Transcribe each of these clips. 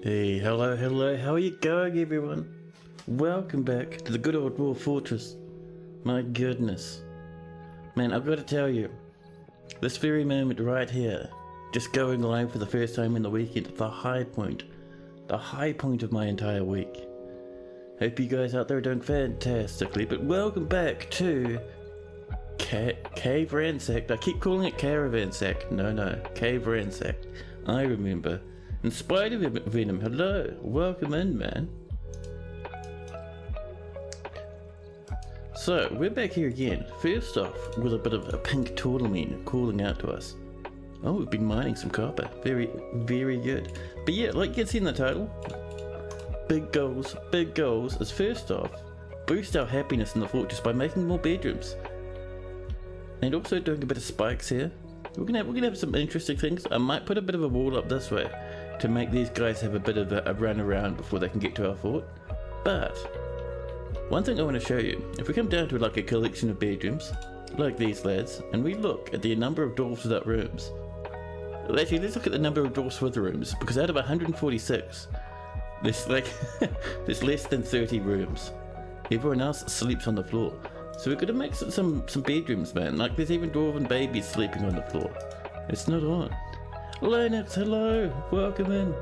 Hey, hello, how are you going, everyone? Welcome back to the good old War Fortress. My goodness. Man, I've got to tell you, this very moment right here, just going live for the first time in the weekend, the high point of my entire week. Hope you guys out there are doing fantastically, but welcome back to Cavernsacked. I keep calling it Cavernsacked. No, Cavernsacked. I remember. In spite of Venom, hello, welcome in, man. So, we're back here again. First off, with a bit of a pink tourmaline calling out to us. Oh, we've been mining some copper. Very, very good. But yeah, like you can see in the title, big goals is first off, boost our happiness in the fortress by making more bedrooms. And also doing a bit of spikes here. We're gonna have some interesting things. I might put a bit of a wall up this way to make these guys have a bit of a run around before they can get to our fort. But one thing I want to show you, if we come down to like a collection of bedrooms, like these lads, and we look at the number of dwarves without rooms. Actually, let's look at the number of dwarves with rooms, because out of 146, there's there's less than 30 rooms. Everyone else sleeps on the floor. So we've got to make some bedrooms, man. Like there's even dwarven babies sleeping on the floor. It's not on. Linux, hello, welcome in.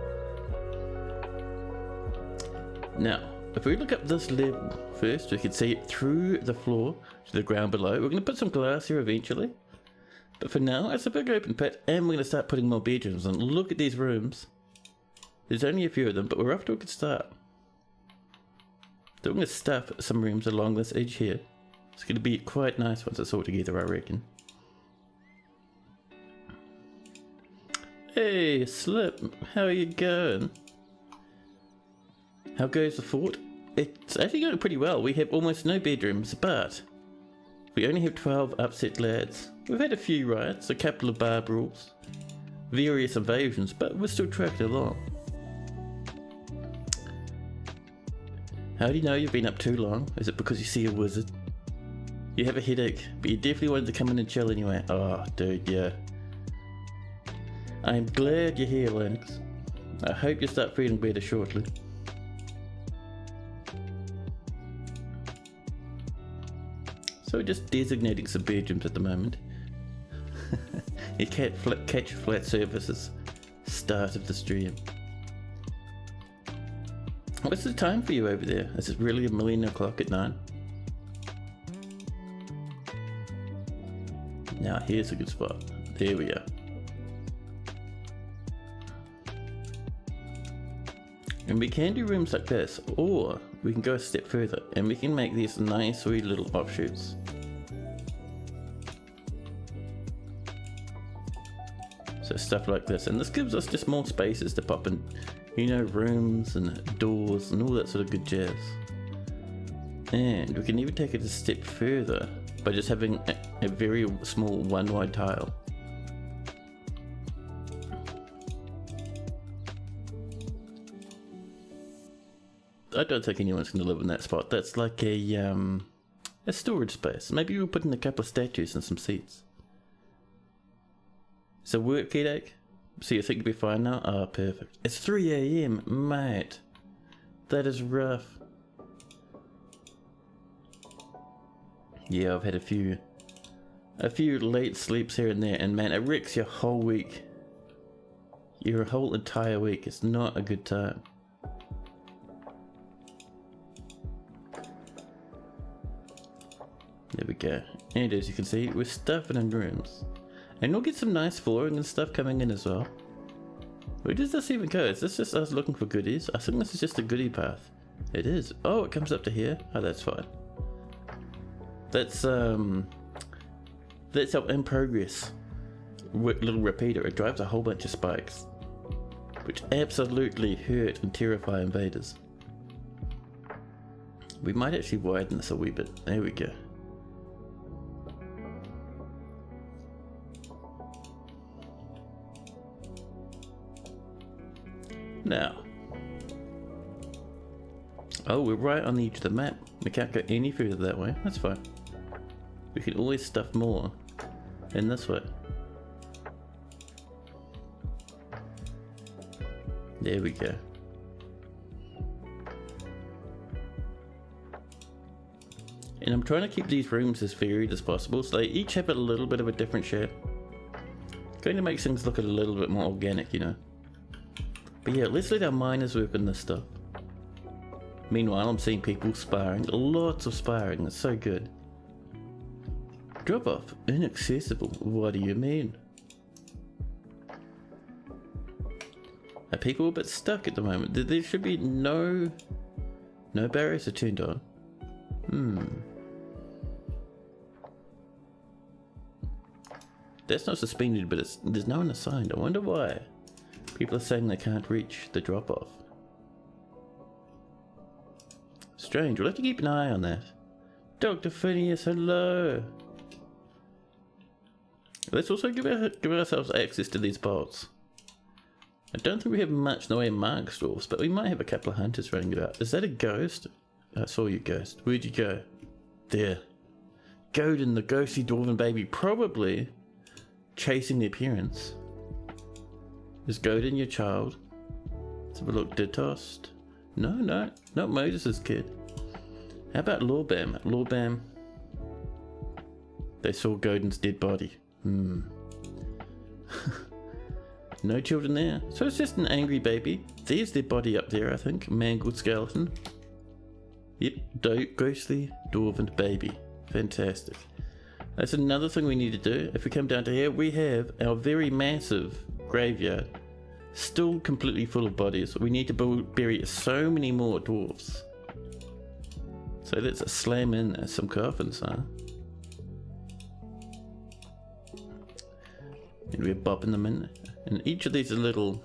Now, if we look up this level first, we can see it through the floor to the ground below. We're going to put some glass here eventually. But for now, it's a big open pit, and we're going to start putting more bedrooms on. Look at these rooms. There's only a few of them, but we're off to a good start. So we're going to stuff some rooms along this edge here. It's going to be quite nice once it's all together, I reckon. Hey, Slip, how are you going? How goes the fort? It's actually going pretty well. We have almost no bedrooms, but we only have 12 upset lads. We've had a few riots, a couple of bar brawls, various invasions, but we're still tracking along. How do you know you've been up too long? Is it because you see a wizard? You have a headache, but you definitely wanted to come in and chill anyway. Oh, dude, yeah. I'm glad you're here, Linux. I hope you start feeling better shortly. So we're just designating some bedrooms at the moment. You can't catch flat surfaces. Start of the stream. What's the time for you over there? Is it really 1,000,000 o'clock at night? Now here's a good spot. There we are. And we can do rooms like this, or we can go a step further and we can make these nice wee little offshoots. So stuff like this, and this gives us just more spaces to pop in, you know, rooms and doors and all that sort of good jazz. And we can even take it a step further by just having a very small one wide tile. I don't think anyone's going to live in that spot. That's like a storage space. Maybe we'll put in a couple of statues and some seats. So work headache? So you think you'll be fine now? Oh, perfect. It's 3 AM, mate. That is rough. Yeah, I've had a few late sleeps here and there, and man, it wrecks your whole week. Your whole entire week. It's not a good time. There we go. And as you can see, we're stuffing in rooms. And we'll get some nice flooring and stuff coming in as well. Where does this even go? Is this just us looking for goodies? I think this is just a goodie path. It is. Oh, it comes up to here? Oh, that's fine. That's our in progress little repeater. It drives a whole bunch of spikes, which absolutely hurt and terrify invaders. We might actually widen this a wee bit. There we go. Now, oh, we're right on the edge of the map. We can't go any further that way. That's fine. We can always stuff more in this way. There we go. And I'm trying to keep these rooms as varied as possible, so they each have a little bit of a different shape. Going to make things look a little bit more organic, you know. But yeah, let's let our miners work on this stuff. Meanwhile, I'm seeing people sparring. Lots of sparring. It's so good. Drop off. Inaccessible. What do you mean? Are people a bit stuck at the moment? There should be no barriers are turned on. That's not suspended, but there's no one assigned. I wonder why. People are saying they can't reach the drop off. Strange. We'll have to keep an eye on that. Dr. Phineas, hello. Let's also give ourselves access to these bolts. I don't think we have much in the way of mark dwarfs, but we might have a couple of hunters running about. Is that a ghost? I saw you, ghost. Where'd you go? There. Godin, the ghostly dwarven baby, probably chasing the appearance. Is Godin your child? Let's have a look. Ditost? No, not Moses' kid. How about Lorbam? Lorbam. They saw Godin's dead body. No children there. So it's just an angry baby. There's their body up there, I think. Mangled skeleton. Yep, ghostly dwarven baby. Fantastic. That's another thing we need to do. If we come down to here, we have our very massive graveyard. Still completely full of bodies. We need to bury so many more dwarves. So let's slam in some coffins, huh? And we're bopping them in. And each of these are little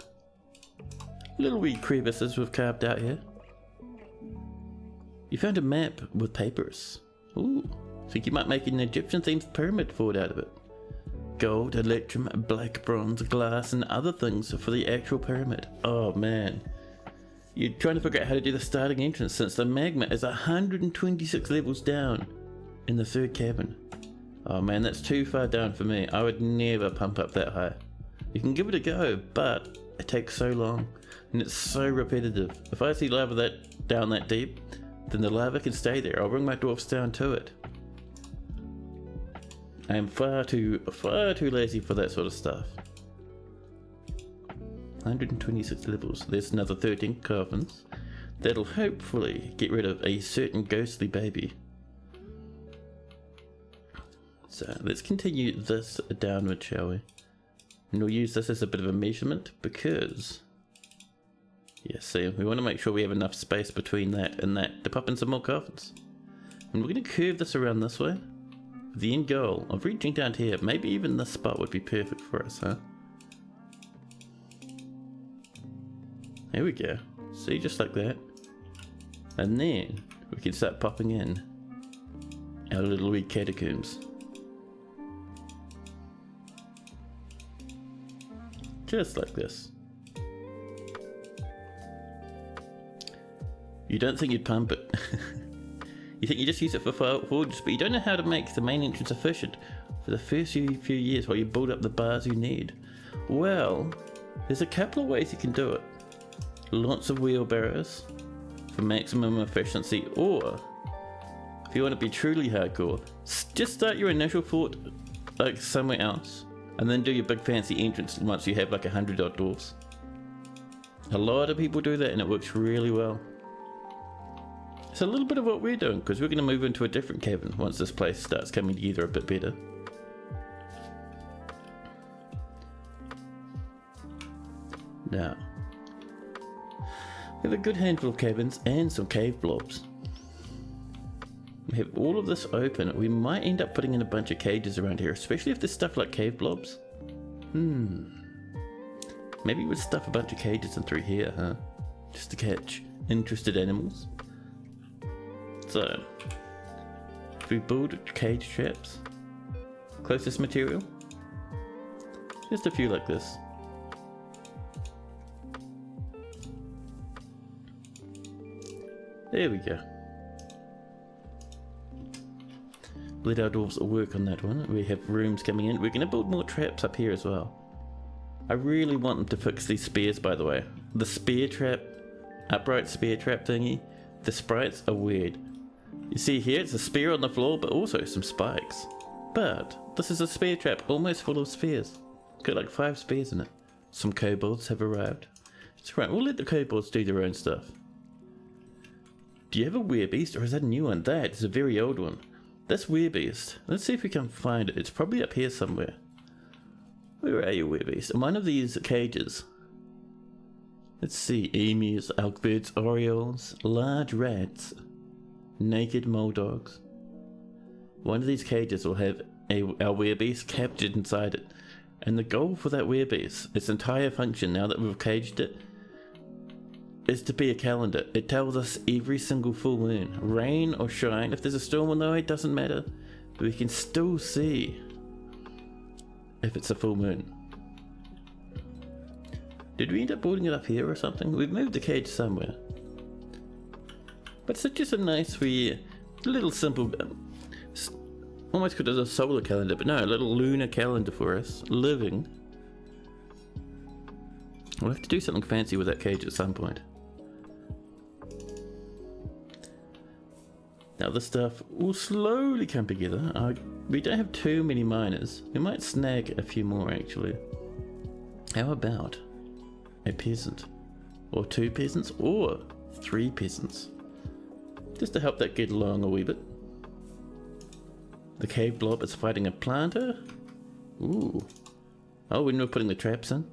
wee crevices we've carved out here. You found a map with papers. Ooh, think you might make an Egyptian-themed pyramid fort out of it. Gold, electrum, black bronze, glass, and other things for the actual pyramid. Oh man. You're trying to figure out how to do the starting entrance since the magma is 126 levels down in the third cavern. Oh man, that's too far down for me. I would never pump up that high. You can give it a go, but it takes so long and it's so repetitive. If I see lava down that deep, then the lava can stay there. I'll bring my dwarfs down to it. I am far too lazy for that sort of stuff. 126 levels. There's another 13 coffins. That'll hopefully get rid of a certain ghostly baby. So let's continue this downward, shall we? And we'll use this as a bit of a measurement because, yeah, see, we want to make sure we have enough space between that and that to pop in some more coffins. And we're going to curve this around this way. The end goal of reaching down to here, maybe even this spot would be perfect for us, huh? There we go. See, just like that. And then we can start popping in our little wee catacombs. Just like this. You don't think you'd pump it. You think you just use it for forges, but you don't know how to make the main entrance efficient for the first few years while you build up the bars you need. Well, there's a couple of ways you can do it. Lots of wheelbarrows for maximum efficiency, or if you want to be truly hardcore, just start your initial fort like somewhere else and then do your big fancy entrance once you have like 100 odd dwarfs. A lot of people do that and it works really well. It's a little bit of what we're doing because we're going to move into a different cavern once this place starts coming together a bit better. Now, we have a good handful of caverns and some cave blobs. We have all of this open. We might end up putting in a bunch of cages around here, especially if there's stuff like cave blobs. Maybe we'd stuff a bunch of cages in through here, huh? Just to catch interested animals. So, if we build cage traps, closest material, just a few like this. There we go. Let our dwarves work on that one. We have rooms coming in. We're going to build more traps up here as well. I really want them to fix these spears, by the way. The spear trap, upright spear trap thingy, the sprites are weird. You see here, it's a spear on the floor, but also some spikes. But this is a spear trap almost full of spears. Got like 5 spears in it. Some kobolds have arrived. It's right, we'll let the kobolds do their own stuff. Do you have a werebeast, or is that a new one? That is a very old one. That's werebeast. Let's see if we can find it. It's probably up here somewhere. Where are you, werebeast? In one of these cages. Let's see. Emus, elkbirds, orioles, large rats, naked mole dogs. One of these cages will have our werebeast captured inside it. And the goal for that werebeast, its entire function now that we've caged it, is to be a calendar. It tells us every single full moon, rain or shine. If there's a storm or no, it doesn't matter. But we can still see if it's a full moon. Did we end up boarding it up here or something? We've moved the cage somewhere. But it's just a nice wee, little simple, almost could as a solar calendar, but no, a little lunar calendar for us, living. We'll have to do something fancy with that cage at some point. Now this stuff will slowly come together. We don't have too many miners. We might snag a few more actually. How about a peasant? Or 2 peasants? Or 3 peasants? Just to help that get along a wee bit. The cave blob is fighting a planter. Ooh. Oh, when we're putting the traps in.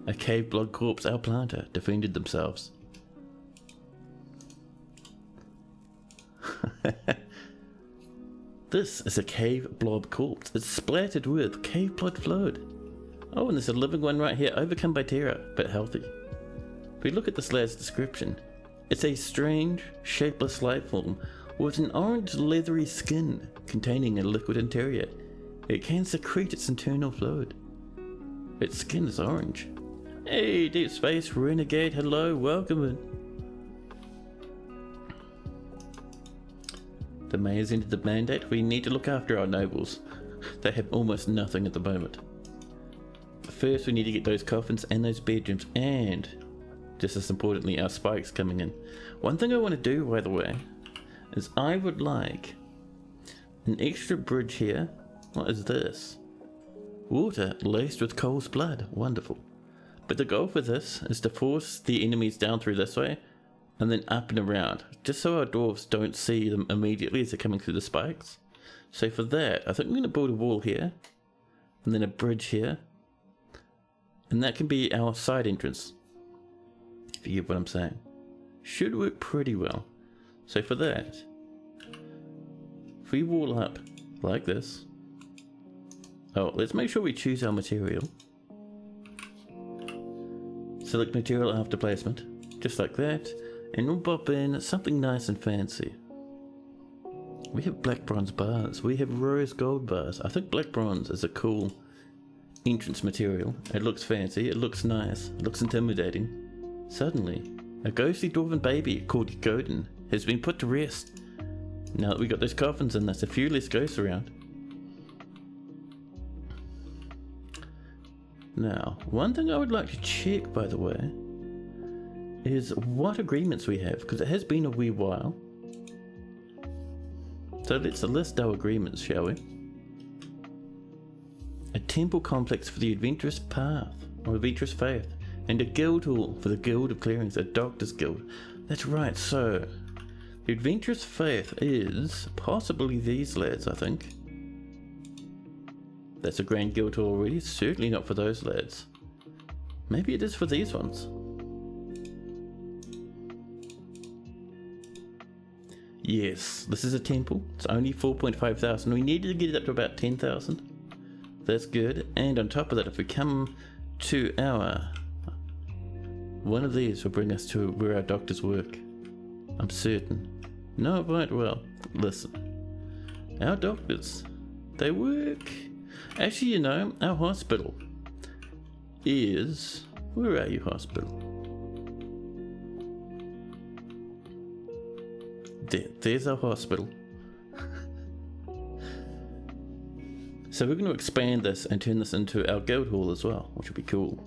A cave blob corpse, our planter, defended themselves. This is a cave blob corpse. It's splattered with cave blood fluid. Oh, and there's a living one right here, overcome by terror, but healthy. If we look at this lad's description, it's a strange, shapeless life form with an orange leathery skin containing a liquid interior. It can secrete its internal fluid. Its skin is orange. Hey, Deep Space Renegade, hello, welcome in. The mayor's ended the mandate. We need to look after our nobles. They have almost nothing at the moment. First, we need to get those coffins and those bedrooms, and just as importantly, our spikes coming in. One thing I want to do, by the way, is I would like an extra bridge here. What is this? Water laced with Cole's blood. Wonderful. But the goal for this is to force the enemies down through this way, and then up and around, just so our dwarves don't see them immediately as they're coming through the spikes. So for that, I think I'm going to build a wall here, and then a bridge here, and that can be our side entrance, if you get what I'm saying. Should work pretty well. So for that, if we wall up like this, oh, let's make sure we choose our material. Select material after placement, just like that. And we'll pop in something nice and fancy. We have black bronze bars. We have rose gold bars. I think black bronze is a cool entrance material. It looks fancy. It looks nice. It looks intimidating. Suddenly, a ghostly dwarven baby called Godin has been put to rest. Now that we got those coffins in, there's a few less ghosts around. Now, one thing I would like to check, by the way, is what agreements we have, because it has been a wee while. So let's list our agreements, shall we? A temple complex for the adventurous path, or adventurous faith, and a guild hall for the Guild of Clearings, a doctor's guild. That's right, so the adventurous faith is possibly these lads, I think. That's a grand guild hall already, certainly not for those lads. Maybe it is for these ones. Yes, this is a temple. It's only 4.5 thousand. We needed to get it up to about 10,000. That's good. And on top of that, if we come to our... one of these will bring us to where our doctors work. I'm certain. No, right, well, listen. Our doctors, they work... Actually, you know, our hospital is... Where are you, hospital? There's our hospital. So we're going to expand this and turn this into our guild hall as well, which will be cool.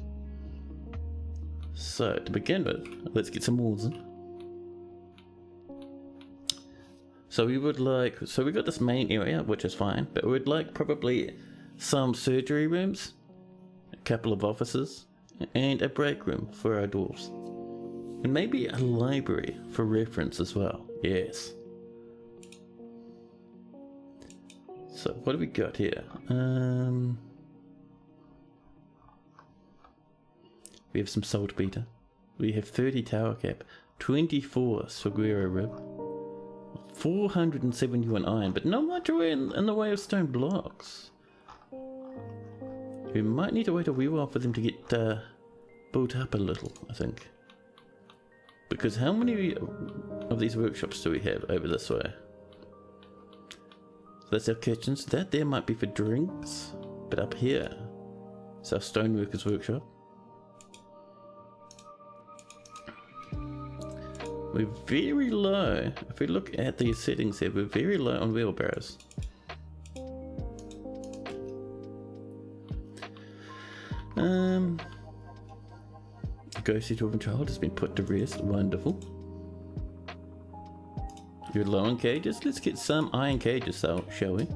So to begin with, let's get some walls in. So we would like, so we got this main area, which is fine, but we'd like probably some surgery rooms, a couple of offices, and a break room for our dwarves. And maybe a library for reference as well, yes. So what do we got here? We have some saltpeter. We have 30 tower cap, 24 saguaro rib, 471 iron, but not much away in the way of stone blocks. We might need to wait a wee while for them to get built up a little, I think. Because how many of these workshops do we have over this way? So that's our kitchens. That there might be for drinks, but up here is our stoneworkers workshop. We're very low. If we look at these settings here, we're very low on wheelbarrows. Ghosty dwarven child has been put to rest. Wonderful. You're low on cages. Let's get some iron cages, so shall we?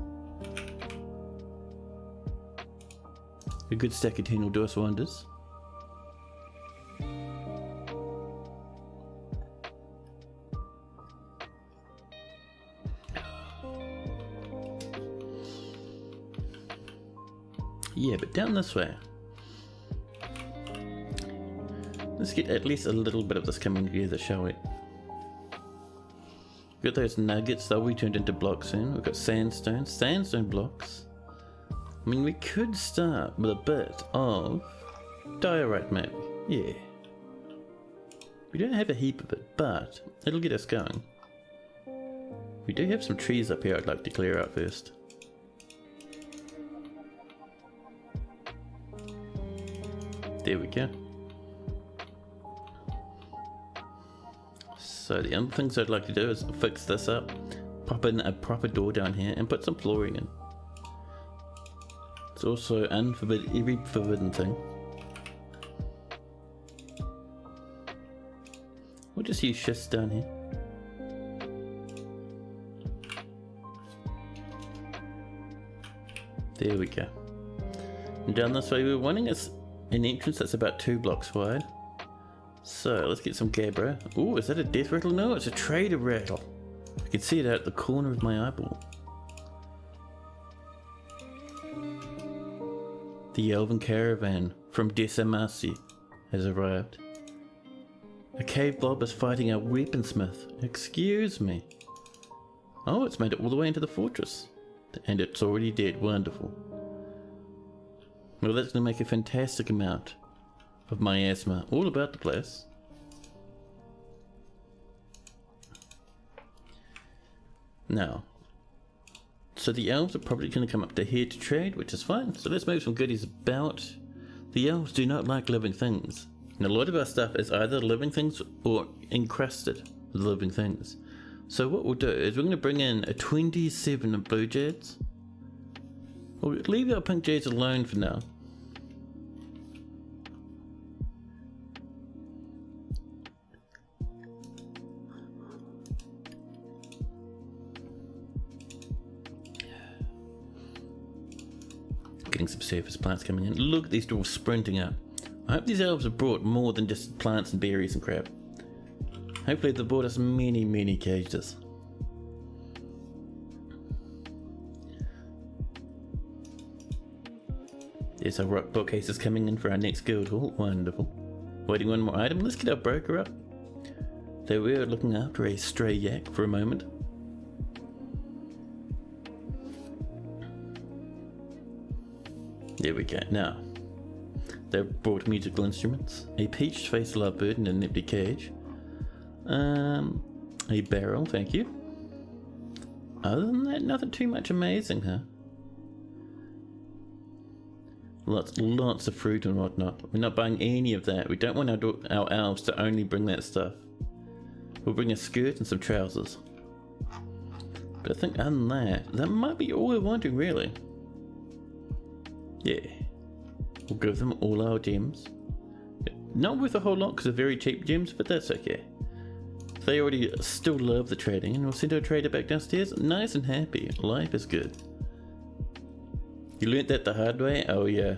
A good stack of 10 will do us wonders. Yeah, but down this way. Let's get at least a little bit of this coming together, shall we? We've got those nuggets, they'll be turned into blocks soon. We've got sandstone blocks. I mean, we could start with a bit of diorite maybe, yeah. We don't have a heap of it, but it'll get us going. We do have some trees up here I'd like to clear out first. There we go. So the other things I'd like to do is fix this up, pop in a proper door down here and put some flooring in. It's also every forbidden thing. We'll just use schists down here. There we go. And down this way we're wanting an entrance that's about 2 blocks wide. So let's get some gabbro. Ooh, is that a death rattle? No, it's a trader rattle. I can see it out the corner of my eyeball. The elven caravan from Desamasi has arrived. A cave blob is fighting our weaponsmith. Excuse me. Oh, it's made it all the way into the fortress. And it's already dead. Wonderful. Well, that's going to make a fantastic amount of miasma all about the place. Now, so the elves are probably going to come up to here to trade, which is fine. So let's move some goodies about. The elves do not like living things. And a lot of our stuff is either living things or encrusted with living things. So what we'll do is we're going to bring in a 27 of blue jades. We'll leave our pink jades alone for now. Getting some surface plants coming in. Look at these dwarves sprinting up. I hope these elves have brought more than just plants and berries and crap. Hopefully they've brought us many cages. There's our rock bookcases coming in for our next guild hall. Wonderful. Waiting one more item. Let's get our broker up. They were looking after a stray yak for a moment. There we go. Now, they've brought musical instruments, a peach-faced lovebird in an empty cage, a barrel, thank you. Other than that, nothing too much amazing, huh? Lots of fruit and whatnot. We're not buying any of that. We don't want our elves to only bring that stuff. We'll bring a skirt and some trousers. But I think other than that might be all we're wanting, really. Yeah. We'll give them all our gems. Not worth a whole lot because they're very cheap gems, but that's okay. They already still love the trading, and we'll send our trader back downstairs nice and happy. Life is good. You learnt that the hard way? Oh yeah.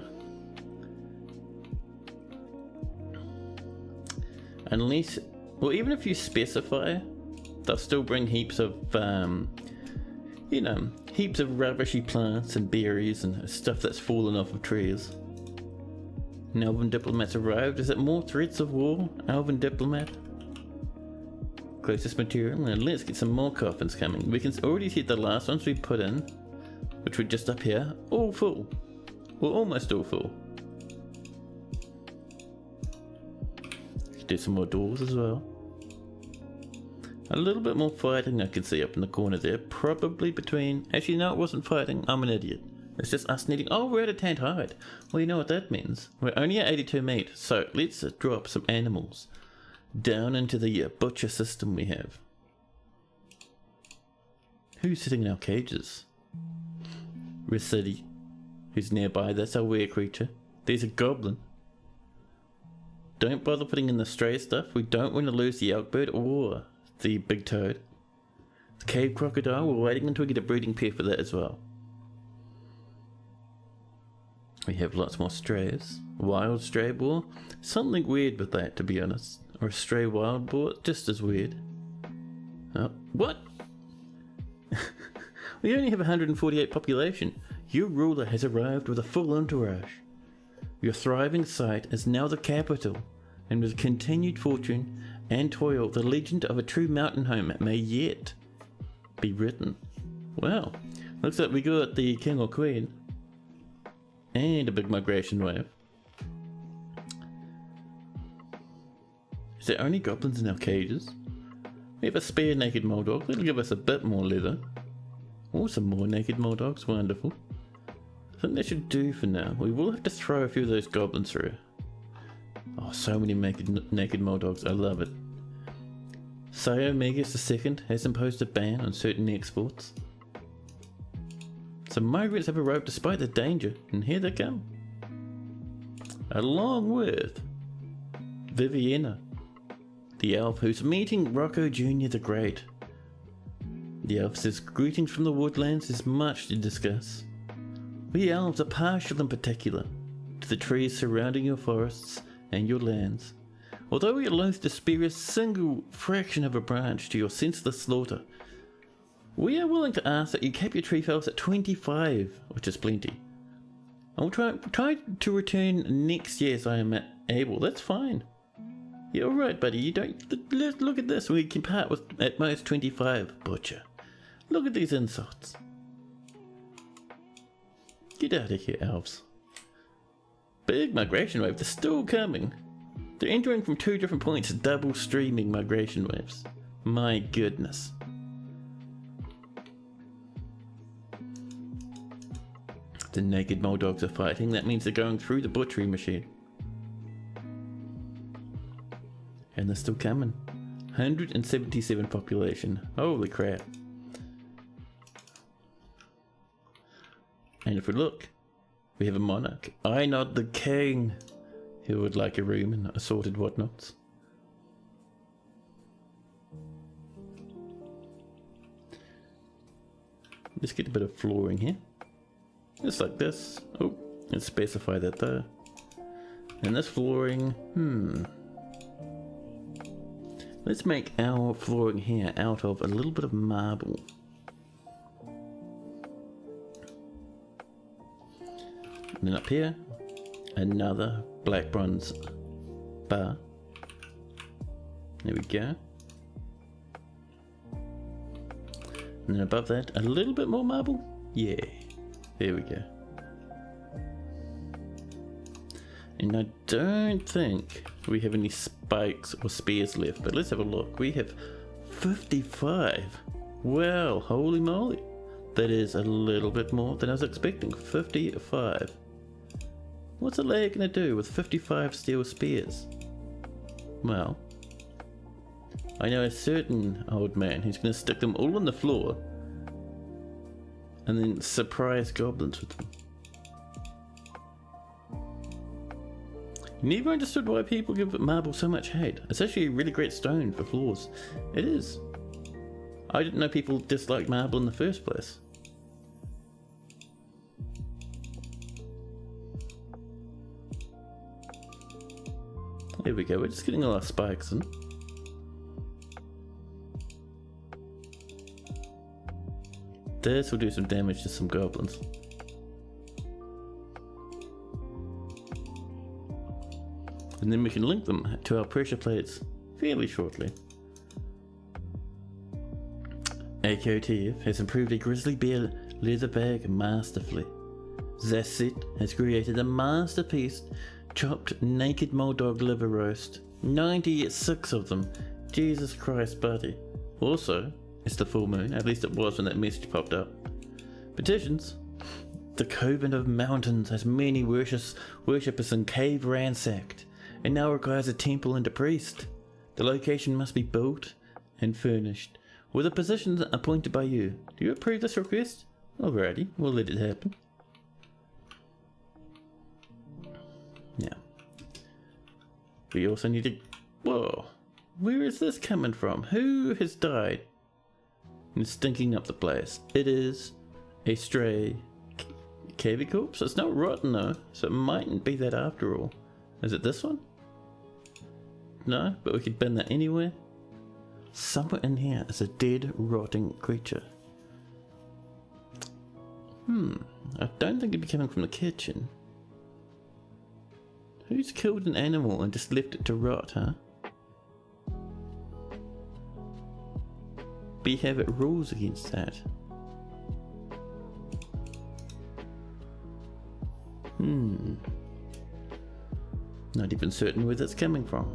Unless, well, even if you specify, they'll still bring heaps of, you know, heaps of rubbishy plants and berries and stuff that's fallen off of trees. An elven diplomat's arrived. Is it more threats of war? Elven diplomat? Closest material, and let's get some more coffins coming. We can already see the last ones we put in, which were just up here, all full. Well, almost all full. Do some more doors as well. A little bit more fighting I can see up in the corner there. Probably between... Actually, no, it wasn't fighting. I'm an idiot. It's just us needing... Oh, we're at a tanned hide. Well, you know what that means. We're only at 82 meat. So let's drop some animals down into the butcher system we have. Who's sitting in our cages? Ricidi, who's nearby. That's our weird creature. There's a goblin. Don't bother putting in the stray stuff. We don't want to lose the elk bird or the big toad. The cave crocodile, we're waiting until we get a breeding pair for that as well. We have lots more strays. Wild stray boar. Something weird with that, to be honest. Or a stray wild boar, just as weird. Oh, what? We only have 148 population. Your ruler has arrived with a full entourage. Your thriving site is now the capital, and with continued fortune and toil, the legend of a true mountain home may yet be written. Well, looks like we got the king or queen, and a big migration wave. Is there only goblins in our cages? We have a spare naked moldog. That'll give us a bit more leather. Or some more naked moldogs. Wonderful. I think that should do for now. We will have to throw a few of those goblins through. Oh, so many naked moldogs. I love it. Sire Megas II has imposed a ban on certain exports. Some migrants have arrived despite the danger, and here they come. Along with Viviana, the elf who's meeting Rocco Jr. the Great. The elf says greetings from the woodlands. There's much to discuss. We elves are partial in particular to the trees surrounding your forests and your lands. Although we are loath to spare a single fraction of a branch to your senseless slaughter, we are willing to ask that you cap your tree fells at 25, which is plenty. I will try to return next year as I am able. That's fine. Yeah, alright, buddy. You don't... Look at this. We can part with at most 25, butcher. Look at these insults. Get out of here, elves. Big migration wave. They're still coming. They're entering from 2 different points, double streaming migration waves. My goodness. The naked moldogs are fighting. That means they're going through the butchery machine. And they're still coming. 177 population. Holy crap. And if we look, we have a monarch. I not the king, who would like a room and assorted whatnots. Let's get a bit of flooring here. Just like this. Oh, let's specify that there. And this flooring, let's make our flooring here out of a little bit of marble. And then up here, another black bronze bar. There we go. And then above that, a little bit more marble. Yeah, there we go. And I don't think we have any spikes or spears left, but let's have a look. We have 55. Well, holy moly. That is a little bit more than I was expecting. 55. What's a layer going to do with 55 steel spears? Well, I know a certain old man who's going to stick them all on the floor and then surprise goblins with them. Never understood why people give marble so much hate. It's actually a really great stone for floors. It is. I didn't know people disliked marble in the first place. There we go, we're just getting all our spikes in. This will do some damage to some goblins. And then we can link them to our pressure plates fairly shortly. AKOTF has improved a grizzly bear leather bag masterfully. Zasset has created a masterpiece chopped naked mulldog liver roast. 96 of them. Jesus Christ, buddy. Also, it's the full moon, at least it was when that message popped up. Petitions. The Cavern of Mountains has many worshippers in Cavernsacked, and now requires a temple and a priest. The location must be built and furnished, with a position appointed by you. Do you approve this request? Alrighty, we'll let it happen. Now, we also need to... Whoa, where is this coming from? Who has died and stinking up the place? It is a stray cavy corpse. It's not rotten though, so it mightn't be that after all. Is it this one? No, but we could bin that anywhere. Somewhere in here is a dead, rotting creature. I don't think it'd be coming from the kitchen. Who's killed an animal and just left it to rot, huh? We have it rules against that. Not even certain where that's coming from.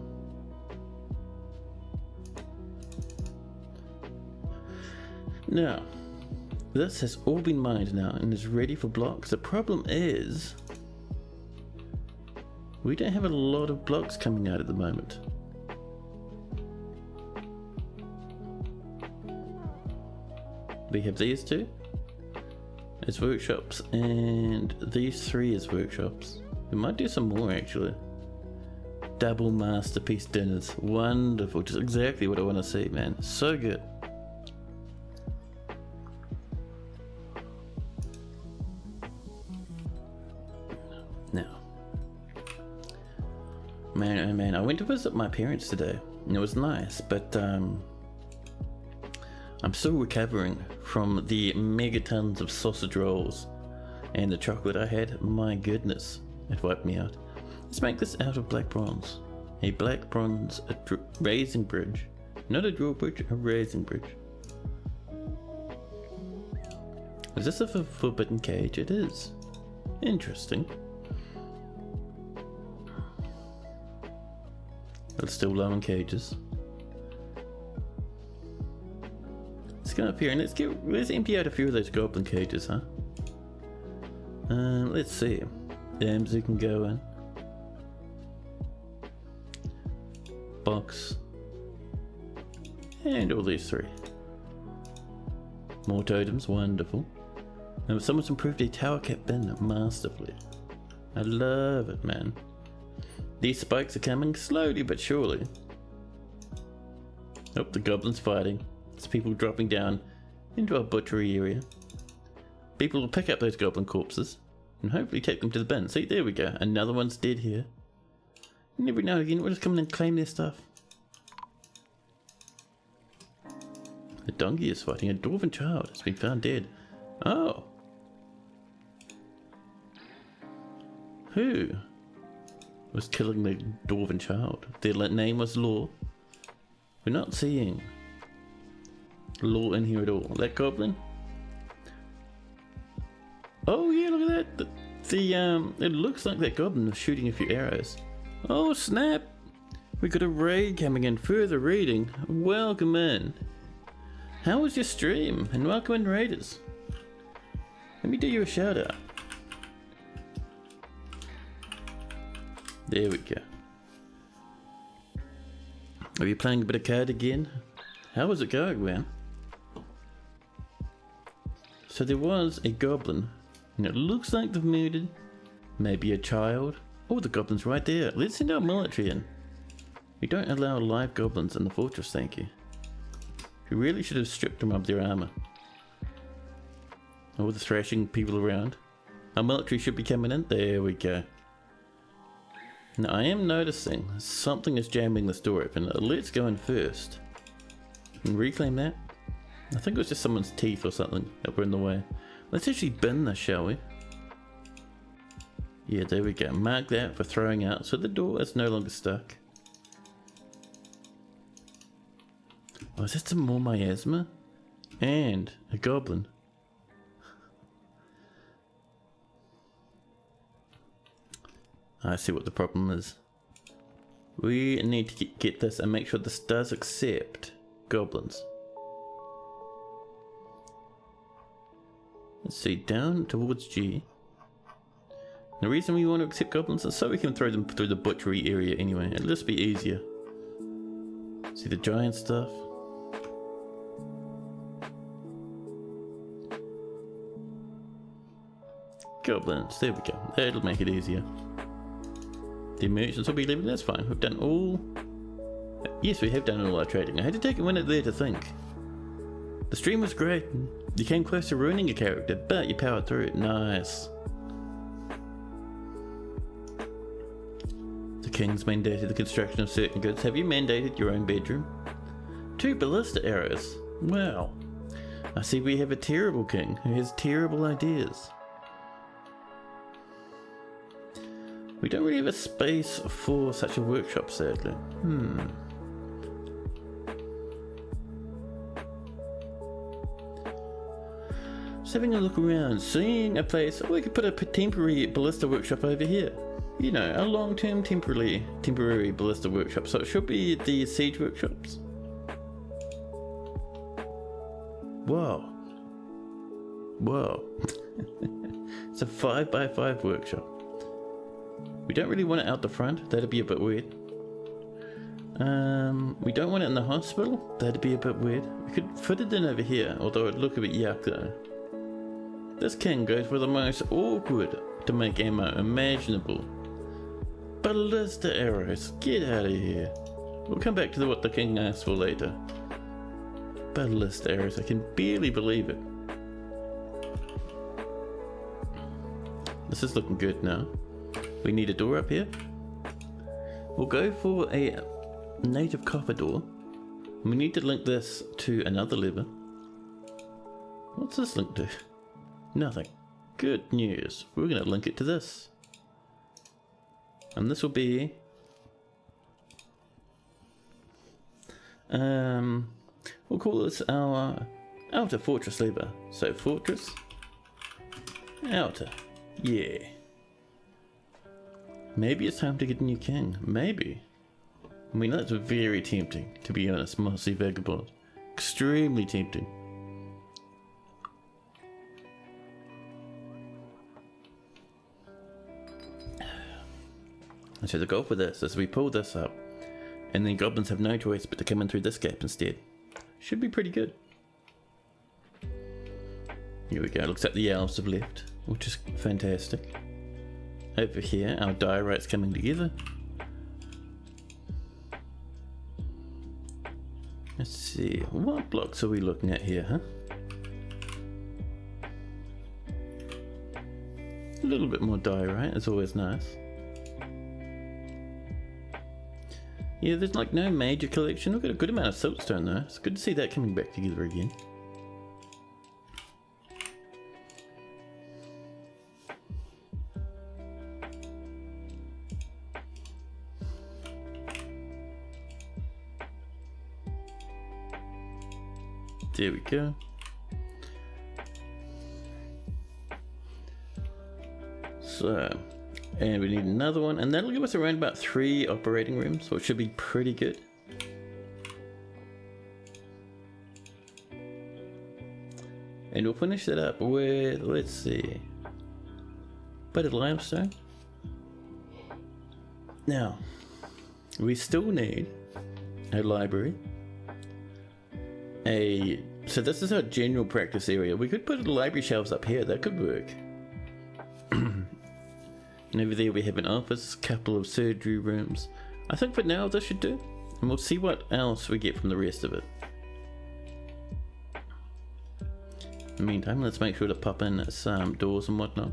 Now, this has all been mined now and is ready for blocks. The problem is, we don't have a lot of blocks coming out at the moment. We have these two as workshops and these three as workshops. We might do some more actually. Double masterpiece dinners. Wonderful. Just exactly what I want to see, man. So good. Now, man, oh man, I went to visit my parents today and it was nice, but I'm still recovering from the megatons of sausage rolls and the chocolate I had. My goodness, it wiped me out. Let's make this out of black bronze. A black bronze raising bridge. Not a drawbridge, a raising bridge. Is this a forbidden cage? It is. Interesting. It's still low in cages. Let's go up here and let's empty out a few of those goblin cages, huh? Let's see. Damsel can go in. Box. And all these three. More totems, wonderful. And someone's improved a tower cap bin masterfully. I love it, man. These spikes are coming slowly but surely. Oh, the goblins fighting. There's people dropping down into our butchery area. People will pick up those goblin corpses and hopefully take them to the bin. See, there we go. Another one's dead here. And every now and again we'll just come in and claim their stuff. A donkey is fighting a dwarven child. It's been found dead. Oh. Who was killing the dwarven child? Their name was Law. We're not seeing Law in here at all. That goblin? Oh yeah, look at that. It looks like that goblin was shooting a few arrows. Oh snap! We got a raid coming in. Further reading. Welcome in. How was your stream? And welcome in, raiders. Let me do you a shout out. There we go. Are you playing a bit of card again? How was it going, man? So there was a goblin, and it looks like they've murdered maybe a child Oh, the goblins right there. Let's send our military in. We don't allow live goblins in the fortress, thank you. We really should have stripped them of their armor. All the thrashing people around. Our military should be coming in. There we go. Now I am noticing something is jamming this door open. Let's go in first. And reclaim that. I think it was just someone's teeth or something that were in the way. Let's actually bin this, shall we? Yeah, there we go. Mark that for throwing out so the door is no longer stuck. Oh, is that some more miasma? And a goblin. I see what the problem is. We need to get this and make sure this does accept goblins. Let's see, down towards G. The reason we want to accept goblins is so we can throw them through the butchery area anyway. It'll just be easier. See the giant stuff. Goblins, there we go. That'll make it easier. The merchants will be leaving, that's fine. We've done all... Yes, we have done all our trading. I had to take a minute there to think. The stream was great. You came close to ruining your character, but you powered through it. Nice. The king's mandated the construction of certain goods. Have you mandated your own bedroom? 2 ballista arrows. Wow. I see we have a terrible king who has terrible ideas. We don't really have a space for such a workshop, sadly. Just having a look around, seeing a place. Oh, we could put a temporary ballista workshop over here. You know, a long-term temporary ballista workshop. So it should be the siege workshops. Whoa. Whoa. It's a 5x5 workshop. We don't really want it out the front, that'd be a bit weird. We don't want it in the hospital, that'd be a bit weird. We could fit it in over here, although it'd look a bit yuck though. This king goes for the most awkward to make ammo imaginable. Ballista arrows, get out of here. We'll come back to what the king asked for later. Ballista arrows, I can barely believe it. This is looking good now. We need a door up here. We'll go for a native copper door. We need to link this to another lever. What's this linked to? Nothing. Good news. We're going to link it to this. And this will be... we'll call this our outer fortress lever. So fortress, outer. Yeah. Maybe it's time to get a new king. Maybe. I mean, that's very tempting, to be honest, Mossy Vagabond. Extremely tempting. And so the goal for this is we pull this up, and then goblins have no choice but to come in through this gap instead. Should be pretty good. Here we go, looks like the elves have left, which is fantastic. Over here, our diorite's coming together. Let's see, what blocks are we looking at here, huh? A little bit more diorite is always nice. Yeah, there's like no major collection. We've got a good amount of siltstone though. It's good to see that coming back together again. There we go. So, and we need another one, and that'll give us around about 3 operating rooms, so it should be pretty good. And we'll finish that up with, let's see, bit of limestone. Now, we still need a library. So this is our general practice area. We could put library shelves up here, that could work. And over there we have an office, couple of surgery rooms. I think for now this should do. And we'll see what else we get from the rest of it. In the meantime, let's make sure to pop in some doors and whatnot.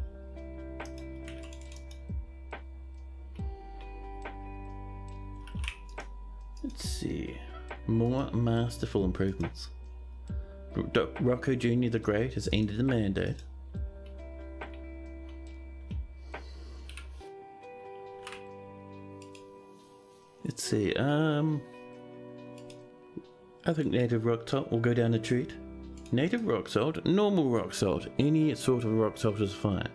Let's see. More masterful improvements. Rocco Jr. the Great has ended the mandate. Let's see, I think native rock salt will go down a treat. Native rock salt, normal rock salt, any sort of rock salt is fine.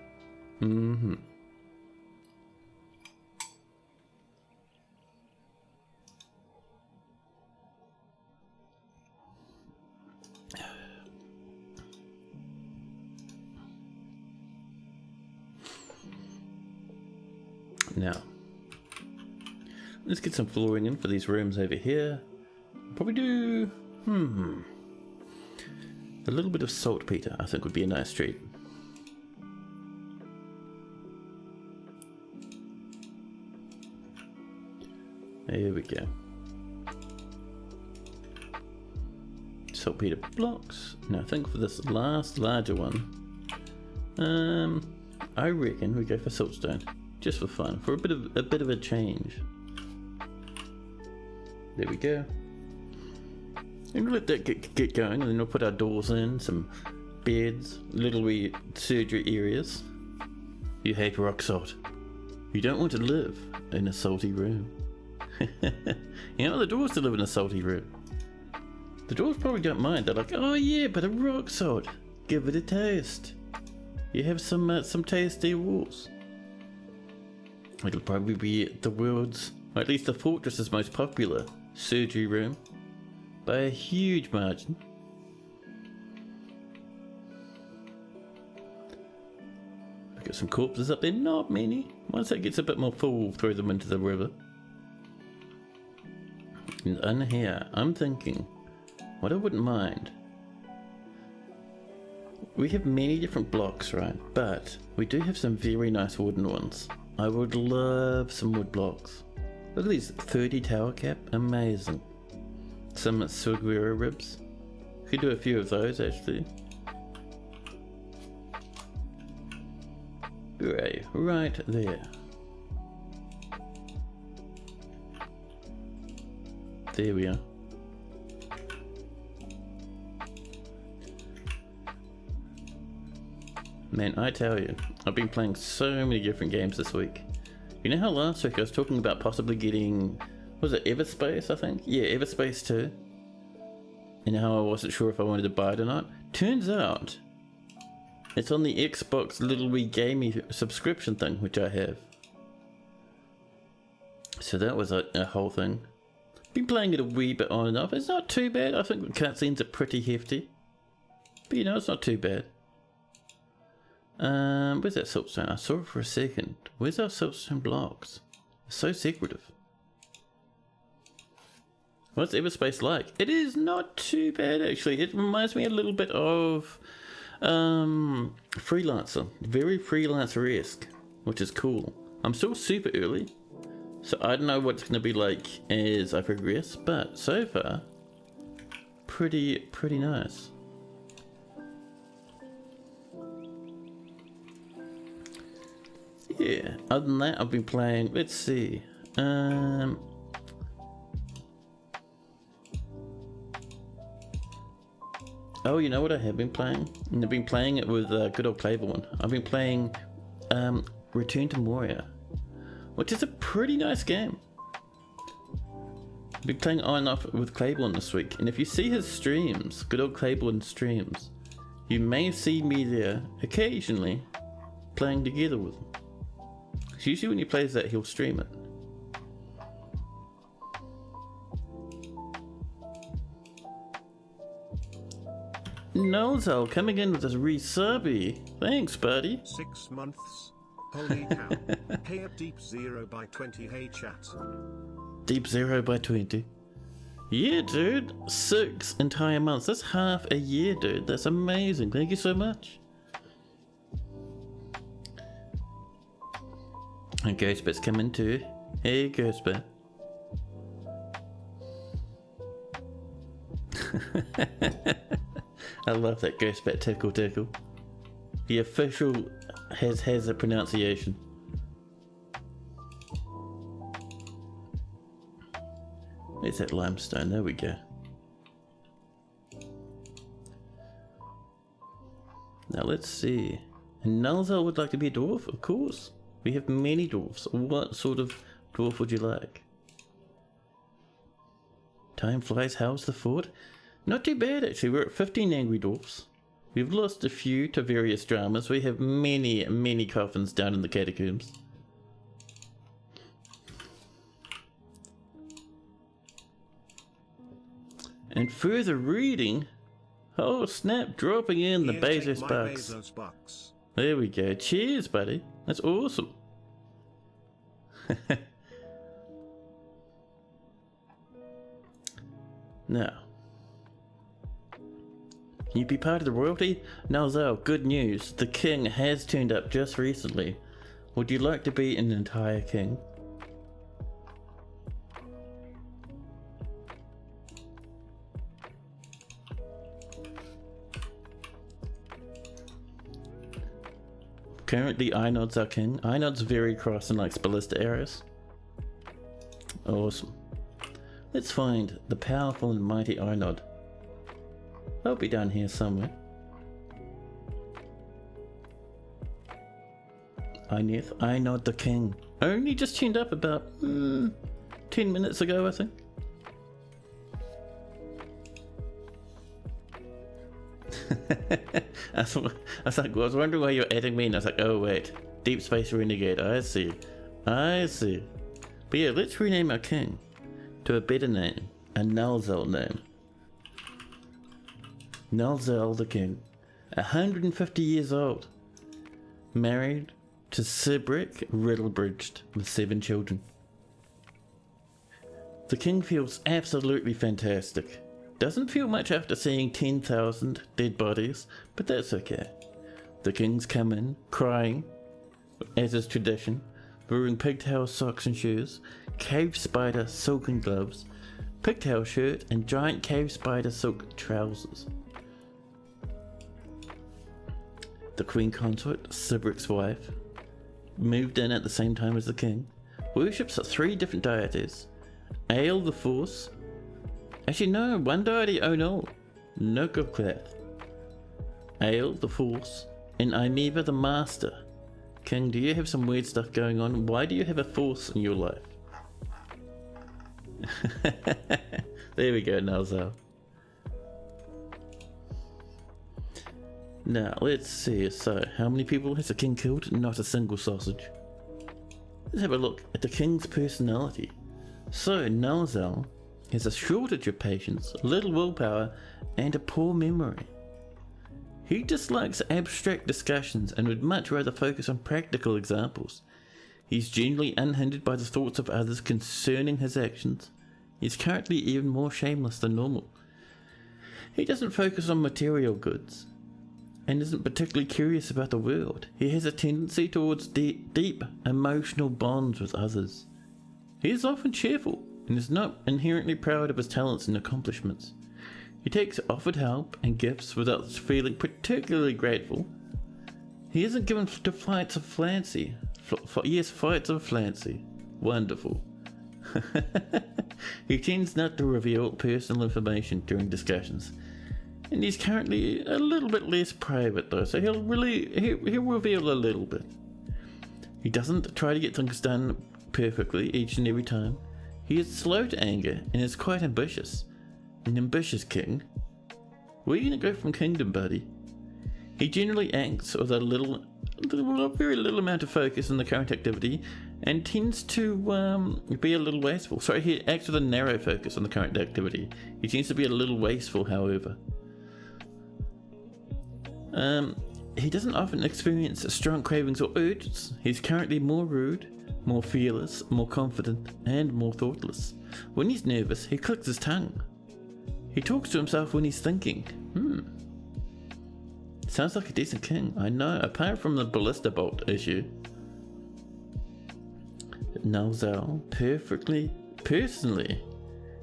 Now, let's get some flooring in for these rooms over here. Probably do, a little bit of saltpeter, I think would be a nice treat. There we go. Saltpeter blocks. Now I think for this last larger one, I reckon we go for siltstone, just for fun, for a bit of a change. There we go. And we'll let that get going, and then we'll put our doors in, some beds, little wee surgery areas. You hate rock salt. You don't want to live in a salty room. You know, the doors live in a salty room. The doors probably don't mind. They're like, oh yeah, but a rock salt. Give it a taste. You have some tasty walls. It'll probably be the world's, or at least the fortress's most popular surgery room. By a huge margin. I've got some corpses up there, not many. Once that gets a bit more full, we'll throw them into the river. And in here, I'm thinking, what I wouldn't mind. We have many different blocks, right? But we do have some very nice wooden ones. I would love some wood blocks. Look at these 30 tower cap, amazing. Some Seguero ribs. Could do a few of those actually. Right there. There we are. Man, I tell you, I've been playing so many different games this week. You know how last week I was talking about possibly getting, was it Everspace, I think? Yeah, Everspace 2. And how I wasn't sure if I wanted to buy it or not. Turns out, it's on the Xbox little wee gamey subscription thing, which I have. So that was a whole thing. Been playing it a wee bit on and off. It's not too bad. I think the cutscenes are pretty hefty. But you know, it's not too bad. Where's that siltstone? I saw it for a second. Where's our siltstone blocks? It's so secretive. What's Everspace like? It is not too bad actually. It reminds me a little bit of Freelancer. Very Freelancer-esque, which is cool. I'm still super early, so I don't know what it's going to be like as I progress, but so far, pretty nice. Yeah, other than that, I've been playing, let's see, oh, you know what I have been playing? And I've been playing it with good old Cavern. I've been playing Return to Moria, which is a pretty nice game. I've been playing on and off with Cavern this week, and if you see his streams, good old Cavern streams, you may see me there occasionally playing together with him. Usually when he plays that, he'll stream it. Nolzal coming in with his resubby. Thanks, buddy. 6 months. Holy cow. Hey up Deep Zero by 20. Hey chat. Deep Zero by 20. Yeah, dude. 6 entire months. That's half a year, dude. That's amazing. Thank you so much. And Ghostbit's coming too. Hey, Ghostbit. I love that Ghostbit tickle tickle. The official has a pronunciation. Where's that limestone? There we go. Now let's see. And Nalzal would like to be a dwarf, of course. We have many dwarfs. What sort of dwarf would you like? Time flies. How's the fort? Not too bad actually. We're at 15 angry dwarfs. We've lost a few to various dramas. We have many coffins down in the catacombs. And further reading. Oh snap, dropping in the Bezos bucks. There we go. Cheers, buddy. That's awesome. Now, can you be part of the royalty? Nalzal, good news. The king has turned up just recently. Would you like to be an entire king? Currently, Einod's our king. Einod's very cross and likes ballista arrows. Awesome. Let's find the powerful and mighty Einod. They'll be down here somewhere. Einod the king. Only just tuned up about 10 minutes ago, I think. I was wondering why you were adding me, and I was like, oh wait, Deep Space Renegade. I see. But yeah, let's rename our king to a better name, a Nalzal name. Nalzal the king, 150 years old, married to Sibrick Riddlebridged with 7 children. The king feels absolutely fantastic. Doesn't feel much after seeing 10,000 dead bodies, but that's okay. The king's come in, crying, as is tradition, wearing pigtail socks and shoes, cave spider silken gloves, pigtail shirt, and giant cave spider silk trousers. The queen consort, Sibrick's wife, moved in at the same time as the king, worships 3 different deities. Ale the Force. Actually no, one deity, oh no. Nogoclath. Ale the Force. And Imeva the Master. King, do you have some weird stuff going on? Why do you have a force in your life? There we go, Nalzal. Now, let's see. So, how many people has the king killed? Not a single sausage. Let's have a look at the king's personality. So, Nalzal has a shortage of patience, little willpower, and a poor memory. He dislikes abstract discussions and would much rather focus on practical examples. He's generally unhindered by the thoughts of others concerning his actions. He's currently even more shameless than normal. He doesn't focus on material goods and isn't particularly curious about the world. He has a tendency towards deep emotional bonds with others. He is often cheerful and is not inherently proud of his talents and accomplishments. He takes offered help and gifts without feeling particularly grateful. He isn't given to flights of fancy. Yes, flights of fancy. Wonderful. He tends not to reveal personal information during discussions. And he's currently a little bit less private though, so he'll reveal a little bit. He doesn't try to get things done perfectly each and every time. He is slow to anger and is quite ambitious. An ambitious king? Where are you going to go from kingdom, buddy? He generally acts with a very little amount of focus on the current activity and tends to be a little wasteful. Sorry, he acts with a narrow focus on the current activity. He tends to be a little wasteful, however. He doesn't often experience strong cravings or urges. He's currently more rude, more fearless, more confident, and more thoughtless. When he's nervous, he clicks his tongue. He talks to himself when he's thinking. Sounds like a decent king, I know, apart from the ballista bolt issue. Nalzal personally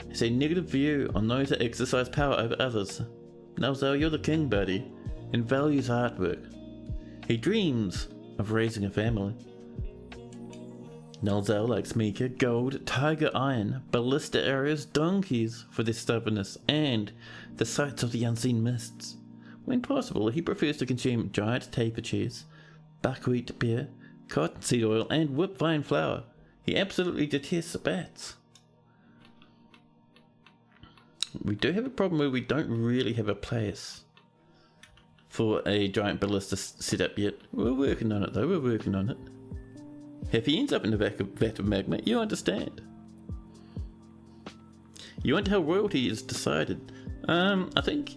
has a negative view on those that exercise power over others. Nalzal, you're the king, buddy, and values artwork. He dreams of raising a family. Nalzal likes Mika, gold, tiger iron, ballista arrows, donkeys for their stubbornness, and the sights of the unseen mists. When possible, he prefers to consume giant taper cheese, buckwheat beer, cottonseed oil, and whipped vine flour. He absolutely detests bats. We do have a problem where we don't really have a place for a giant ballista setup yet. We're working on it though, we're working on it. If he ends up in the vat of magma, you understand. You wonder how royalty is decided. I think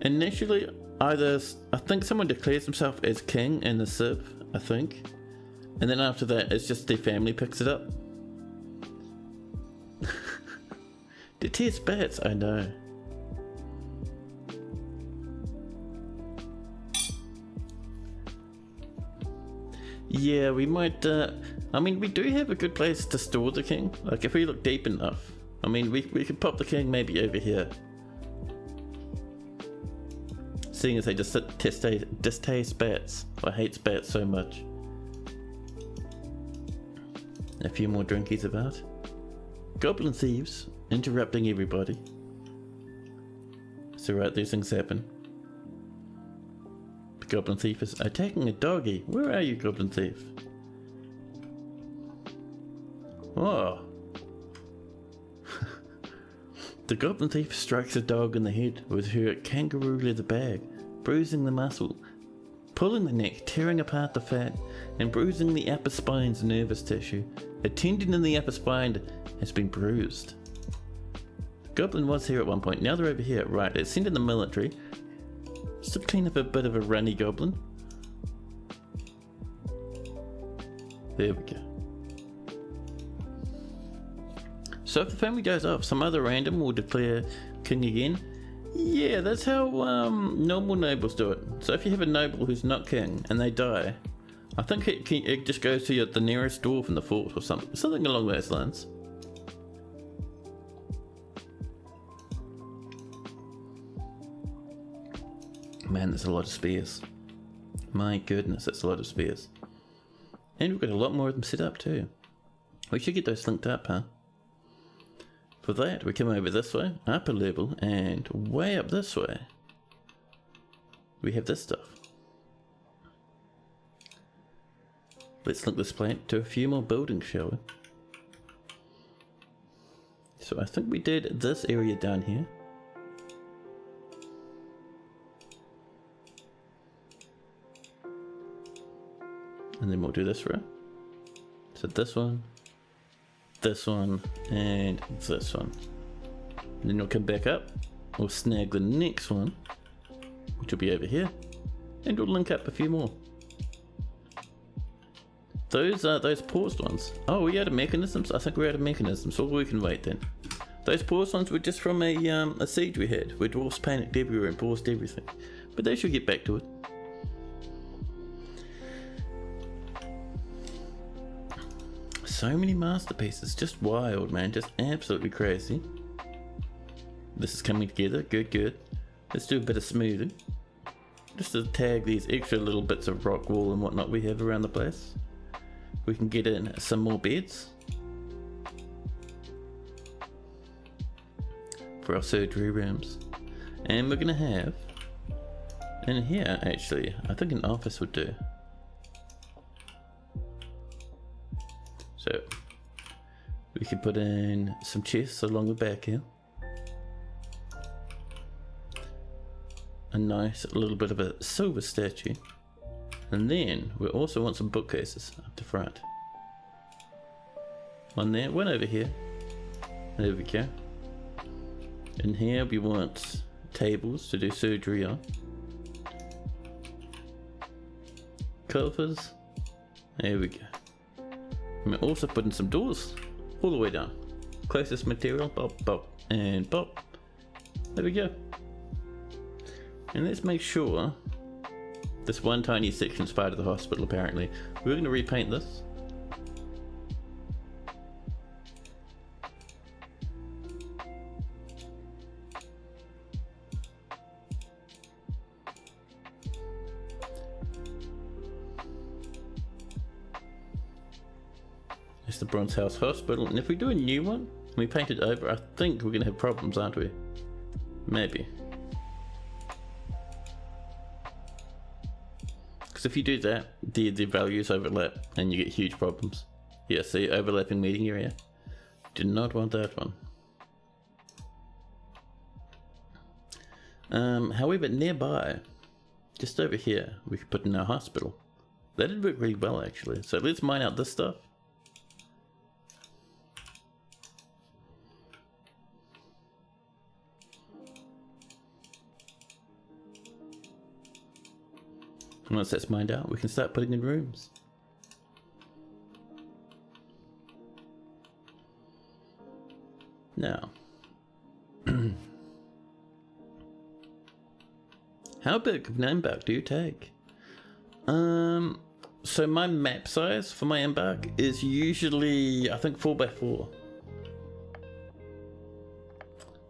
initially I think someone declares himself as king in the Civ, I think. And then after that it's just their family picks it up. Detest bats, I know. Yeah, we might, I mean, we do have a good place to store the king. Like, if we look deep enough. I mean, we could pop the king maybe over here. Seeing as they just distaste bats. I hate bats so much. A few more drinkies about. Goblin thieves, interrupting everybody. It's alright, these things happen. Goblin thief is attacking a doggy. Where are you, goblin thief? Oh. The goblin thief strikes a dog in the head with her kangaroo leather bag, bruising the muscle, pulling the neck, tearing apart the fat, and bruising the upper spine's nervous tissue. A tendon in the upper spine has been bruised. The goblin was here at one point, now they're over here. Right, it's sent in the military. Just to clean up a bit of a runny goblin. There we go. So if the family dies off, some other random will declare king again. Yeah, that's how normal nobles do it. So if you have a noble who's not king and they die, I think it just goes to the nearest dwarf in the fort or something along those lines. Man, there's a lot of spears. My goodness, that's a lot of spears. And we've got a lot more of them set up too. We should get those linked up, huh? For that, we come over this way, up a level, and way up this way, we have this stuff. Let's link this plant to a few more buildings, shall we? So I think we did this area down here. And then we'll do this row. So this one, and this one. And then we'll come back up. We'll snag the next one, which will be over here. And we'll link up a few more. Those are those paused ones. Oh, we out of mechanisms? I think we're out of mechanisms, so we can wait then. Those paused ones were just from a siege we had, where dwarfs panicked everywhere and paused everything. But they should get back to it. So many masterpieces, just wild, man, just absolutely crazy. This is coming together, good. Let's do a bit of smoothing. Just to tag these extra little bits of rock wall and whatnot we have around the place. We can get in some more beds for our surgery rooms. And we're gonna have, in here actually, I think an office would do. So we can put in some chests along the back here. A nice little bit of a silver statue. And then we also want some bookcases up the front. One there, one over here. There we go. In here we want tables to do surgery on. Covers. There we go. And we're also putting some doors all the way down. Closest material, bop, bop, and bop. There we go. And let's make sure this one tiny section is part of the hospital apparently. We're going to repaint this. It's the Bronze House Hospital, and if we do a new one, and we paint it over, I think we're going to have problems, aren't we? Maybe. Because if you do that, the values overlap, and you get huge problems. Yeah, see, overlapping meeting area. Did not want that one. However, nearby, just over here, we could put in our hospital. That'd work really well, actually. So let's mine out this stuff. Once that's mined out, we can start putting in rooms. Now, how big of an embark do you take? So my map size for my embark is usually, I think, 4x4.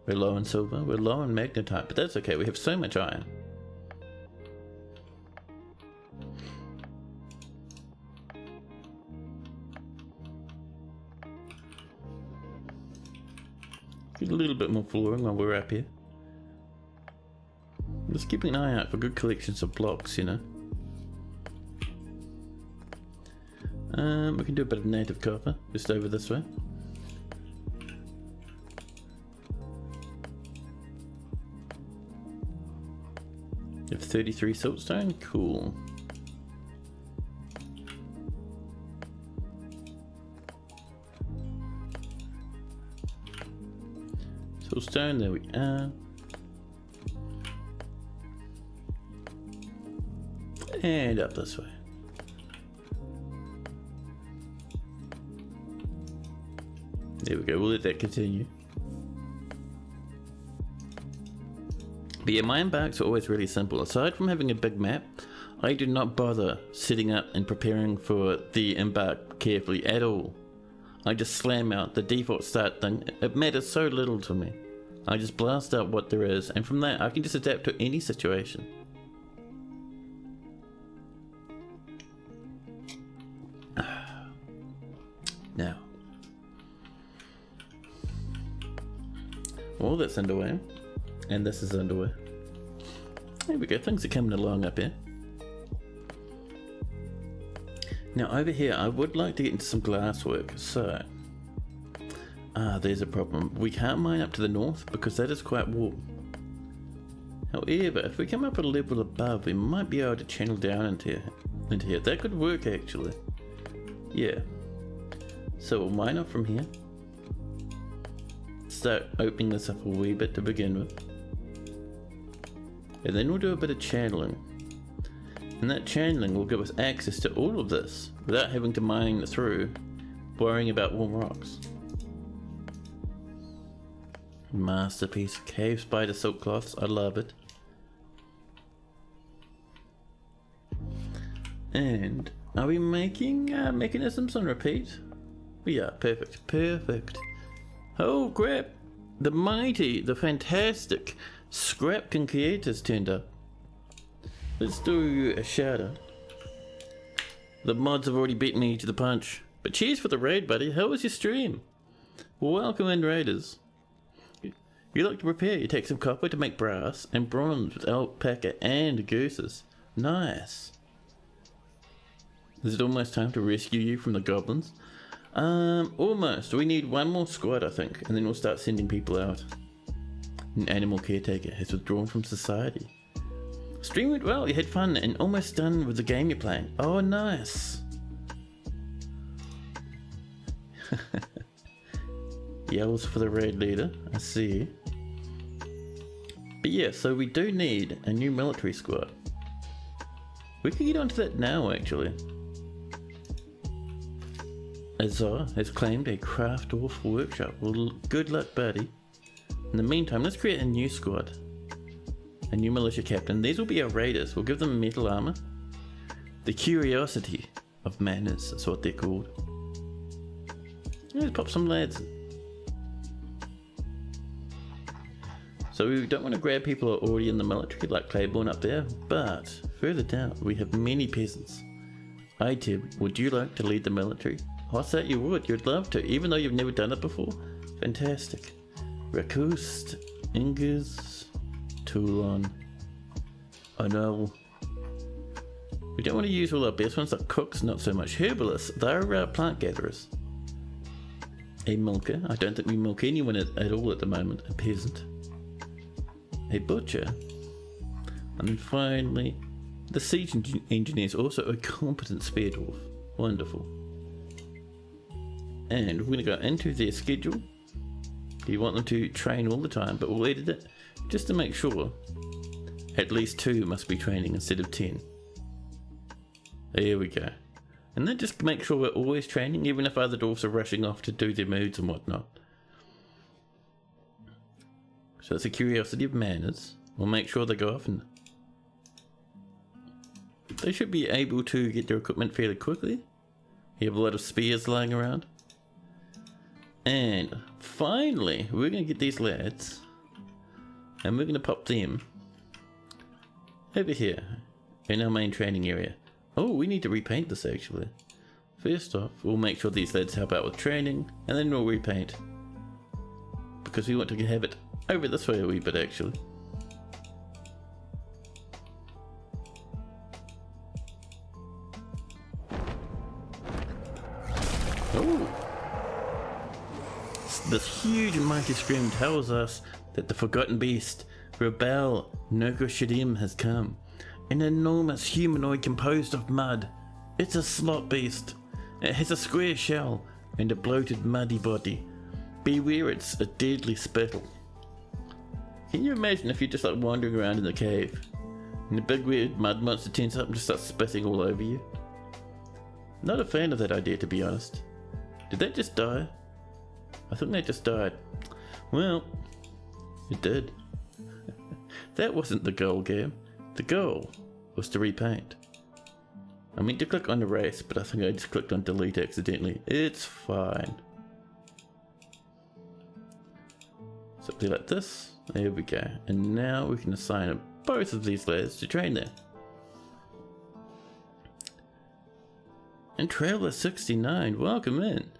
We're low in silver, we're low in magnetite, but that's okay, we have so much iron. Get a little bit more flooring while we're up here. Just keeping an eye out for good collections of blocks, you know. We can do a bit of native copper just over this way. You have 33 siltstone, cool. Siltstone, there we are. And up this way. There we go, we'll let that continue. But yeah, my embarks are always really simple. Aside from having a big map, I do not bother setting up and preparing for the embark carefully at all. I just slam out the default start thing. It matters so little to me. I just blast out what there is, and from there I can just adapt to any situation. Now, all that's underway, and this is underway. There we go, things are coming along up here. Now over here, I would like to get into some glass work, so... there's a problem. We can't mine up to the north because that is quite warm. However, if we come up a level above, we might be able to channel down into here. That could work actually. Yeah. So we'll mine up from here. Start opening this up a wee bit to begin with. And then we'll do a bit of channeling. And that channeling will give us access to all of this without having to mine through, worrying about warm rocks. Masterpiece. Cave spider silk cloths. I love it. And are we making mechanisms on repeat? Yeah, perfect. Perfect. Oh crap! The mighty, the fantastic Scrap Conquietus turned up. Let's do a shout out. The mods have already beat me to the punch. But cheers for the raid, buddy. How was your stream? Welcome in, raiders. You like to prepare. You take some copper to make brass and bronze with alpaca and gooses. Nice. Is it almost time to rescue you from the goblins? Almost. We need one more squad, I think, and then we'll start sending people out. An animal caretaker has withdrawn from society. Stream went well, you had fun and almost done with the game you're playing. Oh, nice. Yells for the raid leader, I see. But yeah, so we do need a new military squad. We can get onto that now, actually. Azar has claimed a craft dwarf workshop. Well, good luck, buddy. In the meantime, let's create a new squad. A new militia captain. These will be our raiders. We'll give them metal armor. The curiosity of manners is what they're called. Let's pop some lads. So we don't want to grab people who are already in the military like Claiborne up there, but further down we have many peasants. Itib, would you like to lead the military? What's that? You would. You'd love to, even though you've never done it before. Fantastic. Rakust, Ingus, Toulon. Oh no. We don't want to use all our best ones like cooks, not so much. Herbalists, they're plant gatherers. A milker. I don't think we milk anyone at all at the moment. A peasant. A butcher. And then finally, the siege engineer is also a competent spear dwarf. Wonderful. And we're going to go into their schedule. You want them to train all the time, but we'll edit it just to make sure at least 2 must be training instead of 10. There we go. And then just make sure we're always training, even if other dwarfs are rushing off to do their moods and whatnot. So it's a curiosity of manners. We'll make sure they go off and they should be able to get their equipment fairly quickly. You have a lot of spears lying around. And finally, we're going to get these lads and we're going to pop them over here in our main training area. Oh, we need to repaint this actually. First off, we'll make sure these lads help out with training, and then we'll repaint. Because we want to have it over this way a wee bit actually. Oh! This huge and mighty scream tells us that the forgotten beast, Rebel Nurgoshidim, has come. An enormous humanoid composed of mud. It's a slot beast. It has a square shell and a bloated muddy body. Beware, it's a deadly spittle. Can you imagine if you're just like wandering around in the cave and the big weird mud monster turns up and just starts spitting all over you? Not a fan of that idea, to be honest. Did that just die? I think that just died. Well, it did. That wasn't the goal, game. The goal was to repaint. I meant to click on erase, but I think I just clicked on delete accidentally. It's fine. Something like this. There we go. And now we can assign both of these lads to train there. And Traveler 69, welcome in.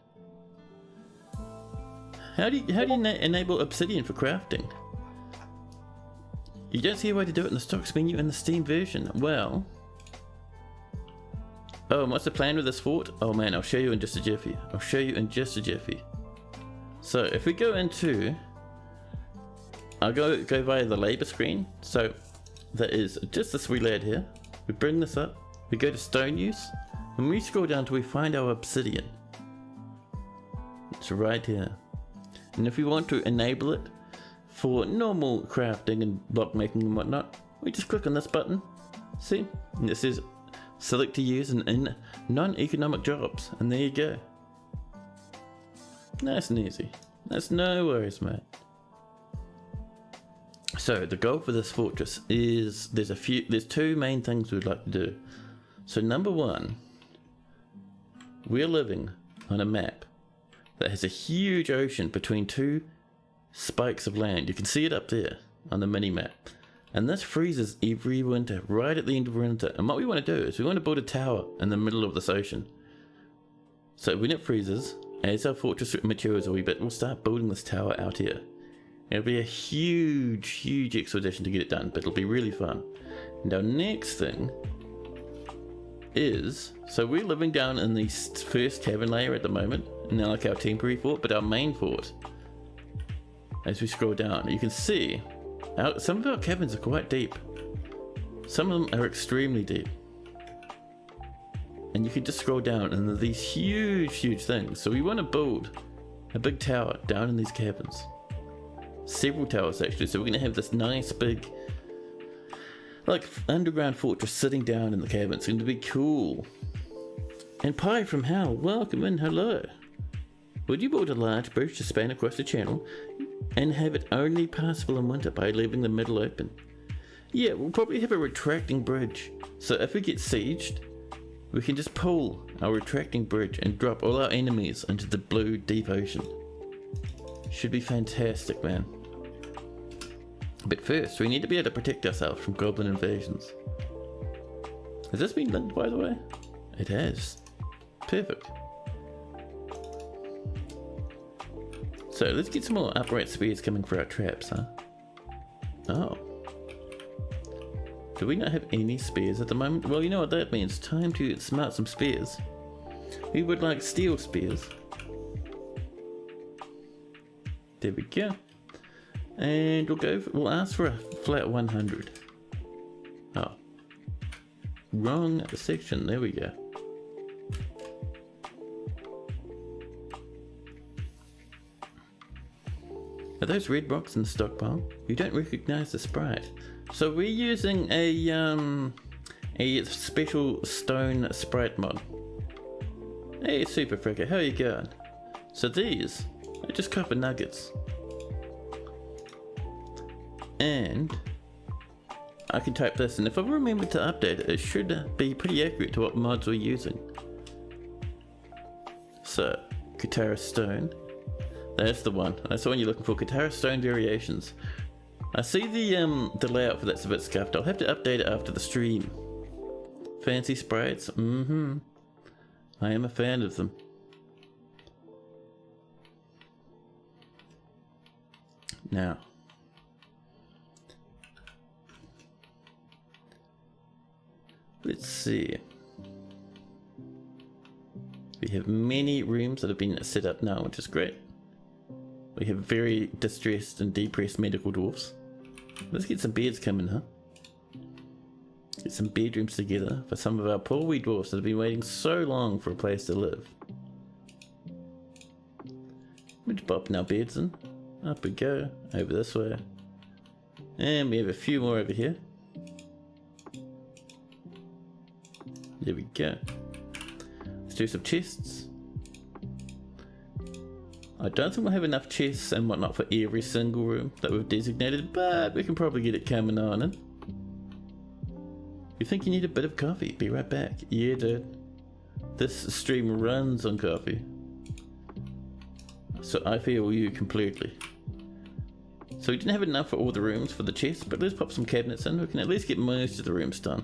How do you enable obsidian for crafting? You don't see a way to do it in the stocks menu in the Steam version. Well, oh, and what's the plan with this fort? Oh man, I'll show you in just a jiffy. So if we go into, I'll go via the labor screen. So that is just this wee lad here. We bring this up, we go to stone use, and we scroll down till we find our obsidian. It's right here. And if we want to enable it for normal crafting and block making and whatnot, we just click on this button. See? And it says select to use in non-economic jobs. And there you go. Nice and easy. That's no worries, mate. So the goal for this fortress is there's 2 main things we'd like to do. So number 1, we're living on a map that has a huge ocean between 2 spikes of land. You can see it up there on the mini map. And this freezes every winter, right at the end of winter. And what we want to do is we want to build a tower in the middle of this ocean. So when it freezes, as our fortress matures a wee bit, we'll start building this tower out here. It'll be a huge expedition to get it done, but it'll be really fun. And our next thing is, so we're living down in the first cavern layer at the moment, now like our temporary fort, but our main fort, as we scroll down, you can see some of our caverns are quite deep. Some of them are extremely deep. And you can just scroll down and there are these huge things. So we want to build a big tower down in these caverns. Several towers actually, so we're going to have this nice big like underground fortress sitting down in the cavern. It's going to be cool. And Pie from Hell, welcome in, hello. Would you build a large bridge to span across the channel and have it only passable in winter by leaving the middle open? Yeah, we'll probably have a retracting bridge. So if we get sieged, we can just pull our retracting bridge and drop all our enemies into the blue deep ocean. Should be fantastic, man. But first, we need to be able to protect ourselves from goblin invasions. Has this been linked, by the way? It has. Perfect. So let's get some more upright spears coming for our traps, huh? Oh. Do we not have any spears at the moment? Well, you know what that means. Time to smart some spears. We would like steel spears. There we go. And we'll ask for a flat 100. Oh. Wrong section. There we go. Are those red rocks in the stockpile? You don't recognize the sprite. So we're using a special stone sprite mod. Hey, Super Fricker, how you going? So these are just copper nuggets. And I can type this, and if I remember to update it, it should be pretty accurate to what mods we're using. So, Katara Stone. That's the one. That's the one you're looking for. Katara Stone Variations. I see the layout for that's a bit scuffed. I'll have to update it after the stream. Fancy sprites? Mm-hmm. I am a fan of them. Now. Let's see. We have many rooms that have been set up now, which is great. We have very distressed and depressed medical dwarfs. Let's get some beds coming, huh? Get some bedrooms together for some of our poor wee dwarfs that have been waiting so long for a place to live. We're just popping our beds in. Up we go, over this way. And we have a few more over here. There we go. Let's do some chests. I don't think we'll have enough chests and whatnot for every single room that we've designated, but we can probably get it coming on in. You think you need a bit of coffee? Be right back. Yeah, dude. This stream runs on coffee. So I feel you completely. So we didn't have enough for all the rooms for the chests, but let's pop some cabinets in. We can at least get most of the rooms done.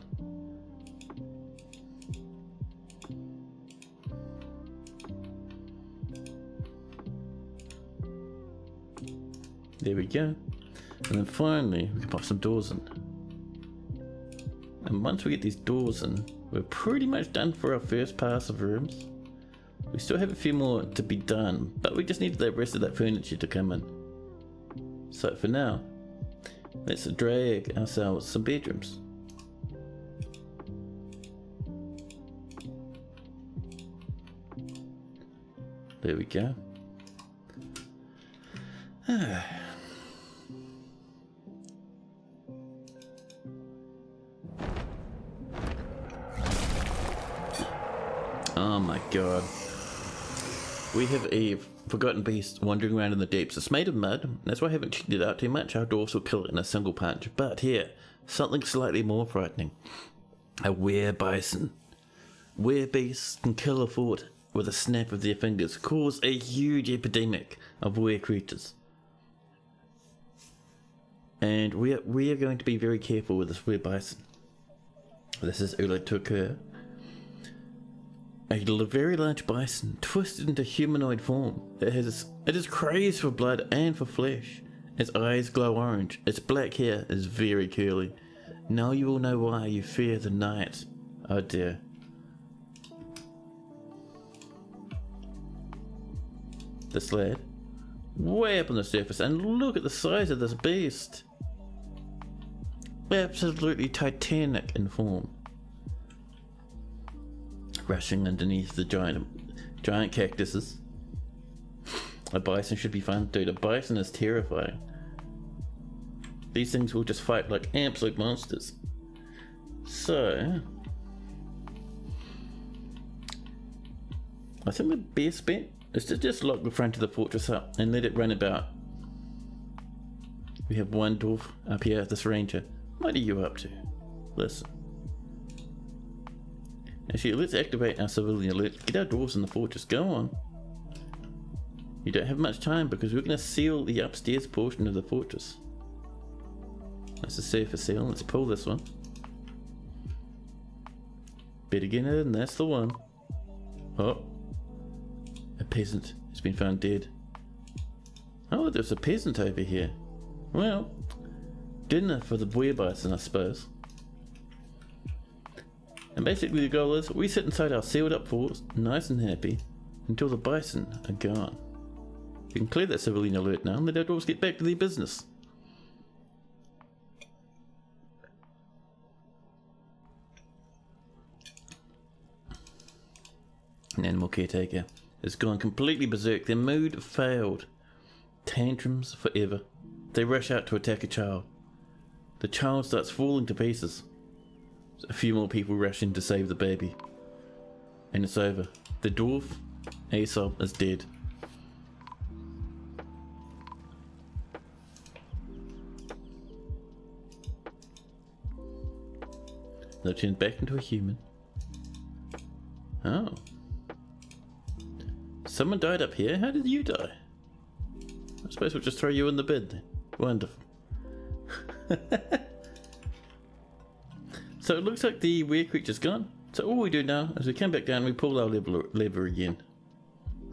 There we go. And then finally, we can pop some doors in. And once we get these doors in, we're pretty much done for our first pass of rooms. We still have a few more to be done, but we just need the rest of that furniture to come in. So for now, let's drag ourselves some bedrooms. There we go. Oh my god. We have a forgotten beast wandering around in the deeps. It's made of mud. That's why I haven't checked it out too much. Our dwarfs will kill it in a single punch. But here, something slightly more frightening. A were-bison. Were-beasts can kill a fort with a snap of their fingers. Cause a huge epidemic of were-creatures. And we are going to be very careful with this were-bison. This is Ula to occur. A very large bison, twisted into humanoid form. It is crazed for blood and for flesh. Its eyes glow orange. Its black hair is very curly. Now you all know why you fear the night. Oh dear. This lad, way up on the surface, and look at the size of this beast. Absolutely titanic in form. Rushing underneath the giant cactuses. A bison should be fun, dude. A bison is terrifying. These things will just fight like absolute monsters. So I think the best bet is to just lock the front of the fortress up and let it run about. We have one dwarf up here, this ranger. What are you up to? Listen. Actually, let's activate our civilian alert. Get our dwarves in the fortress. Go on. You don't have much time because we're going to seal the upstairs portion of the fortress. That's the surface seal. Let's pull this one. Better get in. That's the one. Oh. A peasant has been found dead. Oh, there's a peasant over here. Well, dinner for the boy bison, I suppose. And basically the goal is we sit inside our sealed up forts, nice and happy, until the bison are gone. We can clear that civilian alert now and let our dwarves get back to their business. An animal caretaker has gone completely berserk. Their mood failed. Tantrums forever. They rush out to attack a child. The child starts falling to pieces. A few more people rush in to save the baby. And it's over. The dwarf, Aesop, is dead. They'll turn back into a human. Oh. Someone died up here? How did you die? I suppose we'll just throw you in the bin then. Wonderful. So it looks like the weird creature's gone. So all we do now is we come back down and we pull our lever again.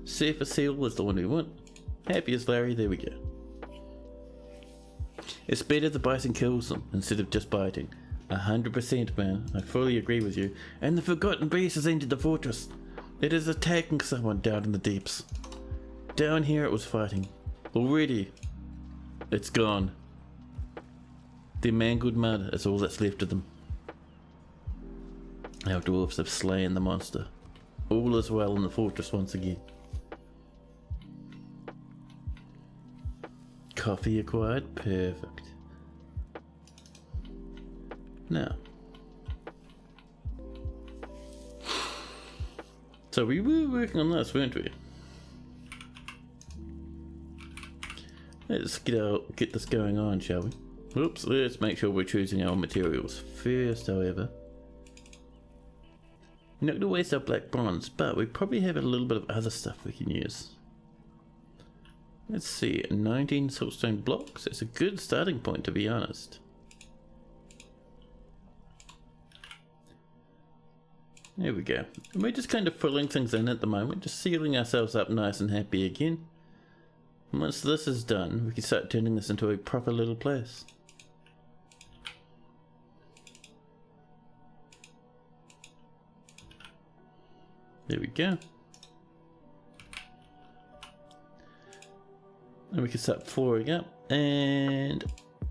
Surface seal is the one we want. Happy as Larry, there we go. It's better the bison kills them instead of just biting. 100%, man. I fully agree with you. And the forgotten beast has entered the fortress. It is attacking someone down in the deeps. Down here it was fighting. Already, it's gone. The mangled mud is all that's left of them. Our dwarves have slain the monster. All is well in the fortress once again. Coffee acquired? Perfect. Now. So we were working on this, weren't we? Let's get this going on, shall we? Oops, let's make sure we're choosing our materials first, however. We're not going to waste our black bronze, but we probably have a little bit of other stuff we can use. Let's see, 19 siltstone blocks. It's a good starting point, to be honest. There we go. And we're just kind of filling things in at the moment, just sealing ourselves up nice and happy again. And once this is done, we can start turning this into a proper little place. There we go. And we can start flooring up. And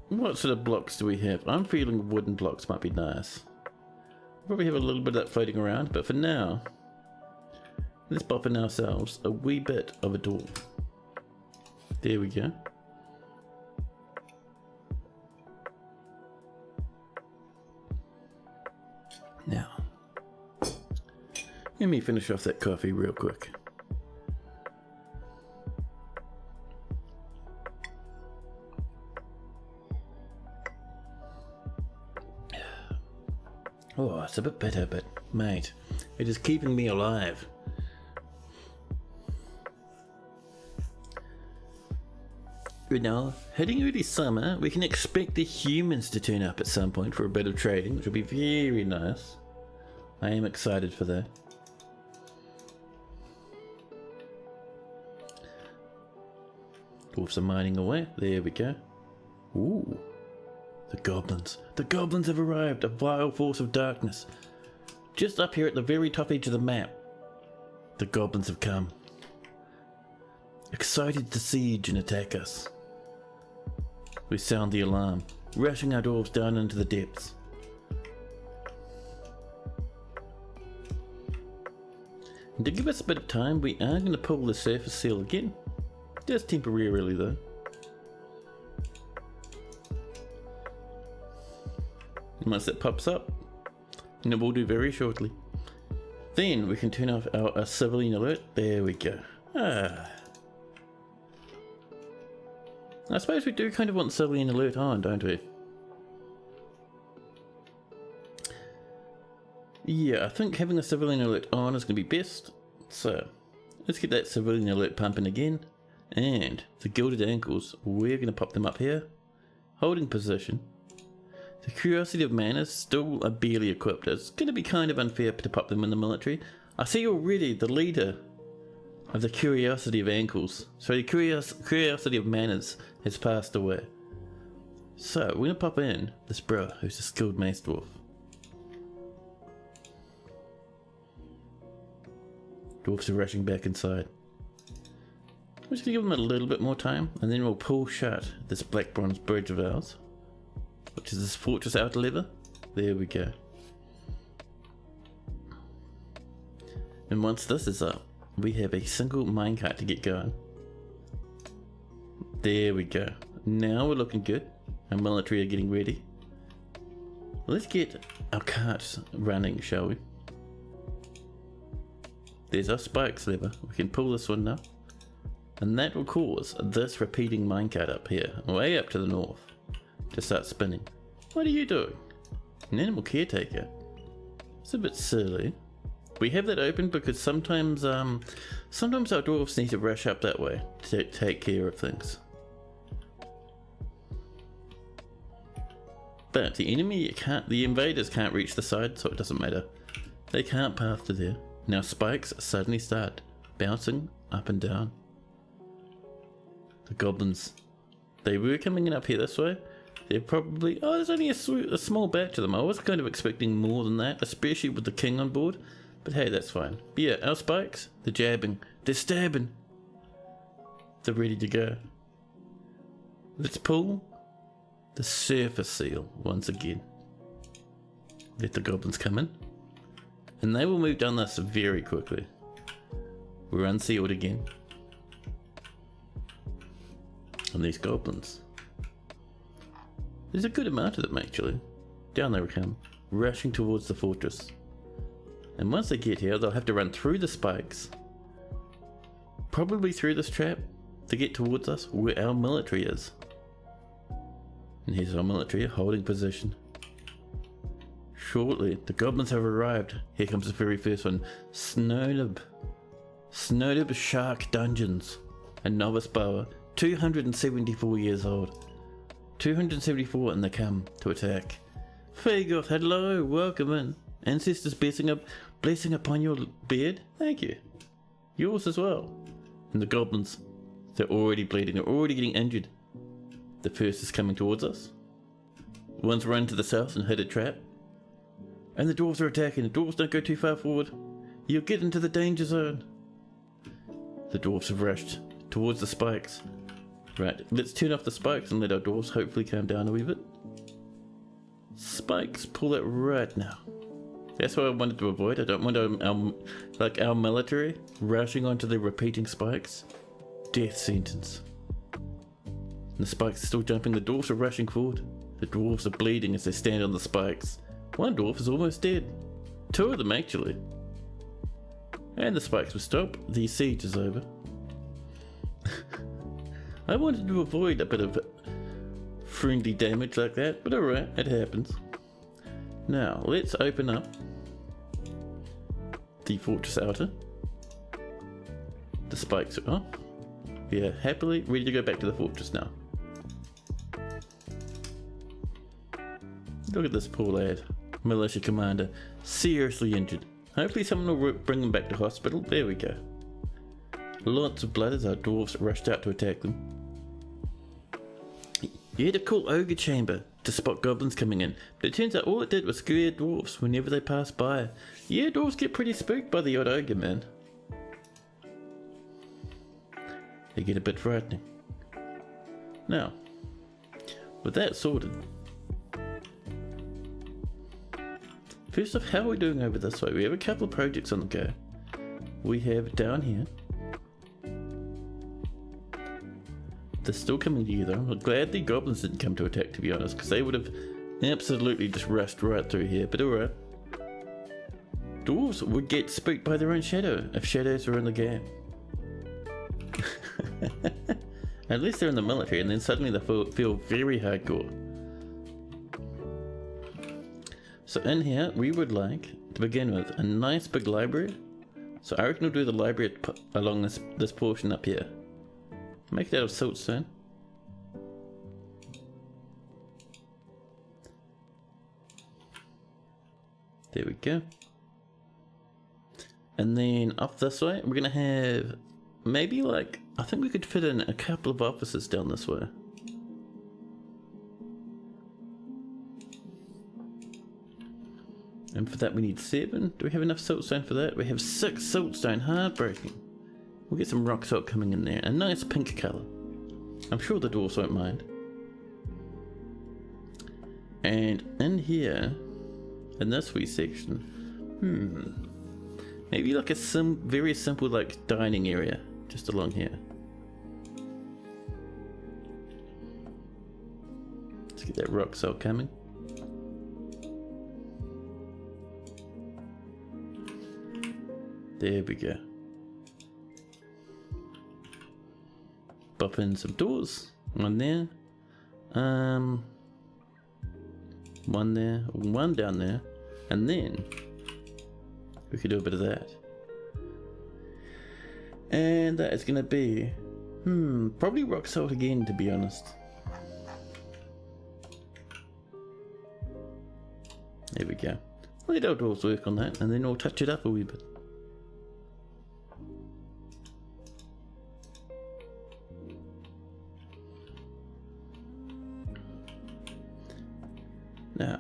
what sort of blocks do we have? I'm feeling wooden blocks might be nice. Probably have a little bit of that floating around, but for now, let's pop in ourselves a wee bit of a door. There we go. Now, let me finish off that coffee real quick. Oh, it's a bit bitter, but mate, it is keeping me alive. But now, heading early summer, we can expect the humans to turn up at some point for a bit of trading, which will be very nice. I am excited for that. Dwarfs are mining away. There we go. Ooh. The goblins. The goblins have arrived, a vile force of darkness. Just up here at the very top edge of the map. The goblins have come. Excited to siege and attack us. We sound the alarm, rushing our dwarves down into the depths. And to give us a bit of time, we are going to pull the surface seal again. Just temporarily though. And once that pops up, and it will do very shortly, then we can turn off our civilian alert. There we go. I suppose we do kind of want civilian alert on, don't we? Yeah, I think having a civilian alert on is going to be best. So, let's get that civilian alert pumping again. And the gilded ankles, we're going to pop them up here. Holding position. The Curiosity of Man is still barely equipped. It's going to be kind of unfair to pop them in the military. I see already the leader of the curiosity of ankles. So the curiosity of manners has passed away. So we're gonna pop in this bro who's a skilled mace dwarf. Dwarfs are rushing back inside. We're just gonna give them a little bit more time, and then we'll pull shut this black bronze bridge of ours, which is this fortress outer lever. There we go. And once this is up, we have a single minecart to get going. There we go. Now we're looking good. Our military are getting ready. Let's get our carts running, shall we? There's our spikes lever. We can pull this one now. And that will cause this repeating minecart up here, way up to the north, to start spinning. What are you doing? An animal caretaker. It's a bit silly. We have that open because sometimes our dwarves need to rush up that way to take care of things. But the invaders can't reach the side, so it doesn't matter. They can't path to there. Now spikes suddenly start bouncing up and down. The goblins, they were coming in up here this way. They're probably, oh, there's only a small batch of them. I was kind of expecting more than that, especially with the king on board. But hey, that's fine. But yeah, our spikes, they're jabbing, they're stabbing. They're ready to go. Let's pull the surface seal once again. Let the goblins come in. And they will move down this very quickly. We're unsealed again. And these goblins. There's a good amount of them actually. Down they come, rushing towards the fortress. And once they get here, they'll have to run through the spikes. Probably through this trap to get towards us where our military is. And here's our military holding position. Shortly, the goblins have arrived. Here comes the very first one. Snowdib Shark Dungeons. A novice bower, 274 years old. 274 and they come to attack. Fagoth, hello, welcome in. Ancestors blessing upon your beard. Thank you. Yours as well. And the goblins, they're already bleeding, they're already getting injured. The first is coming towards us. One's run to the south and hit a trap. And the dwarves are attacking. The dwarves don't go too far forward. You'll get into the danger zone. The dwarves have rushed towards the spikes. Right, let's turn off the spikes and let our dwarves hopefully calm down a wee bit. Spikes, pull it right now. That's what I wanted to avoid. I don't want our military rushing onto the repeating spikes. Death sentence. And the spikes are still jumping. The dwarves are rushing forward. The dwarves are bleeding as they stand on the spikes. One dwarf is almost dead. Two of them actually. And the spikes will stop. The siege is over. I wanted to avoid a bit of friendly damage like that, but alright, it happens. Now, let's open up the fortress outer. The spikes are up. We are happily ready to go back to the fortress now. Look at this poor lad. Militia commander, seriously injured. Hopefully someone will bring him back to hospital. There we go. Lots of blood as our dwarves rushed out to attack them. You had a cool ogre chamber to spot goblins coming in, but it turns out all it did was scare dwarves whenever they passed by. Yeah, dwarves get pretty spooked by the odd ogre, man. They get a bit frightening. Now, with that sorted, first off, how are we doing over this way? We have a couple of projects on the go. We have down here. They're still coming together. I'm glad the goblins didn't come to attack, to be honest, because they would have absolutely just rushed right through here, but alright. Dwarves would get spooked by their own shadow if shadows were in the game. Unless they're in the military and then suddenly they feel very hardcore. So in here, we would like to begin with a nice big library. So I reckon we'll do the library along this portion up here. Make it out of siltstone. There we go. And then up this way, we're going to have maybe like, I think we could fit in a couple of offices down this way. And for that we need 7. Do we have enough siltstone for that? We have 6 siltstone, heartbreaking. We'll get some rock salt coming in there, a nice pink colour. I'm sure the dwarves won't mind. And in here, in this wee section, maybe like a very simple like dining area, just along here. Let's get that rock salt coming. There we go. Pop in some doors. One there. One there. One down there. And then we could do a bit of that. And that is gonna be probably rock salt again, to be honest. There we go. Let our dwarves work on that and then we'll touch it up a wee bit. Now,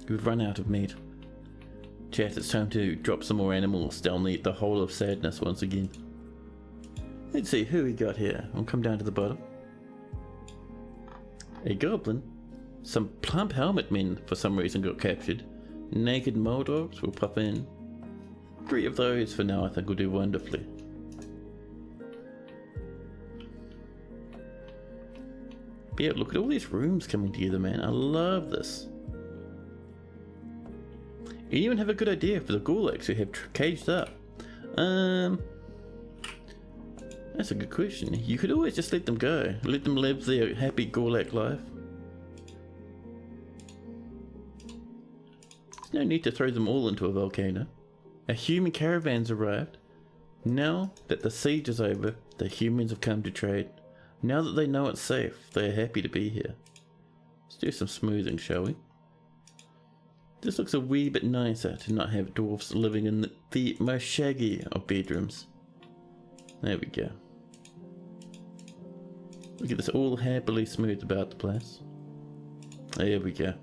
we've run out of meat. Chat, it's time to drop some more animals down the hole of sadness once again. Let's see who we got here. I'll come down to the bottom. A goblin. Some plump helmet men for some reason got captured. Naked mole dogs will pop in. 3 of those for now I think will do wonderfully. Yeah, look at all these rooms coming together, man. I love this. You even have a good idea for the Gulags who have caged up. That's a good question. You could always just let them go. Let them live their happy Gulag life. There's no need to throw them all into a volcano. A human caravan's arrived. Now that the siege is over, the humans have come to trade. Now that they know it's safe, they are happy to be here. Let's do some smoothing, shall we? This looks a wee bit nicer to not have dwarfs living in the most shaggy of bedrooms. There we go. Look at this, all happily smooth about the place. There we go.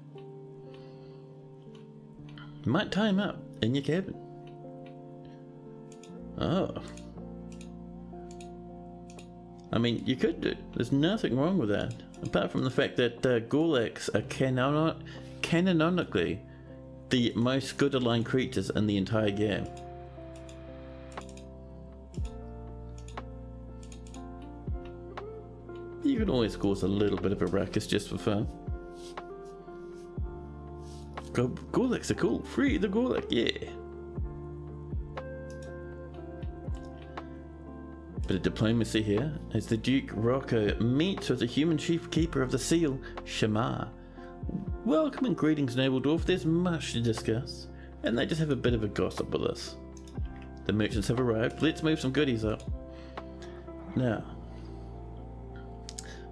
You might tie him up in your cabin. Oh. I mean, you could do. There's nothing wrong with that. Apart from the fact that Gulags are canonically the most good aligned creatures in the entire game. You can always cause a little bit of a ruckus just for fun. Gulags are cool. Free the Gulag, yeah. Bit of diplomacy here as the Duke Rocco meets with the human chief keeper of the seal, Shamar. Welcome and greetings, noble dwarf. There's much to discuss, and they just have a bit of a gossip with us. The merchants have arrived. Let's move some goodies up. Now,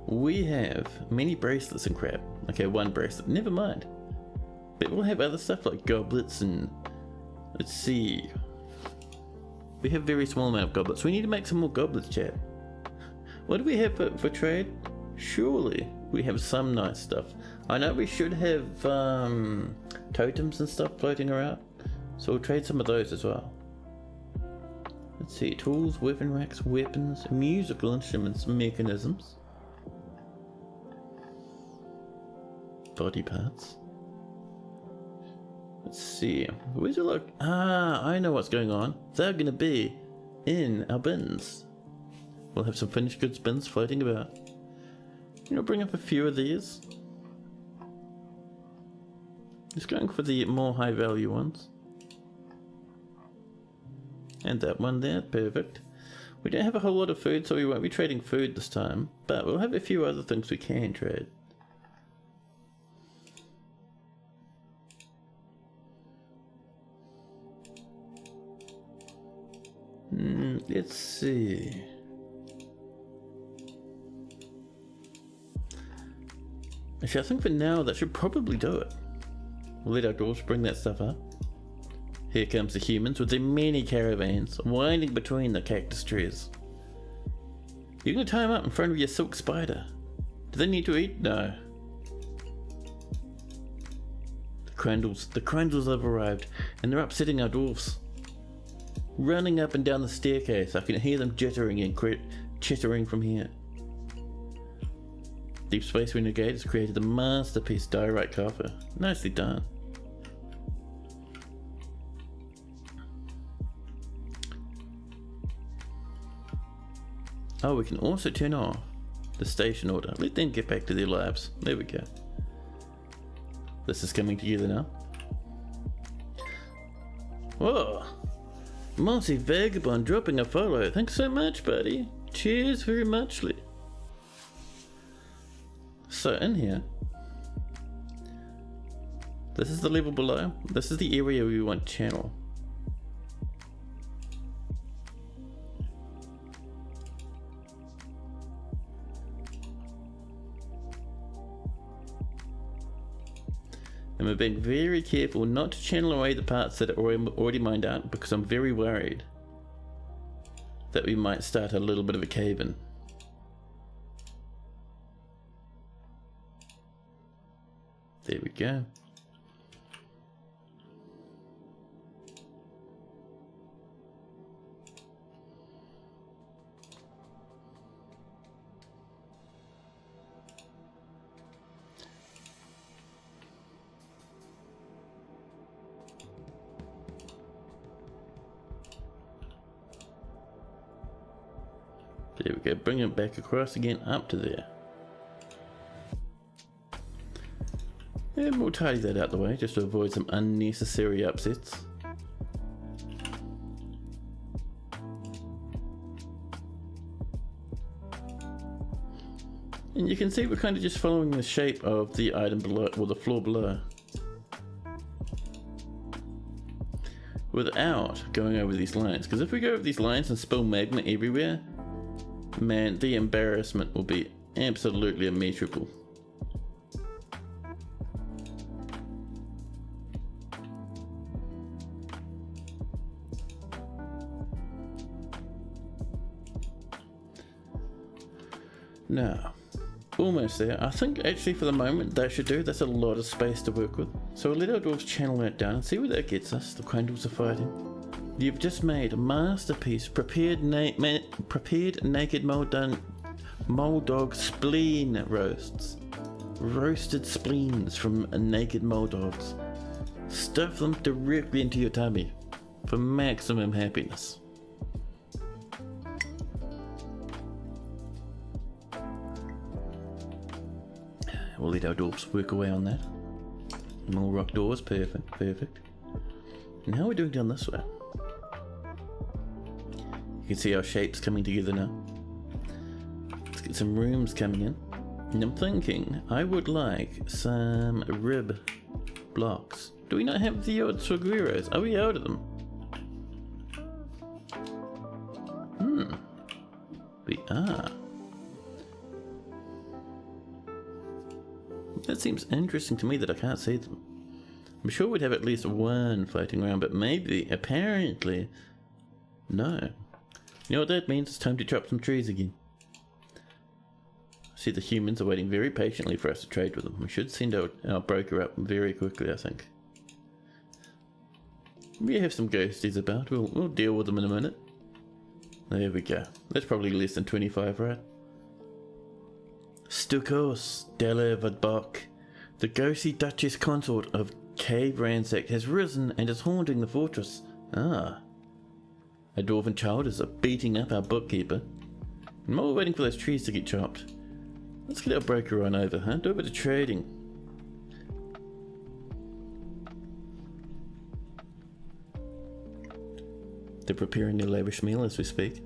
we have many bracelets and crap. Okay, 1 bracelet. Never mind. But we'll have other stuff like goblets and let's see. We have a very small amount of goblets. We need to make some more goblets, chat. What do we have for trade? Surely we have some nice stuff. I know we should have totems and stuff floating around, so we'll trade some of those as well. Let's see, tools, weapon racks, weapons, musical instruments, mechanisms, body parts. Let's see, where's it look? Ah, I know what's going on. They're gonna be in our bins. We'll have some finished goods bins floating about. You know, bring up a few of these. Just going for the more high value ones. And that one there, perfect. We don't have a whole lot of food, so we won't be trading food this time, but we'll have a few other things we can trade. Let's see. Actually, I think for now that should probably do it. We'll let our dwarves bring that stuff up. Here comes the humans with their many caravans winding between the cactus trees. You're going to tie them up in front of your silk spider. Do they need to eat? No. The Crandles have arrived, and they're upsetting our dwarfs. Running up and down the staircase, I can hear them jittering and chittering from here. Deep Space Renegade has created a masterpiece diorite copper. Nicely done. Oh, we can also turn off the station order. Let them get back to their lives. There we go. This is coming together now. Whoa! Mossy Vagabond dropping a follow. Thanks so much, buddy. Cheers very muchly. So in here, this is the level below. This is the area we want to channel. And we're being very careful not to channel away the parts that are already mined out, because I'm very worried that we might start a little bit of a cave-in. There we go. There we go, bring it back across again up to there. And we'll tidy that out the way just to avoid some unnecessary upsets. And you can see we're kind of just following the shape of the item below, or the floor below, without going over these lines. Because if we go over these lines and spill magma everywhere, man, the embarrassment will be absolutely immeasurable. Now, almost there. I think actually for the moment that should do. That's a lot of space to work with. So we'll let our dwarves channel that down and see where that gets us. The Crandles are fighting. You've just made a masterpiece. Prepared naked Moldog spleen roasts. Roasted spleens from naked Moldogs. Stuff them directly into your tummy for maximum happiness. We'll let our dwarfs work away on that. More rock doors, perfect, perfect. And how are we doing down this way? You can see our shapes coming together now. Let's get some rooms coming in. And I'm thinking I would like some rib blocks. Do we not have the odd Sagueros? Are we out of them? We are. That seems interesting to me that I can't see them. I'm sure we'd have at least one floating around, but maybe, apparently, no. You know what that means? It's time to chop some trees again. See, the humans are waiting very patiently for us to trade with them. We should send our broker up very quickly, I think. We have some ghosties about. We'll deal with them in a minute. There we go. That's probably less than 25, right? Stukos Delevadbok, the ghostly Duchess consort of Cavernsacked, has risen and is haunting the fortress. Ah. A dwarven child is beating up our bookkeeper. And while we're waiting for those trees to get chopped, let's get our broker on over, huh? Do a bit of trading. They're preparing their lavish meal as we speak.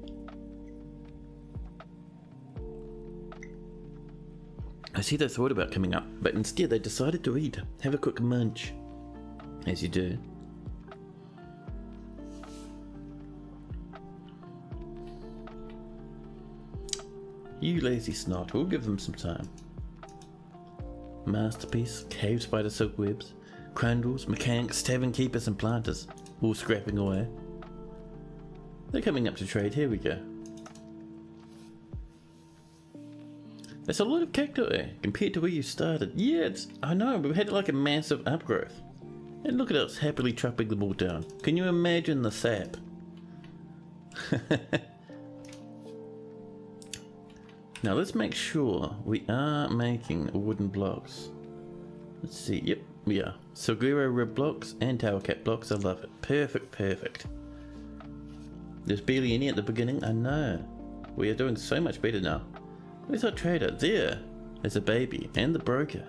I see they thought about coming up, but instead they decided to eat. Have a quick munch. As you do. You lazy snot, we'll give them some time. Masterpiece, cave spider silk webs, crandles, mechanics, tavern keepers and planters. all scrapping away. They're coming up to trade. Here we go. That's a lot of cacti compared to where you started. Yeah, I know, we've had like a massive upgrowth. And look at us happily chopping them all down. Can you imagine the sap? Now let's make sure we are making wooden blocks. Let's see, yep, we are. Silguero rib blocks and tower cap blocks, I love it. Perfect, perfect. There's barely any at the beginning, I know. We are doing so much better now. Where's our trader? There! There's a baby and the broker.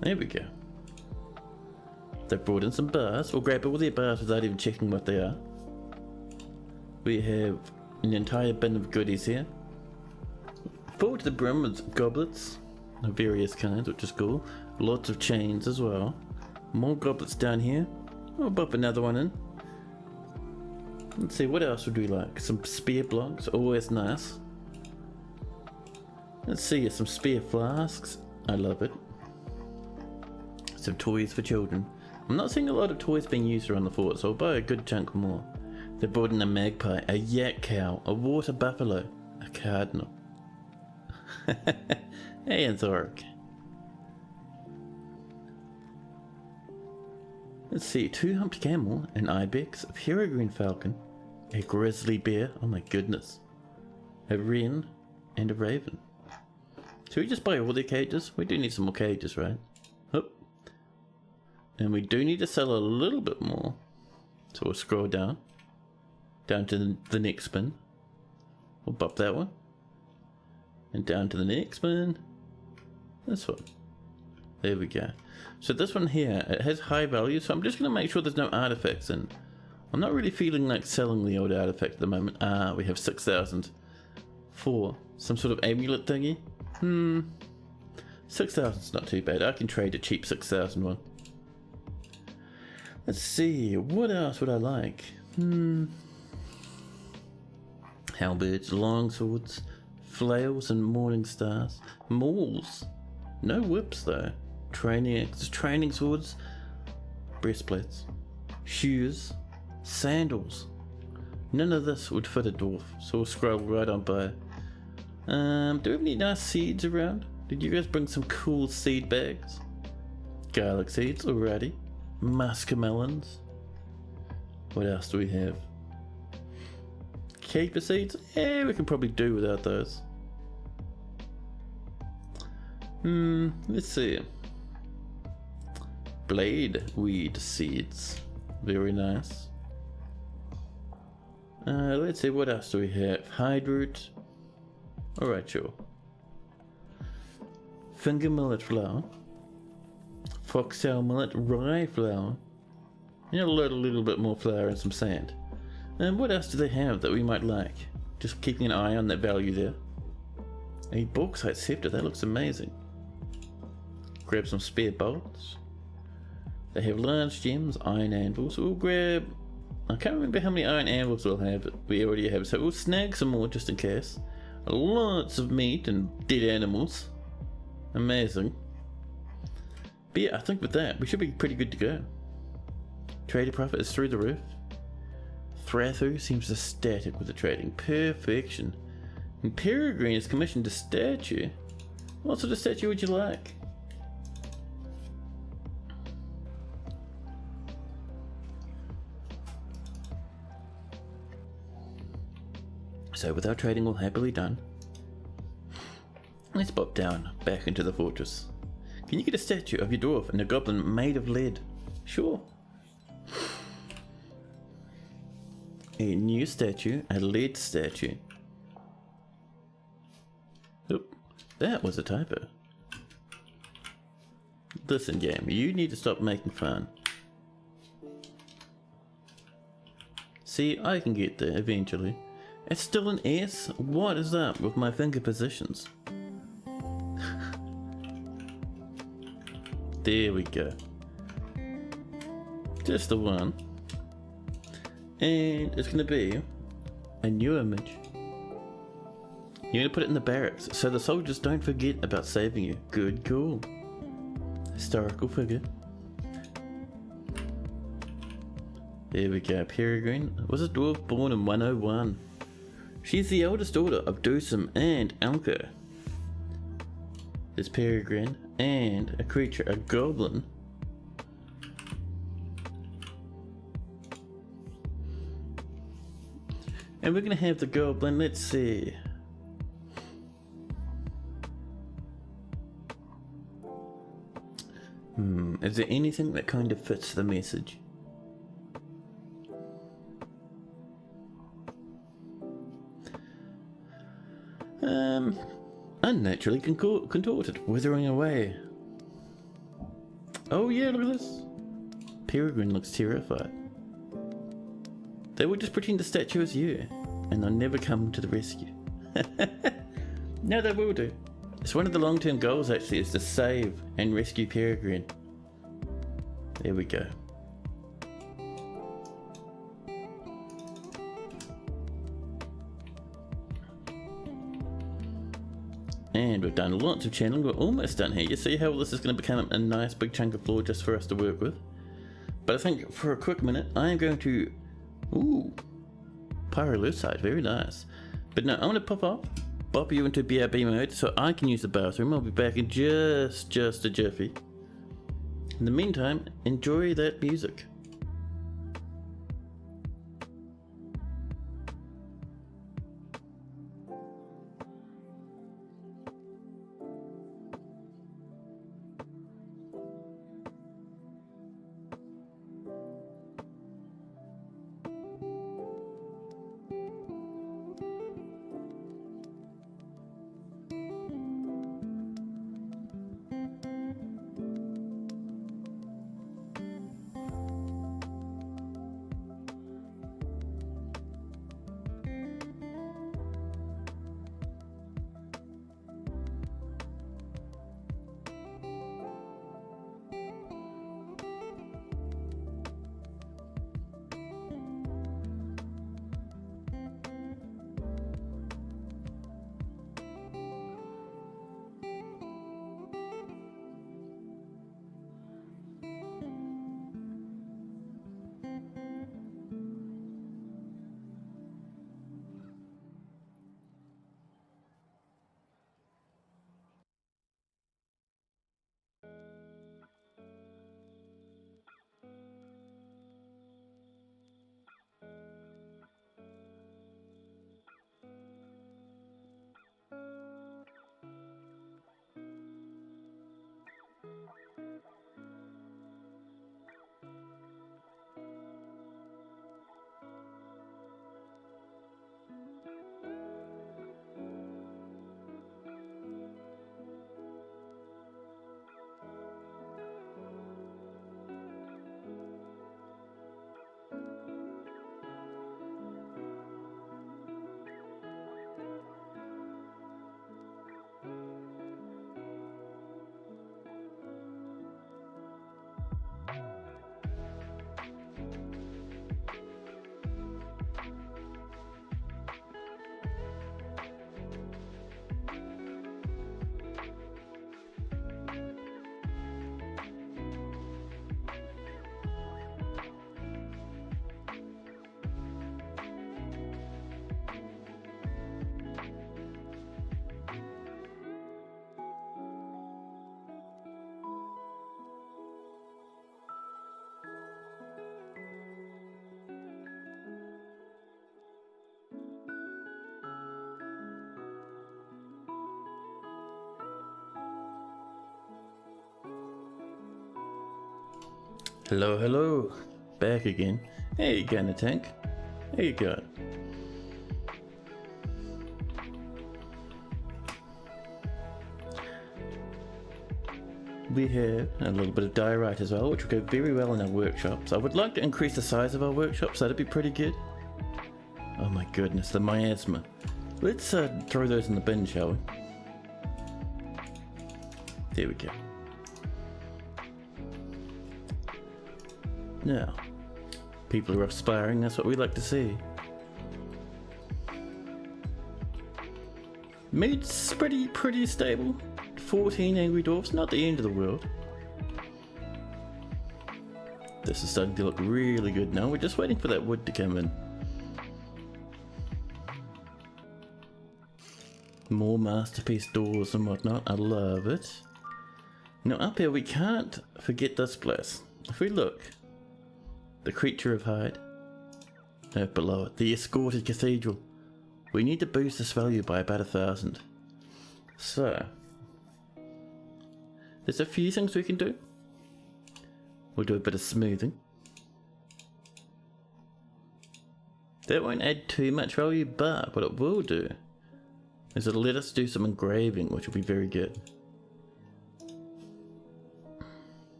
There we go. They've brought in some bars. We'll grab all their bars without even checking what they are. We have an entire bin of goodies here. Full to the brim with goblets of various kinds, which is cool. Lots of chains as well. More goblets down here. We'll pop another one in. Let's see, what else would we like? Some spear blocks, always nice. Let's see, some spear flasks. I love it. Some toys for children. I'm not seeing a lot of toys being used around the fort, so I'll buy a good chunk more. They brought in a magpie, a yak cow, a water buffalo, a cardinal. Hey, Anthoric. Let's see, 2 humped camel, an ibex, a peregrine falcon, a grizzly bear, oh my goodness, a wren, and a raven. Should we just buy all their cages? We do need some more cages, right? Oh. And we do need to sell a little bit more. So we'll scroll down to the next bin. We'll bump that one. And down to the next one. This one. There we go. So this one here, it has high value, so I'm just going to make sure there's no artifacts in. I'm not really feeling like selling the old artifact at the moment. We have 6,000 for some sort of amulet thingy. 6,000's not too bad. I can trade a cheap 6,000 one. Let's see, what else would I like? Halberds, longswords, flails and morning stars. Mauls. No whips though. Training axes, training swords, breastplates, shoes, sandals. None of this would fit a dwarf, so we'll scroll right on by. Do we have any nice seeds around? Did you guys bring some cool seed bags? Garlic seeds, alrighty. Muscamelons. What else do we have? Caper seeds? Yeah, we can probably do without those. Let's see. Blade weed seeds. Very nice. Let's see, what else do we have? Hide root. Alright, sure. Finger millet flour. Foxtail millet, rye flour. And a little bit more flour and some sand. And what else do they have that we might like? Just keeping an eye on that value there. A bauxite scepter, that looks amazing. Grab some spare bolts. They have large gems, iron anvils. We'll grab... I can't remember how many iron anvils we'll have, but we already have, so we'll snag some more just in case. Lots of meat and dead animals. Amazing. But yeah, I think with that, we should be pretty good to go. Trader profit is through the roof. Thrathu seems ecstatic with the trading. Perfection. And Peregrine has commissioned a statue. What sort of statue would you like? So with our trading all happily done, let's pop down back into the fortress. Can you get a statue of your dwarf and a goblin made of lead? Sure. A new statue, a lead statue. Oop, that was a typo. Listen, game, you need to stop making fun. See, I can get there eventually. It's still an S? What is up with my finger positions? There we go. Just the one. And it's gonna be a new image. You're gonna put it in the barracks so the soldiers don't forget about saving you. Good call. Historical figure. There we go, Peregrine was a dwarf born in 101. She's the eldest daughter of Dusum and Alka. There's Peregrine and a creature, a goblin. And we're gonna have the goblin, let's see. Is there anything that kind of fits the message? Unnaturally contorted, withering away. Oh yeah, look at this. Peregrine looks terrified. They will just pretend the statue is you, and they'll never come to the rescue. No, they will do. It's one of the long-term goals actually, is to save and rescue Peregrine. There we go. And we've done lots of channeling, we're almost done here. You see how this is going to become a nice big chunk of floor just for us to work with. But I think for a quick minute, I am going to... Ooh, Pyrolusite, very nice. But no, I'm going to pop you into BRB mode so I can use the bathroom. I'll be back in just a jiffy. In the meantime, enjoy that music. Hello, hello. Back again. Hey, you got a tank? There you go. We have a little bit of diorite as well, which will go very well in our workshops. I would like to increase the size of our workshops, that'd be pretty good. Oh my goodness, the miasma. Let's throw those in the bin, shall we? There we go. Now, people are aspiring, that's what we like to see. Meat's pretty stable. 14 angry dwarfs, not the end of the world. This is starting to look really good now. We're just waiting for that wood to come in. More masterpiece doors and whatnot. I love it. Now up here we can't forget this place. If we look, the creature of Hyde. No, below it, the escorted cathedral. We need to boost this value by about 1,000. So, there's a few things we can do. We'll do a bit of smoothing. That won't add too much value, but what it will do is it'll let us do some engraving, which will be very good.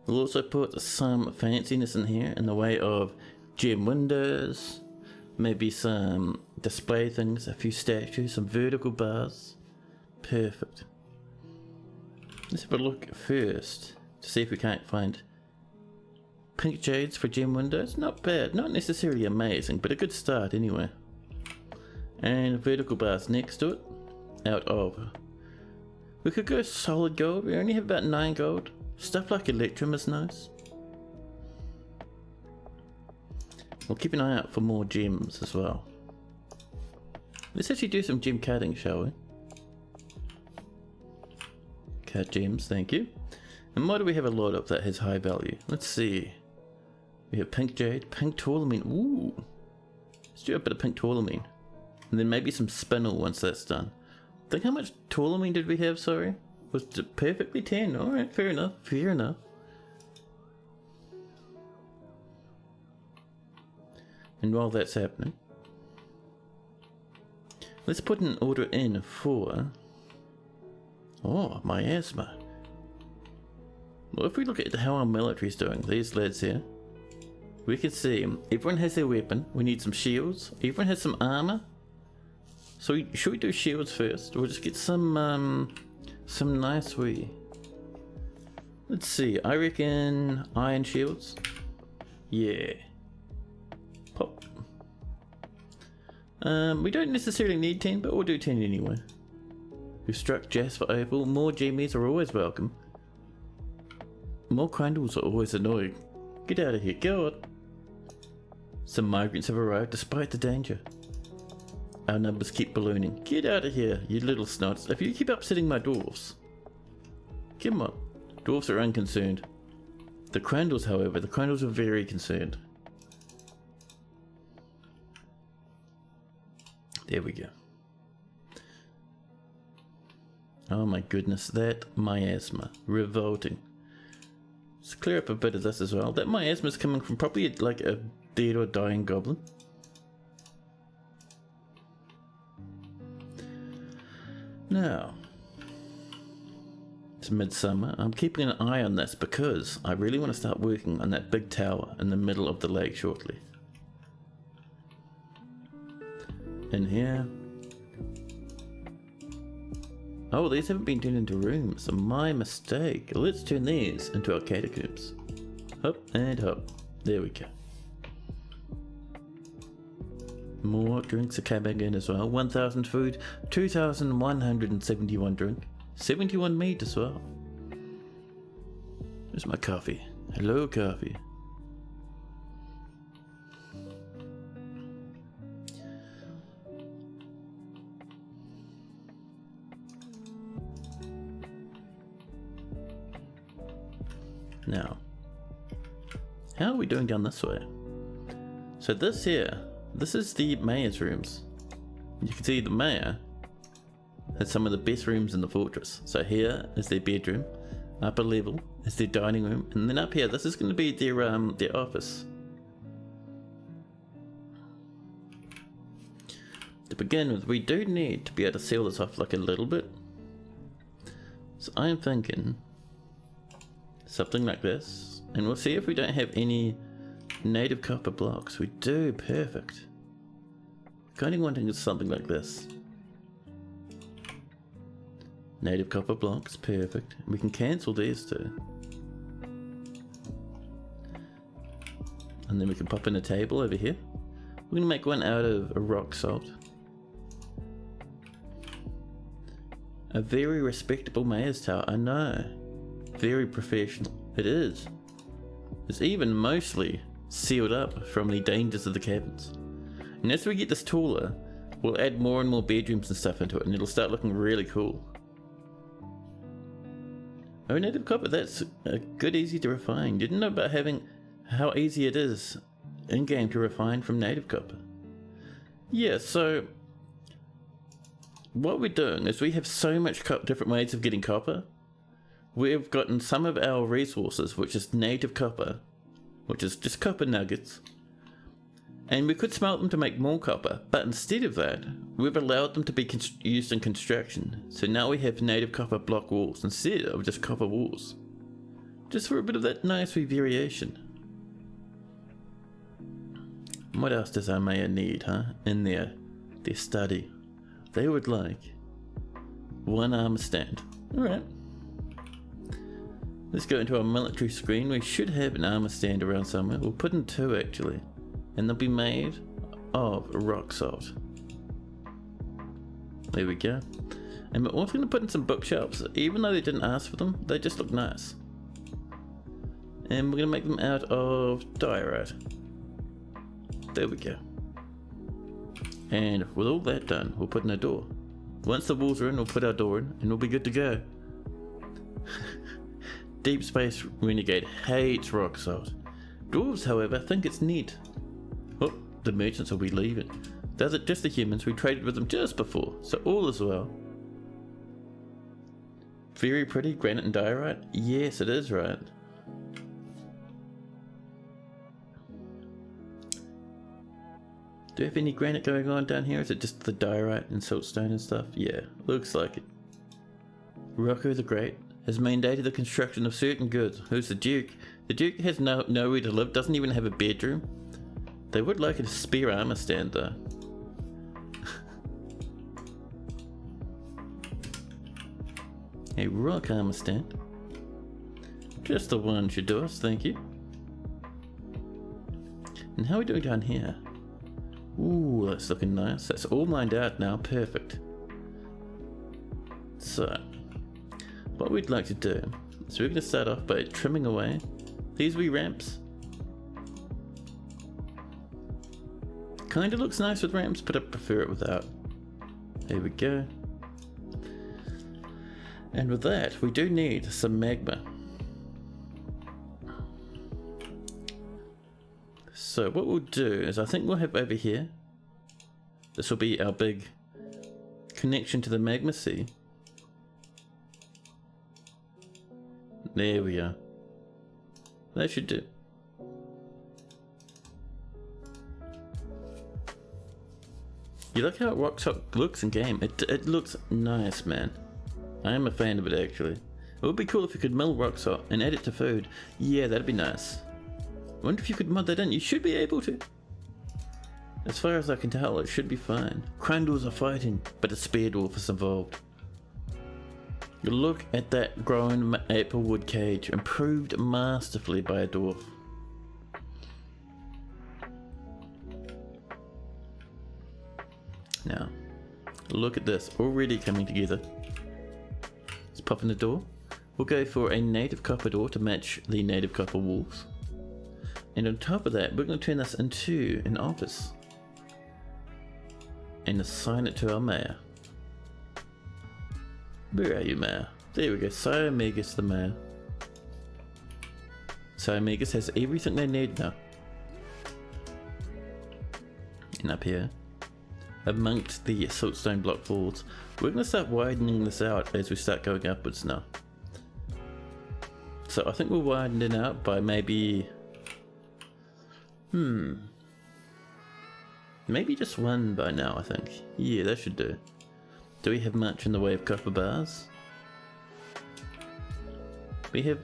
We'll also put some fanciness in here in the way of gem windows, maybe some display things, a few statues, some vertical bars. Perfect. Let's have a look first to see if we can't find pink jades for gem windows. Not bad, not necessarily amazing, but a good start anyway. And vertical bars next to it. Out of. We could go solid gold. We only have about 9 gold. Stuff like Electrum is nice. We'll keep an eye out for more gems as well. Let's actually do some gem cutting, shall we? Cut gems, thank you. And what do we have a lot of that has high value? Let's see. We have pink jade, pink tourmaline. Ooh. Let's do a bit of pink tourmaline. And then maybe some spinel once that's done. Think how much tourmaline did we have, sorry? Was it perfectly 10? Alright, fair enough, fair enough. And while that's happening, let's put an order in for... Oh, miasma. Well, if we look at how our military's doing, these lads here, we can see everyone has their weapon. We need some shields. Everyone has some armor. So should we do shields first? We'll just get some nice Let's see, I reckon iron shields. Yeah. Pop. We don't necessarily need 10, but we'll do 10 anyway. We've struck Jasper Opal. More GMs are always welcome. More crandles are always annoying. Get out of here, go on. Some migrants have arrived despite the danger. Our numbers keep ballooning. Get out of here, you little snots. If you keep upsetting my dwarves. Come on. Dwarves are unconcerned. The crandles, however, the crandles are very concerned. There we go. Oh my goodness, that miasma. Revolting. Let's clear up a bit of this as well. That miasma is coming from probably like a dead or dying goblin. Now, it's midsummer. I'm keeping an eye on this because I really want to start working on that big tower in the middle of the lake shortly. In here. Oh, these haven't been turned into rooms, so my mistake. Let's turn these into our catacombs. Hop and hop. There we go. More drinks are coming in as well. 1,000 food, 2,171 drink, 71 meat as well. There's my coffee. Hello, coffee. Now, how are we doing down this way? So this here, this is the mayor's rooms. You can see the mayor has some of the best rooms in the fortress. So here is their bedroom, upper level is their dining room, and then up here, this is going to be their office. To begin with, we do need to be able to seal this off like a little bit. So I'm thinking something like this, and we'll see if we don't have any native copper blocks. We do, perfect. Kind of wanting something like this. Native copper blocks, perfect. We can cancel these too. And then we can pop in a table over here. We're going to make one out of a rock salt. A very respectable mayor's tower, I know. Very professional. It is. It's even mostly sealed up from the dangers of the caverns. And as we get this taller, we'll add more and more bedrooms and stuff into it, and it'll start looking really cool. Oh, native copper, that's a good, easy to refine. Didn't know about how easy it is in-game to refine from native copper. Yeah, so what we're doing is we have so much different ways of getting copper. We've gotten some of our resources, which is native copper, which is just copper nuggets, and we could smelt them to make more copper, but instead of that, we've allowed them to be used in construction. So now we have native copper block walls instead of just copper walls. Just for a bit of that nice wee variation. What else does our mayor need, huh? In their study. They would like one armor stand. Alright. Let's go into our military screen. We should have an armor stand around somewhere. We'll put in 2 actually. And they'll be made of rock salt. There we go. And we're also going to put in some bookshelves. Even though they didn't ask for them, they just look nice. And we're going to make them out of diorite. There we go. And with all that done, we'll put in a door. Once the walls are in, we'll put our door in, and we'll be good to go. Deep Space Renegade hates rock salt. Dwarves, however, think it's neat. Oh, the merchants will be leaving. Does it just the humans? We traded with them just before, so all is well. Very pretty, granite and diorite? Yes, it is, right? Do we have any granite going on down here? Is it just the diorite and siltstone and stuff? Yeah, looks like it. Rocco the Great has mandated the construction of certain goods. Who's the Duke? The Duke has nowhere to live, doesn't even have a bedroom. They would like a spare armor stand though. A rock armor stand. Just the one should do us, thank you. And how are we doing down here? Ooh, that's looking nice. That's all mined out now, perfect. So, what we'd like to do is we're going to start off by trimming away these wee ramps. Kinda looks nice with ramps, but I prefer it without. There we go. And with that, we do need some magma. So what we'll do is I think we'll have over here, this will be our big connection to the magma sea. There we are. That should do. You look how rock salt looks in game. It looks nice, man. I am a fan of it actually. It would be cool if you could mill rock salt and add it to food. Yeah, that'd be nice. I wonder if you could mod that in. You should be able to. As far as I can tell, it should be fine. Crandals are fighting, but a spear dwarf is involved. Look at that grown apple wood cage, improved masterfully by a dwarf. Now, look at this, already coming together. Let's pop in the door. We'll go for a native copper door to match the native copper walls. And on top of that, we're going to turn this into an office. And assign it to our mayor. Where are you, mayor? There we go, Siomegas the mayor. Siomegas has everything they need now. And up here, amongst the siltstone block walls, we're going to start widening this out as we start going upwards now. So I think we'll widen it out by maybe... maybe just one by now, I think. Yeah, that should do. Do we have much in the way of copper bars? We have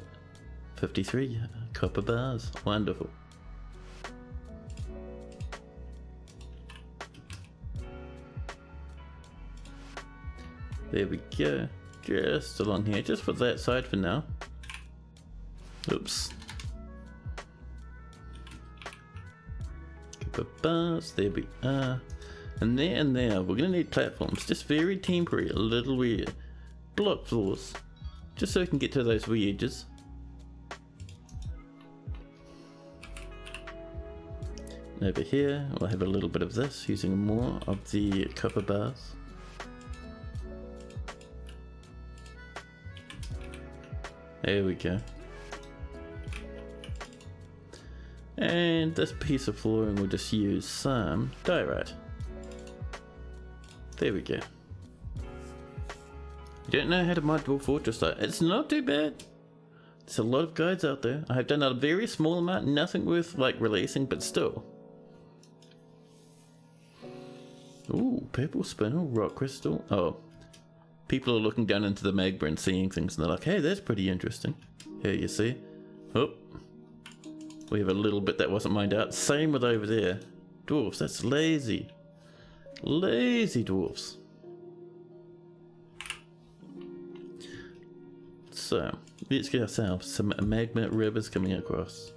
53 copper bars. Wonderful. There we go. Just along here, just for that side for now. Oops. Copper bars, there we are. And there, we're going to need platforms, just very temporary, a little weird. Block floors, just so we can get to those wee edges. Over here, we'll have a little bit of this, using more of the copper bars. There we go. And this piece of flooring will just use some diorite. There we go. You don't know how to mod Dwarf Fortress though? It's not too bad. There's a lot of guides out there. I have done a very small amount, nothing worth like releasing, but still. Ooh, purple spinel, rock crystal. Oh, people are looking down into the magma and seeing things and they're like, hey, that's pretty interesting. Here you see. Oh, we have a little bit that wasn't mined out. Same with over there. Dwarfs, that's lazy. Lazy dwarfs. So, let's get ourselves some magma rivers coming across.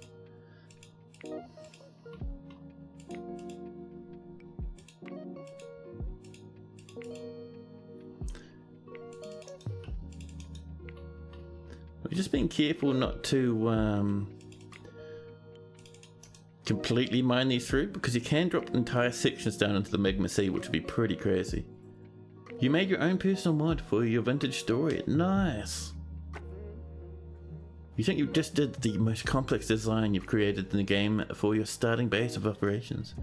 We're just being careful not to completely mine these through, because you can drop entire sections down into the magma sea, which would be pretty crazy. You made your own personal mod for your vintage story. Nice. You think you just did the most complex design you've created in the game for your starting base of operations.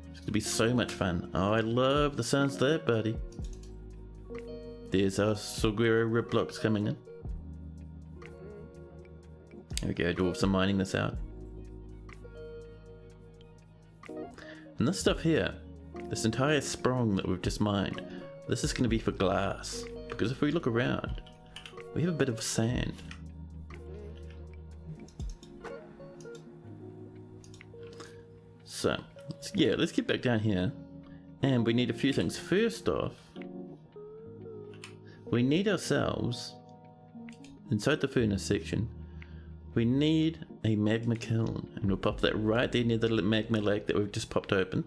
It's going to be so much fun. Oh, I love the sounds there, buddy. There's our Soguro rib blocks coming in. There we go, dwarves are mining this out. And this stuff here, this entire sprong that we've just mined, this is going to be for glass. Because if we look around, we have a bit of sand. So, yeah, let's get back down here. And we need a few things. First off, we need ourselves, inside the furnace section, we need a magma kiln. And we'll pop that right there near the magma lake that we've just popped open.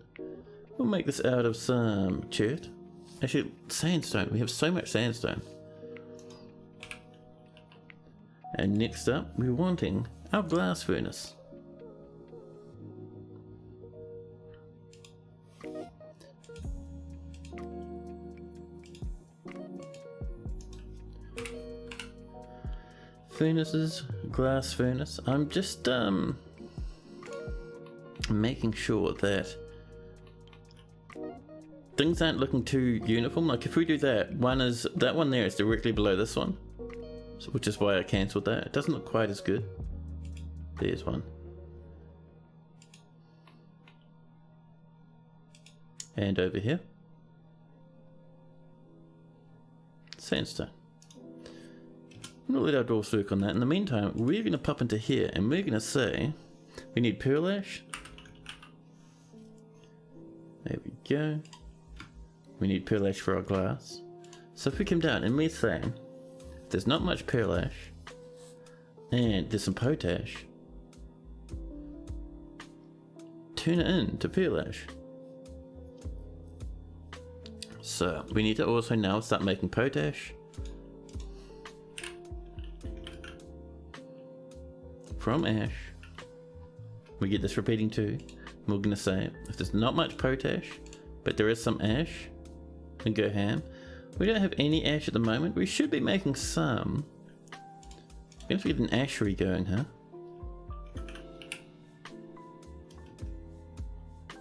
We'll make this out of some chert. Actually, sandstone. We have so much sandstone. And next up, we're wanting our glass furnace. Furnaces, glass furnace. I'm just making sure that things aren't looking too uniform. Like if we do that, that one there is directly below this one, so, which is why I cancelled that. It doesn't look quite as good. There's one. And over here, sandstone. I'm going to let our dwarfs work on that. In the meantime, we're going to pop into here and we're going to say we need pearl ash. There we go. We need pearl ash for our glass. So if we come down and we say there's not much pearl ash and there's some potash, turn it into pearl ash. So we need to also now start making potash. From ash, we get this repeating too. We're going to say if there's not much potash, but there is some ash, then go ham. We don't have any ash at the moment. We should be making some. We're going to get an ashery going, huh?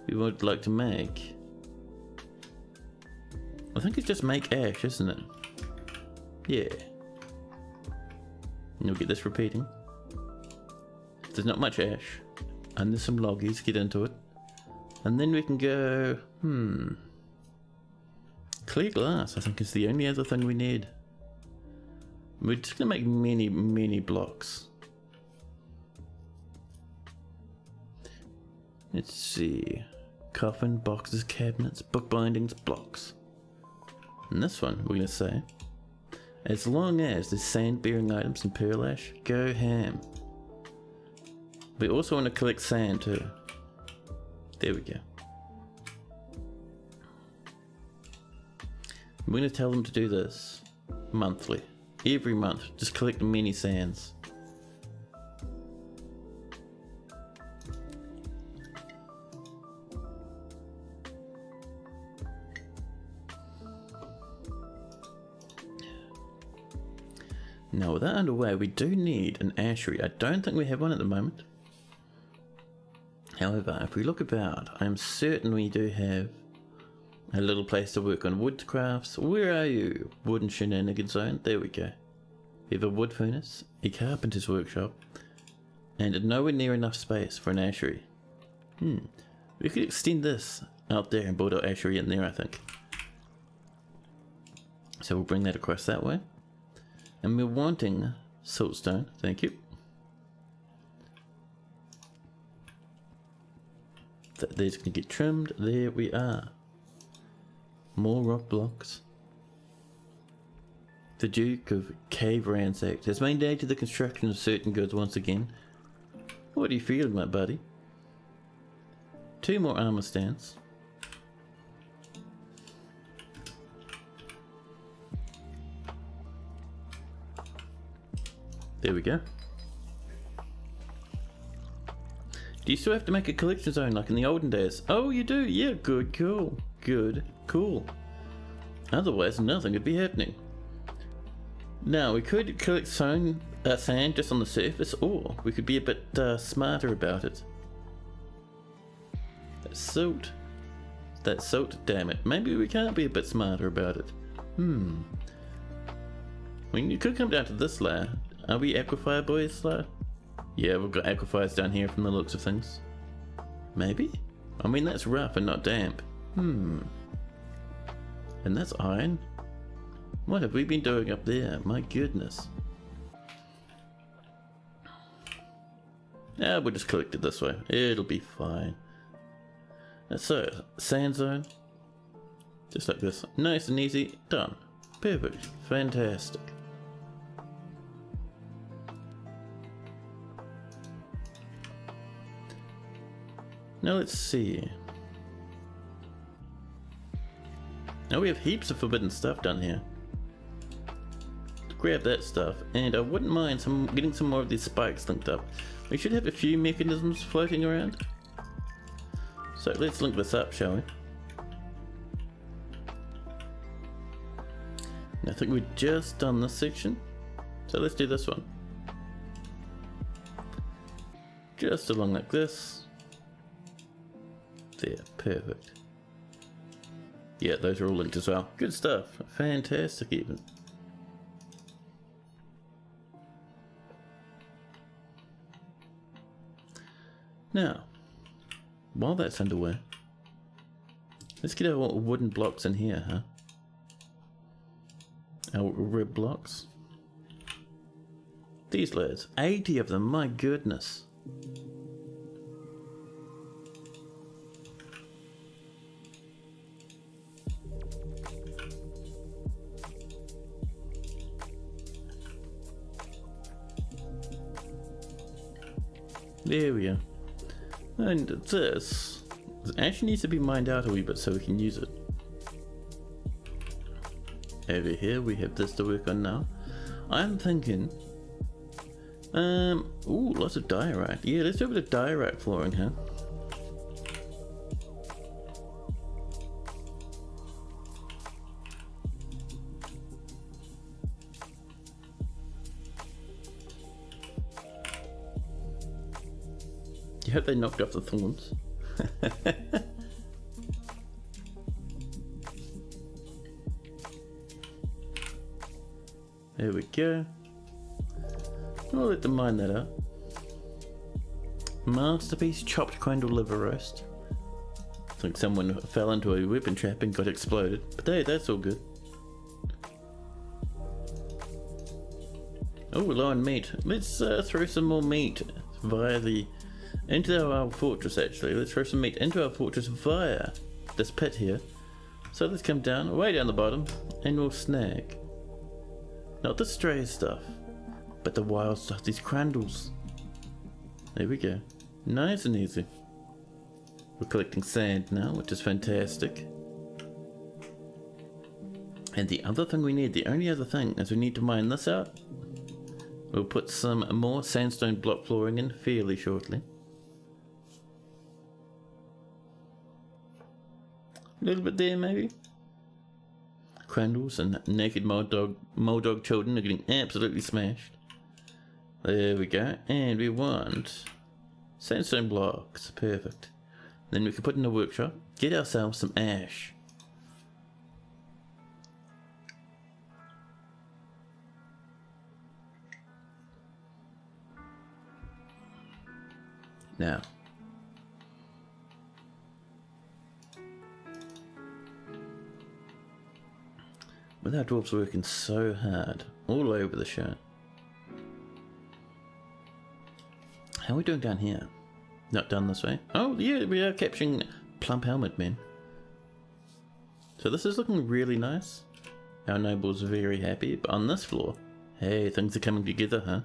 We would like to make. I think it's just make ash, isn't it? Yeah. And you'll get this repeating. There's not much ash, and there's some loggies, get into it, and then we can go, clear glass I think is the only other thing we need. We're just gonna make many blocks. Let's see, coffin, boxes, cabinets, book bindings, blocks. And this one we're gonna say, as long as there's sand bearing items and pearl ash, go ham. We also want to collect sand too. There we go. I'm going to tell them to do this monthly. Every month, just collect many sands. Now with that underway, we do need an ashery. I don't think we have one at the moment. However, if we look about, I'm certain we do have a little place to work on woodcrafts. Where are you? Wooden shenanigans zone. There we go. We have a wood furnace, a carpenter's workshop, and nowhere near enough space for an ashery. We could extend this out there and build our ashery in there, I think. So we'll bring that across that way. And we're wanting siltstone, thank you. These can get trimmed. There we are. More rock blocks. The Duke of Cavernsacked has mandated the construction of certain goods once again. What are you feeling, my buddy? 2 more armor stands. There we go. Do you still have to make a collection zone like in the olden days? Oh, you do? Yeah, good, cool. Good, cool. Otherwise, nothing would be happening. Now, we could collect sand just on the surface, or we could be a bit smarter about it. That's silt. That's silt, damn it. Maybe we can't be a bit smarter about it. I mean, you could come down to this layer. Are we aquifer boys, layer? Yeah, we've got aquifers down here from the looks of things. Maybe? I mean, that's rough and not damp. And that's iron? What have we been doing up there? My goodness. Yeah, we'll just collect it this way. It'll be fine. So, sand zone. Just like this. Nice and easy. Done. Perfect. Fantastic. Now let's see. Now we have heaps of forbidden stuff down here. Grab that stuff, and I wouldn't mind getting some more of these spikes linked up. We should have a few mechanisms floating around. So let's link this up, shall we? And I think we've just done this section. So let's do this one. Just along like this. There, perfect. Yeah, those are all linked as well. Good stuff. Fantastic even. Now, while that's underway, let's get our wooden blocks in here, huh? Our rib blocks. These lads, 80 of them, my goodness. There we are. And this actually needs to be mined out a wee bit so we can use it. Over here we have this to work on now. I'm thinking, ooh, lots of diorite. Yeah, let's do a bit of diorite flooring, huh? You hope they knocked off the thorns. There we go. I'll let them mine that up. Masterpiece chopped crandall liver roast. I think someone fell into a weapon trap and got exploded. But hey, that's all good. Oh, we're low on meat. Let's throw some more meat via the... into our fortress actually. Let's throw some meat into our fortress via this pit here. So let's come down, way down the bottom, and we'll snag. Not the stray stuff, but the wild stuff, these crandalls. There we go. Nice and easy. We're collecting sand now, which is fantastic. And the other thing we need, the only other thing, is we need to mine this out. We'll put some more sandstone block flooring in fairly shortly. A little bit there maybe. crandles and naked moldog children are getting absolutely smashed. There we go. And we want sandstone blocks. Perfect. Then we can put in a workshop, get ourselves some ash. Now, with our dwarves working so hard, all over the show. How are we doing down here? Not done this way. Oh yeah, we are capturing plump helmet men. So this is looking really nice. Our noble's very happy, but on this floor, hey, things are coming together, huh?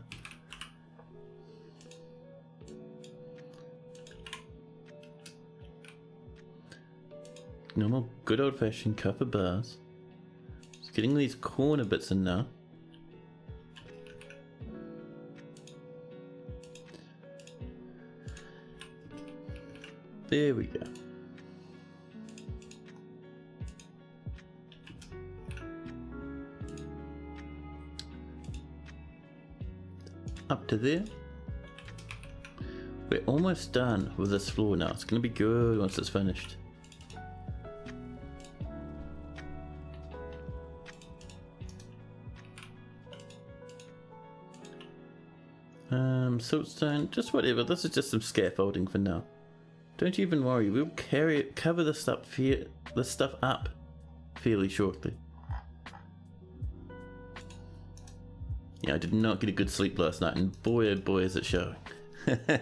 Normal, good old-fashioned copper bars. Just getting these corner bits in now. There we go. Up to there. We're almost done with this floor now. It's going to be good once it's finished. Siltstone, just whatever. This is just some scaffolding for now. Don't you even worry. We'll cover this stuff up fairly shortly. Yeah, I did not get a good sleep last night, and boy oh boy is it showing. I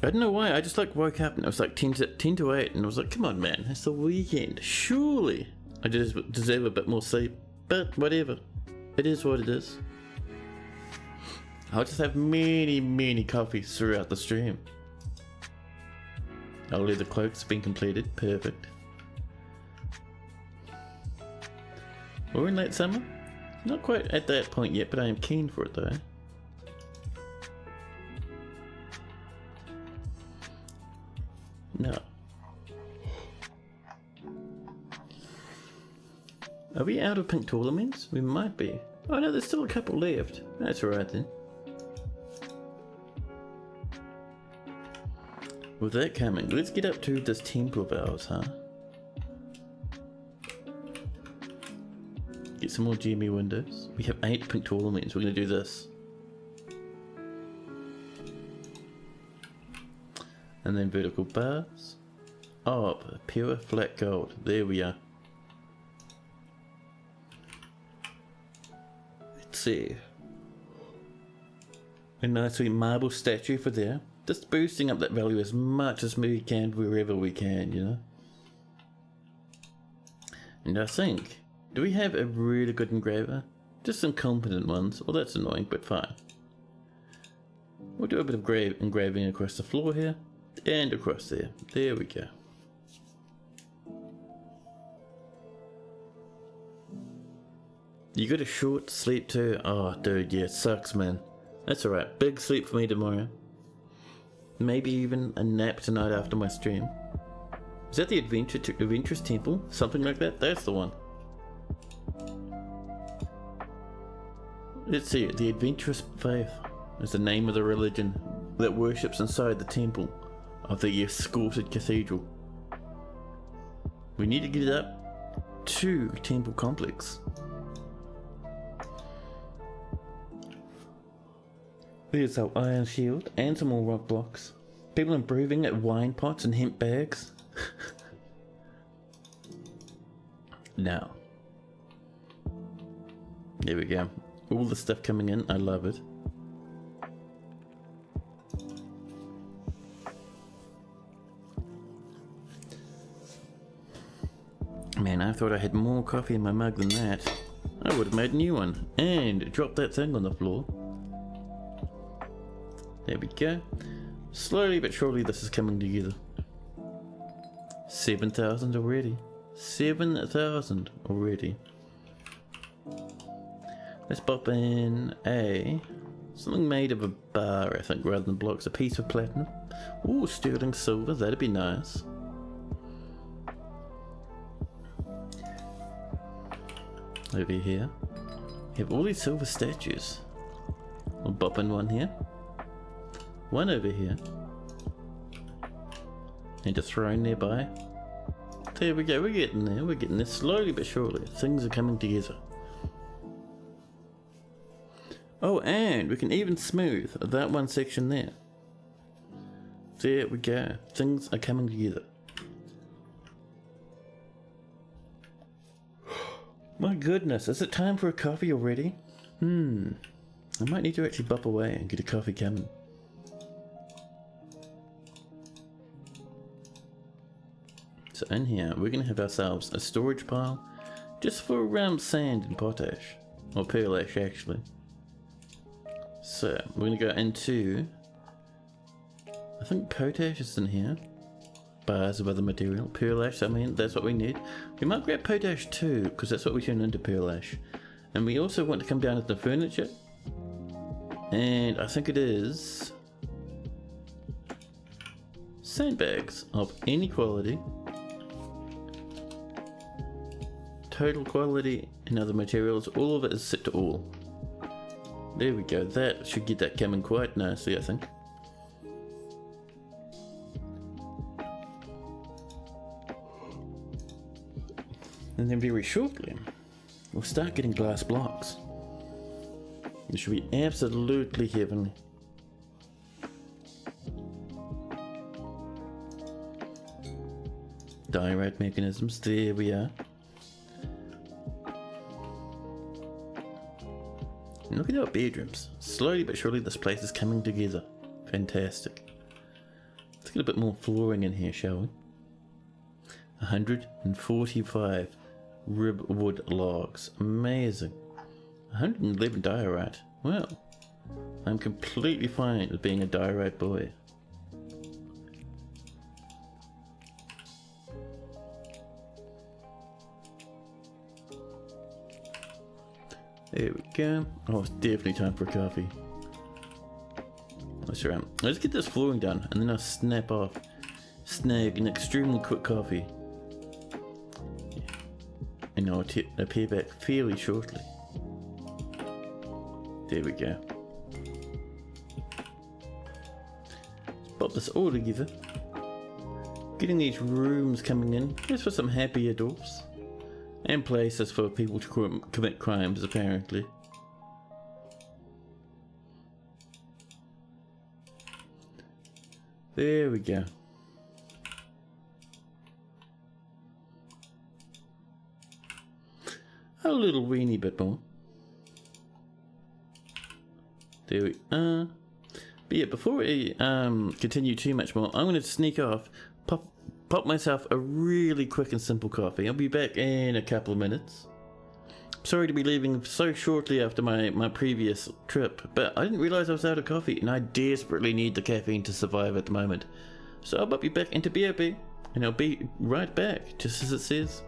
don't know why. I just woke up and it was like 10 to 8, and I was like, come on, man, it's the weekend. Surely I just deserve a bit more sleep. But whatever. It is what it is. I'll just have many coffees throughout the stream. Our leather cloak's been completed. Perfect. We're in late summer. Not quite at that point yet, but I am keen for it though. No. Are we out of pink tourlaments? We might be. Oh no, there's still a couple left. That's alright then. With that coming, let's get up to this temple of ours, huh? Get some more GME windows. We have 8 pink tourlaments. We're going to do this. And then vertical bars. Oh, pure flat gold. There we are. Let's see. A nice sweet marble statue for there. Just boosting up that value as much as we can wherever we can, you know. And I think, do we have a really good engraver? Just some competent ones. Well, that's annoying, but fine. We'll do a bit of engraving across the floor here and across there. There we go. You got a short sleep too? Oh, dude, yeah, it sucks, man. That's alright. Big sleep for me tomorrow. Maybe even a nap tonight after my stream. Is that the Adventurous Temple? Something like that? That's the one. Let's see, the Adventurous Faith is the name of the religion that worships inside the temple of the escorted cathedral. We need to get it up to Temple Complex. There's our iron shield and some more rock blocks. People improving at wine pots and hemp bags. Now. There we go. All the stuff coming in. I love it. Man, I thought I had more coffee in my mug than that. I would have made a new one. And dropped that thing on the floor. There we go. Slowly but surely this is coming together. 7,000 already. 7,000 already. Let's pop in something made of a bar, I think, rather than blocks. A piece of platinum. Ooh, sterling silver. That'd be nice. over here. You have all these silver statues. We'll bop in one here. One over here. And a throne nearby. There we go, we're getting there. We're getting there slowly but surely. Things are coming together. Oh, and we can even smooth that one section there. There we go. Things are coming together. My goodness, is it time for a coffee already? I might need to actually bop away and get a coffee coming. So in here, we're going to have ourselves a storage pile just for sand and potash. Or pearl ash, actually. So, we're going to go into... I think potash is in here. Bars of other material. Pearl ash, I mean, that's what we need. We might grab potash too, because that's what we turn into pearl ash. And we also want to come down to the furniture. And I think it is... sandbags of any quality. Total quality and other materials, all of it is set to all. There we go, that should get that coming quite nicely, I think. And then very shortly, we'll start getting glass blocks. It should be absolutely heavenly. Diorite mechanisms, there we are. And look at our bedrooms. Slowly but surely this place is coming together. Fantastic. Let's get a bit more flooring in here, shall we? 145 rib wood logs. Amazing. 111 diorite. Well, I'm completely fine with being a diorite boy. There we go. Oh, it's definitely time for coffee. Let's get this flooring done and then I'll snap snag an extremely quick coffee. And I'll appear back fairly shortly. There we go. Let's pop this all together. Getting these rooms coming in, just for some happy adults. And places for people to commit crimes, apparently. There we go. A little weeny bit more. There we are. But yeah, before we continue too much more, I'm going to sneak off, pop myself a really quick and simple coffee. I'll be back in a couple of minutes. Sorry to be leaving so shortly after my previous trip, but I didn't realize I was out of coffee and I desperately need the caffeine to survive at the moment. So I'll be back into BOB and I'll be right back, just as it says.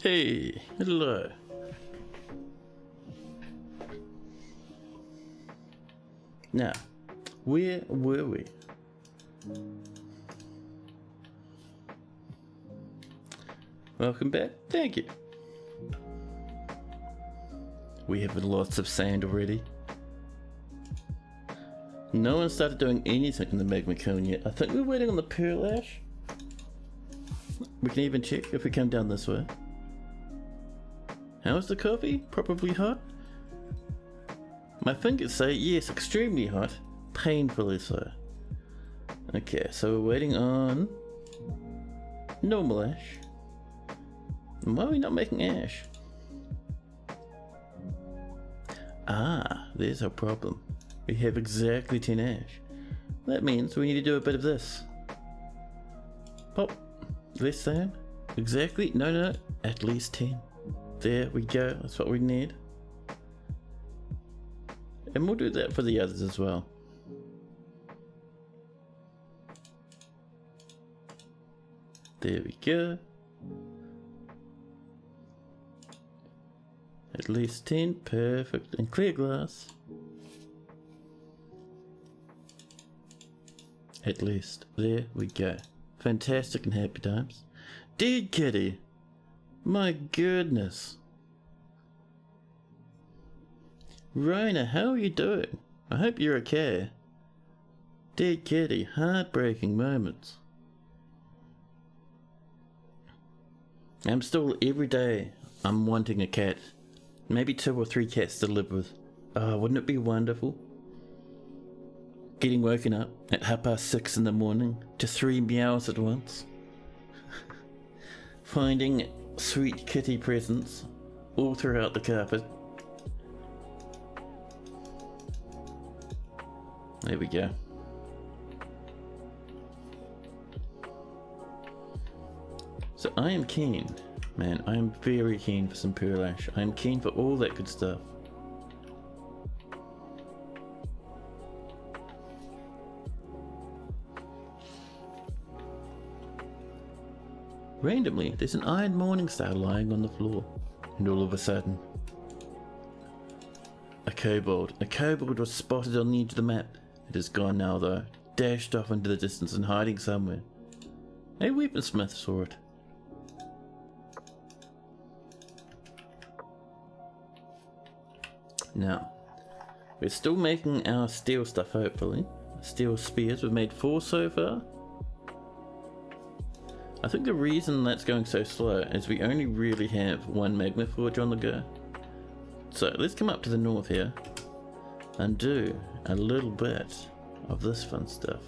Hey, hello. Now, where were we? Welcome back. Thank you. We have lots of sand already. No one started doing anything in the magma cone yet. I think we're waiting on the pearl ash. We can even check if we come down this way. How's the coffee? Probably hot? My fingers say yes, extremely hot. Painfully so. Okay, so we're waiting on normal ash. And why are we not making ash? Ah, there's our problem. We have exactly 10 ash. That means we need to do a bit of this. Pop. Less than? Exactly? No, at least 10. There we go, that's what we need. And we'll do that for the others as well. There we go. At least 10, perfect. And clear glass. At least, there we go. Fantastic and happy times. Dead kitty! My goodness. Raina, how are you doing? I hope you're okay. Dead kitty, heartbreaking moments. I'm still, every day, I'm wanting a cat. Maybe 2 or 3 cats to live with. Oh, wouldn't it be wonderful? Getting woken up at 6:30 in the morning to 3 meows at once. Finding sweet kitty presents all throughout the carpet. There we go. So I am keen, man, I am very keen for some pearl ash. I am keen for all that good stuff. Randomly, there's an iron morning star lying on the floor, and all of a sudden, a kobold. A kobold was spotted on the edge of the map. It is gone now though, dashed off into the distance and hiding somewhere. A weaponsmith saw it. Now, we're still making our steel stuff hopefully. Steel spears, we've made 4 so far. I think the reason that's going so slow is we only really have 1 magma forge on the go. So let's come up to the north here and do a little bit of this fun stuff.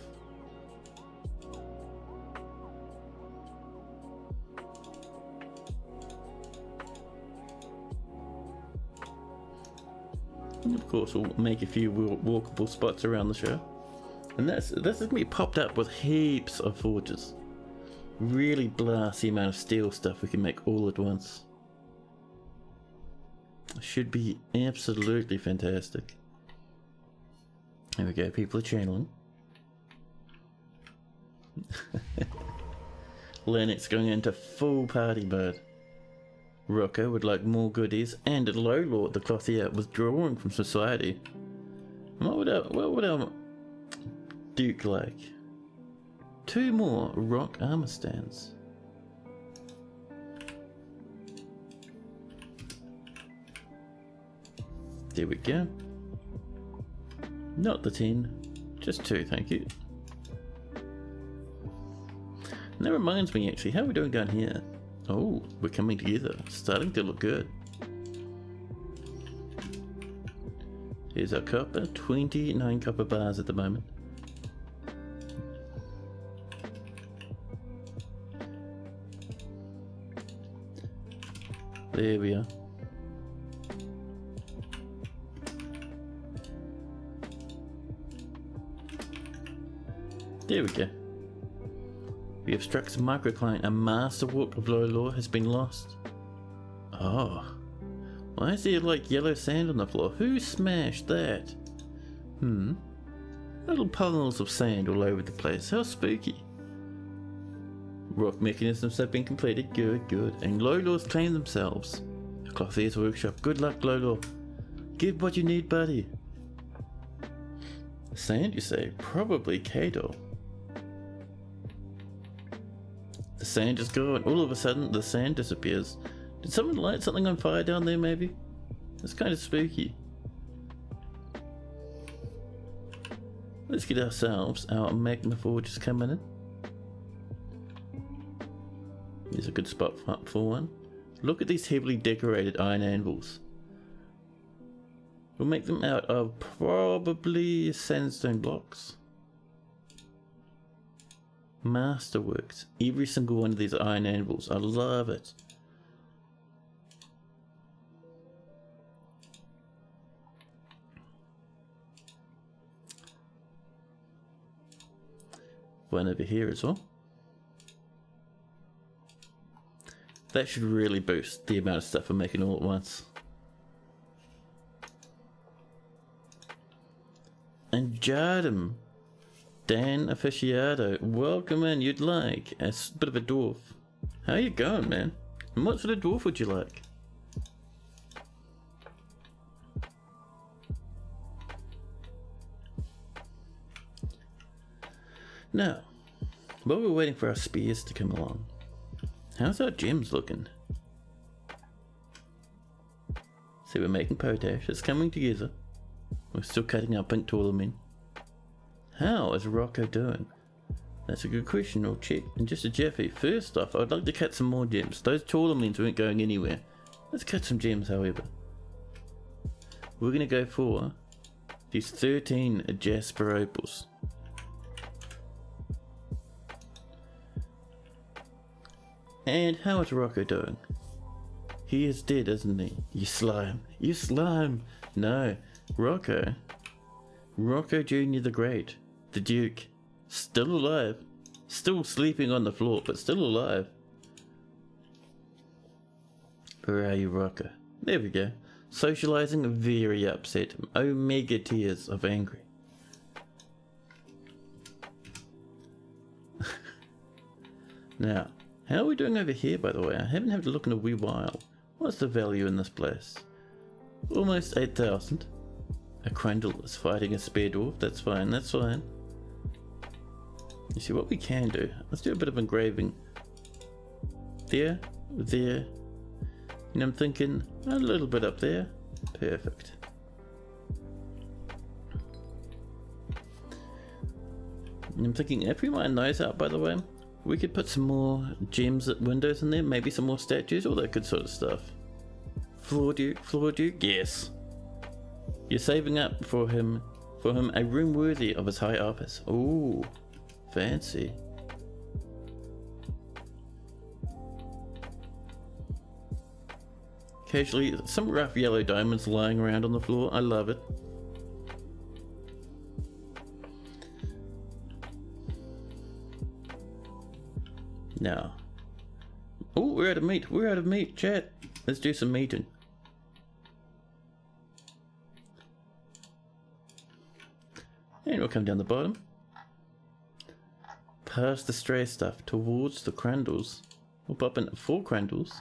And of course we'll make a few walkable spots around the show. And this is going to be popped up with heaps of forges. Really blast the amount of steel stuff we can make all at once. Should be absolutely fantastic. There we go, people are channeling. Lennox going into full party mode. Rocco would like more goodies, and Lowlord the clothier withdrawing from society. What would our Duke like? 2 more rock armor stands. There we go. Not the 10, just 2, thank you. And that reminds me actually, how are we doing down here? Oh, we're coming together, starting to look good. Here's our copper, 29 copper bars at the moment. There we are. There we go. We have struck some microcline. A masterwork of low lore has been lost. Oh. Why is there like yellow sand on the floor? Who smashed that? Little puddles of sand all over the place. How spooky. Rock mechanisms have been completed. Good, good. And Lolo's claimed themselves. Clothier's workshop. Good luck, Lolo. Give what you need, buddy. Sand, you say? Probably Kato. The sand is gone. All of a sudden, the sand disappears. Did someone light something on fire down there, maybe? That's kind of spooky. Let's get ourselves our magma forges coming in. There's a good spot for one. Look at these heavily decorated iron anvils. We'll make them out of probably sandstone blocks. Masterworks. Every single one of these iron anvils. I love it. One over here as well. That should really boost the amount of stuff we're making all at once. And Jardim, Dan Aficionado, welcome in. You'd like a bit of a dwarf. How you going, man? And what sort of dwarf would you like? Now, while we're waiting for our spears to come along, how's our gems looking? So we're making potash, it's coming together. We're still cutting our pink tourmaline. How is Rocco doing? That's a good question, we'll check in just a jiffy. First off, I'd like to cut some more gems. Those tourmalines weren't going anywhere. Let's cut some gems, however. We're going to go for these 13 Jasper opals. And how is Rocco doing? He is dead, isn't he? You slime. You slime. No. Rocco Jr. the Great. The Duke. Still alive. Still sleeping on the floor, but still alive. Where are you, Rocco? There we go. Socializing, very upset. Omega tears of angry. Now, how are we doing over here, by the way? I haven't had a look in a wee while. What's the value in this place? Almost 8,000. A Crundle is fighting a spare dwarf. That's fine, that's fine. You see what we can do? Let's do a bit of engraving. There, there. And I'm thinking a little bit up there. Perfect. And I'm thinking if we mine those out, by the way, we could put some more gems at windows in there, maybe some more statues, all that good sort of stuff. Floor Duke, yes. You're saving up for him a room worthy of his high office. Ooh, fancy. Occasionally, some rough yellow diamonds lying around on the floor. I love it. Now, oh, we're out of meat. We're out of meat, chat. Let's do some meeting. And we'll come down the bottom. Past the stray stuff towards the Crundles. We'll pop in 4 Crundles.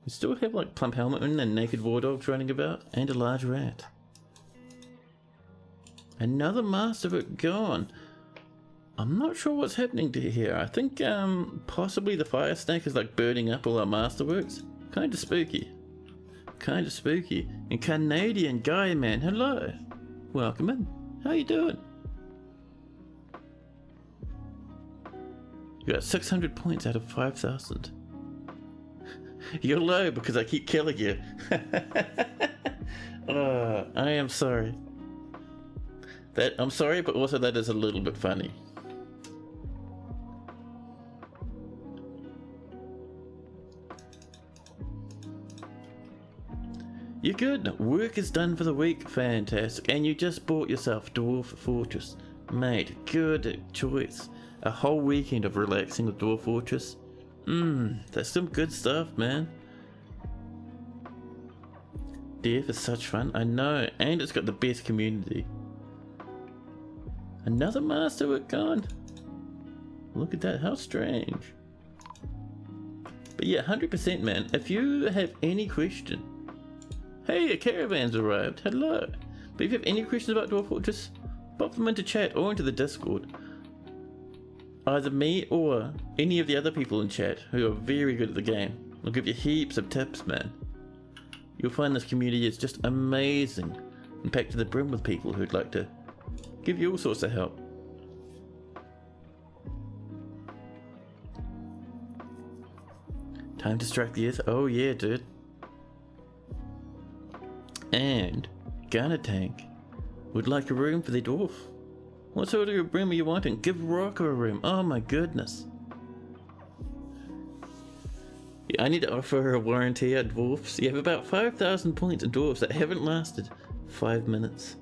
We still have like Plump Helmetman and Naked War Dogs running about, and a large rat. Another Masterwork gone. I'm not sure what's happening to here. I think possibly the fire snake is like burning up all our Masterworks. Kind of spooky. Kind of spooky. And Canadian guy man, hello. Welcome in. How you doing? You got 600 points out of 5,000. You're low because I keep killing you. I am sorry. I'm sorry, but also that is a little bit funny. You're good. Work is done for the week. Fantastic. And you just bought yourself Dwarf Fortress. Mate, good choice. A whole weekend of relaxing with Dwarf Fortress. That's some good stuff, man. Death is such fun. I know. And it's got the best community. Another Masterwork gone. Look at that, how strange. But yeah, 100% man, if you have any question, hey, a caravan's arrived, hello. But if you have any questions about Dwarf, just pop them into chat or into the Discord. Either me or any of the other people in chat who are very good at the game. I'll give you heaps of tips, man. You'll find this community is just amazing and packed to the brim with people who'd like to give you all sorts of help. Time to strike the earth. Oh yeah, dude. And Gunner Tank would like a room for the dwarf. What sort of room are you wanting? Give Rocco a room. Oh my goodness. Yeah, I need to offer a warranty at dwarfs. You have about 5,000 points in dwarfs that haven't lasted 5 minutes.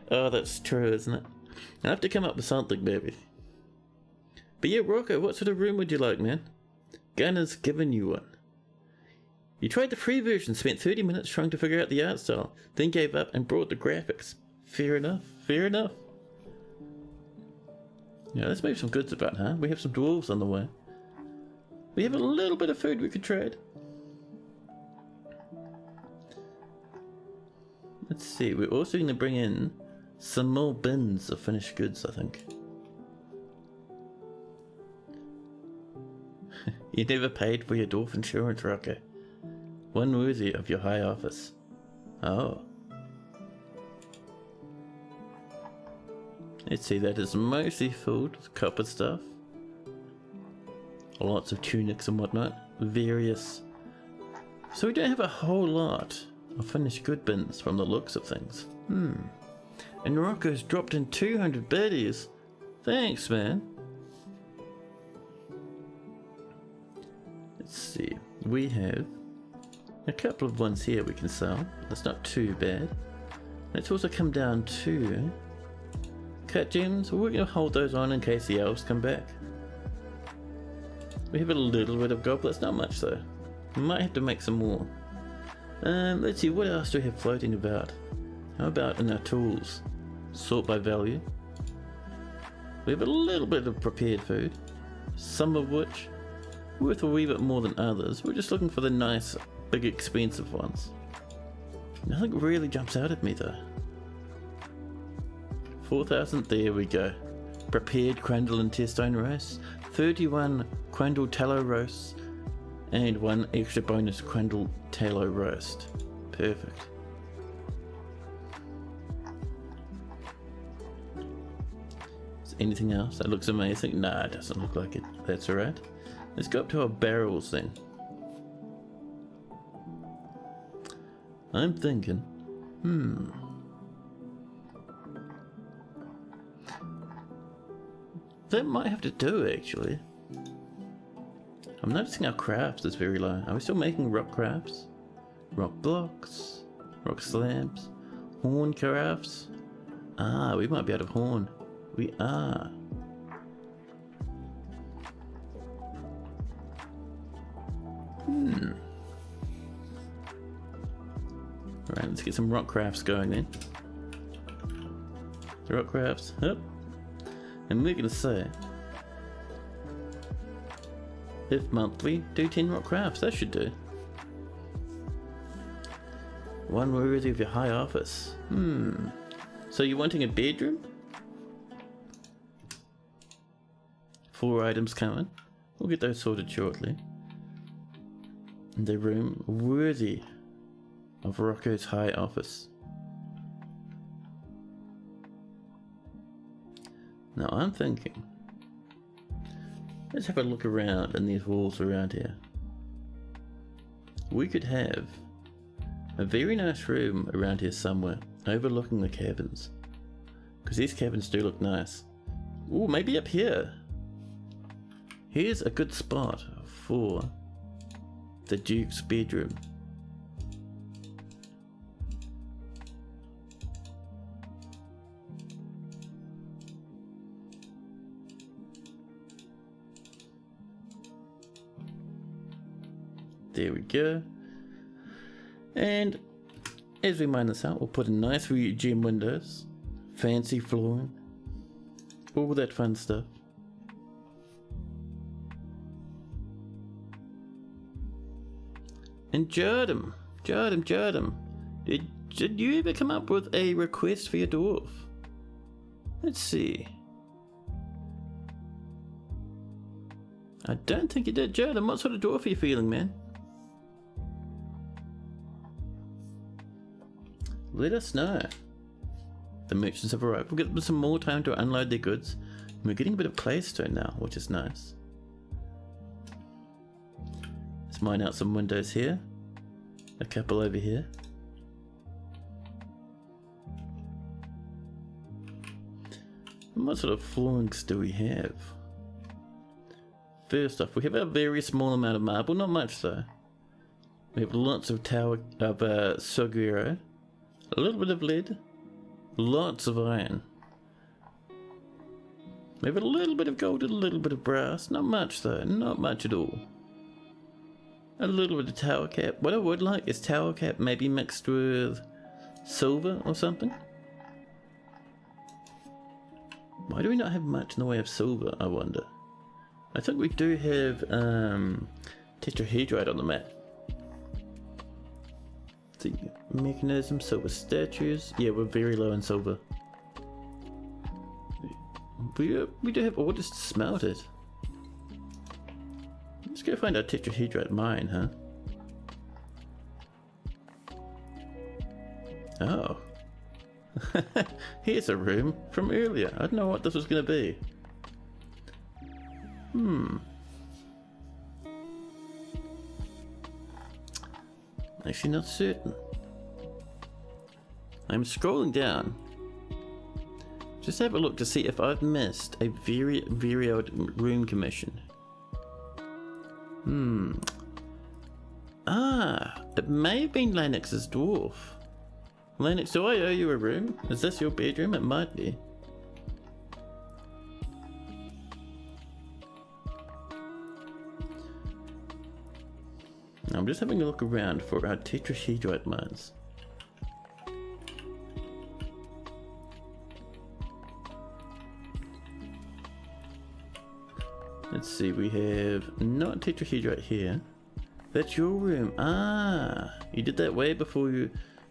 Oh, that's true, isn't it? I have to come up with something, baby. But yeah, Rocco, what sort of room would you like, man? Gunner's given you one. You tried the free version, spent 30 minutes trying to figure out the art style, then gave up and brought the graphics. Fair enough, fair enough. Yeah, let's move some goods about, huh? We have some dwarves on the way. We have a little bit of food we could trade. Let's see, we're also going to bring in some more bins of finished goods, I think. You never paid for your dwarf insurance, Rocco. One worthy of your high office. Oh. Let's see, that is mostly filled with copper stuff. Lots of tunics and whatnot. Various. So we don't have a whole lot of finished good bins from the looks of things. And Rocco's dropped in 200 biddies. Thanks, man. Let's see, we have a couple of ones here we can sell. That's not too bad. Let's also come down to cut gems. We're going to hold those on in case the elves come back. We have a little bit of goblets, not much though. We might have to make some more. Let's see, what else do we have floating about? How about in our tools? Sort by value. We have a little bit of prepared food, some of which worth a wee bit more than others. We're just looking for the nice, big, expensive ones. Nothing really jumps out at me though. 4,000, there we go. Prepared crandall and testone roasts, 31 crandall tallow roasts, and 1 extra bonus crandall tallow roast. Perfect. Is anything else that looks amazing? Nah, it doesn't look like it. That's alright. Let's go up to our barrels then. I'm thinking, that might have to do actually. I'm noticing our crafts is very low. Are we still making rock crafts? Rock blocks? Rock slabs? Horn crafts? Ah, we might be out of horn. We are. Alright, let's get some rock crafts going then. The rock crafts, up. And we're gonna say, if monthly, do 10 rock crafts, that should do. One worthy of your high office. So you're wanting a bedroom? 4 items coming. We'll get those sorted shortly. And a room worthy of Rocco's high office. Now I'm thinking, let's have a look around in these walls around here. We could have a very nice room around here somewhere, overlooking the caverns. Because these caverns do look nice. Ooh, maybe up here. Here's a good spot for the Duke's bedroom. There we go. And as we mine this out, we'll put in nice gem windows, fancy flooring, all that fun stuff. And Jardum, did you ever come up with a request for your dwarf? Let's see. I don't think you did. Jardum, what sort of dwarf are you feeling, man? Let us know. The merchants have arrived. We'll get them some more time to unload their goods. And we're getting a bit of claystone now, which is nice. Let's mine out some windows here. A couple over here. And what sort of floorings do we have? First off, we have a very small amount of marble, not much though. We have lots of Soguro, a little bit of lead, lots of iron. We have a little bit of gold and a little bit of brass, not much though, not much at all. A little bit of tower cap. What I would like is tower cap maybe mixed with silver or something. Why do we not have much in the way of silver, I wonder? I think we do have tetrahedrite on the map. The mechanism, silver statues. Yeah, we're very low in silver. We do have orders to smelt it. Let's go find our tetrahedrite mine, huh? Oh. Here's a room from earlier. I don't know what this was going to be. Actually not certain. I'm scrolling down. Just have a look to see if I've missed a very, very old room commission. It may have been Lennox's dwarf. Lennox, do I owe you a room? Is this your bedroom? It might be. I'm just having a look around for our tetrahedrite mines. Let's see, we have not tetrahedrite here. That's your room. Ah, you did that way before you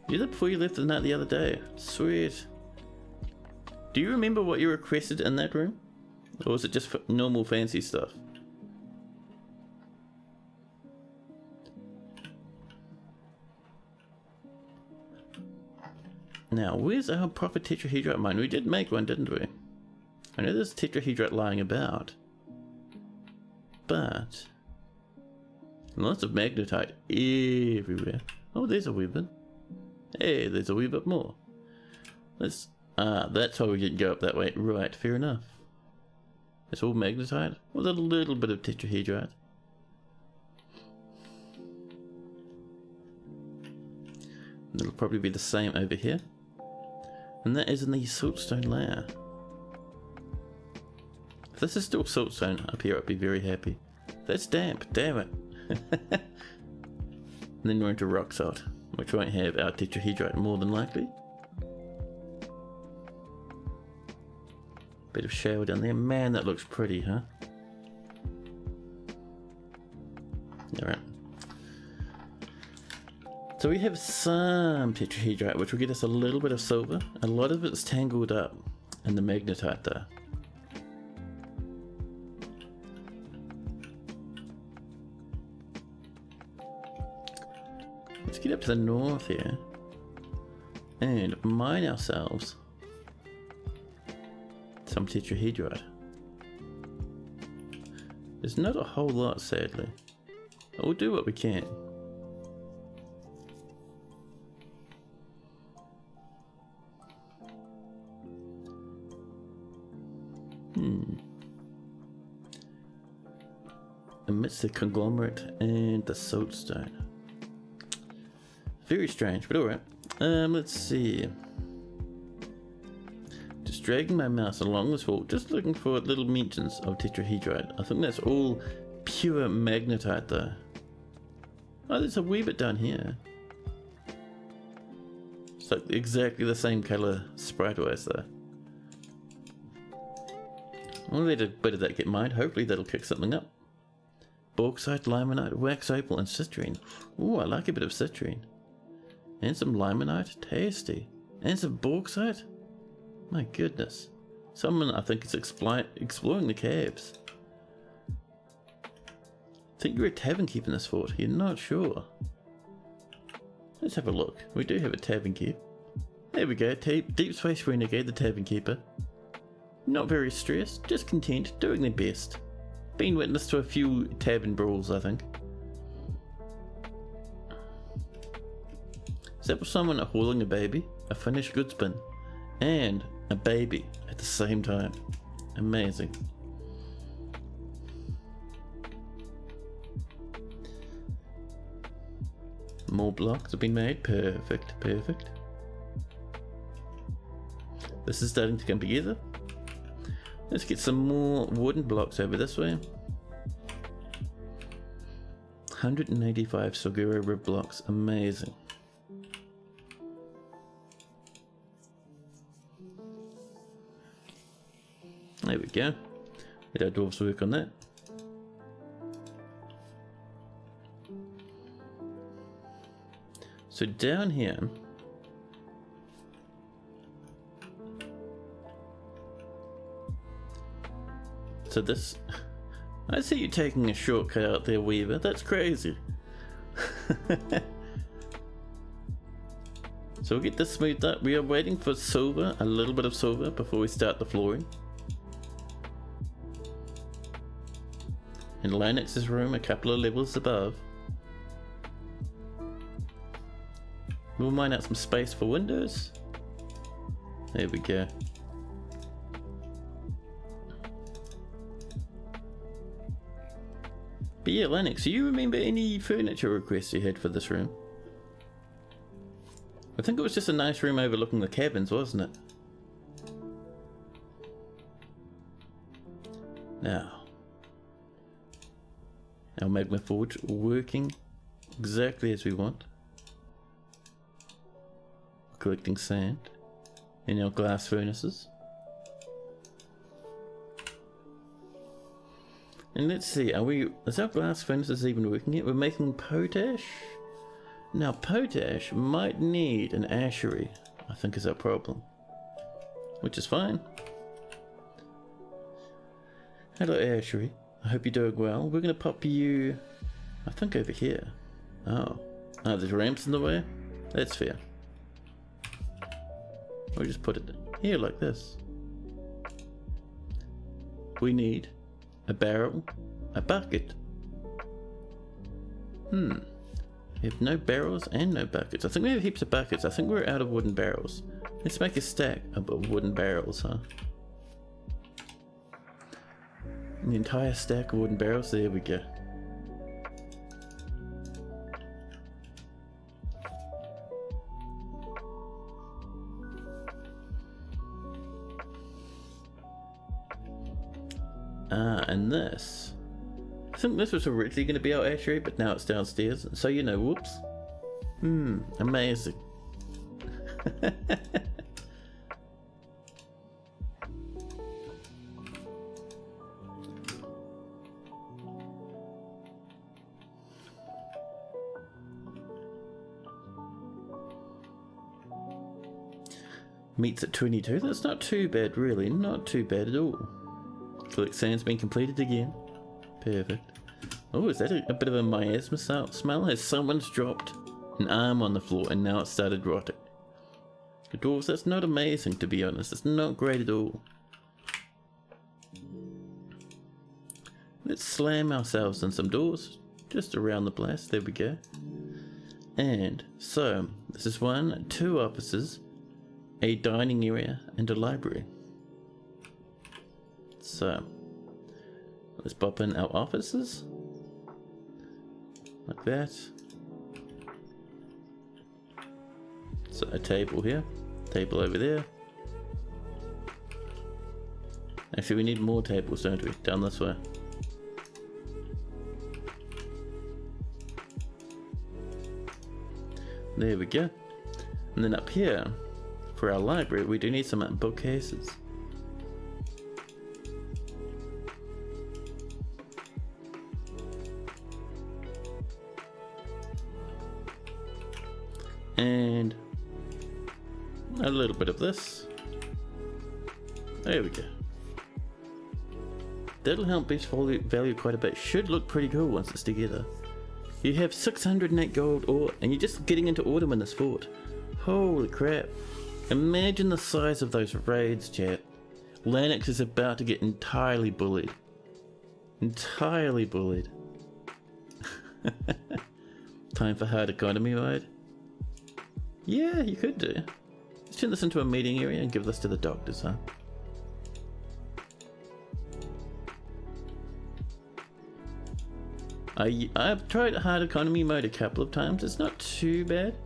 did that before you left the night the other day. Sweet. Do you remember what you requested in that room? Or was it just normal fancy stuff? Now, where's our proper tetrahedrite mine? We did make one, didn't we? I know there's tetrahedrite lying about. But lots of magnetite everywhere. Oh, there's a wee bit. Hey, there's a wee bit more. That's why we didn't go up that way. Right, fair enough. It's all magnetite with a little bit of tetrahedrite. It'll probably be the same over here. And that is in the siltstone layer. If this is still siltstone up here, I'd be very happy. That's damp, damn it. And then we're into rock salt, which won't have our tetrahedrite more than likely. Bit of shale down there. Man, that looks pretty, huh? Alright. So we have some tetrahedrite, which will get us a little bit of silver. A lot of it's tangled up in the magnetite though. Let's get up to the north here and mine ourselves some tetrahedrite. There's not a whole lot, sadly. But we'll do what we can. Amidst the conglomerate and the siltstone. Very strange, but alright. Let's see. Just dragging my mouse along this wall, just looking for little mentions of tetrahedrite. I think that's all pure magnetite though. Oh, there's a wee bit down here. It's like exactly the same colour sprite-wise though. We'll let a bit of that get mined. Hopefully that'll kick something up. Bauxite, limonite, wax opal, and citrine. Ooh, I like a bit of citrine. And some limonite. Tasty. And some bauxite. My goodness. Someone, I think, is exploring the caves. Think you're a tavern keep in this fort? You're not sure. Let's have a look. We do have a tavern keep. There we go. Deep Space Renegade, the tavern keeper. Not very stressed, just content, doing their best. Been witness to a few tavern brawls, I think. Is that for someone hauling a baby, a finished goods bin, and a baby at the same time? Amazing. More blocks have been made. Perfect, perfect. This is starting to come together. Let's get some more wooden blocks over this way. 185 Soguro rib blocks. Amazing. There we go. Let our dwarves work on that. So down here, so this, I see you taking a shortcut out there, Weaver. That's crazy. So we'll get this smoothed up. We are waiting for silver, a little bit of silver, before we start the flooring. In Linux's room, a couple of levels above. We'll mine out some space for windows. There we go. But yeah, Linux, do you remember any furniture requests you had for this room? I think it was just a nice room overlooking the caverns, wasn't it? Now, our magma forge working exactly as we want. Collecting sand in our glass furnaces. And let's see, is our glass furnaces even working yet? We're making potash? Now potash might need an ashery, I think is our problem. Which is fine. Hello ashery, I hope you're doing well. We're gonna pop you, I think over here. Oh, there's ramps in the way? That's fair. We'll just put it here like this. We need a barrel, a bucket. We have no barrels and no buckets. I think we have heaps of buckets. I think we're out of wooden barrels. Let's make a stack of wooden barrels, huh? The entire stack of wooden barrels. There we go. And this. I think this was originally going to be our ashery, but now it's downstairs. So, you know, whoops. Amazing. Meets at 22. That's not too bad, really. Not too bad at all. Collect sand's been completed again. Perfect. Oh, is that a bit of a miasma smell? Has someone's dropped an arm on the floor and now it started rotting? The dwarves, that's not amazing, to be honest. It's not great at all. Let's slam ourselves in some doors just around the place. There we go. And so this is 2 offices, a dining area, and a library. So let's pop in our offices like that. So a table here, table over there. Actually, we need more tables, don't we? Down this way. There we go. And then up here, for our library, we do need some bookcases. And a little bit of this. There we go. That'll help boost value quite a bit. Should look pretty cool once it's together. You have 608 gold ore, and you're just getting into autumn in this fort. Holy crap. Imagine the size of those raids, chat. Lennox is about to get entirely bullied. Entirely bullied. Time for hard economy mode? Yeah, you could do. Let's turn this into a meeting area and give this to the doctors, huh? I've tried hard economy mode a couple of times. It's not too bad.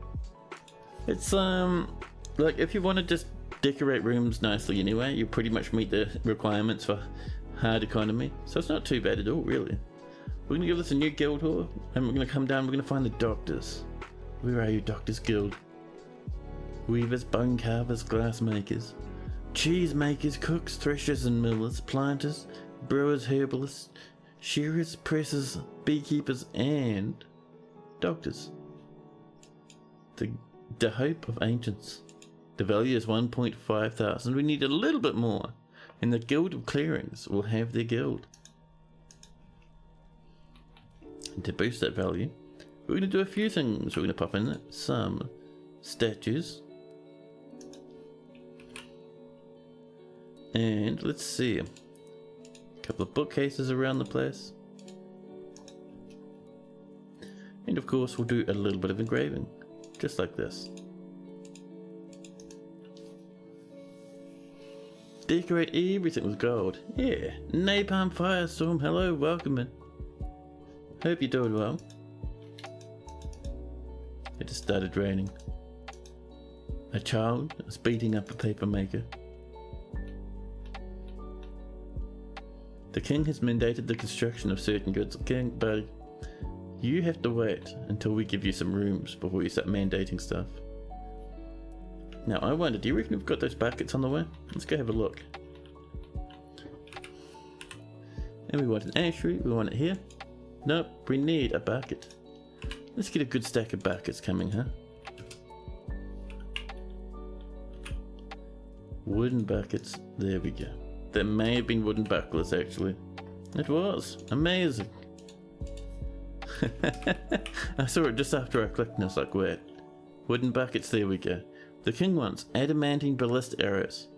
It's like if you want to just decorate rooms nicely anyway, you pretty much meet the requirements for hard economy. So it's not too bad at all, really. We're gonna give this a new guild hall, and we're gonna come down. We're gonna find the doctors. Where are you, Doctors Guild? Weavers, bone carvers, glass makers, cheese makers, cooks, threshers and millers, planters, brewers, herbalists, shearers, pressers, beekeepers, and doctors. The hope of ancients. The value is 1.5 thousand. We need a little bit more, and the Guild of Clearings will have their guild. And to boost that value, we're going to do a few things. We're going to pop in some statues. And let's see, a couple of bookcases around the place. And of course we'll do a little bit of engraving, just like this. Decorate everything with gold. Yeah, Napalm Firestorm, hello, welcome in. Hope you're doing well. It just started raining. A child is beating up a paper maker. The king has mandated the construction of certain goods. King, but you have to wait until we give you some rooms before you start mandating stuff. Now I wonder, do you reckon we've got those buckets on the way? Let's go have a look. And we want an ashery, we want it here. Nope, we need a bucket. Let's get a good stack of buckets coming, huh? Wooden buckets, there we go. There may have been wooden bucklers actually. It was amazing. I saw it just after I clicked and I was like, wait. Wooden buckets, there we go. The king wants adamantine ballista arrows.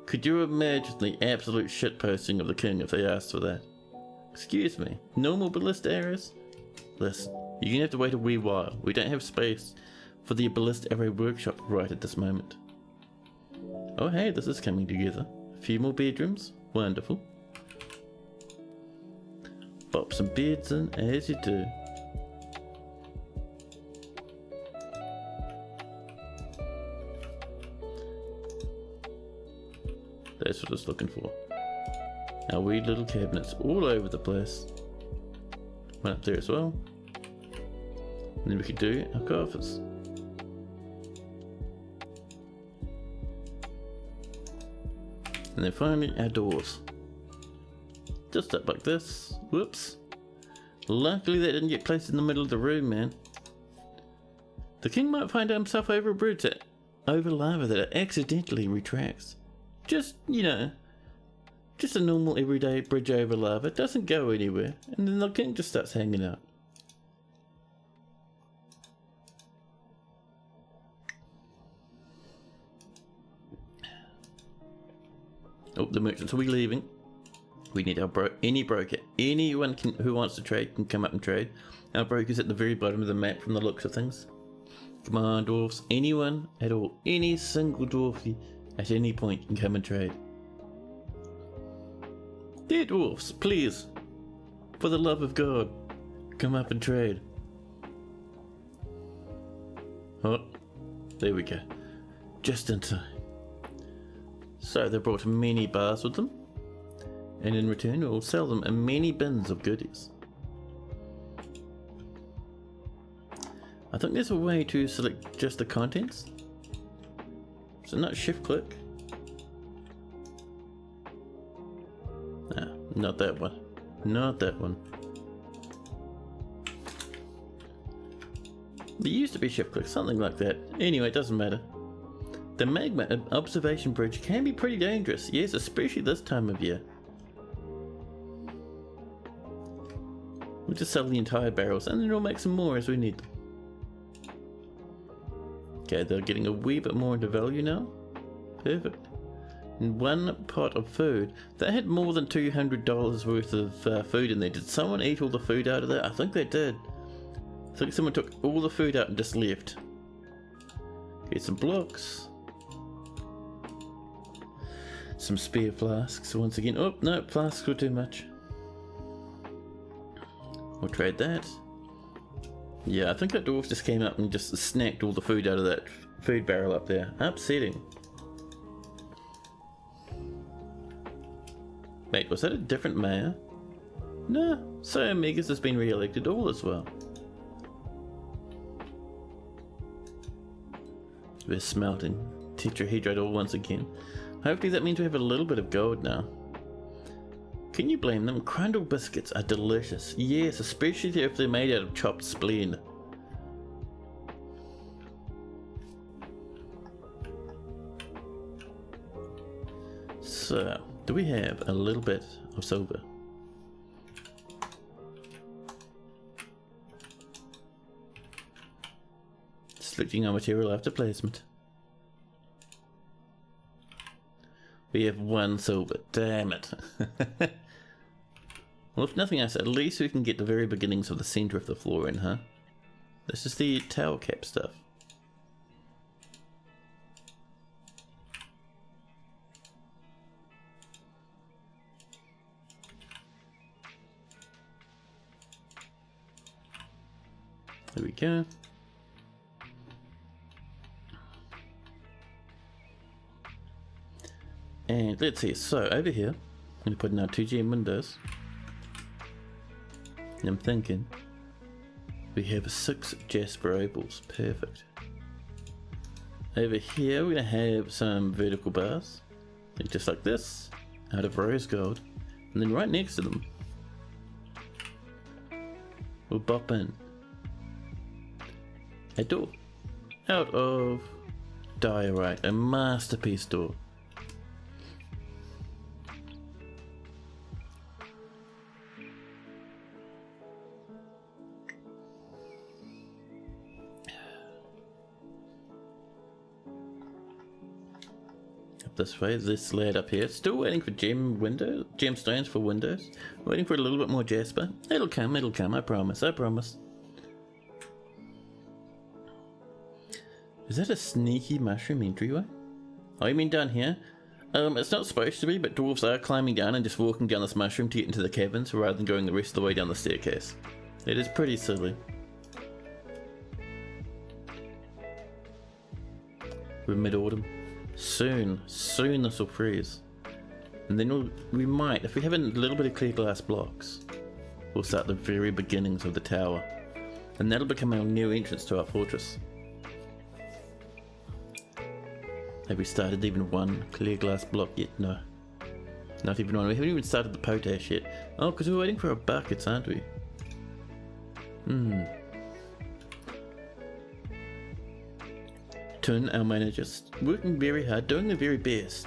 Could you imagine the absolute shitposting of the king if they asked for that? Excuse me, normal ballista arrows? Listen, you're gonna have to wait a wee while. We don't have space for the ballista arrow workshop right at this moment. Oh hey, this is coming together. A few more bedrooms, wonderful. Pop some beds in as you do. That's what I was looking for. Our wee little cabinets all over the place. One up there as well. And then we could do our coffers. And then finally our doors. Just up like this. Whoops. Luckily that didn't get placed in the middle of the room, man. The king might find himself over a bridge over lava that it accidentally retracts. Just, you know, just a normal everyday bridge over lava. It doesn't go anywhere. And then the king just starts hanging out. Oh, the merchants will be leaving. We need our any broker. Anyone who wants to trade can come up and trade. Our broker's at the very bottom of the map from the looks of things. Come on, dwarfs. Anyone at all. Any single dwarfy at any point can come and trade. Dear dwarfs, please, for the love of God, come up and trade. Oh, there we go. Just in time. So they brought many bars with them, and in return we'll sell them many bins of goodies. I think there's a way to select just the contents. So not shift click. No, not that one. Not that one. There used to be shift click, something like that. Anyway, it doesn't matter. The magma observation bridge can be pretty dangerous, yes, especially this time of year. We'll just sell the entire barrels and then we'll make some more as we need them. Okay, they're getting a wee bit more into value now. Perfect. And one pot of food. That had more than $200 worth of food in there. Did someone eat all the food out of that? I think they did. I think someone took all the food out and just left. Get some blocks. Some spare flasks once again. Oh, no, flasks were too much. We'll trade that. Yeah, I think that dwarf just came up and just snacked all the food out of that food barrel up there. Upsetting. Wait, was that a different mayor? No, so Megas has been re-elected, all as well. We're smelting tetrahedrite ore once again. Hopefully that means we have a little bit of gold now. Can you blame them? Crundle biscuits are delicious. Yes, especially if they're made out of chopped spleen. So, do we have a little bit of silver? Selecting our material after placement. We have one silver. Damn it. Well, if nothing else, at least we can get the very beginnings of the center of the floor in, huh? This is the tower cap stuff. There we go. And let's see, so over here, I'm going to put in our 2 gem windows. And I'm thinking, we have 6 jasper opals, perfect. Over here we're going to have some vertical bars, just like this, out of rose gold. And then right next to them, we'll bop in a door out of diorite, a masterpiece door. Up this way, this lad up here, still waiting for gemstones for windows, waiting for a little bit more jasper. It'll come, I promise, I promise. Is that a sneaky mushroom entryway? Oh, you mean down here? It's not supposed to be, but dwarves are climbing down and just walking down this mushroom to get into the caverns rather than going the rest of the way down the staircase. It is pretty silly. We're mid-autumn. Soon this will freeze. And then we might, if we have a little bit of clear glass blocks, we'll start the very beginnings of the tower. And that'll become our new entrance to our fortress. Have we started even one clear glass block yet? No. Not even one. We haven't even started the potash yet. Oh, because we're waiting for our buckets, aren't we? Tun, our manager, working very hard, doing the very best.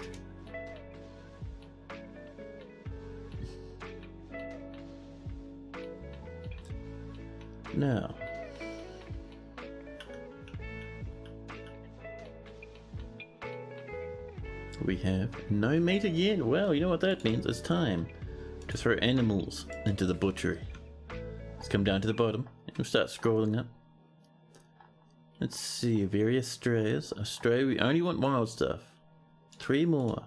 Now, we have no meat again. Well, you know what that means. It's time to throw animals into the butchery. Let's come down to the bottom and we'll start scrolling up. Let's see, various strays. A stray, we only want wild stuff. 3 more.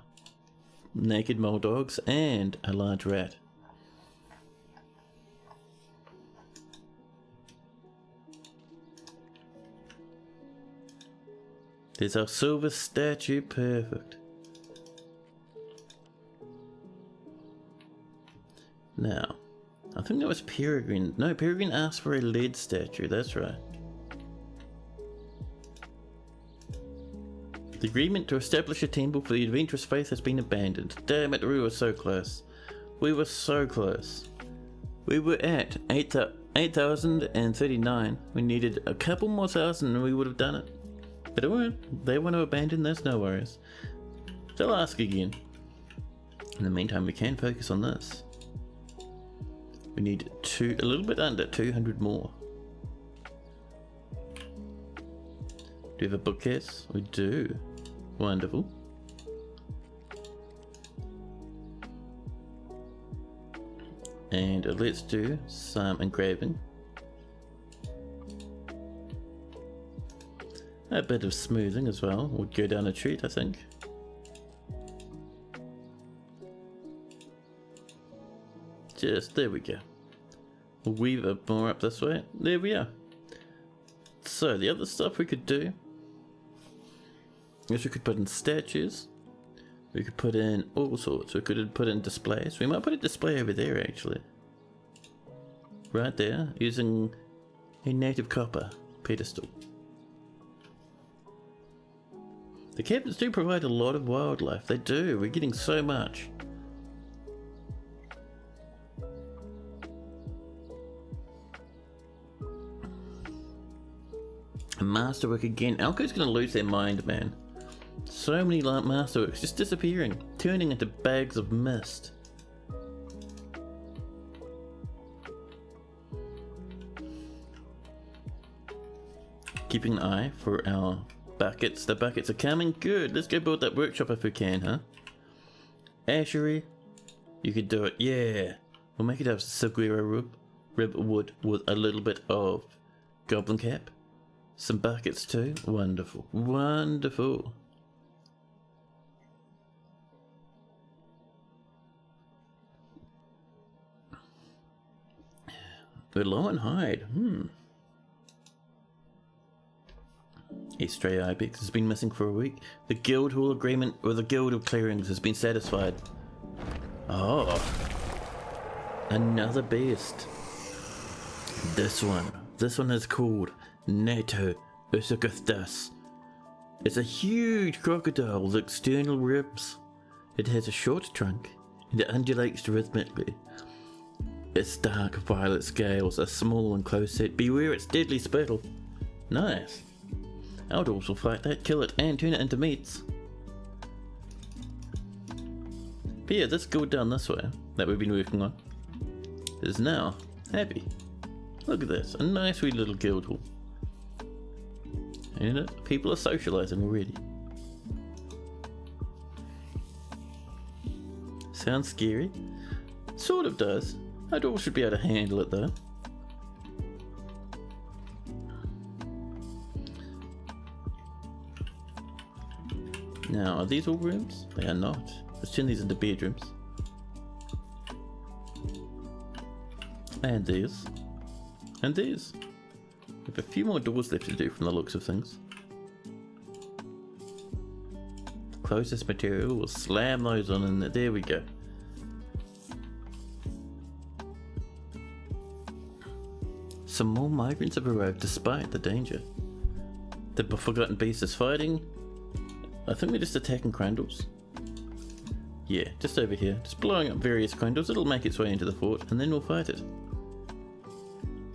Naked mole dogs and a large rat. There's our silver statue, perfect. Now, I think that was Peregrine. No, Peregrine asked for a lead statue, that's right. The agreement to establish a temple for the adventurous faith has been abandoned. Damn it, we were so close. We were so close. We were at 8,039. We needed a couple more thousand and we would have done it. But it won't. They want to abandon, there's no worries. They'll ask again. In the meantime, we can focus on this. We need a little bit under 200 more. Do we have a bookcase? We do. Wonderful. And let's do some engraving. A bit of smoothing as well would go down a treat, I think. Just there we go. We'll weave it more up this way. There we are. So the other stuff we could do is we could put in statues. We could put in all sorts. We could put in displays. We might put a display over there actually. Right there, using a native copper pedestal. The caverns do provide a lot of wildlife. They do. We're getting so much. Masterwork again. Alco's gonna lose their mind, man. So many masterworks just disappearing, turning into bags of mist. Keeping an eye for our buckets. The buckets are coming. Good. Let's go build that workshop if we can, huh? Ashery. You could do it. Yeah. We'll make it out of Saguaro rib wood with a little bit of goblin cap. Some buckets too. Wonderful. Wonderful. We're low on hide. A stray ibex has been missing for a week. The guild hall agreement with the guild of clearings has been satisfied. Oh. Another beast. This one is called Nato Usukustas. It's a huge crocodile with external ribs. It has a short trunk and it undulates rhythmically. Its dark violet scales are small and close set. Beware its deadly spittle. Nice. Our dwarves will fight that, kill it, and turn it into meats. But yeah, this guild down this way that we've been working on is now happy. Look at this, a nice wee little guild hall. Ain't it? People are socializing already. Sounds scary? Sort of does. Our dwarves should be able to handle it though. Now, are these all rooms? They are not. Let's turn these into bedrooms. And these. And these. We have a few more doors left to do from the looks of things. Closest material, we'll slam those on in there. There we go. Some more migrants have arrived despite the danger. The forgotten beast is fighting. I think we're just attacking crandles. Yeah, just over here. Just blowing up various crandles. It'll make its way into the fort and then we'll fight it.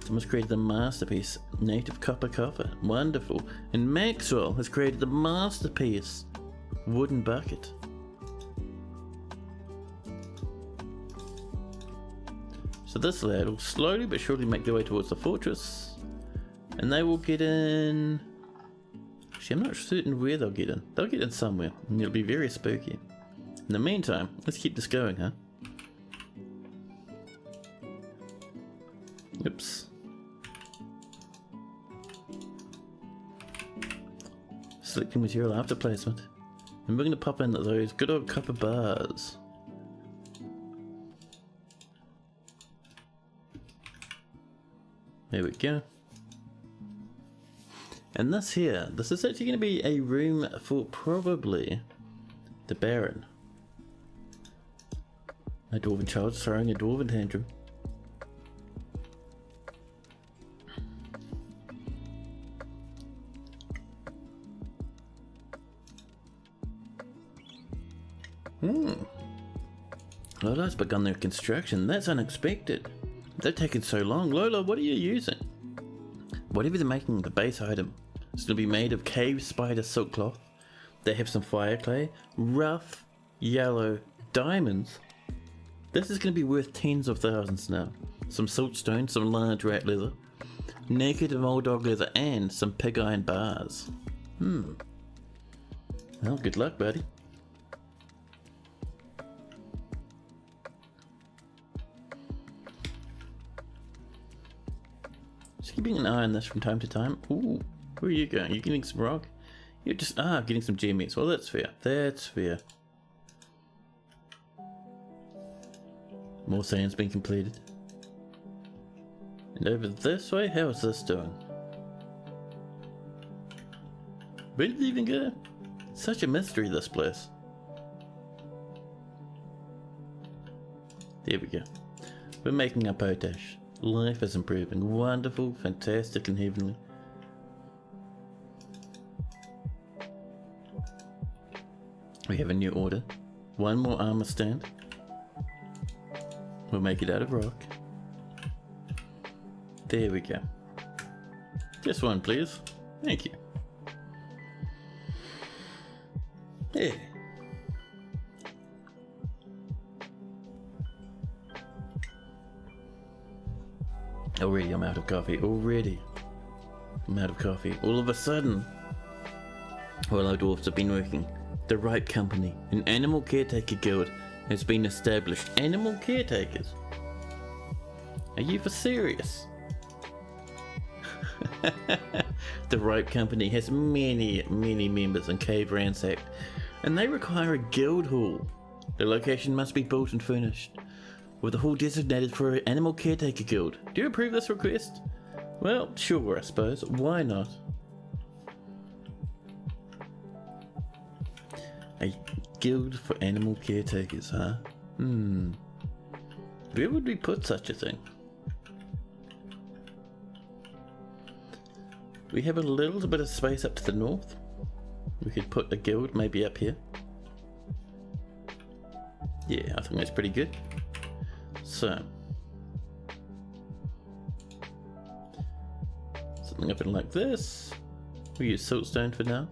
Someone's created a masterpiece. Native copper cover. Wonderful. And Maxwell has created the masterpiece. Wooden bucket. So this lad will slowly but surely make their way towards the fortress. And they will get in... Actually, I'm not certain where they'll get in. They'll get in somewhere, and it'll be very spooky. In the meantime, let's keep this going, huh? Oops. Selecting material after placement. And we're going to pop in those good old copper bars. There we go. And this here, this is actually going to be a room for probably the Baron. A dwarven child throwing a dwarven tantrum. Lola's begun their construction. That's unexpected. They're taking so long. Lola, what are you using? Whatever they're making, the base item is going to be made of cave spider silk cloth. They have some fire clay, rough yellow diamonds. This is going to be worth tens of thousands now. Some siltstone, some large rat leather, naked moldog leather, and some pig iron bars. Well, good luck, buddy. Just keeping an eye on this from time to time. Ooh, where are you going? You're getting some rock? You're just, getting some GMS. Well, that's fair. That's fair. More sand's been completed. And over this way, how's this doing? Where did it even go? Such a mystery, this place. There we go. We're making our potash. Life is improving. Wonderful, fantastic, and heavenly. We have a new order. One more armor stand. We'll make it out of rock. There we go. Just one, please. Thank you. Yeah. Already I'm out of coffee. Already I'm out of coffee. All of a sudden, while our dwarfs have been working, the Ripe Company, an animal caretaker guild, has been established. Animal caretakers? Are you for serious? The Ripe Company has many members in Cavernsacked, and they require a guild hall. The location must be built and furnished, with a hall designated for an animal caretaker guild. Do you approve this request? Well, sure, I suppose. Why not? A guild for animal caretakers, huh? Where would we put such a thing? We have a little bit of space up to the north. We could put a guild maybe up here. Yeah, I think that's pretty good. So, something up in like this. We use siltstone for now.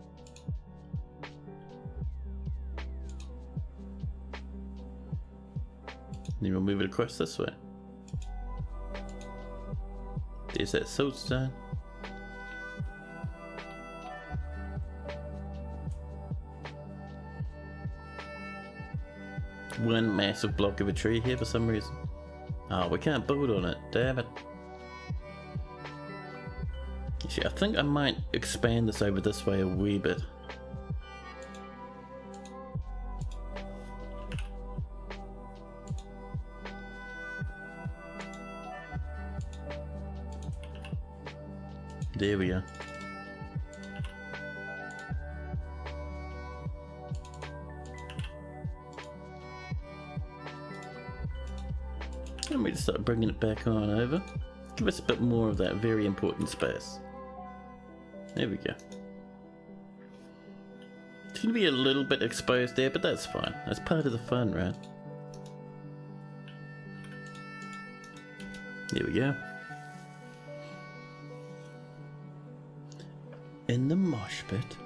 Then we'll move it across this way. There's that siltstone. One massive block of a tree here for some reason. Oh, we can't build on it. Damn it. Actually, I think I might expand this over this way a wee bit. There we are. Let me just start bringing it back on over. Give us a bit more of that very important space. There we go. It's going to be a little bit exposed there, but that's fine. That's part of the fun, right? There we go. In the mosh pit.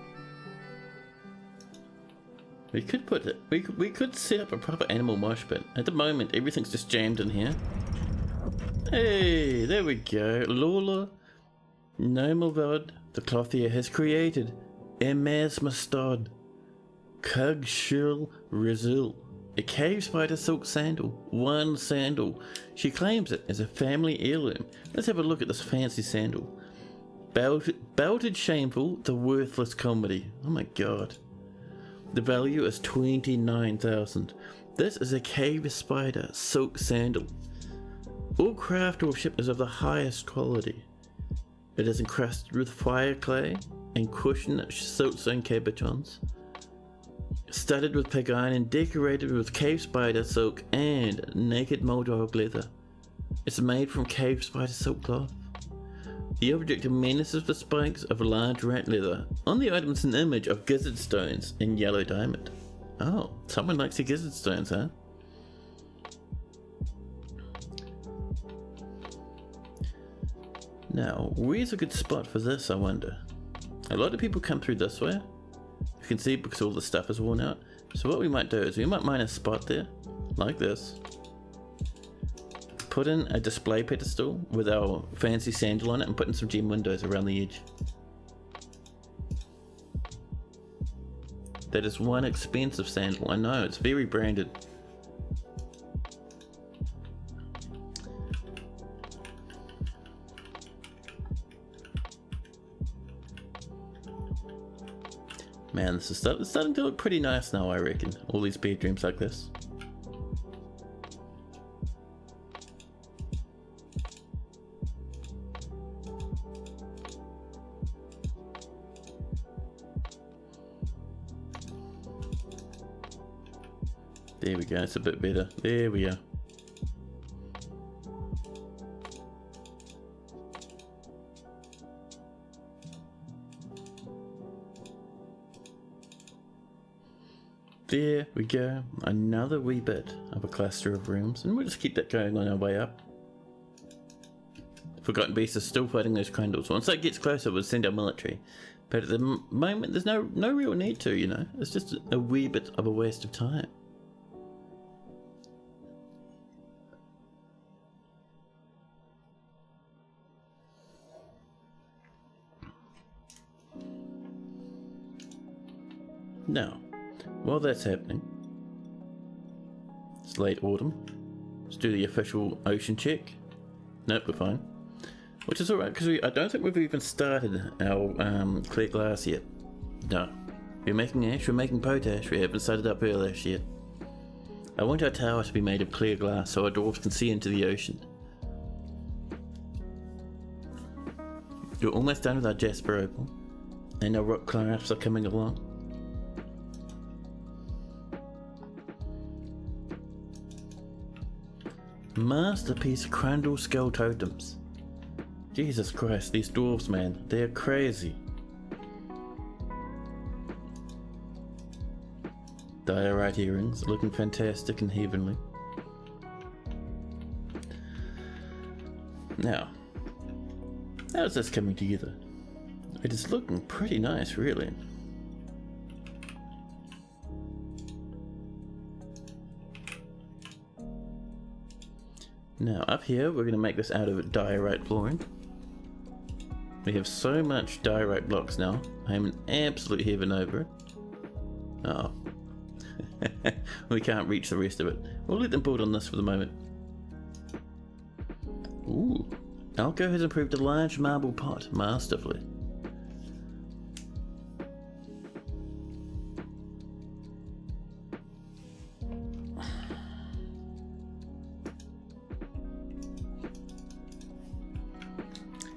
We could put it. We could set up a proper animal mosh pit. At the moment, everything's just jammed in here. Hey, there we go. Lola Nomelvod, the clothier, has created Emaz Mastod Kugshul Rizul, a cave spider silk sandal. One sandal. She claims it as a family heirloom. Let's have a look at this fancy sandal. Belted Shameful, the worthless comedy. Oh my god. The value is 29,000. This is a cave spider silk sandal. All craftworkship is of the highest quality. It is encrusted with fire clay and cushioned siltstone cabochons, studded with pig iron and decorated with cave spider silk and naked moldog leather. It's made from cave spider silk cloth. The object menaces the spikes of large rat leather. On the item is an image of gizzard stones in yellow diamond. Oh, someone likes the gizzard stones, huh? Now, where's a good spot for this, I wonder? A lot of people come through this way. You can see because all the stuff is worn out. So what we might do is we might mine a spot there, like this. Put in a display pedestal with our fancy sandal on it and put in some gem windows around the edge. That is one expensive sandal, I know, it's very branded. Man, this is starting to look pretty nice now, I reckon. All these bedrooms like this. There we go, it's a bit better. There we are. There we go, another wee bit of a cluster of rooms, and we'll just keep that going on our way up. Forgotten Beast is still fighting those crandles. Once that gets closer, we'll send our military. But at the moment, there's no real need to, you know. It's just a wee bit of a waste of time. Now, while that's happening, it's late autumn. Let's do the official ocean check. Nope, we're fine. Which is alright, because I don't think we've even started our clear glass yet. No. We're making ash, we're making potash, we haven't started up earl ash yet. I want our tower to be made of clear glass so our dwarves can see into the ocean. We're almost done with our jasper opal, and our rock clamps are coming along. Masterpiece Crandall skull totems. Jesus Christ, these dwarves, man, they're crazy. Diorite earrings, looking fantastic and heavenly. Now, how's this coming together? It is looking pretty nice, really. Now up here we're going to make this out of diorite flooring. We have so much diorite blocks now, I am in absolute heaven over it. Oh. We can't reach the rest of it. We'll let them build on this for the moment. Ooh. Alco has improved a large marble pot masterfully.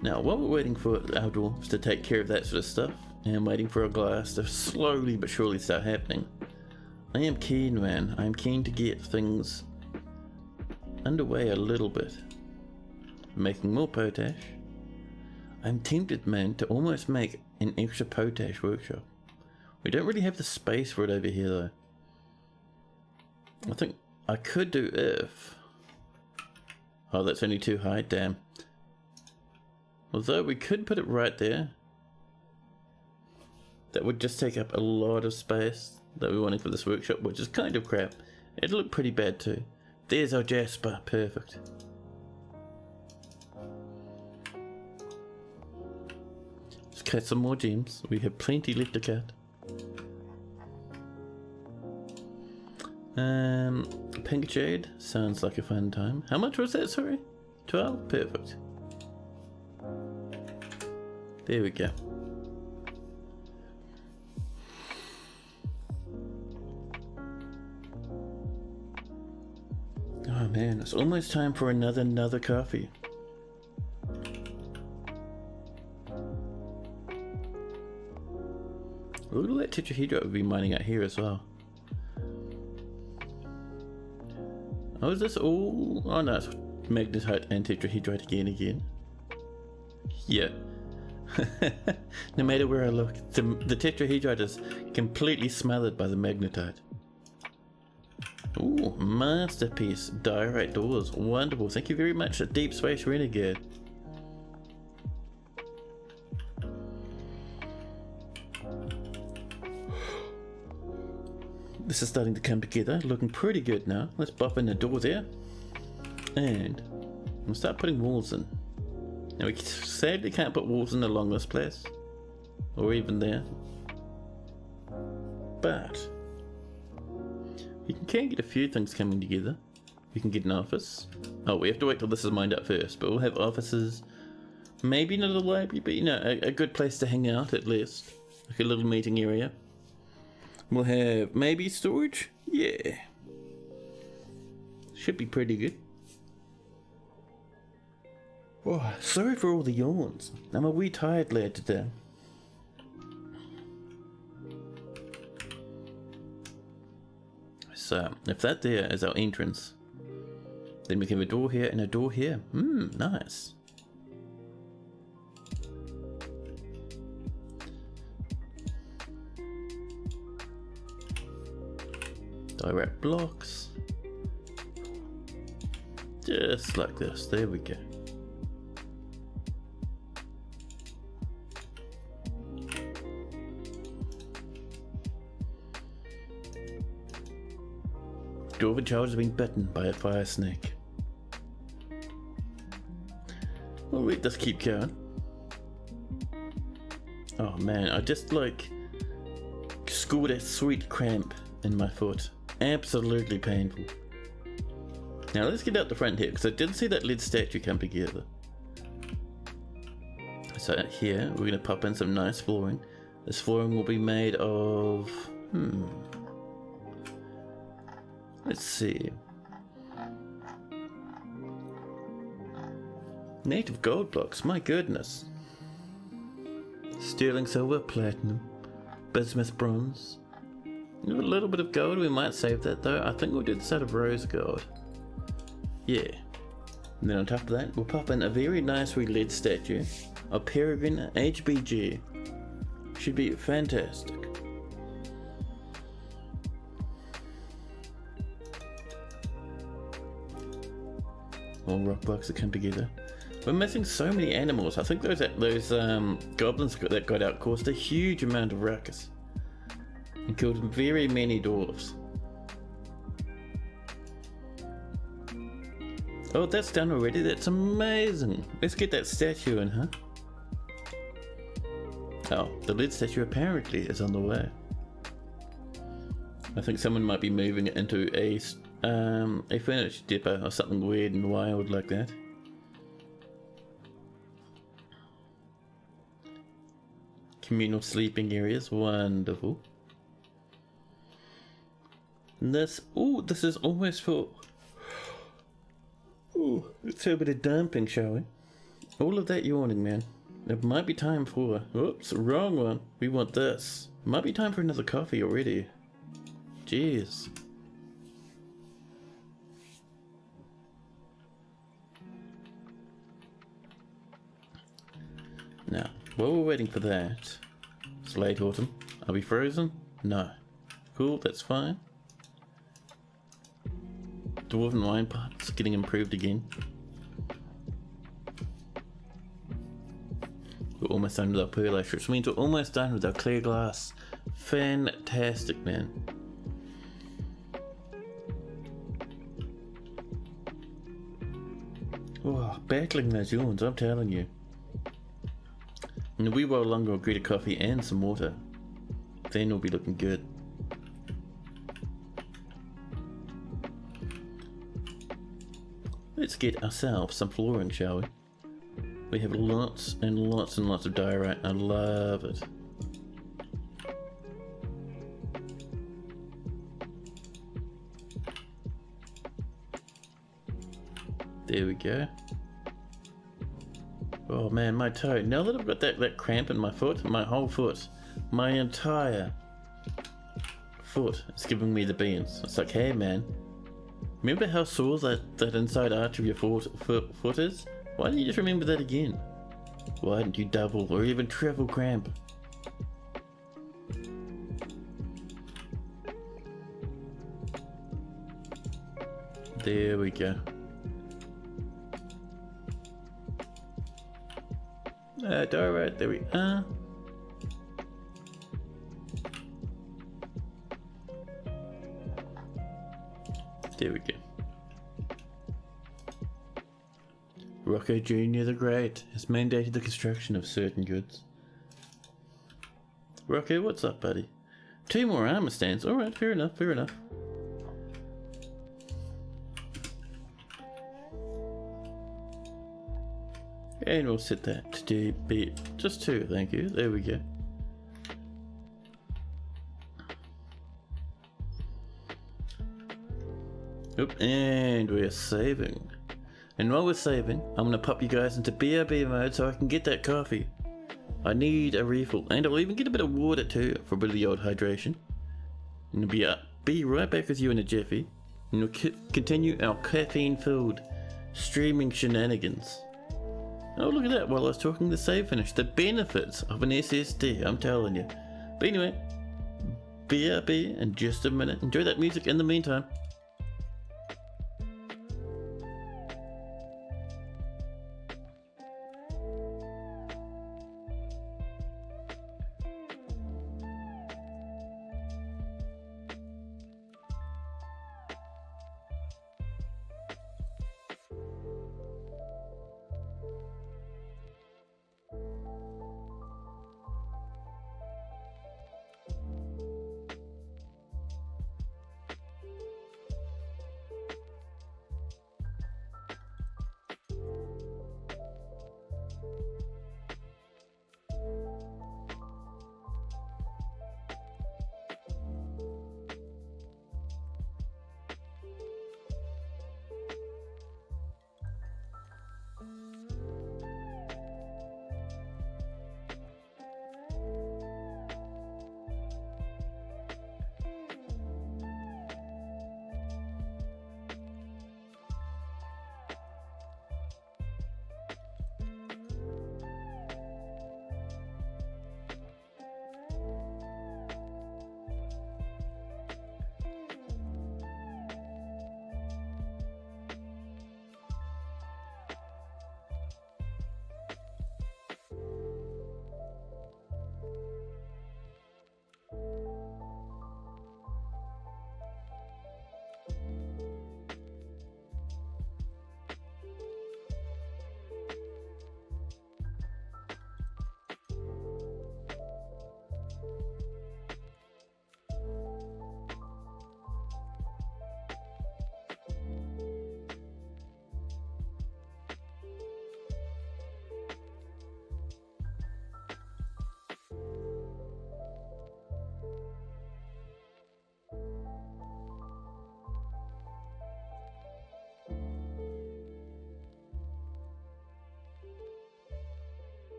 Now, while we're waiting for our dwarves to take care of that sort of stuff, and waiting for our glass to slowly but surely start happening, I am keen, man. I'm keen to get things underway a little bit. Making more potash. I'm tempted, man, to almost make an extra potash workshop. We don't really have the space for it over here, though. I think I could do if... Oh, that's only too high, damn. Although we could put it right there. That would just take up a lot of space that we're wanting for this workshop, which is kind of crap. It'd look pretty bad too. There's our jasper, perfect. Let's cut some more gems. We have plenty left to cut. Pink jade, sounds like a fun time. How much was that, sorry? 12? Perfect. There we go. Oh man, it's almost time for another coffee. Look at that tetrahedrite we've been mining out here as well. Oh, is this all? Oh no, it's magnetite and tetrahedrite again. Yeah. No matter where I look, the tetrahedrite is completely smothered by the magnetite. Ooh, masterpiece diorite doors. Wonderful. Thank you very much, Deep Space Renegade. This is starting to come together, looking pretty good now. Let's bop in the door there. And we'll start putting walls in. Now we sadly can't put walls in along this place. Or even there. But we can get a few things coming together. We can get an office. Oh, we have to wait till this is mined up first, but we'll have offices. Maybe not a library, but you know, a good place to hang out at least. Like a little meeting area. We'll have maybe storage? Yeah. Should be pretty good. Oh, sorry for all the yawns. I'm a wee tired lad today. So, if that there is our entrance, then we can have a door here and a door here. Nice. Direct blocks. Just like this. There we go. Dwarven child has been bitten by a fire snake. We'll let this keep going. Oh man, I just like scored a sweet cramp in my foot. Absolutely painful. Now let's get out the front here, because I did see that lead statue come together. So here, we're going to pop in some nice flooring. This flooring will be made of... Let's see. Native gold blocks, my goodness. Sterling silver, platinum, bismuth bronze. A little bit of gold, we might save that though. I think we'll do this out of rose gold. Yeah. And then on top of that, we'll pop in a very nice wee lead statue of Peregrine HBG. Should be fantastic. All rock blocks that come together. We're missing so many animals. I think those goblins that got out caused a huge amount of ruckus and killed very many dwarves. Oh, that's done already. That's amazing. Let's get that statue in, huh? Oh, the lead statue apparently is on the way. I think someone might be moving it into a furniture depot or something weird and wild like that. Communal sleeping areas, wonderful. And this, this is almost full. Let's have a bit of dumping, shall we? All of that yawning, man. It might be time for... Oops, wrong one. We want this. Might be time for another coffee already. Jeez. Now, while we're waiting for that, it's late autumn. Are we frozen? No. Cool, that's fine. Dwarven wine pots getting improved again. We're almost done with our perlash, which means we're almost done with our clear glass. Fantastic, man. Oh, battling those yawns, I'm telling you. And we roll longer will get a coffee and some water. Then we'll be looking good. Let's get ourselves some flooring, shall we? We have lots and lots and lots of diorite. I love it. There we go. Oh man, my toe. Now that I've got that cramp in my foot, my whole foot, my entire foot is giving me the beans. It's like, hey man, remember how sore that inside arch of your foot is? Why don't you just remember that again? Why didn't you double or even triple cramp? There we go. Alright, there we are. There we go. Rocco Jr. the Great has mandated the construction of certain goods. Rocco, what's up, buddy? 2 more armor stands. Alright, fair enough, fair enough. And we'll set that to be just 2, thank you. There we go. Oop, and we're saving. And while we're saving, I'm going to pop you guys into BRB mode so I can get that coffee. I need a refill, and I'll even get a bit of water too for a bit of the old hydration. And I'll be right back with you in a jiffy, and we'll continue our caffeine-filled streaming shenanigans. Oh, look at that, while I was talking the save finish, the benefits of an SSD, I'm telling you. But anyway, BRB in just a minute. Enjoy that music in the meantime.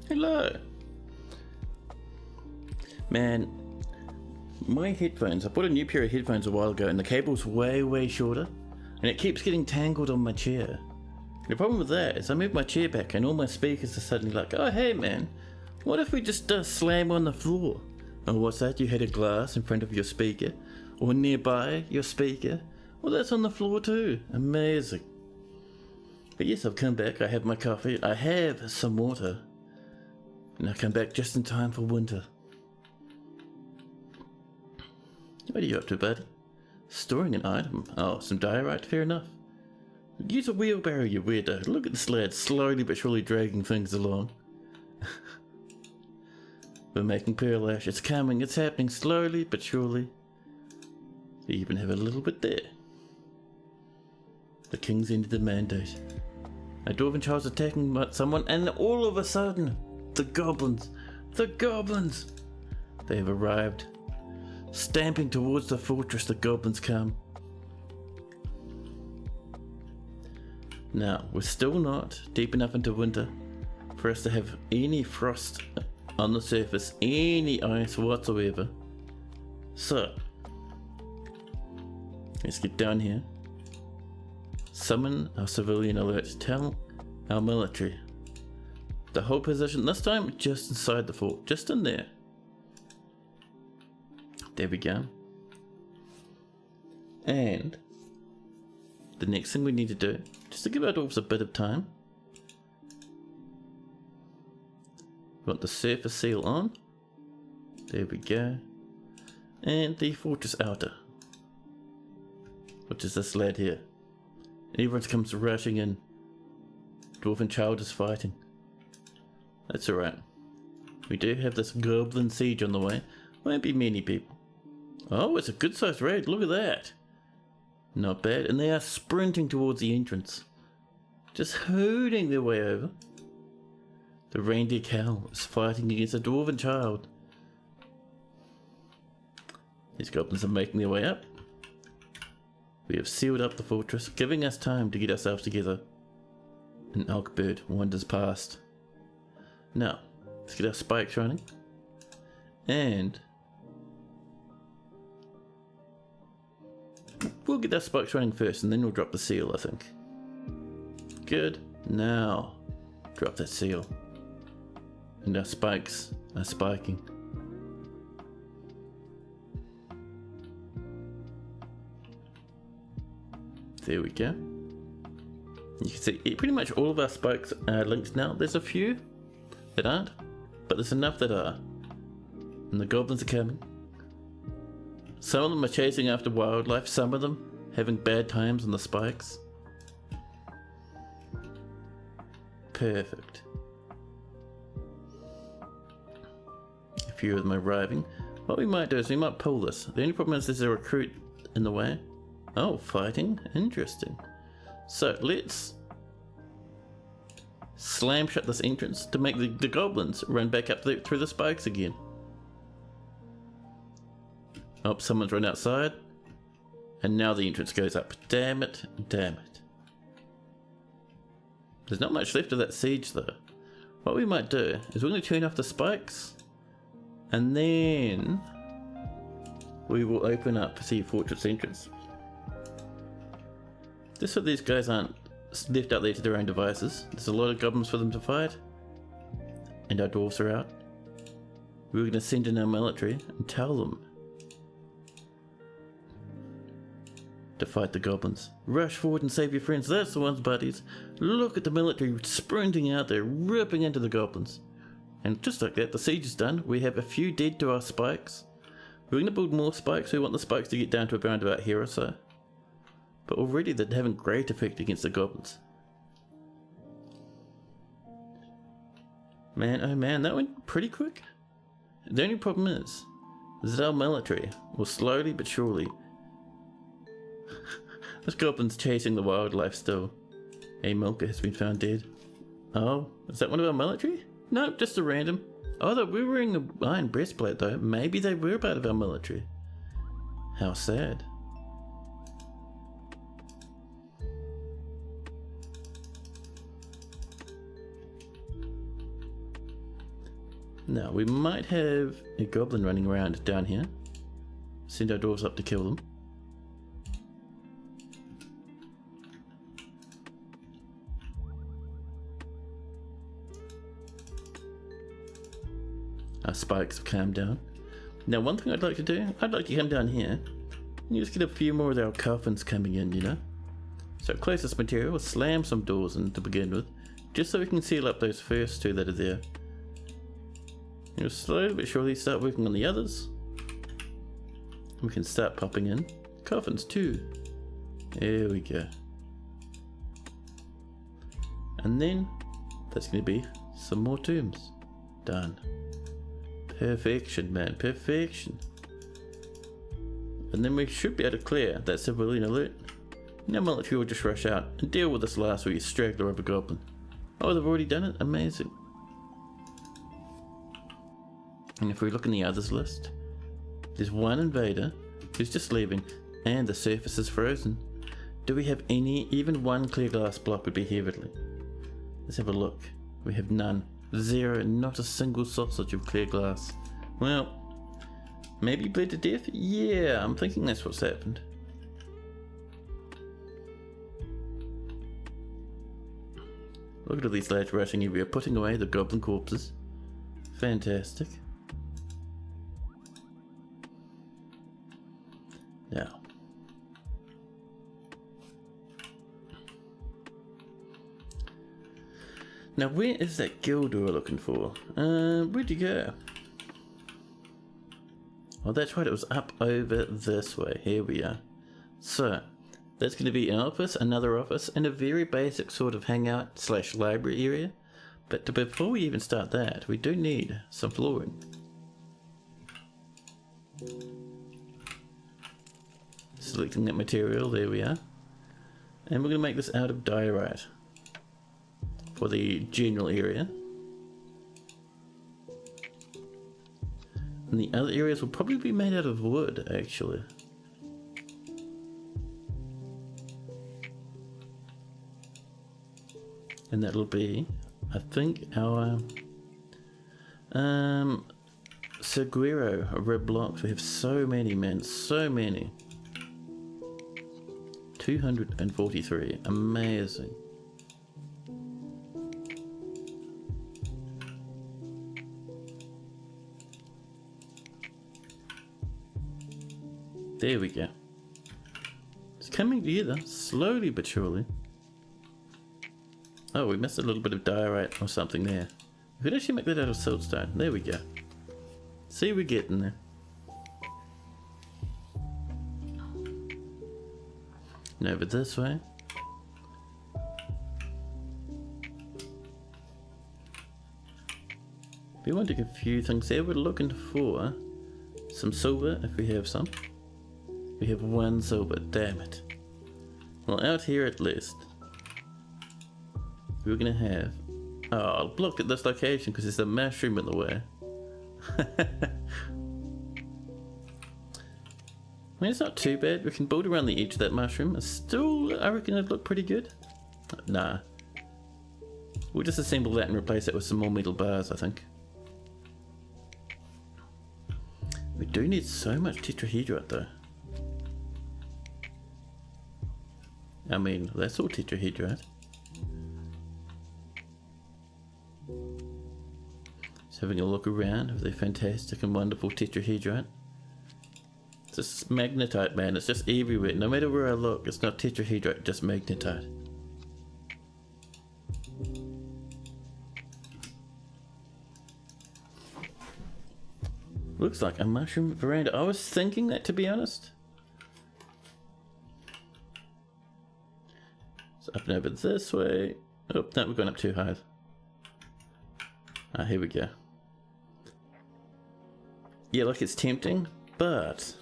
Hello. Man, my headphones, I bought a new pair of headphones a while ago and the cable's way shorter and it keeps getting tangled on my chair. The problem with that is I moved my chair back and all my speakers are suddenly like, oh hey man, what if we just slam on the floor? Oh, what's that? You had a glass in front of your speaker or nearby your speaker? Well, that's on the floor too. Amazing. But yes, I've come back, I have my coffee, I have some water. And I come back just in time for winter. What are you up to, buddy? Storing an item. Oh, some diorite, fair enough. Use a wheelbarrow, you weirdo. Look at this lad slowly but surely dragging things along. We're making pearl ash. It's coming, it's happening slowly but surely. We even have a little bit there. The king's ended the mandate. A dwarven child's attacking someone, and all of a sudden, the goblins! They have arrived. Stamping towards the fortress, the goblins come. Now, we're still not deep enough into winter for us to have any frost on the surface, any ice whatsoever. So, let's get down here. Summon our civilian alert. Tell our military. The whole position, this time just inside the fort, just in there. There we go. And the next thing we need to do, just to give our dwarves a bit of time, we want the surface seal on. There we go. And the fortress outer, which is this lad here. Everyone comes rushing in. Dwarven child is fighting. That's alright. We do have this goblin siege on the way. Won't be many people. Oh, it's a good sized raid. Look at that. Not bad. And they are sprinting towards the entrance. Just hooting their way over. The reindeer cow is fighting against a dwarven child. These goblins are making their way up. We have sealed up the fortress, giving us time to get ourselves together. An elk bird wanders past. Now, let's get our spikes running. And we'll get our spikes running first, and then we'll drop the seal, I think. Good. Now, drop that seal. And our spikes are spiking. There we go. You can see pretty much all of our spikes are linked now. There's a few that aren't, but there's enough that are. And the goblins are coming. Some of them are chasing after wildlife, some of them having bad times on the spikes. Perfect. A few of them are arriving. What we might do is we might pull this. The only problem is there's a recruit in the way. Oh, fighting? Interesting. So let's slam shut this entrance to make the goblins run back up through the spikes again. Oh, someone's run outside. And now the entrance goes up. Damn it, damn it. There's not much left of that siege though. What we might do is we're going to turn off the spikes. And then we will open up the fortress entrance. Just so these guys aren't left out there to their own devices. There's a lot of goblins for them to fight. And our dwarves are out. We're going to send in our military and tell them to fight the goblins. Rush forward and save your friends. That's the ones, buddies. Look at the military sprinting out there, ripping into the goblins. And just like that, the siege is done. We have a few dead to our spikes. We're going to build more spikes. We want the spikes to get down to around about here or so. But already they're having great effect against the goblins. Man, oh man, that went pretty quick. The only problem is that our military will slowly but surely... This goblin's chasing the wildlife still. A milker has been found dead. Oh, is that one of our military? Nope, just a random. Oh, we were wearing an iron breastplate though. Maybe they were part of our military. How sad. Now, we might have a goblin running around down here. Send our dwarves up to kill them. Our spikes have calmed down. Now, one thing I'd like to do, I'd like to come down here and just get a few more of our coffins coming in, you know? So close this material, slam some doors in to begin with, just so we can seal up those first two that are there. You'll slowly but surely start working on the others. We can start popping in coffins too. There we go. And then that's going to be some more tombs. Done. Perfection, man, perfection. And then we should be able to clear that civilian alert. Now I'll let you all just rush out and deal with this last wee straggler of a goblin. Oh, they've already done it? Amazing. And if we look in the others list, there's one invader who's just leaving and the surface is frozen. Do we have any? Even one clear glass block would be heavily. Let's have a look. We have none. Zero, not a single sausage of clear glass. Well, maybe bled to death? Yeah, I'm thinking that's what's happened. Look at all these lads rushing everywhere, putting away the goblin corpses. Fantastic. Now. Now where is that guild we're looking for? Where'd you go? Oh, that's right, it was up over this way. Here we are. So, that's going to be an office, another office, and a very basic sort of hangout / library area. But before we even start that, we do need some flooring. Selecting that material, there we are. And we're going to make this out of diorite for the general area. And the other areas will probably be made out of wood, actually. And that'll be, I think, our Seguero red blocks. We have so many, man, so many. 243, amazing. There we go. It's coming together, slowly but surely. Oh, we missed a little bit of diorite or something there. We could actually make that out of siltstone. There we go. See, we're getting there. And over this way. We want to get a few things there. We're looking for some silver if we have some. We have one silver, damn it. Well, out here at least, we're gonna have... Oh, I'll block at this location because there's a mushroom in the way. I mean, it's not too bad. We can build around the edge of that mushroom. It's still, I reckon it'd look pretty good. Nah. We'll just assemble that and replace it with some more metal bars, I think. We do need so much tetrahedrite though. I mean, that's all tetrahedrite. Just having a look around of the fantastic and wonderful tetrahedrite. It's just magnetite, man. It's just everywhere. No matter where I look, it's not tetrahedrite, just magnetite. Looks like a mushroom veranda. I was thinking that, to be honest. So up and over this way. Oh, no, we're going up too high. Ah, here we go. Yeah, like it's tempting, but...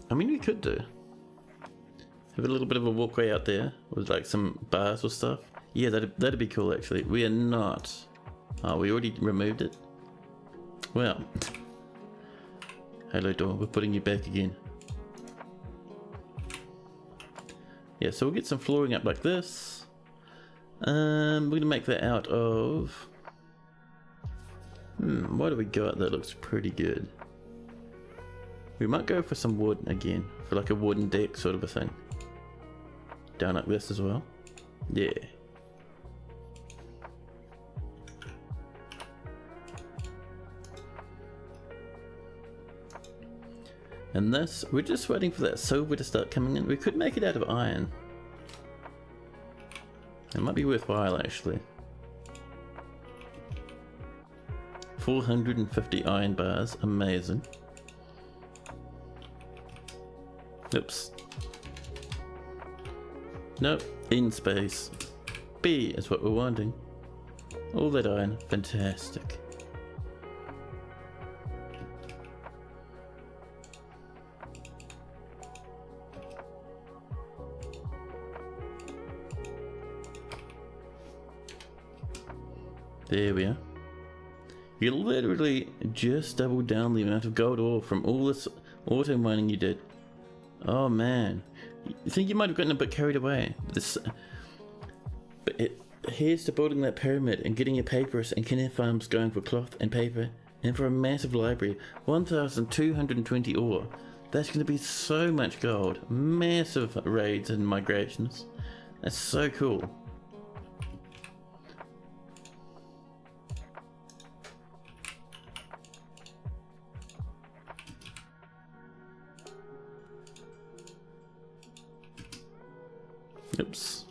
I mean, we could do. Have a little bit of a walkway out there with like some bars or stuff. Yeah, that'd be cool actually. We are not... Oh, we already removed it? Well. Hello door, we're putting you back again. Yeah, so we'll get some flooring up like this. We're gonna make that out of... what do we got that looks pretty good? We might go for some wood again, for like a wooden deck sort of a thing. Down like this as well. Yeah. And this, we're just waiting for that silver to start coming in. We could make it out of iron. It might be worthwhile actually. 450 iron bars, amazing. Oops. Nope, in space. B is what we're wanting. All that iron, fantastic. There we are. You literally just doubled down the amount of gold ore from all this auto mining you did. Oh man, you think you might have gotten a bit carried away. Here's to building that pyramid and getting your papyrus and kinnear farms going for cloth and paper and for a massive library. 1,220 ore. That's going to be so much gold. Massive raids and migrations. That's so cool. Oops.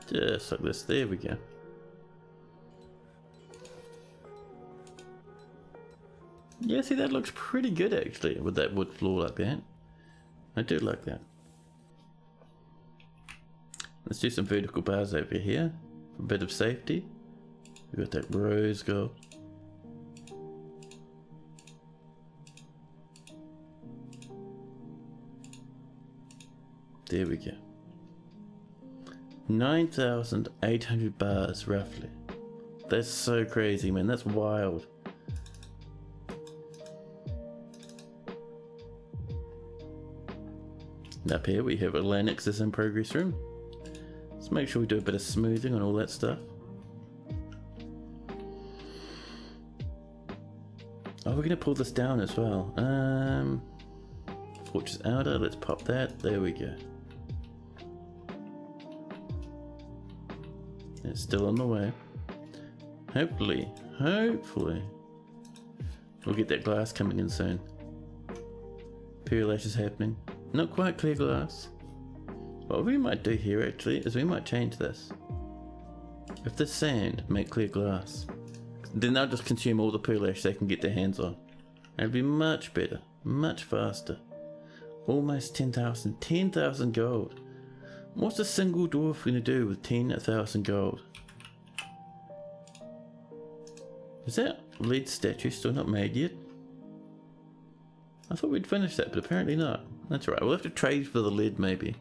Just like this, there we go. Yeah, see, that looks pretty good actually with that wood floor like that. I do like that. Let's do some vertical bars over here for a bit of safety. We got that rose gold. There we go. 9,800 bars roughly. That's so crazy, man. That's wild. And up here we have a Linux is in progress room. Let's make sure we do a bit of smoothing on all that stuff. Oh, we're gonna pull this down as well. Fortress outer, let's pop that. There we go. It's still on the way. Hopefully, we'll get that glass coming in soon. Perlash is happening. Not quite clear glass. What we might do here actually is we might change this. If the sand make clear glass, then they'll just consume all the perlash they can get their hands on. It'll be much better, much faster. Almost 10,000 gold. What's a single dwarf going to do with 10,000 gold? Is that lead statue still not made yet? I thought we'd finish that, but apparently not. That's alright, we'll have to trade for the lead maybe.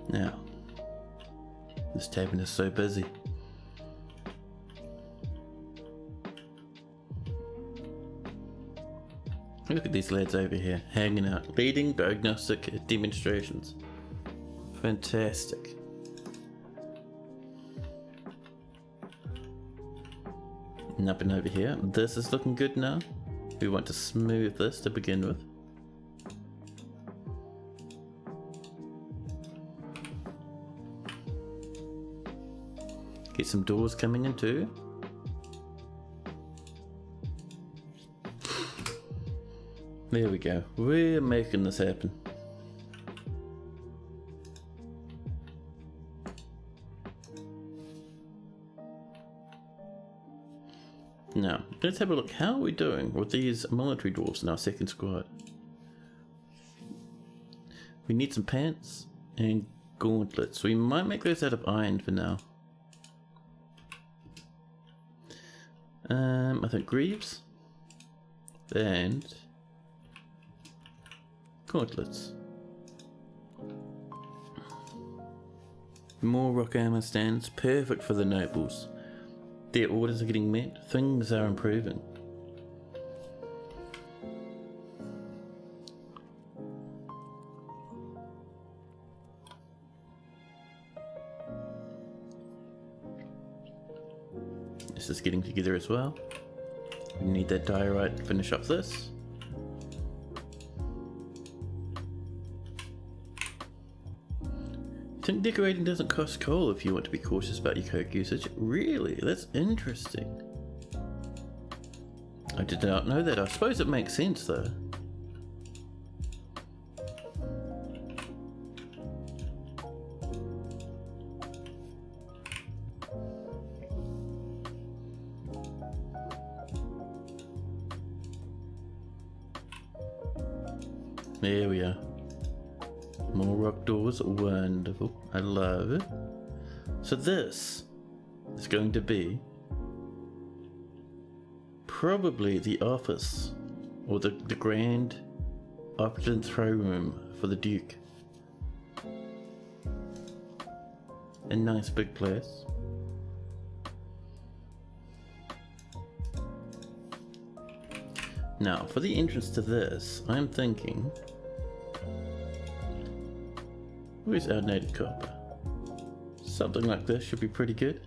Now, this tavern is so busy. Look at these lads over here, hanging out, leading diagnostic demonstrations. Fantastic. And up and over here, this is looking good now. We want to smooth this to begin with. Get some doors coming in too. There we go. We're making this happen. Now, let's have a look. How are we doing with these military dwarfs in our second squad? We need some pants and gauntlets. We might make those out of iron for now. I think greaves and gauntlets. More rock armor stands, perfect for the nobles. Their orders are getting met, things are improving. This is getting together as well. We need that diorite to finish off this. Think decorating doesn't cost coal if you want to be cautious about your coke usage. Really? That's interesting. I did not know that. I suppose it makes sense though. There we are. More rock doors, wonderful. I love it. So this is going to be probably the office or the grand opulent throne room for the Duke. A nice big place. Now, for the entrance to this, I'm thinking... Where's our native copper? Something like this should be pretty good.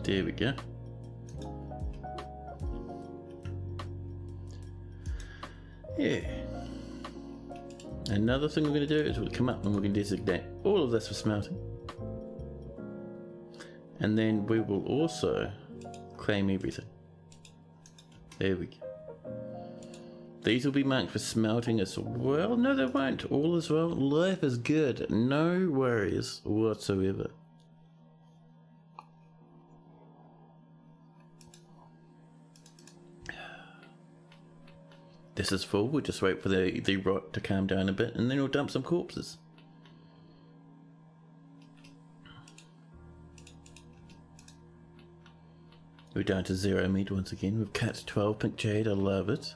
There we go. Yeah. Another thing we're going to do is we'll come up and we're going to designate all of this for smelting. And then we will also claim everything. There we go. These will be marked for smelting as well. No, they won't. All as well. Life is good. No worries whatsoever. This is full. We'll just wait for the rot to calm down a bit and then we'll dump some corpses. We're down to 0 meat once again. We've cut 12 pink jade. I love it.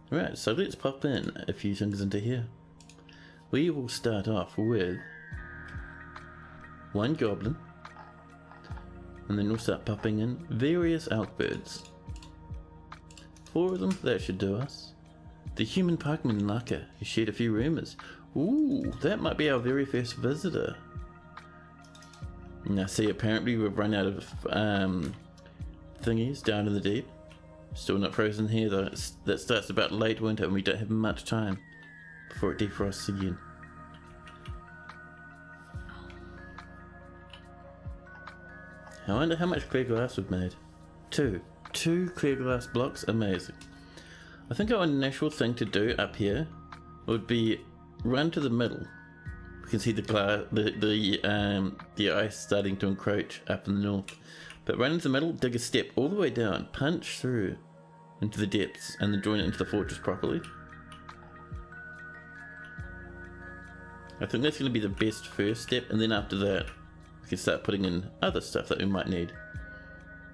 Right, so let's pop in a few things into here. We will start off with one goblin. And then we'll start popping in various elk birds. 4 of them, that should do us. The human pikeman Naka, who shared a few rumours. Ooh, that might be our very first visitor. Now see, apparently we've run out of thingies down in the deep. Still not frozen here though. That starts about late winter and we don't have much time before it defrosts again. I wonder how much clear glass we've made. 2 clear glass blocks, amazing. I think our initial thing to do up here would be run to the middle. We can see the ice starting to encroach up in the north. But run into the middle, dig a step all the way down, punch through into the depths, and then join it into the fortress properly. I think that's going to be the best first step, and then after that, we can start putting in other stuff that we might need.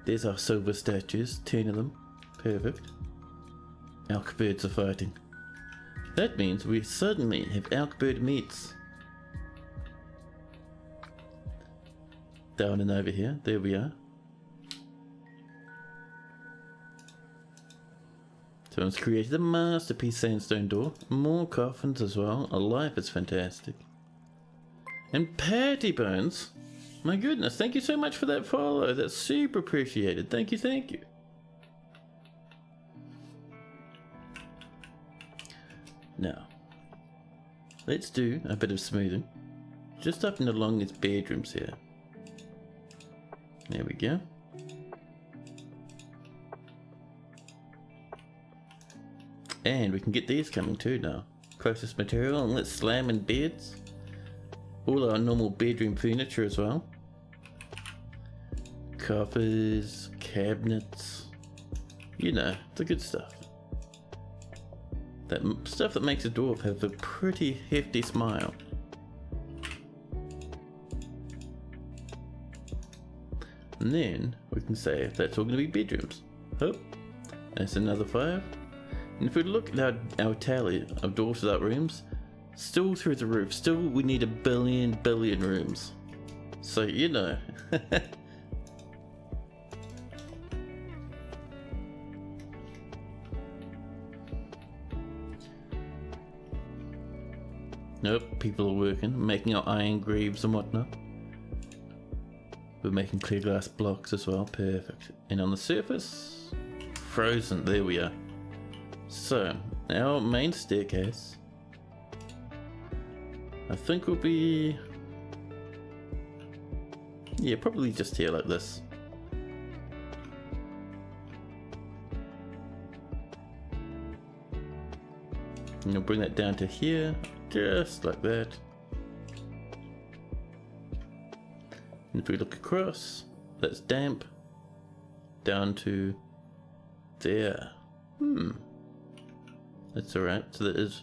There's our silver statues, 10 of them. Perfect. Elk birds are fighting. That means we suddenly have elk bird meats. Down and over here, there we are. Someone's created a masterpiece sandstone door. More coffins as well. Life is fantastic. And Patty Bones. My goodness, thank you so much for that follow. That's super appreciated. Thank you, thank you. Now, let's do a bit of smoothing. Just up and along these bedrooms here. There we go. And we can get these coming too now. Closest material, and let's slam in beds. All our normal bedroom furniture as well. Coffers, cabinets. You know, the good stuff. That stuff that makes a dwarf have a pretty hefty smile. And then we can say that's all going to be bedrooms. Oh, that's another 5. And if we look at our tally of dwarfs without rooms, still through the roof. Still, we need a billion rooms. So, you know. Nope, people are working, making our iron greaves and whatnot. We're making clear glass blocks as well, perfect. And on the surface, frozen. There we are. So, our main staircase, I think will be, yeah, probably just here like this. And you'll bring that down to here, just like that. And if we look across, that's damp, down to there. That's alright, so that is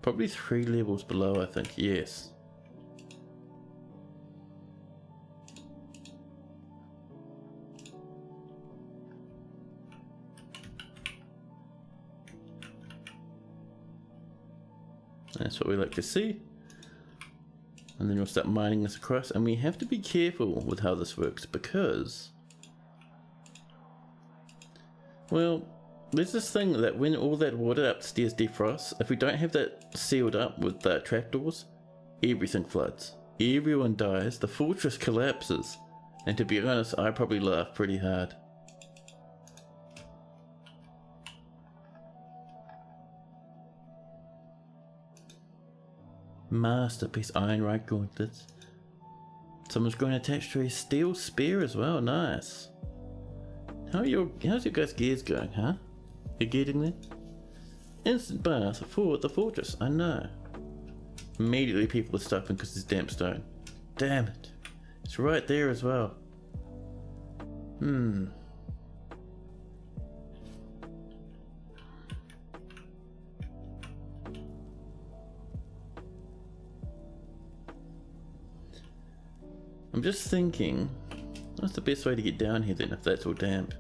probably 3 levels below, I think, yes. That's what we like to see. And then we'll start mining this across, and we have to be careful with how this works because, well, there's this thing that when all that water upstairs defrosts, if we don't have that sealed up with the trapdoors, everything floods. Everyone dies, the fortress collapses, and to be honest, I probably laughed pretty hard. Masterpiece ironite gauntlets. Someone's growing attached to a steel spear as well, nice. How's your guys' gears going, huh? You're getting there? Instant bath for the fortress, I know. Immediately people are stopping because there's damp stone. Damn it. It's right there as well. I'm just thinking, what's the best way to get down here then if that's all damp?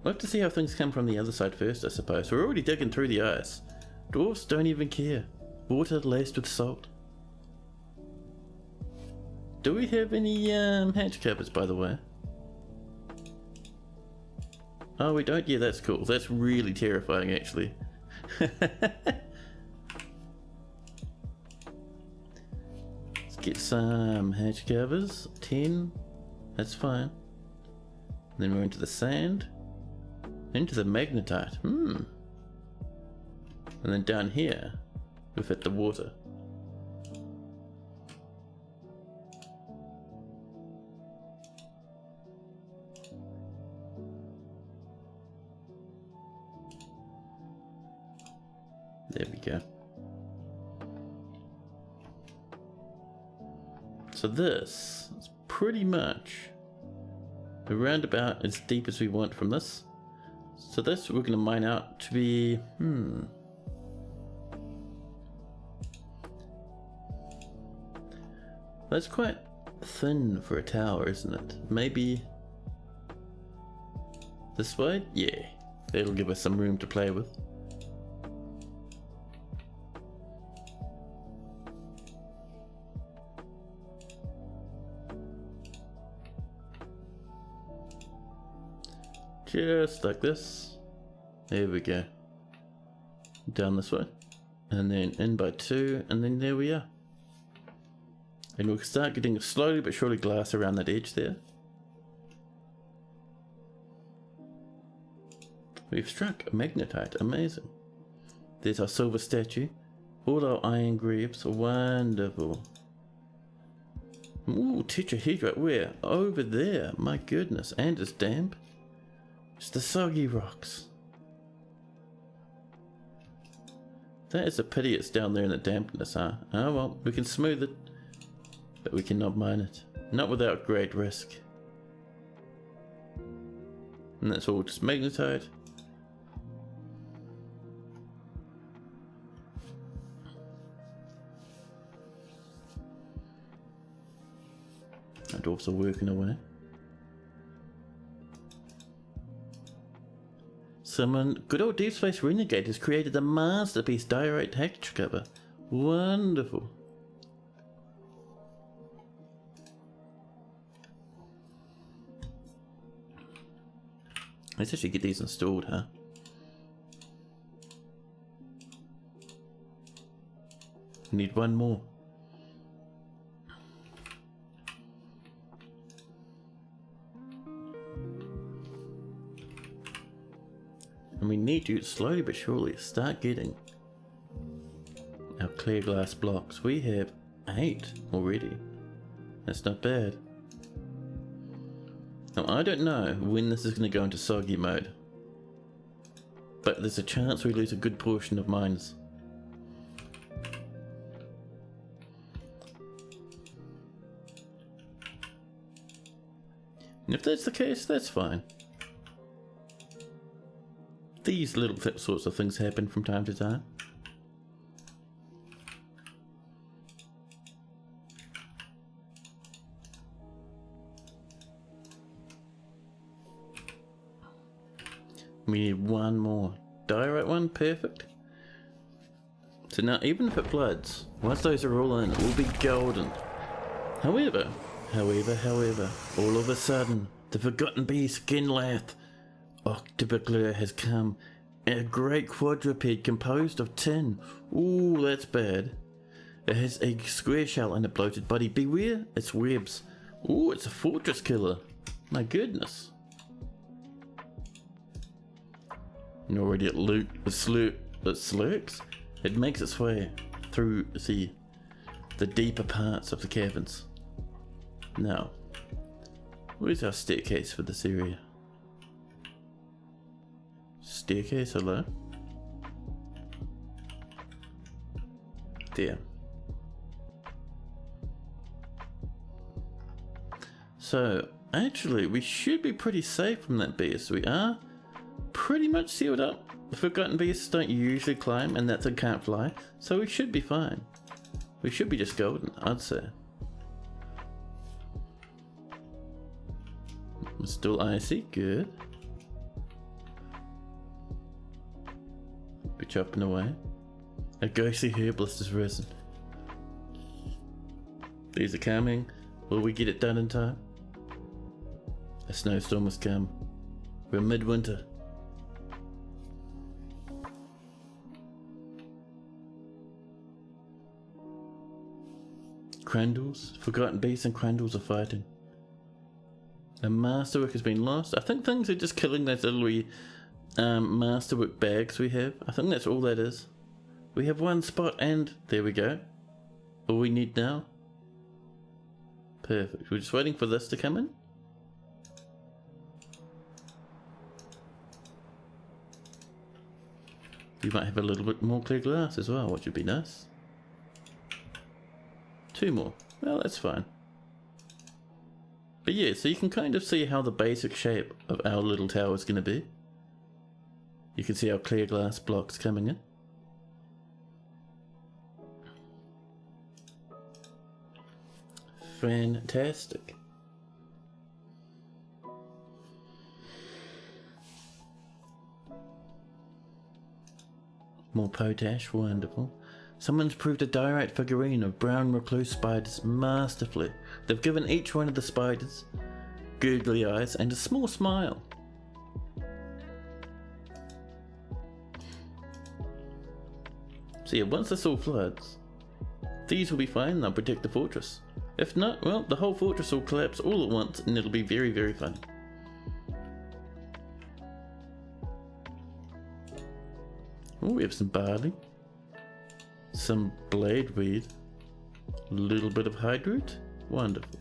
We'll have to see how things come from the other side first, I suppose. We're already digging through the ice. Dwarves don't even care. Water laced with salt. Do we have any hatch covers, by the way? Oh, we don't? Yeah, that's cool. That's really terrifying, actually. Let's get some hatch covers. 10. That's fine. Then we're into the sand. Into the magnetite. And then down here, we've hit the water. There we go. So this is pretty much around about as deep as we want from this. So this we're going to mine out to be, that's quite thin for a tower, isn't it? Maybe this way? Yeah, that'll give us some room to play with. Just like this. There we go. Down this way. And then in by 2, and then there we are. And we'll start getting slowly but surely glass around that edge there. We've struck a magnetite, amazing. There's our silver statue. All our iron greaves, wonderful. Ooh, tetrahedrite, where? Over there, my goodness, and it's damp. It's the soggy rocks. That is a pity it's down there in the dampness, huh? Oh well, we can smooth it, but we cannot mine it. Not without great risk. And that's all just magnetite. Our dwarfs are working away. Someone, good old Deep Space Renegade has created a masterpiece diorite hatch cover. Wonderful. Let's actually get these installed, huh? Need one more. we need to slowly but surely start getting our clear glass blocks. We have 8 already. That's not bad. Now I don't know when this is going to go into soggy mode, but there's a chance we lose a good portion of mines. And if that's the case, that's fine. These little sorts of things happen from time to time. We need one more. Diorite one, perfect. So now even if it floods, once those are all in, it will be golden. However, all of a sudden, the forgotten beast Skinlath Octobugler has come. A great quadruped composed of tin. Ooh, that's bad. It has a square shell and a bloated body. Beware its webs. Ooh, it's a fortress killer. My goodness. And already it slurks. It makes its way through the deeper parts of the caverns. Now, where's our staircase for this area? Staircase, hello? There. So, actually, we should be pretty safe from that beast. We are pretty much sealed up. The forgotten beasts don't usually climb, and that thing can't fly, so we should be fine. We should be just golden, I'd say. It's still icy, good. Be chopping away. A ghostly herbalist has risen. These are coming. Will we get it done in time? A snowstorm has come. We're midwinter. Crandalls, forgotten beasts and crandalls are fighting. A masterwork has been lost. I think things are just killing those little masterwork bags we have. I think that's all that is. We have one spot and there we go. All we need now. Perfect. We're just waiting for this to come in. We might have a little bit more clear glass as well, which would be nice. 2 more. Well, that's fine. But yeah, so you can kind of see how the basic shape of our little tower is going to be. You can see our clear glass blocks coming in. Fantastic. More potash, wonderful. Someone's proved a diorite figurine of brown recluse spiders masterfully. They've given each one of the spiders googly eyes and a small smile. So yeah, once this all floods, these will be fine and they'll protect the fortress. If not, well, the whole fortress will collapse all at once and it'll be very, very fun. Oh, we have some barley. Some blade weed, a little bit of hydroot, wonderful.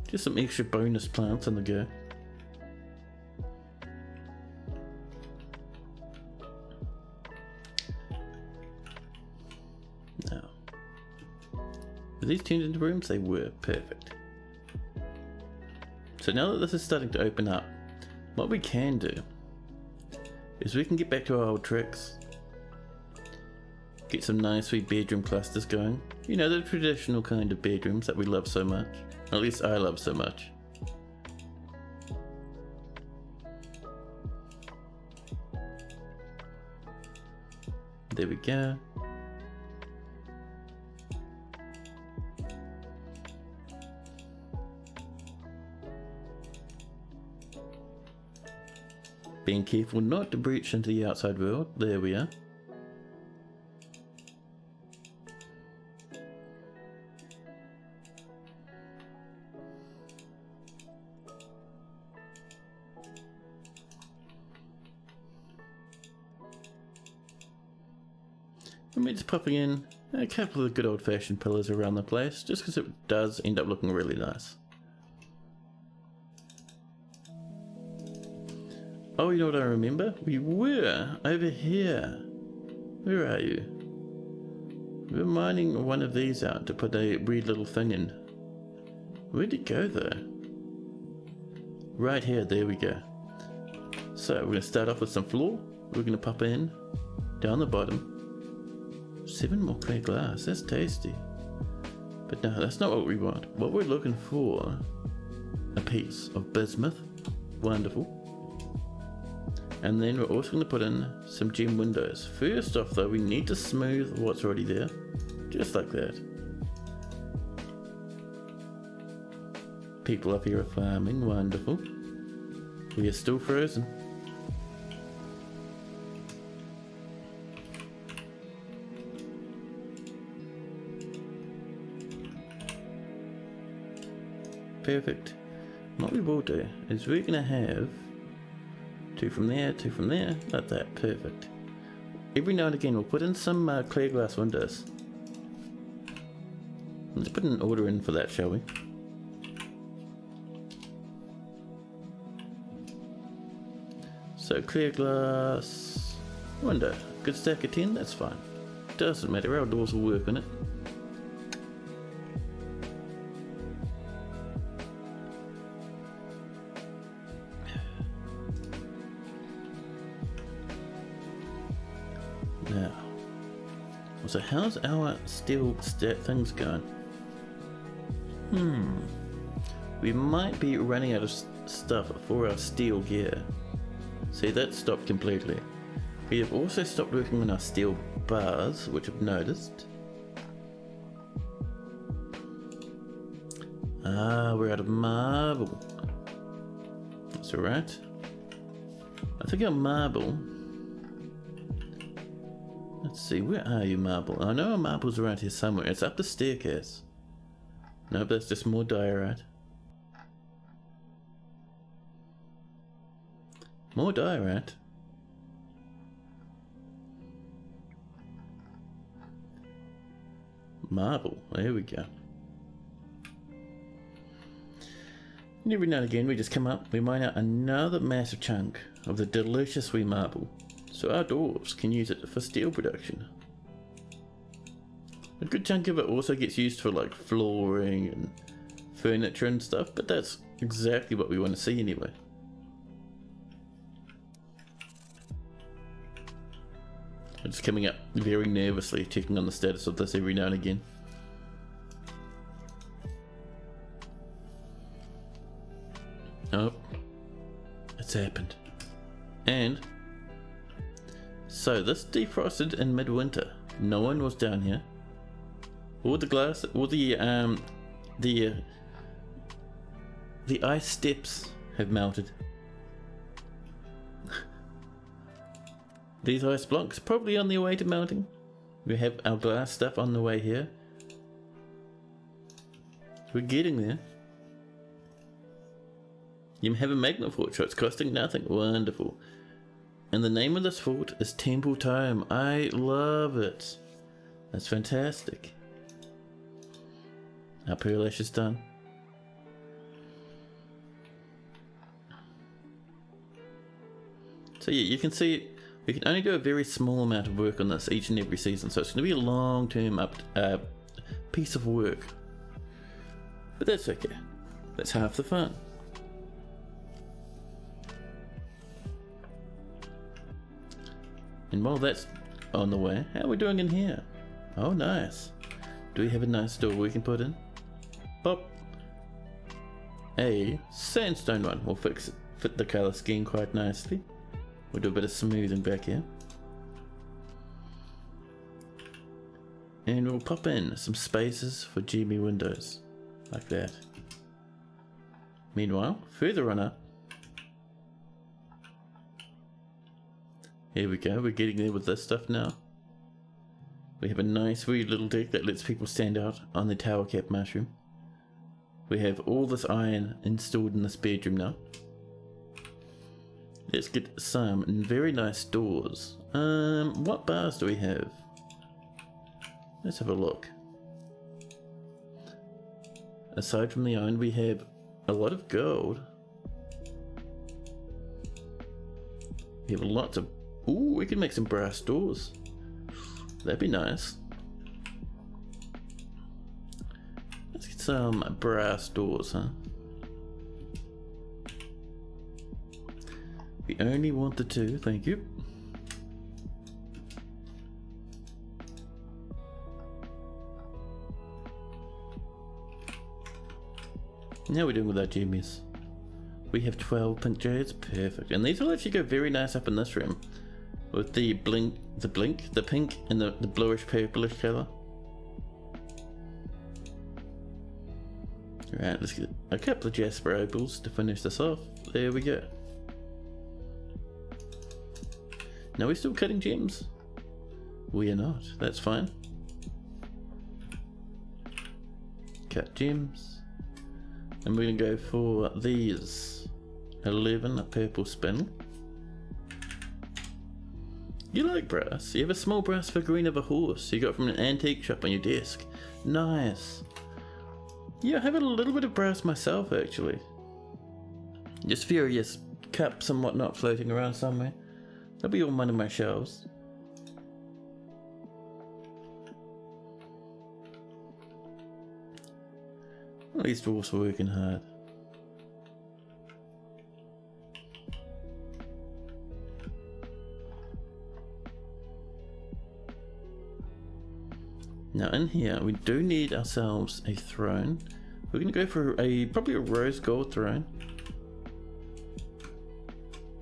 Just some extra bonus plants on the go. Now, are these turned into rooms? They were perfect. So now that this is starting to open up, what we can do is we can get back to our old tricks. Get some nice sweet bedroom clusters going. You know, the traditional kind of bedrooms that we love so much. At least I love so much. There we go. Being careful not to breach into the outside world. There we are. And we're just popping in a couple of good old-fashioned pillars around the place, just because it does end up looking really nice. Oh, you know what I remember? We were over here. Where are you? We were mining one of these out to put a weird little thing in. Where'd it go though? Right here, there we go. So we're going to start off with some floor. We're going to pop in, down the bottom. 7 more clear glass, that's tasty. But no, that's not what we want. What we're looking for, a piece of bismuth. Wonderful. And then we're also going to put in some gem windows. First off though, we need to smooth what's already there. Just like that. People up here are farming, wonderful. We are still frozen. Perfect. What we will do is we're going to have 2 from there, 2 from there, like that, perfect. Every now and again we'll put in some clear glass windows. Let's put an order in for that, shall we? So clear glass window, good stack of 10, that's fine. Doesn't matter, our doors will work on it. Now, so how's our steel things going? We might be running out of stuff for our steel gear. See, that stopped completely. We have also stopped working on our steel bars, which I've noticed. Ah, we're out of marble. That's alright. I think our marble... Let's see, where are you, marble? I know our marble's around here somewhere. It's up the staircase. No, that's just more diorite. More diorite. Marble, there we go. And every now and again we just come up, we mine out another massive chunk of the delicious wee marble. So our dwarves can use it for steel production. A good chunk of it also gets used for like flooring and furniture and stuff, but that's exactly what we want to see anyway. I'm just coming up very nervously, checking on the status of this every now and again. Oh, it's happened. And so this defrosted in midwinter. No one was down here. All the glass, all the ice steps have melted. These ice blocks probably on their way to melting. We have our glass stuff on the way here. We're getting there. You have a magnet fort, so it's costing nothing. Wonderful. And the name of this fort is Temple Tome. I love it. That's fantastic. Our pearl ash is done. So yeah, you can see we can only do a very small amount of work on this each and every season, so it's going to be a long-term piece of work. But that's okay. That's half the fun. And while that's on the way, how are we doing in here? Oh, nice. Do we have a nice door we can put in? Pop. A sandstone one will fit the colour scheme quite nicely. We'll do a bit of smoothing back here. And we'll pop in some spaces for GME windows. Like that. Meanwhile, further on up. Here we go, we're getting there with this stuff now. We have a nice wee little deck that lets people stand out on the tower cap mushroom. We have all this iron installed in this bedroom now. Let's get some very nice doors. What bars do we have? Let's have a look. Aside from the iron, we have a lot of gold. We have lots of... Ooh, we can make some brass doors. That'd be nice. Let's get some brass doors, huh? We only want the 2, thank you. How are we doing with our jimmies? We have 12 pink jades, perfect. And these will actually go very nice up in this room. With the pink, and the bluish purplish colour. Right, let's get a couple of jasper opals to finish this off. There we go. Now we're still cutting gems. We are not, that's fine. Cut gems. And we're gonna go for these 11 purple spindle. You like brass? You have a small brass figurine of a horse you got from an antique shop on your desk. Nice. Yeah, I have a little bit of brass myself actually. Just furious cups and whatnot floating around somewhere. That'll be on one of my shelves. At least dwarfs are working hard. Now in here we do need ourselves a throne. We're gonna go for probably a rose gold throne.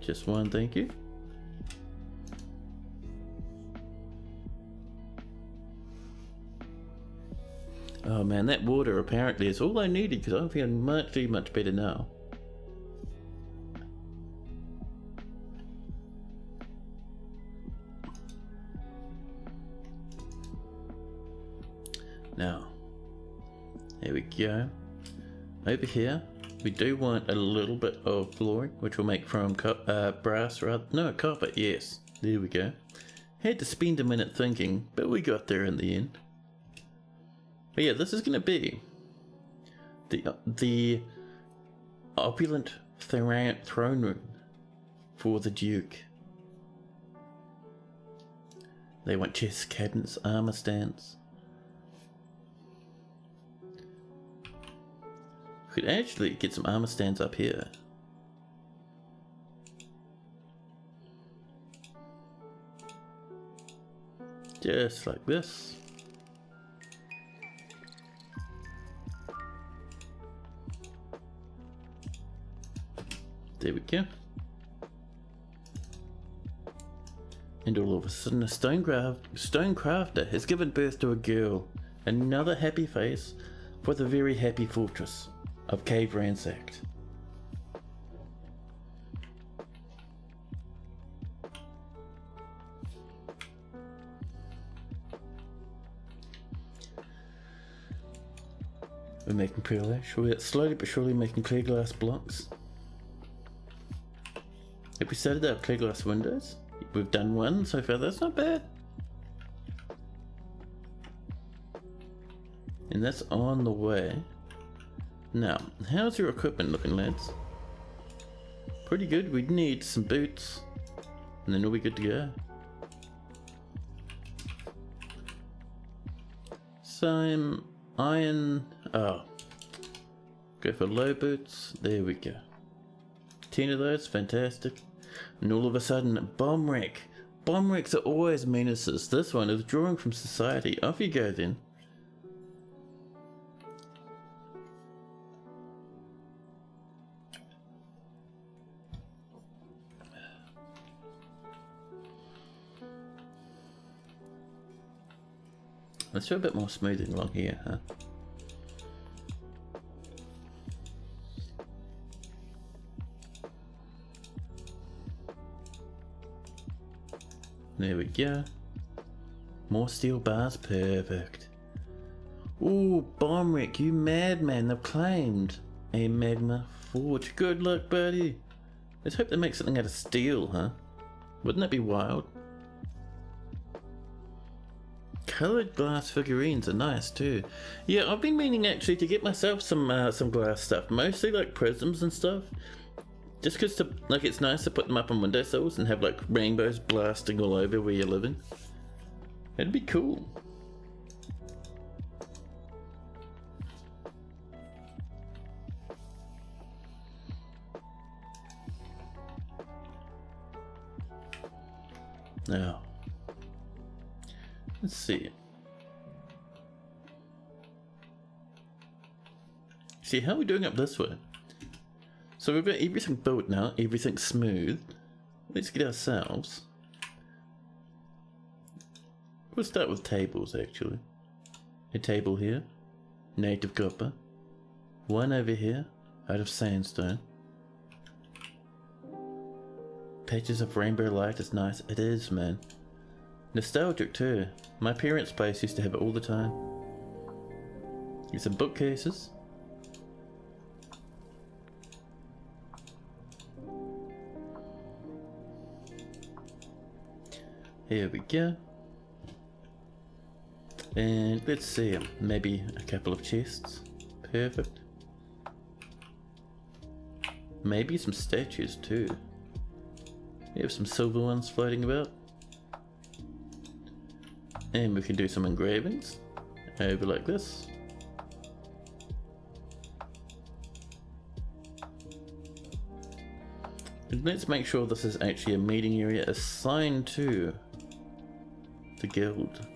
Just one, thank you. Oh man, that water apparently is all I needed because I'm feeling much better now. Now, here we go. Over here, we do want a little bit of flooring, which we'll make from brass rather. No, copper, yes. There we go. Had to spend a minute thinking, but we got there in the end. But yeah, this is going to be the opulent throne room for the Duke. They want chest cabinets, armor stands. We could actually get some armor stands up here. Just like this. There we go. And all of a sudden a stone crafter has given birth to a girl. Another happy face for the very happy fortress of Cavernsacked. We're making pearlash. We're slowly but surely making clear glass blocks. If we started out clear glass windows, we've done one so far, that's not bad. And that's on the way. Now, how's your equipment looking, lads? Pretty good. We'd need some boots, and then we'll be good to go. Some iron. Oh, go for low boots. There we go. 10 of those, fantastic. And all of a sudden, bomb wreck. Bomb wrecks are always menaces. This one is drawing from society. Off you go then. Let's do a bit more smoothing along here, huh? There we go. More steel bars, perfect. Ooh, bomb wreck, you madman, they've claimed a magma forge. Good luck, buddy. Let's hope they make something out of steel, huh? Wouldn't that be wild? Coloured glass figurines are nice too. Yeah, I've been meaning actually to get myself some glass stuff, mostly like prisms and stuff. Just because like it's nice to put them up on windowsills and have like rainbows blasting all over where you're living. It'd be cool. Now, let's see. See, how are we doing up this way? So we've got everything built now, everything smooth. Let's get ourselves. We'll start with tables actually. A table here, native copper. One over here, out of sandstone. Patches of rainbow light is nice. It is, man. Nostalgic too. My parents' place used to have it all the time. Here's some bookcases. Here we go. And let's see, maybe a couple of chests. Perfect. Maybe some statues too. We have some silver ones floating about. And we can do some engravings over like this. And let's make sure this is actually a meeting area assigned to the guild.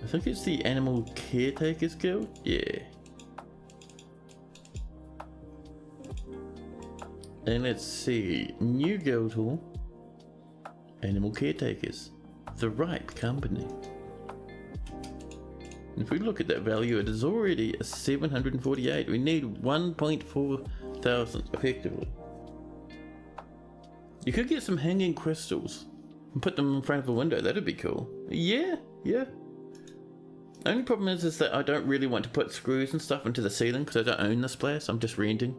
I think it's the Animal Caretakers Guild? Yeah. And let's see, new guild hall, Animal Caretakers, the Ripe Company. And if we look at that value, it is already a 748. We need 1.4 thousand effectively. You could get some hanging crystals and put them in front of a window. That'd be cool. Yeah. Only problem is that I don't really want to put screws and stuff into the ceiling because I don't own this place. I'm just renting.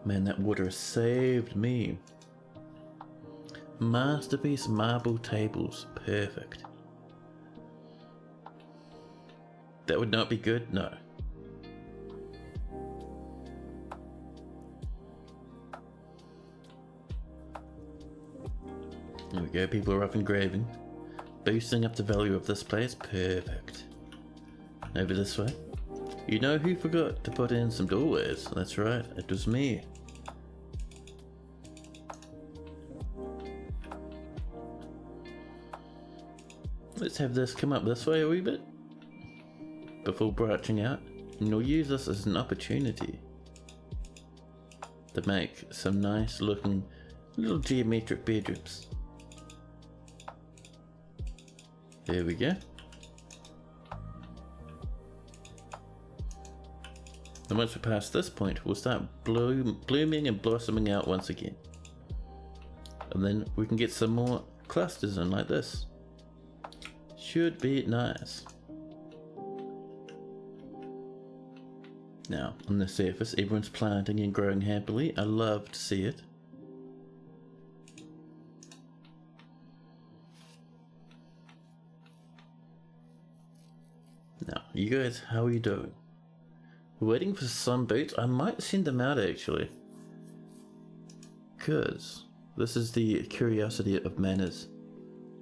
Man, that water has saved me. Masterpiece marble tables. Perfect. That would not be good? No. There we go, people are up engraving. Boosting up the value of this place. Perfect. Over this way. You know who forgot to put in some doorways? That's right, it was me. Let's have this come up this way a wee bit before branching out, and we'll use this as an opportunity to make some nice looking little geometric bedrooms. There we go. And once we pass this point, we'll start blooming and blossoming out once again. And then we can get some more clusters in like this. Should be nice. Now, on the surface, everyone's planting and growing happily. I love to see it. Now, you guys, how are you doing? We're waiting for some boots. I might send them out actually. Because this is the curiosity of manners.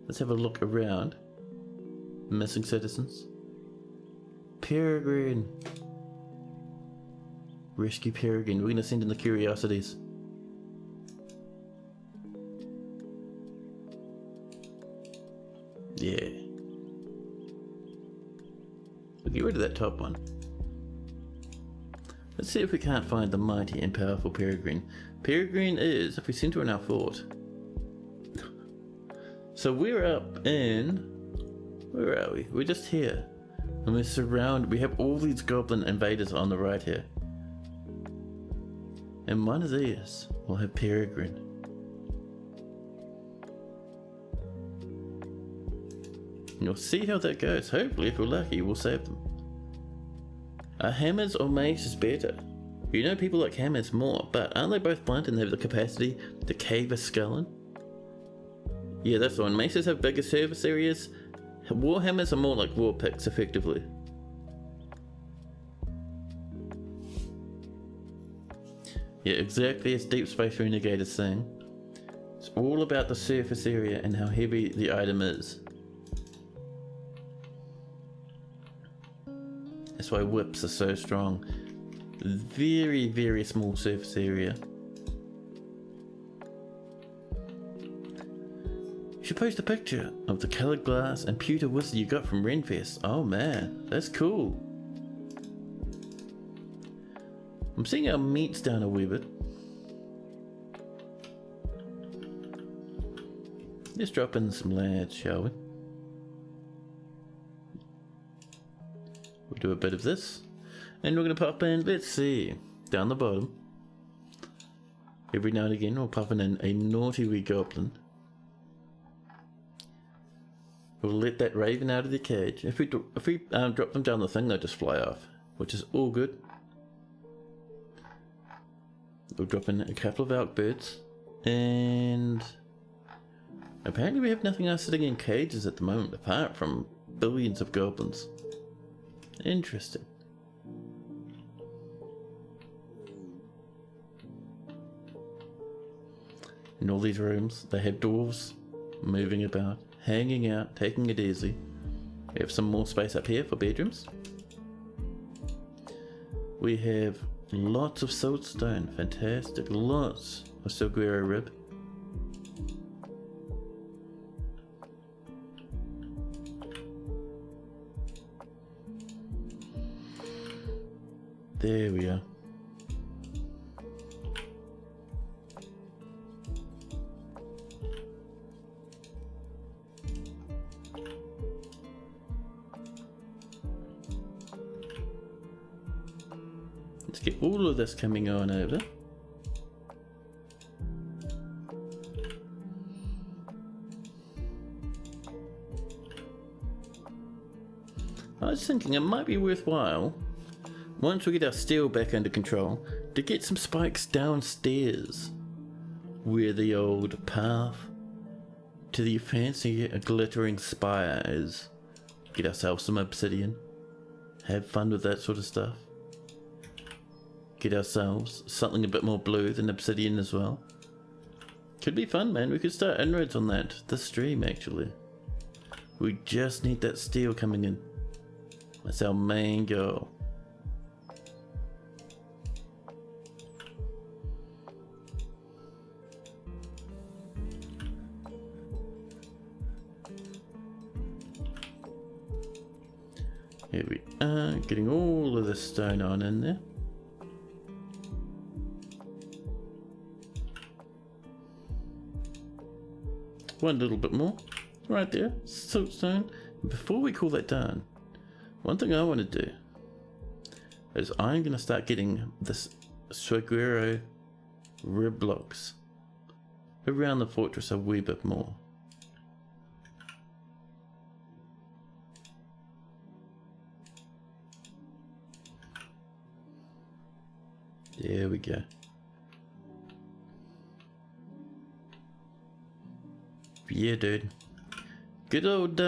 Let's have a look around. Missing citizens. Peregrine. Rescue Peregrine. We're gonna send in the curiosities. Yeah. We'll get rid of that top one. Let's see if we can't find the mighty and powerful Peregrine. Peregrine is, if we send her in our fort. So we're up in... Where are we? We're just here. And we're surrounded. We have all these goblin invaders on the right here. And one of these will have Peregrine. And you'll see how that goes. Hopefully, if we're lucky, we'll save them. Our hammers or mace is better. You know people like hammers more, but aren't they both blunt and have the capacity to cave a skull in? Yeah, that's the one. Maces have bigger surface areas. Warhammers are more like war picks, effectively. Yeah, exactly as Deep Space Renegade is saying. It's all about the surface area and how heavy the item is. That's why whips are so strong. Very, very small surface area. You should post a picture of the coloured glass and pewter whistle you got from Renfest. Oh man, that's cool. I'm seeing our meat's down a wee bit. Let's drop in some lads, shall we? We'll do a bit of this. And we're going to pop in, let's see, down the bottom. Every now and again we're popping in a naughty wee goblin. We'll let that raven out of the cage. If we drop them down the thing, they'll just fly off, which is all good. We'll drop in a couple of elk birds, and apparently we have nothing else sitting in cages at the moment, apart from billions of goblins. Interesting. In all these rooms, they have dwarves moving about, hanging out, taking it easy. We have some more space up here for bedrooms. We have lots of siltstone, fantastic, lots of silguero rib. There we are. Let's get all of this coming on over. I was thinking it might be worthwhile, once we get our steel back under control, to get some spikes downstairs, where the old path to the fancy glittering spire is. Get ourselves some obsidian, have fun with that sort of stuff. Get ourselves something a bit more blue than obsidian as well. Could be fun, man. We could start inroads on that this stream, actually. We just need that steel coming in. That's our main goal. Here we are, getting all of this stone on in there. One little bit more, right there, siltstone. Before we cool that down, one thing I want to do is I'm going to start getting this silguero rib blocks around the fortress a wee bit more. There we go. Yeah, dude. Good old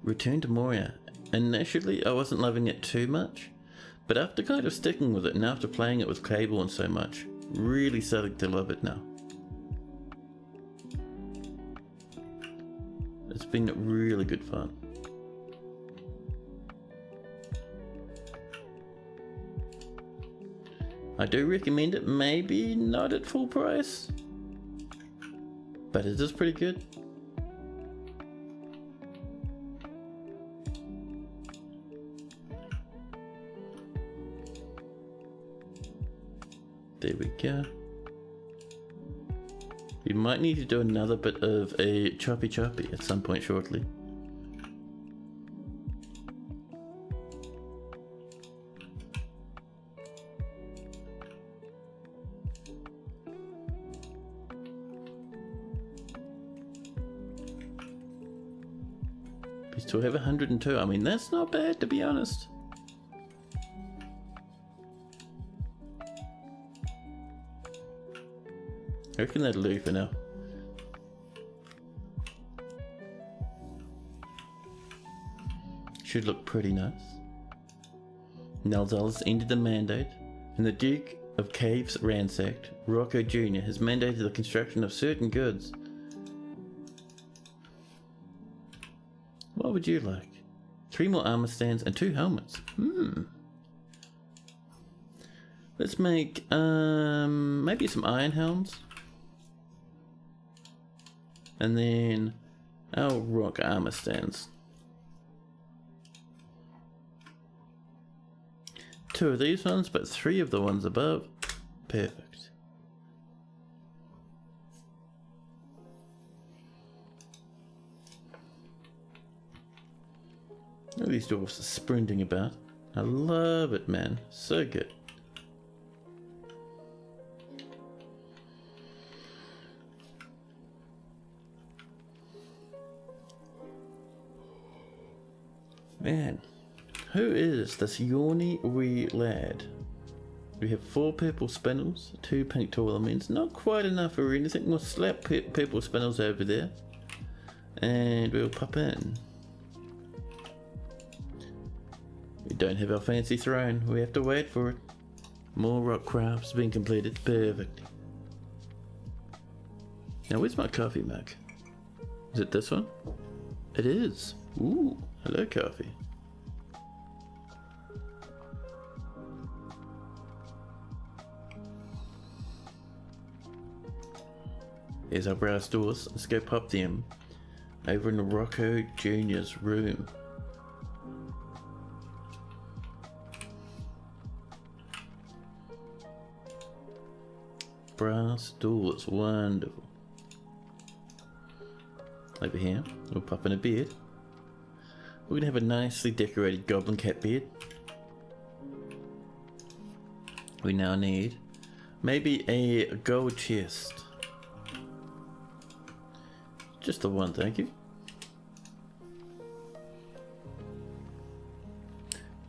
Return to Moria. Initially, I wasn't loving it too much, but after kind of sticking with it and after playing it with Cable and so much, really starting to love it now. It's been really good fun. I do recommend it, maybe not at full price, but it is pretty good. There we go. We might need to do another bit of a choppy at some point shortly. We still have 102. I mean, that's not bad, to be honest. I reckon that'll do for now. Should look pretty nice. Nalzal's ended the mandate, and the Duke of Cavernsacked, Rocco Jr., has mandated the construction of certain goods. What would you like? 3 more armor stands and 2 helmets. Let's make maybe some iron helms. And then our rock armor stands. 2 of these ones, but 3 of the ones above. Perfect. All these dwarfs are sprinting about. I love it, man. So good. Man, who is this yawny wee lad? We have 4 purple spindles, 2 pink tourlaments. Not quite enough for anything. We'll slap purple spindles over there. And we'll pop in. We don't have our fancy throne. We have to wait for it. More rock crafts being completed. Perfect. Now where's my coffee mug? Is it this one? It is. Ooh, hello coffee. Here's our brass doors. Let's go pop them over in Rocco Jr.'s room. Brass doors, wonderful. Over here, we'll pop in a bed. We're gonna have a nicely decorated goblin cat bed. We now need maybe a gold chest. Just the one, thank you.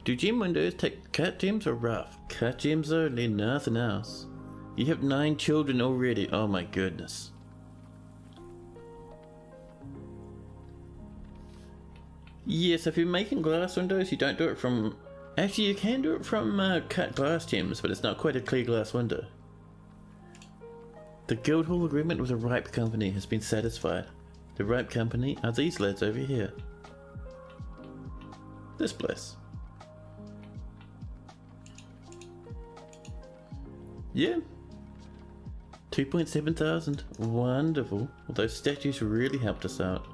Do gem windows take cut gems or rough? Cut gems only, nothing else. You have 9 children already, oh my goodness. Yes, if you're making glass windows, you don't do it from... Actually, you can do it from cut glass gems, but it's not quite a clear glass window. The Guildhall agreement with the Ripe Company has been satisfied. The Ripe Company are these lads over here. This place. Yeah. 2.7 thousand. Wonderful. Well, those statues really helped us out.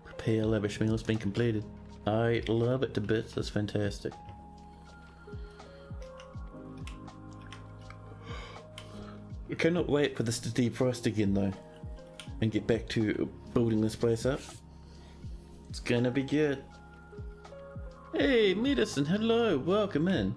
Prepare lavish meal has been completed. I love it to bits. That's fantastic. I cannot wait for this to defrost again though, and get back to building this place up. It's gonna be good. Hey, Medicine, hello, welcome in.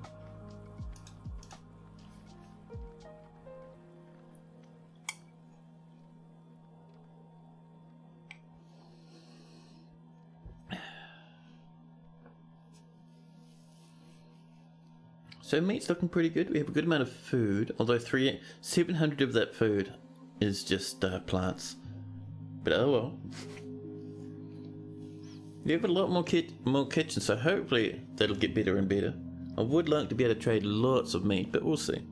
So meat's looking pretty good. We have a good amount of food, although 700 of that food is just plants. But oh well. We have a lot more kitchen, so hopefully that'll get better and better. I would like to be able to trade lots of meat, but we'll see.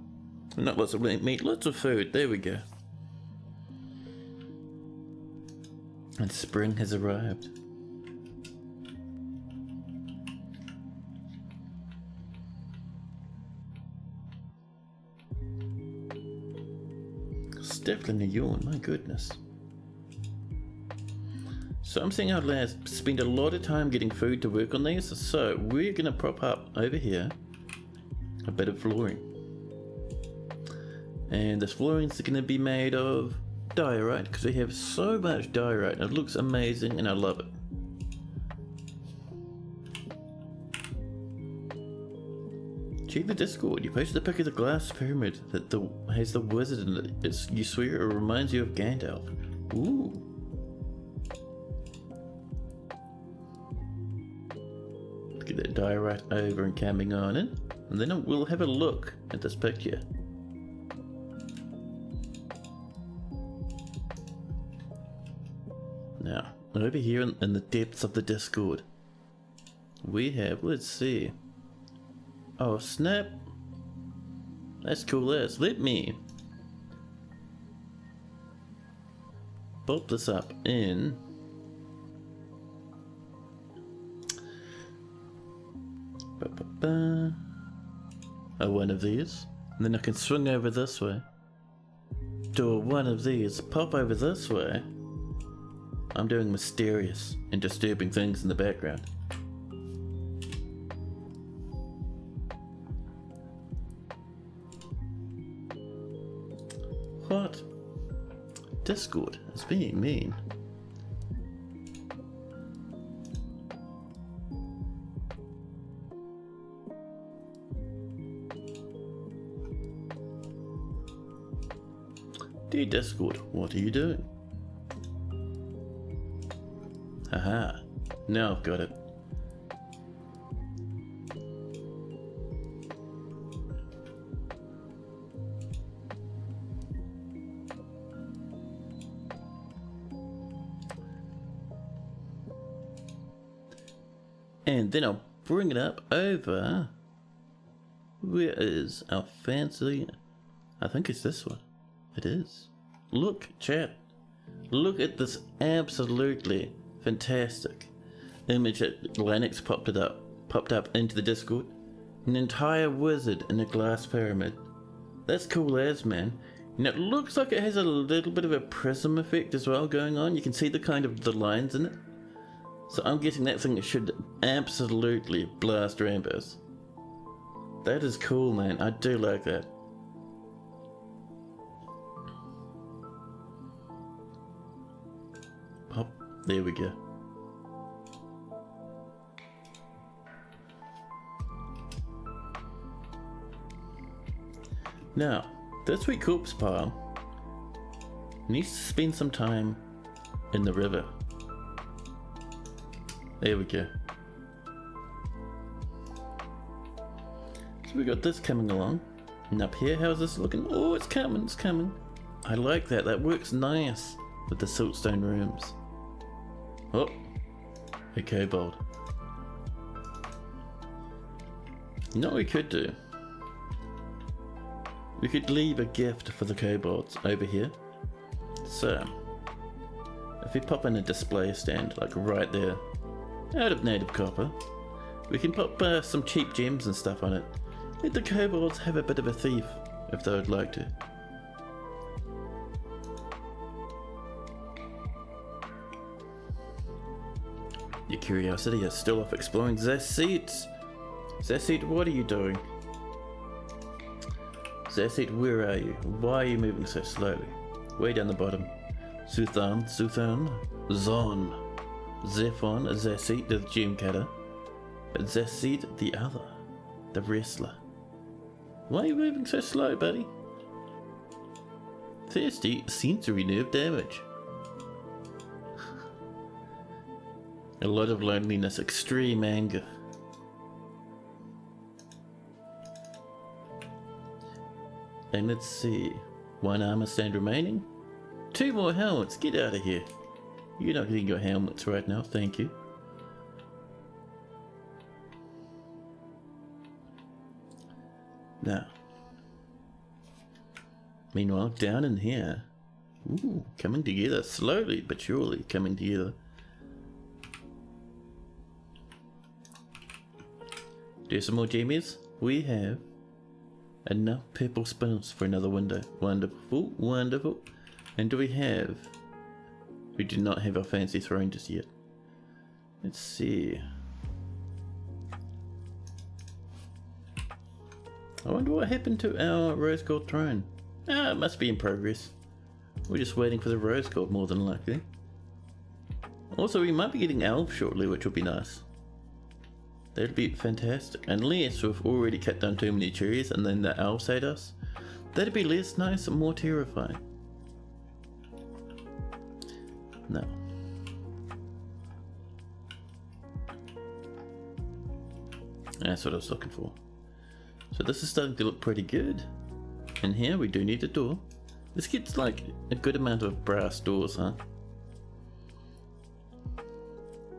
Not lots of meat, lots of food. There we go. And spring has arrived. Definitely a yawn, my goodness. So I'm seeing our lads spend a lot of time getting food to work on these, so we're gonna prop up over here a bit of flooring. And this flooring is gonna be made of diorite, because we have so much diorite and it looks amazing and I love it. Check the Discord, you posted a pic of the glass pyramid that has the wizard in it. You swear it reminds you of Gandalf. Ooh. Let's get that diorite over and camping on in. And then we'll have a look at this picture. Now, over here in the depths of the Discord, we have, let's see. Oh, snap. That's cool as. Let me pop this up in one of these, and then I can swing over this way, do one of these, pop over this way. I'm doing mysterious and disturbing things in the background. What? Discord is being mean. Dear Discord, what are you doing? Haha, now I've got it. And then I'll bring it up over. Where is our fancy? I think it's this one. It is. Look, chat. Look at this absolutely fantastic image that Linux popped up into the Discord. An entire wizard in a glass pyramid. That's cool as, man. And it looks like it has a little bit of a prism effect as well going on. You can see the lines in it. So I'm guessing that thing should absolutely blast rainbows. That is cool, man. I do like that. Pop. There we go. Now, this sweet corpse pile needs to spend some time in the river. There we go. So we got this coming along. And up here, how's this looking? Oh, it's coming, it's coming. I like that, that works nice with the siltstone rooms. Oh, a kobold. You know what we could do? We could leave a gift for the kobolds over here. So, if we pop in a display stand, like right there, out of native copper, we can pop some cheap gems and stuff on it. Let the kobolds have a bit of a thief, if they would like to. Your curiosity is still off exploring Zassit. Zassit, what are you doing? Zassit, where are you? Why are you moving so slowly? Way down the bottom. Suthan, Zon, Zephon, Zassit the gem cutter, but Zassit the other, the wrestler. Why are you moving so slow, buddy? Thirsty, sensory nerve damage. A lot of loneliness, extreme anger. And let's see, 1 armor stand remaining. 2 more helmets, get out of here. You're not getting your helmets right now, thank you. Now, meanwhile, down in here, ooh, coming together, slowly but surely coming together. Do some more jammies? We have enough purple spinels for another window. Wonderful, wonderful. And do we have... We do not have our fancy throne just yet. Let's see. I wonder what happened to our rose gold throne. Ah, it must be in progress. We're just waiting for the rose gold more than likely. Also, we might be getting elves shortly, which would be nice. That'd be fantastic. Unless we've already cut down too many trees and then the elves hate us. That'd be less nice and more terrifying. No. That's what I was looking for. So this is starting to look pretty good. And here we do need a door. This gets like a good amount of brass doors, huh?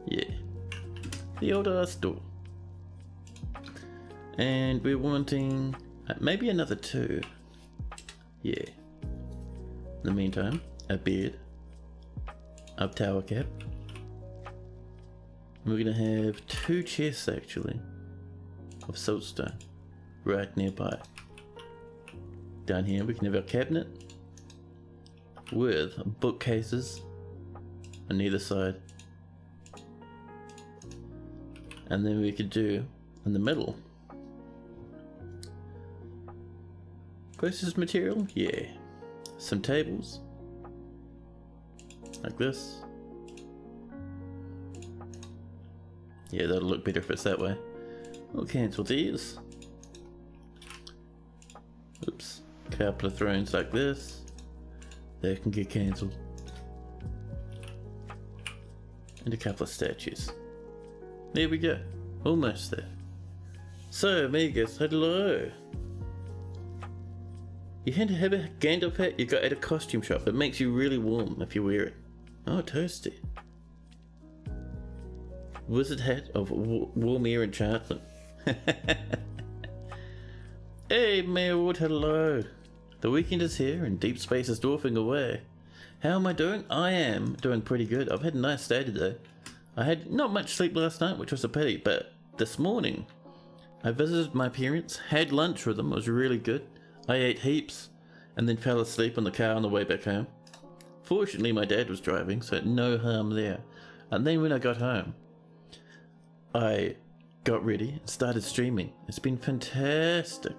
Yeah. The old ass door. And we're wanting maybe another 2. Yeah. In the meantime, a bed. A tower cap. And we're gonna have 2 chests actually. Of siltstone. Right nearby. Down here we can have our cabinet. With bookcases on either side. And then we could do in the middle. Processed material? Yeah. Some tables. Like this. Yeah, that'll look better if it's that way. We'll cancel these. Oops. Couple of thrones like this. They can get cancelled. And a couple of statues. There we go. Almost there. So, Amigas, hello. You had to have a Gandalf hat you got at a costume shop. It makes you really warm if you wear it. Oh, toasty. Wizard hat of warm air enchantment. Hey, Mayor, hello. The weekend is here and deep space is dwarfing away. How am I doing? I am doing pretty good. I've had a nice day today. I had not much sleep last night, which was a pity, but this morning I visited my parents, had lunch with them, it was really good. I ate heaps and then fell asleep in the car on the way back home. Fortunately, my dad was driving, so no harm there. And then when I got home, I got ready and started streaming. It's been fantastic.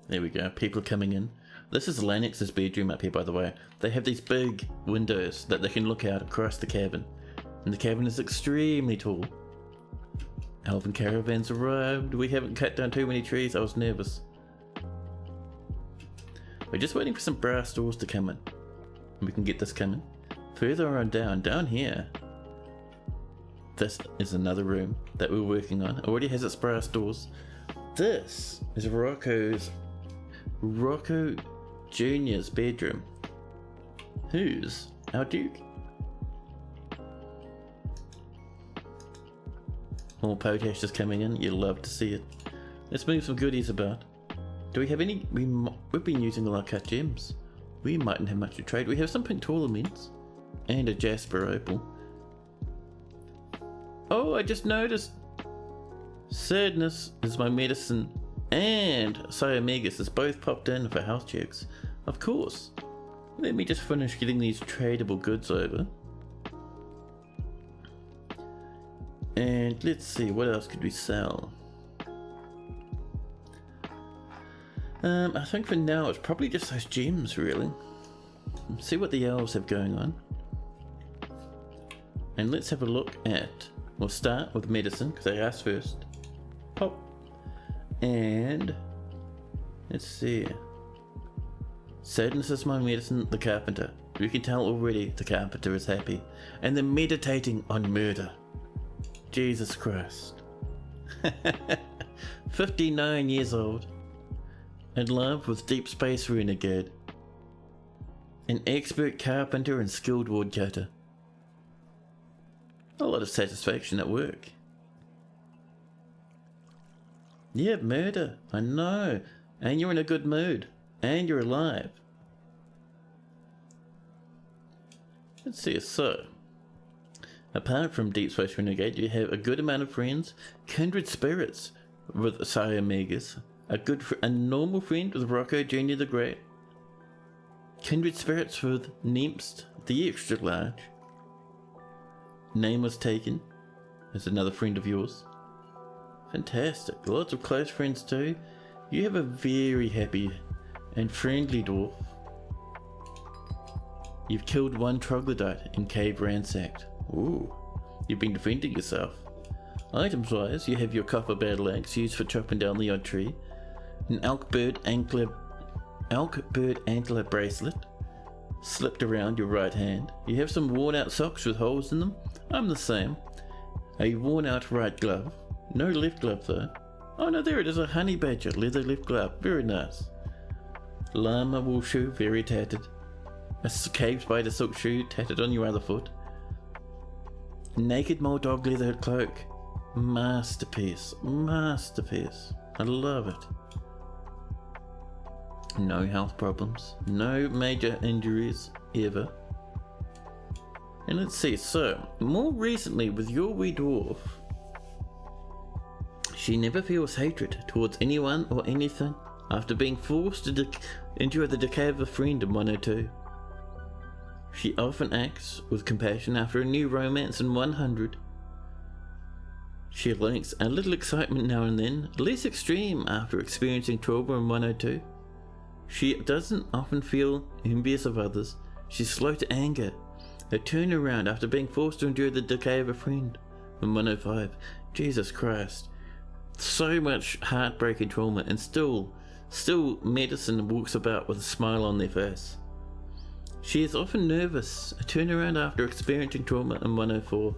There we go, people coming in. This is Lanix's bedroom up here, by the way. They have these big windows that they can look out across the cavern. And the cavern is extremely tall. Elven caravans arrived. We haven't cut down too many trees, I was nervous. We're just waiting for some brass doors to come in. And we can get this coming. Further on down here. This is another room that we're working on. It already has its brass doors. This is Rocco Jr.'s bedroom. Who's our Duke? More potash is coming in. You'll love to see it. Let's move some goodies about. Do we have any? We've been using all our cut gems. We mightn't have much to trade. We have some pink tourlaments and a jasper opal. Oh, I just noticed. Sadness is my medicine and Siomegas has both popped in for health checks. Of course. Let me just finish getting these tradable goods over. And let's see, what else could we sell? I think for now it's probably just those gems, really. See what the elves have going on. And let's have a look at, we'll start with medicine, because I asked first. Pop. And let's see. Sadness is my medicine, the carpenter. You can tell already the carpenter is happy. And they're meditating on murder. Jesus Christ. 59 years old. In love with Deep Space Renegade. An expert carpenter and skilled woodcutter. A lot of satisfaction at work. Yeah, murder. I know. And you're in a good mood. And you're alive. Let's see, so. Apart from Deep Space Renegade, you have a good amount of friends. Kindred spirits with Siomegas. A normal friend with Rocco Jr. the Great. Kindred spirits with Nymphs the extra large. Name was taken. Is another friend of yours. Fantastic. Lots of close friends too. You have a very happy and friendly dwarf. You've killed one troglodyte in Cavernsacked. Ooh, you've been defending yourself. Items wise, you have your copper battle axe used for chopping down the odd tree, an elk bird antler bracelet, slipped around your right hand. You have some worn out socks with holes in them. I'm the same. A worn out right glove. No left glove though. Oh no, there it is, a honey badger leather left glove. Very nice. Llama wool shoe, very tattered. A cave spider silk shoe tattered on your other foot. Naked mole dog leather cloak. Masterpiece. Masterpiece. I love it. No health problems. No major injuries ever. And let's see, so more recently with your wee dwarf, she never feels hatred towards anyone or anything after being forced to endure the decay of a friend in 102. She often acts with compassion after a new romance in 100. She links a little excitement now and then, less extreme after experiencing trauma in 102. She doesn't often feel envious of others. She's slow to anger. A turnaround after being forced to endure the decay of a friend in 105. Jesus Christ. So much heartbreak and trauma, and still medicine walks about with a smile on their face. She is often nervous, a turnaround after experiencing trauma in 104.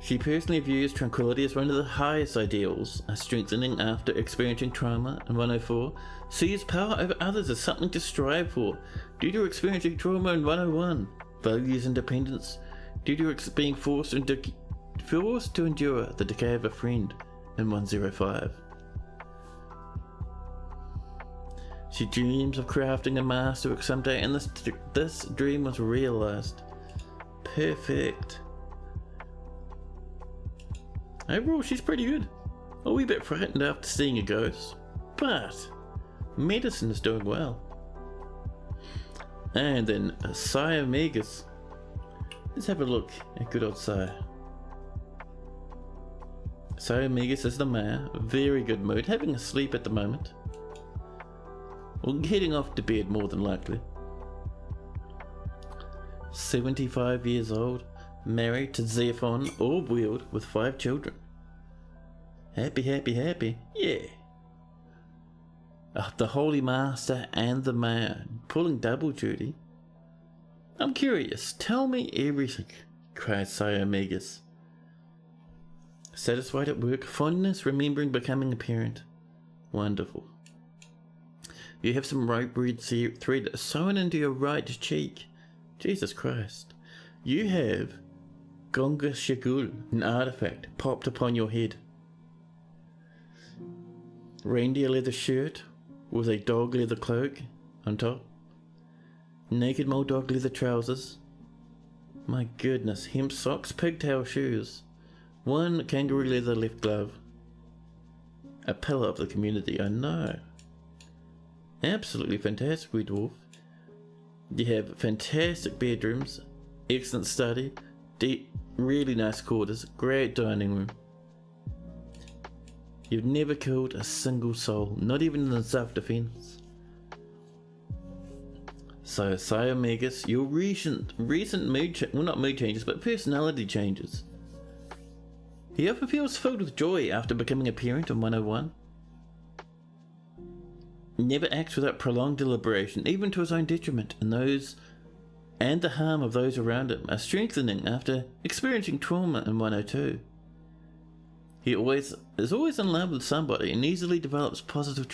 She personally views tranquility as one of the highest ideals, a strengthening after experiencing trauma in 104. Sees power over others as something to strive for due to experiencing trauma in 101. Values independence due to being forced to endure the decay of a friend in 105. She dreams of crafting a masterwork someday, and this dream was realized. Perfect. Overall, she's pretty good. A wee bit frightened after seeing a ghost, but medicine is doing well. And then Sire Megas. Let's have a look at good old Sire. Sire Megas is the mayor, very good mood, having a sleep at the moment. Or heading off to bed more than likely. 75 years old, married to Zephon, orb-wheeled with 5 children. Happy, happy, happy, yeah. The Holy Master and the Mayor, pulling double duty. I'm curious, tell me everything, cried Sire Megas. Satisfied at work, fondness, remembering becoming a parent. Wonderful. You have some rope red thread sewn into your right cheek. Jesus Christ. You have Gonga Shagul, an artifact, popped upon your head. Reindeer leather shirt with a dog leather cloak on top. Naked mole dog leather trousers. My goodness, hemp socks, pigtail shoes. 1 kangaroo leather left glove. A pillar of the community, I know. Absolutely fantastic, wee dwarf. You have fantastic bedrooms, excellent study, deep, really nice quarters, great dining room. You've never killed a single soul, not even in self-defense. So, Sire Megas, your recent mood not mood changes, but personality changes. He often feels filled with joy after becoming a parent in 101. Never acts without prolonged deliberation, even to his own detriment, and the harm of those around him are strengthening after experiencing trauma in 102. He is always in love with somebody and easily develops positive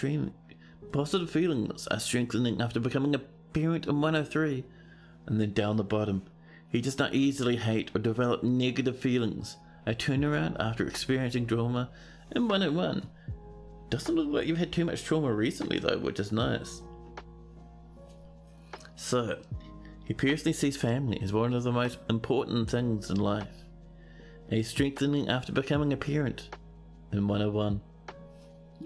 feelings are strengthening after becoming a parent in 103. And then down the bottom, he does not easily hate or develop negative feelings, a turnaround after experiencing trauma in 101. Doesn't look like you've had too much trauma recently though, which is nice. So, he personally sees family as one of the most important things in life. A strengthening after becoming a parent in 101.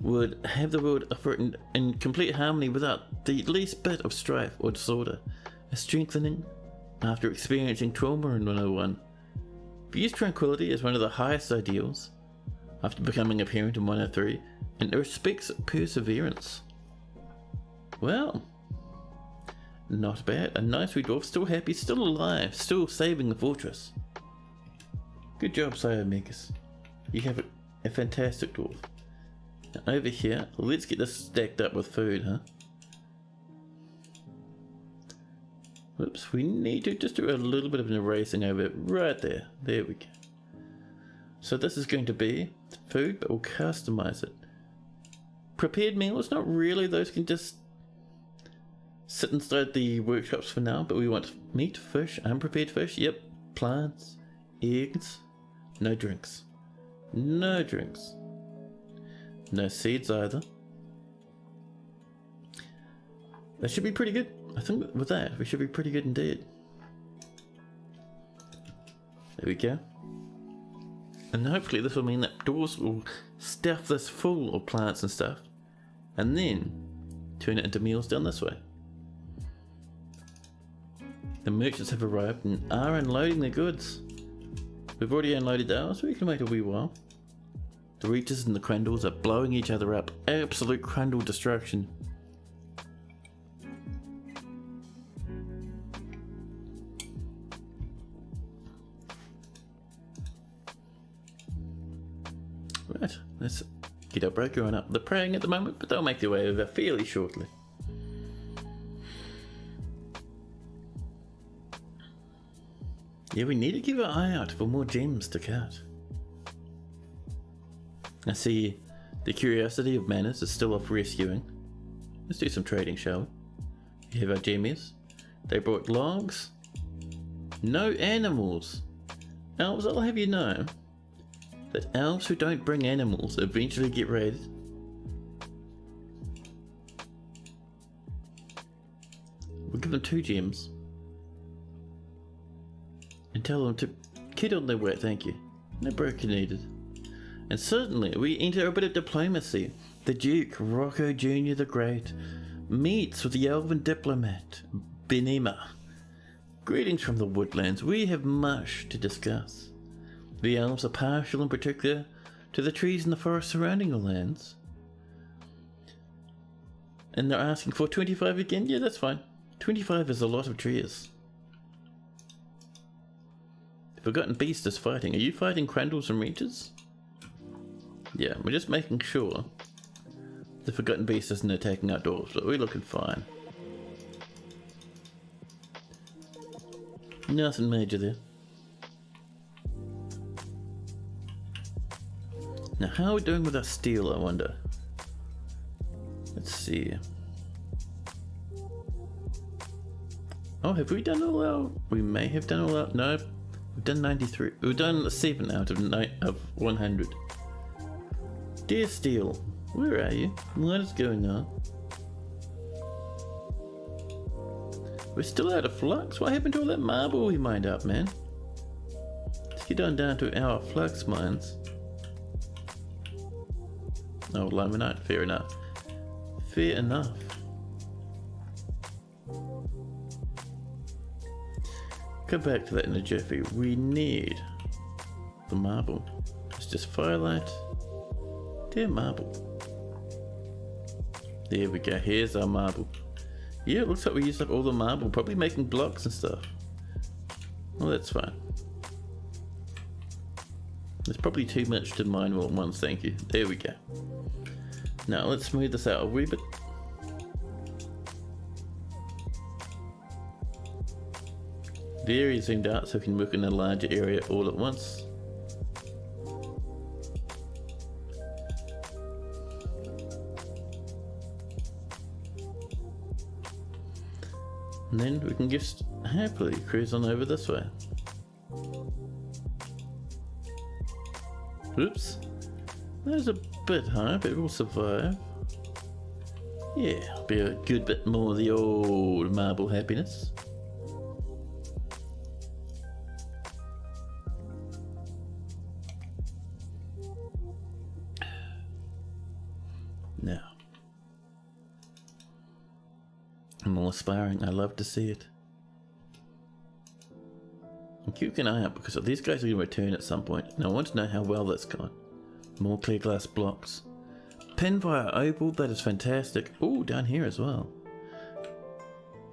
Would have the world operate in complete harmony without the least bit of strife or disorder. A strengthening after experiencing trauma in 101. Views tranquility as one of the highest ideals after becoming a parent in 103, and respects perseverance. Well, not bad. A nice wee dwarf, still happy, still alive, still saving the fortress. Good job, Sire Megas. You have a fantastic dwarf. Now over here, let's get this stacked up with food, huh? Whoops, we need to just do a little bit of an erasing over it right there. There we go. So this is going to be food, but we'll customize it. Prepared meals, not really, those can just sit inside the workshops for now, but we want meat, fish, unprepared fish, yep, plants, eggs, no drinks. No drinks. No seeds either. That should be pretty good. I think with that, we should be pretty good indeed. There we go. And hopefully this will mean that doors will stuff this full of plants and stuff, and then turn it into meals down this way. The merchants have arrived and are unloading their goods. We've already unloaded ours, so we can wait a wee while. The reaches and the crandles are blowing each other up. Absolute crandle destruction. Right, let's get our broker on up. They're praying at the moment, but they'll make their way over fairly shortly. Yeah, we need to keep our eye out for more gems to cut. I see the curiosity of Manners is still off rescuing. Let's do some trading, shall we? We have our gemmies. They brought logs. No animals. Elves, I'll have you know that elves who don't bring animals eventually get raided. We'll give them 2 gems. And tell them to get on their way, thank you. No broker needed. And certainly we enter a bit of diplomacy. The Duke, Rocco Jr. the Great, meets with the elven diplomat, Benema. Greetings from the woodlands. We have much to discuss. The elves are partial in particular to the trees in the forest surrounding the lands. And they're asking for 25 again? Yeah, that's fine. 25 is a lot of trees. Forgotten Beast is fighting. Are you fighting Crandles and Reaches? Yeah, we're just making sure the Forgotten Beast isn't attacking our doors, but we're looking fine. Nothing major there. Now, how are we doing with our steel, I wonder? Let's see. Oh, have we done all our... We may have done all our... No, we've done 93. We've done 7 out of 100. Dear Steel, where are you? What is going on? We're still out of flux? What happened to all that marble we mined up, man? Let's get on down to our flux mines. Oh, limonite, fair enough. Fair enough. Come back to that in a jiffy. We need the marble. It's just firelight. Dear marble. There we go, here's our marble. Yeah, it looks like we used up all the marble, probably making blocks and stuff. Well, that's fine. There's probably too much to mine all at once, thank you. There we go. Now let's smooth this out a wee bit. Very zoomed out so we can work in a larger area all at once. And then we can just happily cruise on over this way. Oops. That was a bit high, but we'll survive. Yeah, be a good bit more of the old marble happiness. Now. More aspiring, I love to see it. And keep an eye out because these guys are going to return at some point, and I want to know how well that's gone. More clear glass blocks. Pin via opal, that is fantastic. Oh, down here as well.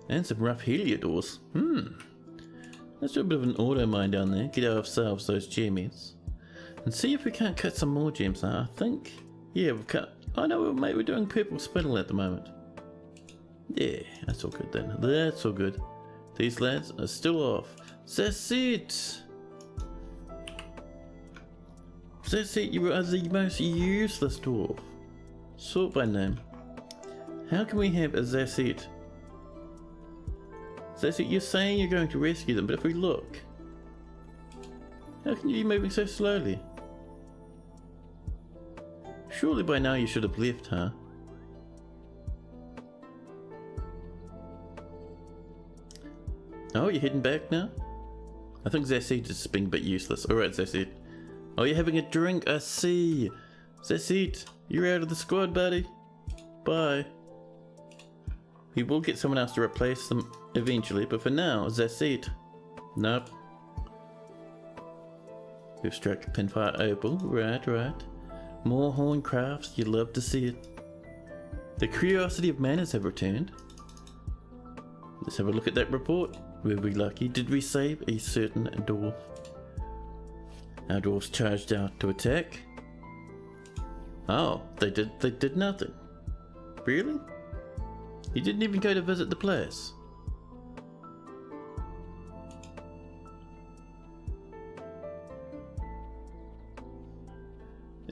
And some rough heliodors. Let's do a bit of an auto mine down there, get ourselves those gemmies. And see if we can't cut some more gems. I think, yeah, we've cut Oh no, mate, we're doing purple spindle at the moment. Yeah, that's all good then. That's all good. These lads are still off. That's it! That's it, you are the most useless dwarf. Sort by name. How can we have a Zasset? Zasset, you're saying you're going to rescue them, but if we look... How can you be moving so slowly? Surely by now you should have left, huh? Oh, you're heading back now? I think Zasset is being a bit useless. Alright, Zasset. Oh, you're having a drink, I see. Zasset, you're out of the squad, buddy. Bye. We will get someone else to replace them eventually, but for now, Zasset. Nope. We've struck Pinfire Opal. Right. More horn crafts, you'd love to see it. The curiosity of manners have returned. Let's have a look at that report. Were we lucky? Did we save a certain dwarf? Our dwarfs charged out to attack. Oh, they did nothing. Really? You didn't even go to visit the place.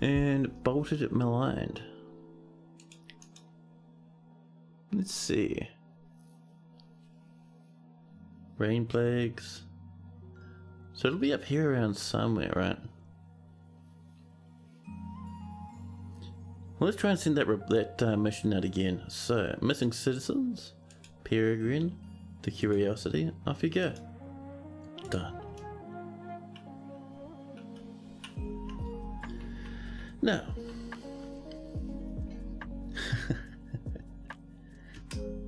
And bolted it maligned. Let's see. Rain plagues. So it'll be up here around somewhere, right? Well, let's try and send that mission out again. So, missing citizens, Peregrine, the Curiosity, off you go. Done. Now,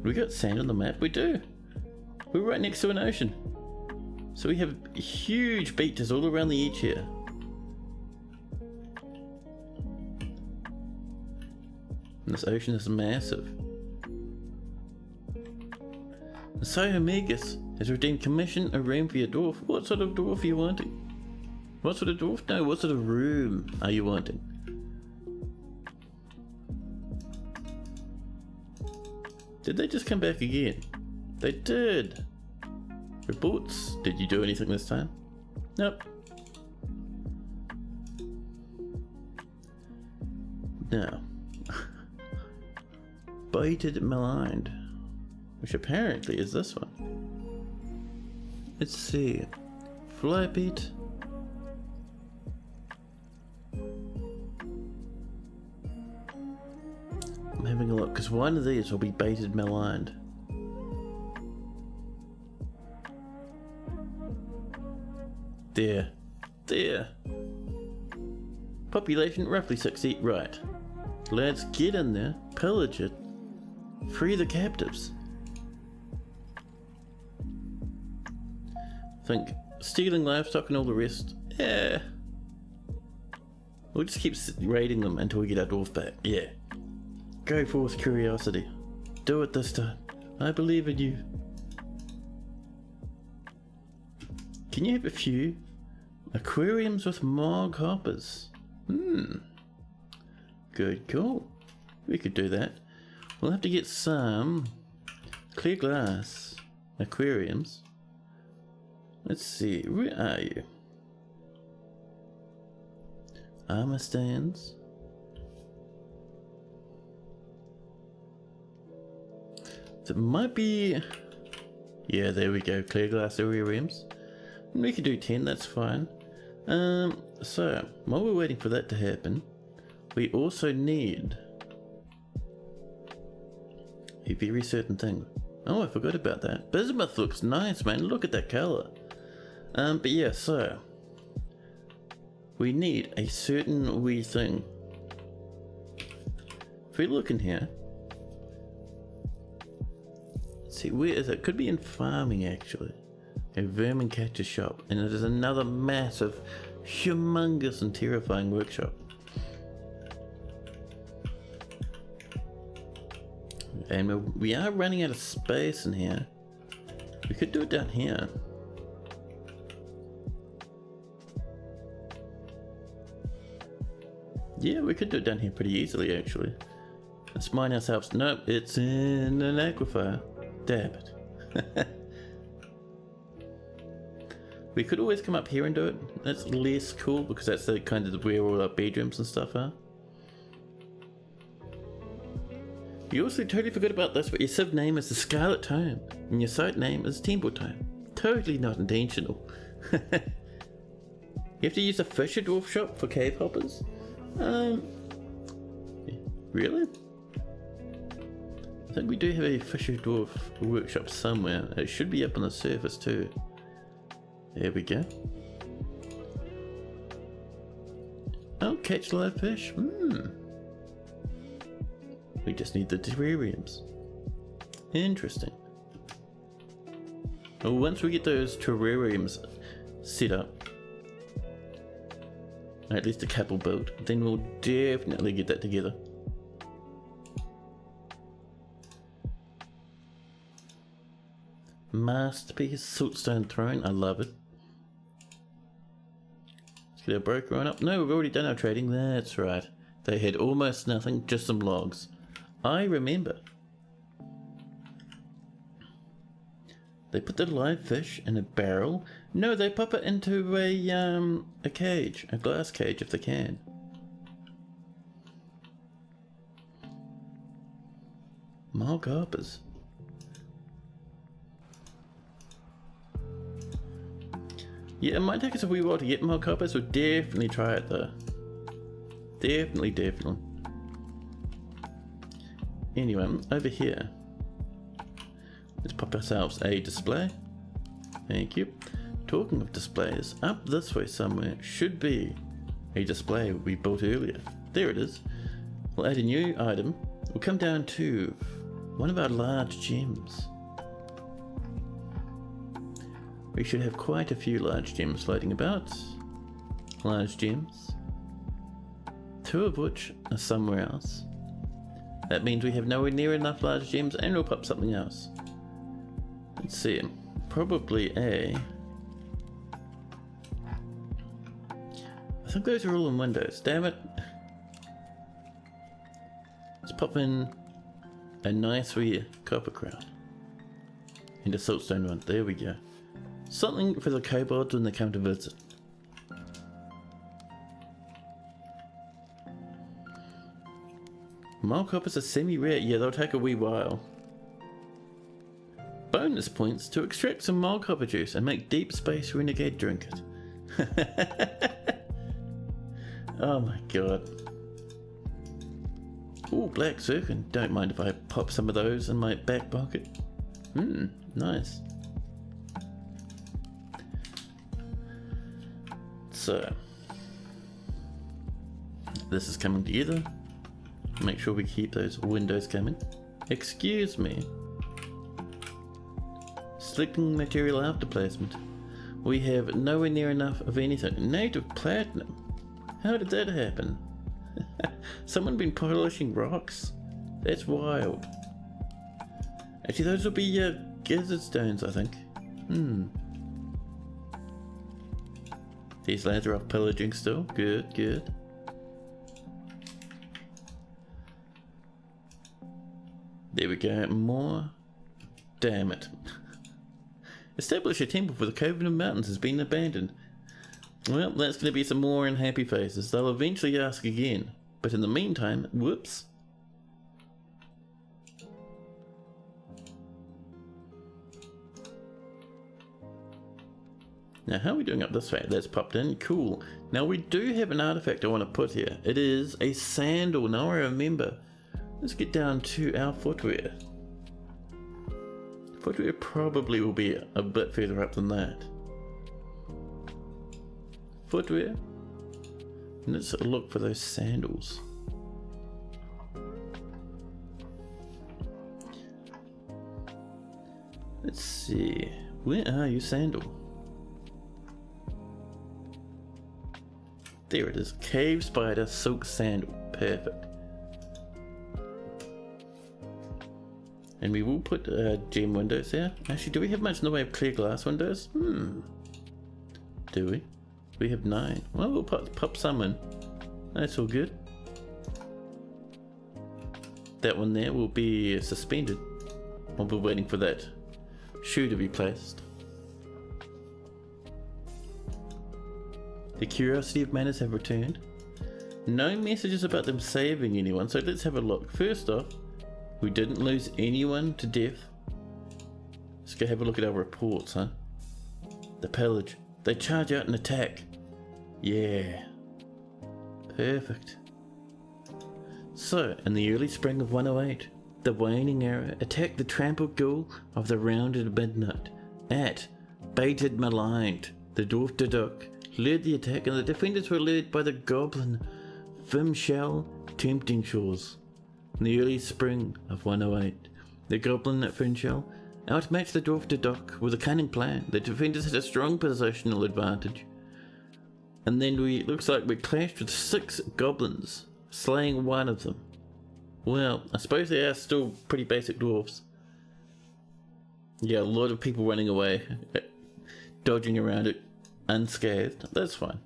we got sand on the map? We do. We're right next to an ocean. So we have huge beaches all around the edge here. And this ocean is massive. And so Homegus has redeemed commission a room for your dwarf. What sort of dwarf are you wanting? What sort of dwarf? No, what sort of room are you wanting? Did they just come back again? They did. Reports. Did you do anything this time? Nope. Now. Baited maligned. Which apparently is this one. Let's see. Fly beat. I'm having a look because one of these will be baited maligned. There. Population roughly 60, right. Lads, get in there, pillage it, free the captives. Think stealing livestock and all the rest, yeah. We'll just keep raiding them until we get our dwarf back, yeah. Go forth, Curiosity. Do it this time. I believe in you. Can you have a few? Aquariums with Mog hoppers. Good call. We could do that. We'll have to get some clear glass aquariums. Let's see, where are you? Armor stands. So it might be... Yeah, there we go, clear glass aquariums. We could do 10, that's fine. So, while we're waiting for that to happen, we also need a very certain thing. Oh, I forgot about that. Bismuth looks nice, man. Look at that color. But yeah, so we need a certain wee thing. If we look in here, let's see, where is it? Could be in farming actually. A vermin catcher shop, and it is another massive, humongous and terrifying workshop. And we are running out of space in here. We could do it down here. Yeah, we could do it down here pretty easily, actually. Let's mine ourselves. Nope, it's in an aquifer. Damn it. We could always come up here and do it. That's less cool because that's the kind of where all our bedrooms and stuff are. You also totally forgot about this, but your civ name is the Scarlet Tome, and your site name is Temple Tome. Totally not intentional. You have to use a Fisher Dwarf shop for cave hoppers? Really? I think we do have a Fisher Dwarf workshop somewhere. It should be up on the surface too. There we go. Oh, catch live fish. We just need the terrariums. Interesting. Well, once we get those terrariums set up, or at least a couple built, then we'll definitely get that together. Masterpiece, Siltstone Throne, I love it. Let's get our broker on up. No, we've already done our trading, that's right. They had almost nothing, just some logs. I remember. They put the live fish in a barrel. No, they pop it into a cage, a glass cage if they can. More carpers. Yeah, it might take us a wee while to get more carpers. We'll definitely try it though. Definitely. Anyway, over here. Let's pop ourselves a display. Thank you. Talking of displays, up this way somewhere should be a display we built earlier. There it is. We'll add a new item. We'll come down to one of our large gems. We should have quite a few large gems floating about. Large gems. 2 of which are somewhere else. That means we have nowhere near enough large gems, and we'll pop something else. Let's see. Probably a... I think those are all in windows. Damn it. Let's pop in a nice wee copper crown. And a siltstone one. There we go. Something for the kobolds when they come to visit. Mole coppers are semi-rare. Yeah, they'll take a wee while. Bonus points to extract some mole copper juice and make Deep Space Renegade drink it. Oh my god. Ooh, black zircon. Don't mind if I pop some of those in my back pocket. Nice. So, this is coming together. Make sure we keep those windows coming. Excuse me. Selecting material after placement. We have nowhere near enough of anything. Native platinum. How did that happen? Someone been polishing rocks? That's wild. Actually, those will be gizzard stones, I think. These lads are off pillaging still. Good. There we go. More. Damn it. Establish a temple for the Cavern Mountains has been abandoned. Well, that's going to be some more unhappy faces. They'll eventually ask again. But in the meantime, whoops. Now, how are we doing up this way? That's popped in. Cool. Now, we do have an artifact I want to put here. It is a sandal. Now I remember. Let's get down to our footwear. Footwear probably will be a bit further up than that. Footwear. And let's look for those sandals. Let's see. Where are you, sandal? There it is. Cave spider silk sandal. Perfect. And we will put gem windows there. Actually, do we have much in the way of clear glass windows? Do we? We have 9. Well, we'll pop some in. That's all good. that one there will be suspended while we're waiting for that shoe to be placed. The curiosity of manners have returned. No messages about them saving anyone, so let's have a look. First off, we didn't lose anyone to death. Let's go have a look at our reports, huh? The pillage. They charge out and attack. Yeah. Perfect. So, in the early spring of 108, the waning era attacked the trampled ghoul of the rounded midnight. At Baited Maligned, the dwarf Duduk led the attack, and the defenders were led by the goblin Fimshell Tempting Shores. In the early spring of 108, the goblin at Fimshell outmatched the dwarf Duduk with a cunning plan. The defenders had a strong positional advantage. And then looks like we clashed with 6 goblins, slaying one of them. Well, I suppose they are still pretty basic dwarves. Yeah, a lot of people running away, dodging around it unscathed. That's fine.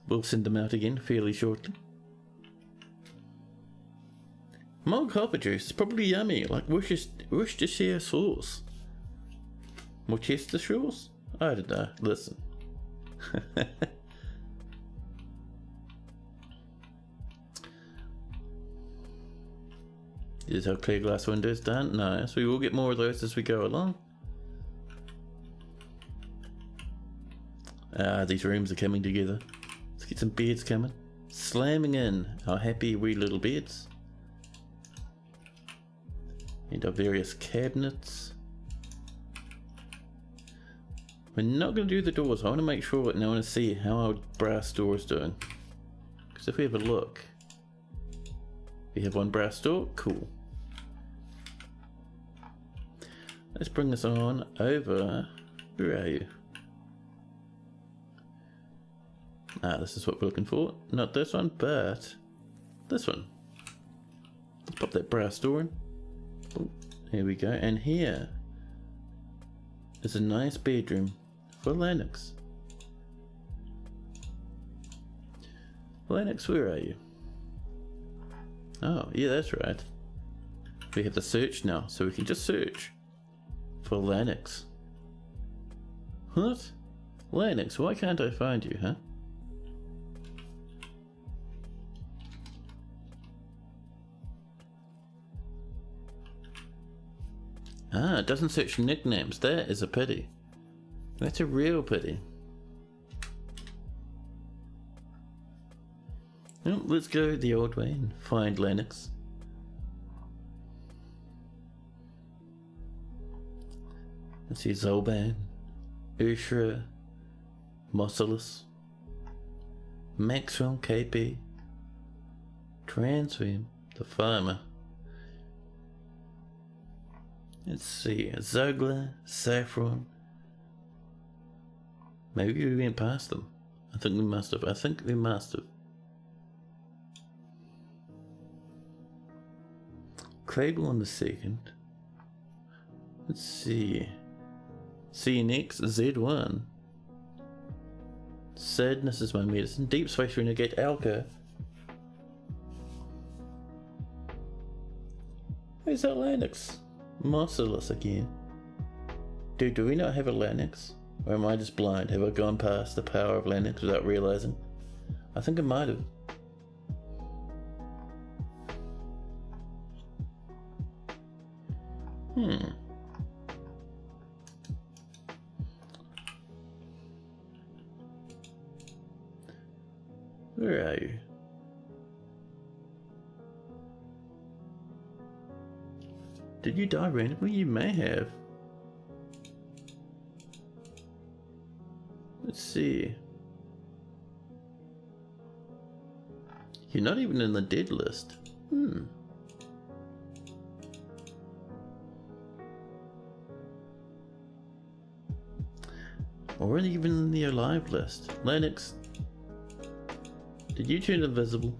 We'll send them out again fairly shortly. Mulled hopper juice is probably yummy, like Worcestershire sauce. More Chester sauce? I don't know. Listen. Is how clear glass windows done? No, so we will get more of those as we go along. These rooms are coming together. Let's get some beds coming. Slamming in our happy wee little beds. And our various cabinets. We're not going to do the doors. I want to make sure and I want to see how our brass door is doing. Because if we have a look, we have one brass door. Cool. Let's bring this on over. Where are you? This is what we're looking for. Not this one, but this one. Let's pop that brass door in. Oh, here we go. And here is a nice bedroom for Lennox. Lennox, where are you? Oh, yeah, that's right. We have the search now, so we can just search for Lennox. What? Lennox, why can't I find you, huh? It doesn't search nicknames. That is a pity. That's a real pity. Well, let's go the old way and find Lennox. Let's see Zolban, Ushra, Mossalus, Maxwell, KP, Transfem, the farmer. Let's see, Zogler, Saffron. Maybe we went past them. I think we must have. Cradle on the second. Let's see. CNX, Z1. Sadness is my medicine. Deep Space Renegade, Alka. Where's that Lennox? Mossalus again. Dude, do we not have a Lennox? Or am I just blind? Have I gone past the power of Lennox without realizing? I think I might have. Where are you? Did you die randomly? You may have. Let's see. You're not even in the dead list. Or even in the alive list. Lennox, did you turn invisible?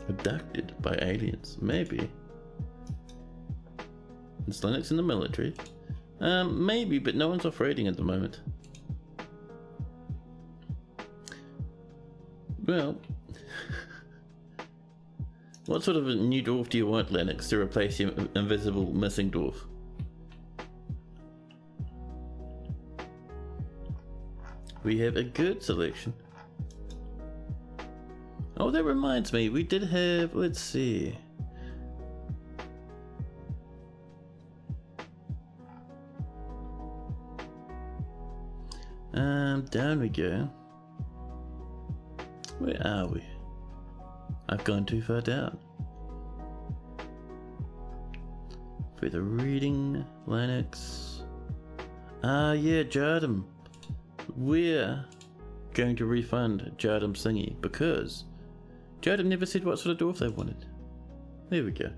Abducted by aliens, maybe. Is Lennox in the military? Maybe, but no one's off raiding at the moment. Well, what sort of a new dwarf do you want, Lennox, to replace your invisible missing dwarf? We have a good selection. Oh, that reminds me, we did have, let's see. Down we go. Where are we? I've gone too far down. For the reading, Lennox. Ah, yeah, Jardum. We're going to refund Jardum's thingy because Jardum never said what sort of dwarf they wanted. There we go.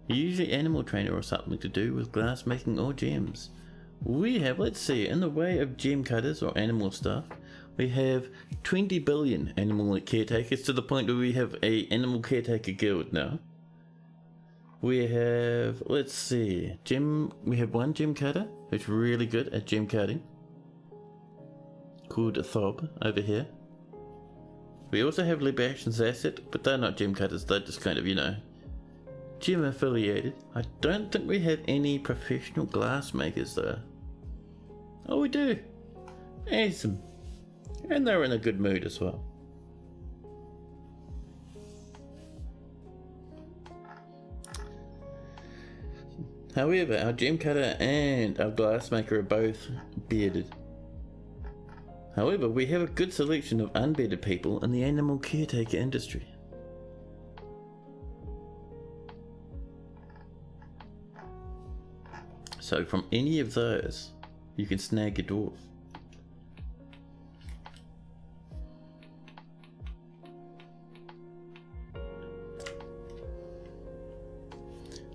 Usually animal trainer or something to do with glass making or gems. We have, let's see, in the way of gem cutters or animal stuff, we have 20 billion animal caretakers to the point where we have a animal caretaker guild now. We have, let's see, we have one gem cutter who's really good at gem cutting, called Thob over here. We also have Libation's asset, but they're not gem cutters, they're just kind of, you know, gem affiliated. I don't think we have any professional glass makers though. Oh, we do. Awesome. And they're in a good mood as well. However, our gem cutter and our glass maker are both bearded. However, we have a good selection of unbearded people in the animal caretaker industry. So from any of those, you can snag a dwarf.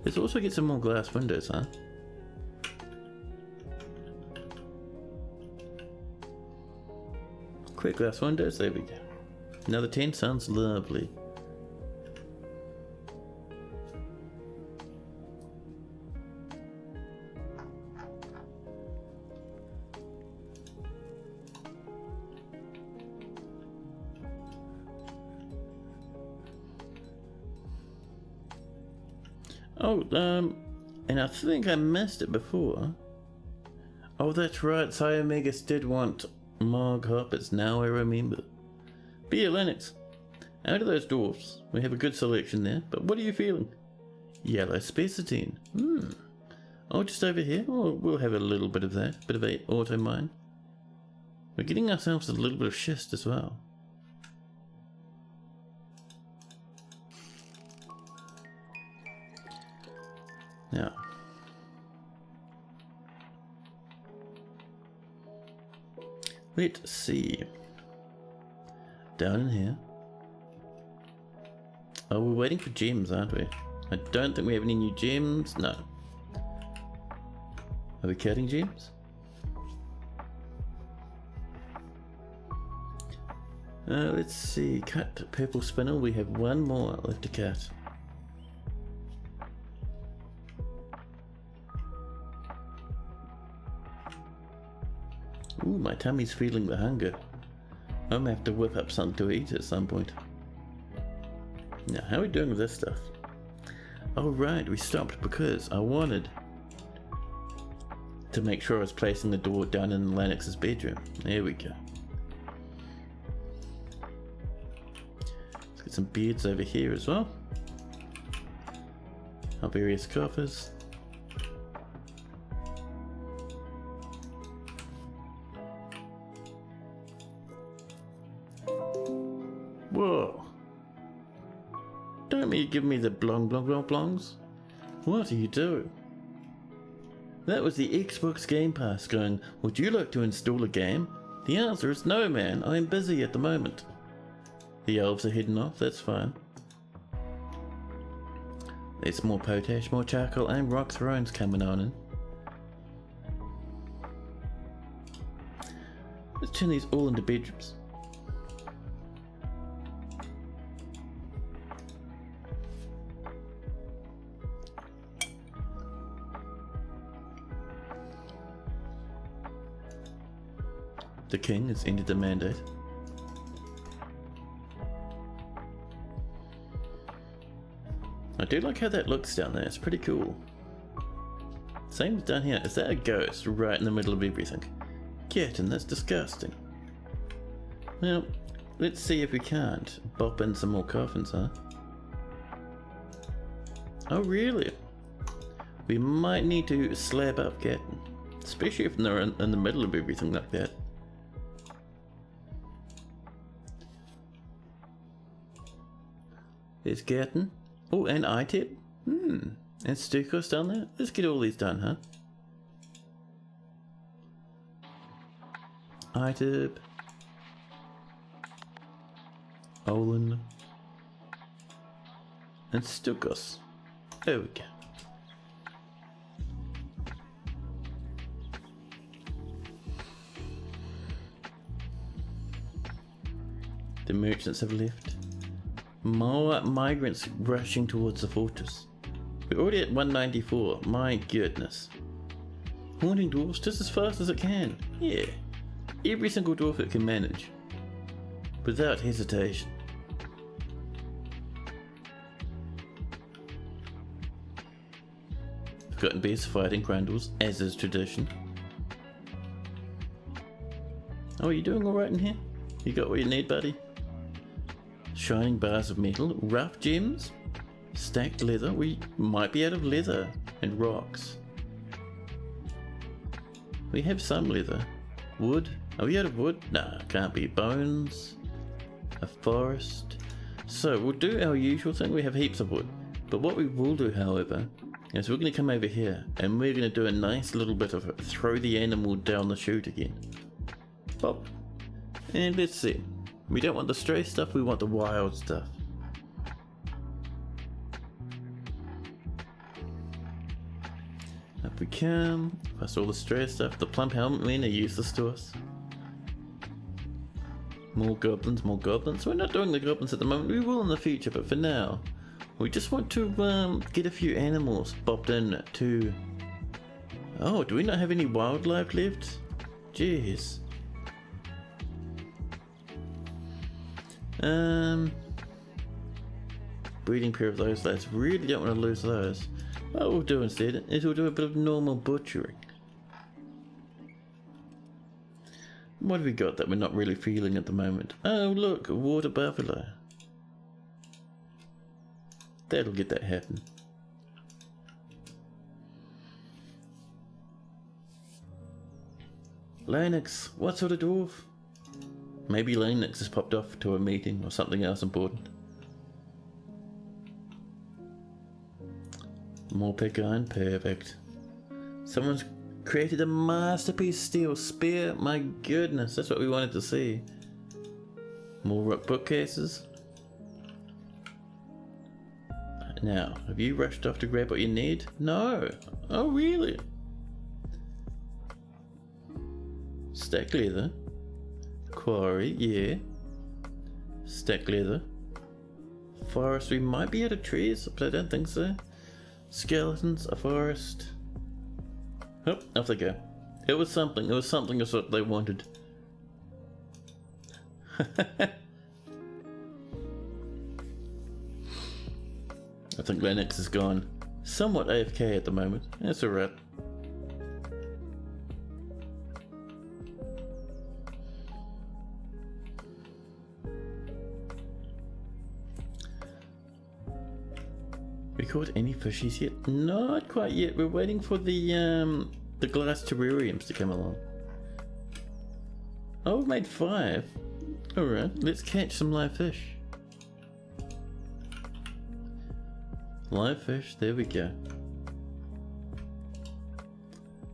Let's also get some more glass windows, huh? Quick glass windows, there we go. Another 10 sounds lovely. Oh, and I think I missed it before. Oh, that's right, Cyomegas did want Mog Hoppers, now I remember. But yeah, Lennox, out of those dwarfs, we have a good selection there, but what are you feeling? Yellow Spacetine. Oh, just over here? Oh, we'll have a little bit of that, bit of a auto mine. We're getting ourselves a little bit of schist as well. Now, let's see. Down in here. Oh, we're waiting for gems, aren't we? I don't think we have any new gems. No. Are we cutting gems? Let's see. Cut purple spinel. We have one more left to cut. Ooh, my tummy's feeling the hunger. I'm gonna have to whip up something to eat at some point. Now, how are we doing with this stuff? Oh right, we stopped because I wanted to make sure I was placing the door down in Lennox's bedroom. There we go. Let's get some beards over here as well. Our various coffers. Whoa. Don't you give me the blongs. What are you doing? That was the Xbox Game Pass going, would you like to install a game? The answer is no, man, I'm busy at the moment. The elves are heading off, that's fine. There's more potash, more charcoal, and rock thrones coming on in. Let's turn these all into bedrooms. The king has ended the mandate. I do like how that looks down there, it's pretty cool. Same as down here. Is that a ghost right in the middle of everything? Getting, that's disgusting. Well, let's see if we can't bop in some more coffins, huh? Oh really? We might need to slab up Gatton, especially if they're in the middle of everything like that. There's Gatton. Oh, and ITIP. And Stukos down there. Let's get all these done, huh? ITIP. Olin. And Stukos. There we go. The merchants have left. More migrants rushing towards the fortress. We're already at 194, my goodness. Haunting dwarfs just as fast as it can. Yeah, every single dwarf it can manage. Without hesitation. Forgotten bears fighting grundles, as is tradition. Oh, are you doing alright in here? You got what you need, buddy? Shining bars of metal, rough gems, stacked leather. We might be out of leather and rocks. We have some leather. Wood. Are we out of wood? Nah, can't be. Bones. A forest. So we'll do our usual thing. We have heaps of wood. But what we will do, however, is we're going to come over here and we're going to do a nice little bit of throw the animal down the chute again. Pop. And let's see. We don't want the stray stuff, we want the wild stuff. Up we come, past all the stray stuff. The plump helmet men are useless to us. More goblins, more goblins. We're not doing the goblins at the moment, we will in the future, but for now, we just want to get a few animals bopped in to... Oh, do we not have any wildlife left? Jeez. Breeding pair of those lads. Really don't want to lose those. What we'll do instead is we'll do a bit of normal butchering. What have we got that we're not really feeling at the moment? Oh look, a water buffalo. That'll get that happen. Lennox, what sort of dwarf? Maybe Lennox has popped off to a meeting or something else important. More pick iron, perfect. Someone's created a masterpiece steel spear. My goodness, that's what we wanted to see. More rock bookcases. Now, have you rushed off to grab what you need? No. Oh, really? Stack leather. Quarry, yeah. Stack leather. Forest, we might be out of trees, but I don't think so. Skeletons, a forest. Oh, off they go. It was something of what they wanted. I think Lennox is gone. Somewhat AFK at the moment. That's alright. We caught any fishies yet? Not quite yet. We're waiting for the glass terrariums to come along. Oh, we made 5. Alright, let's catch some live fish. Live fish, there we go.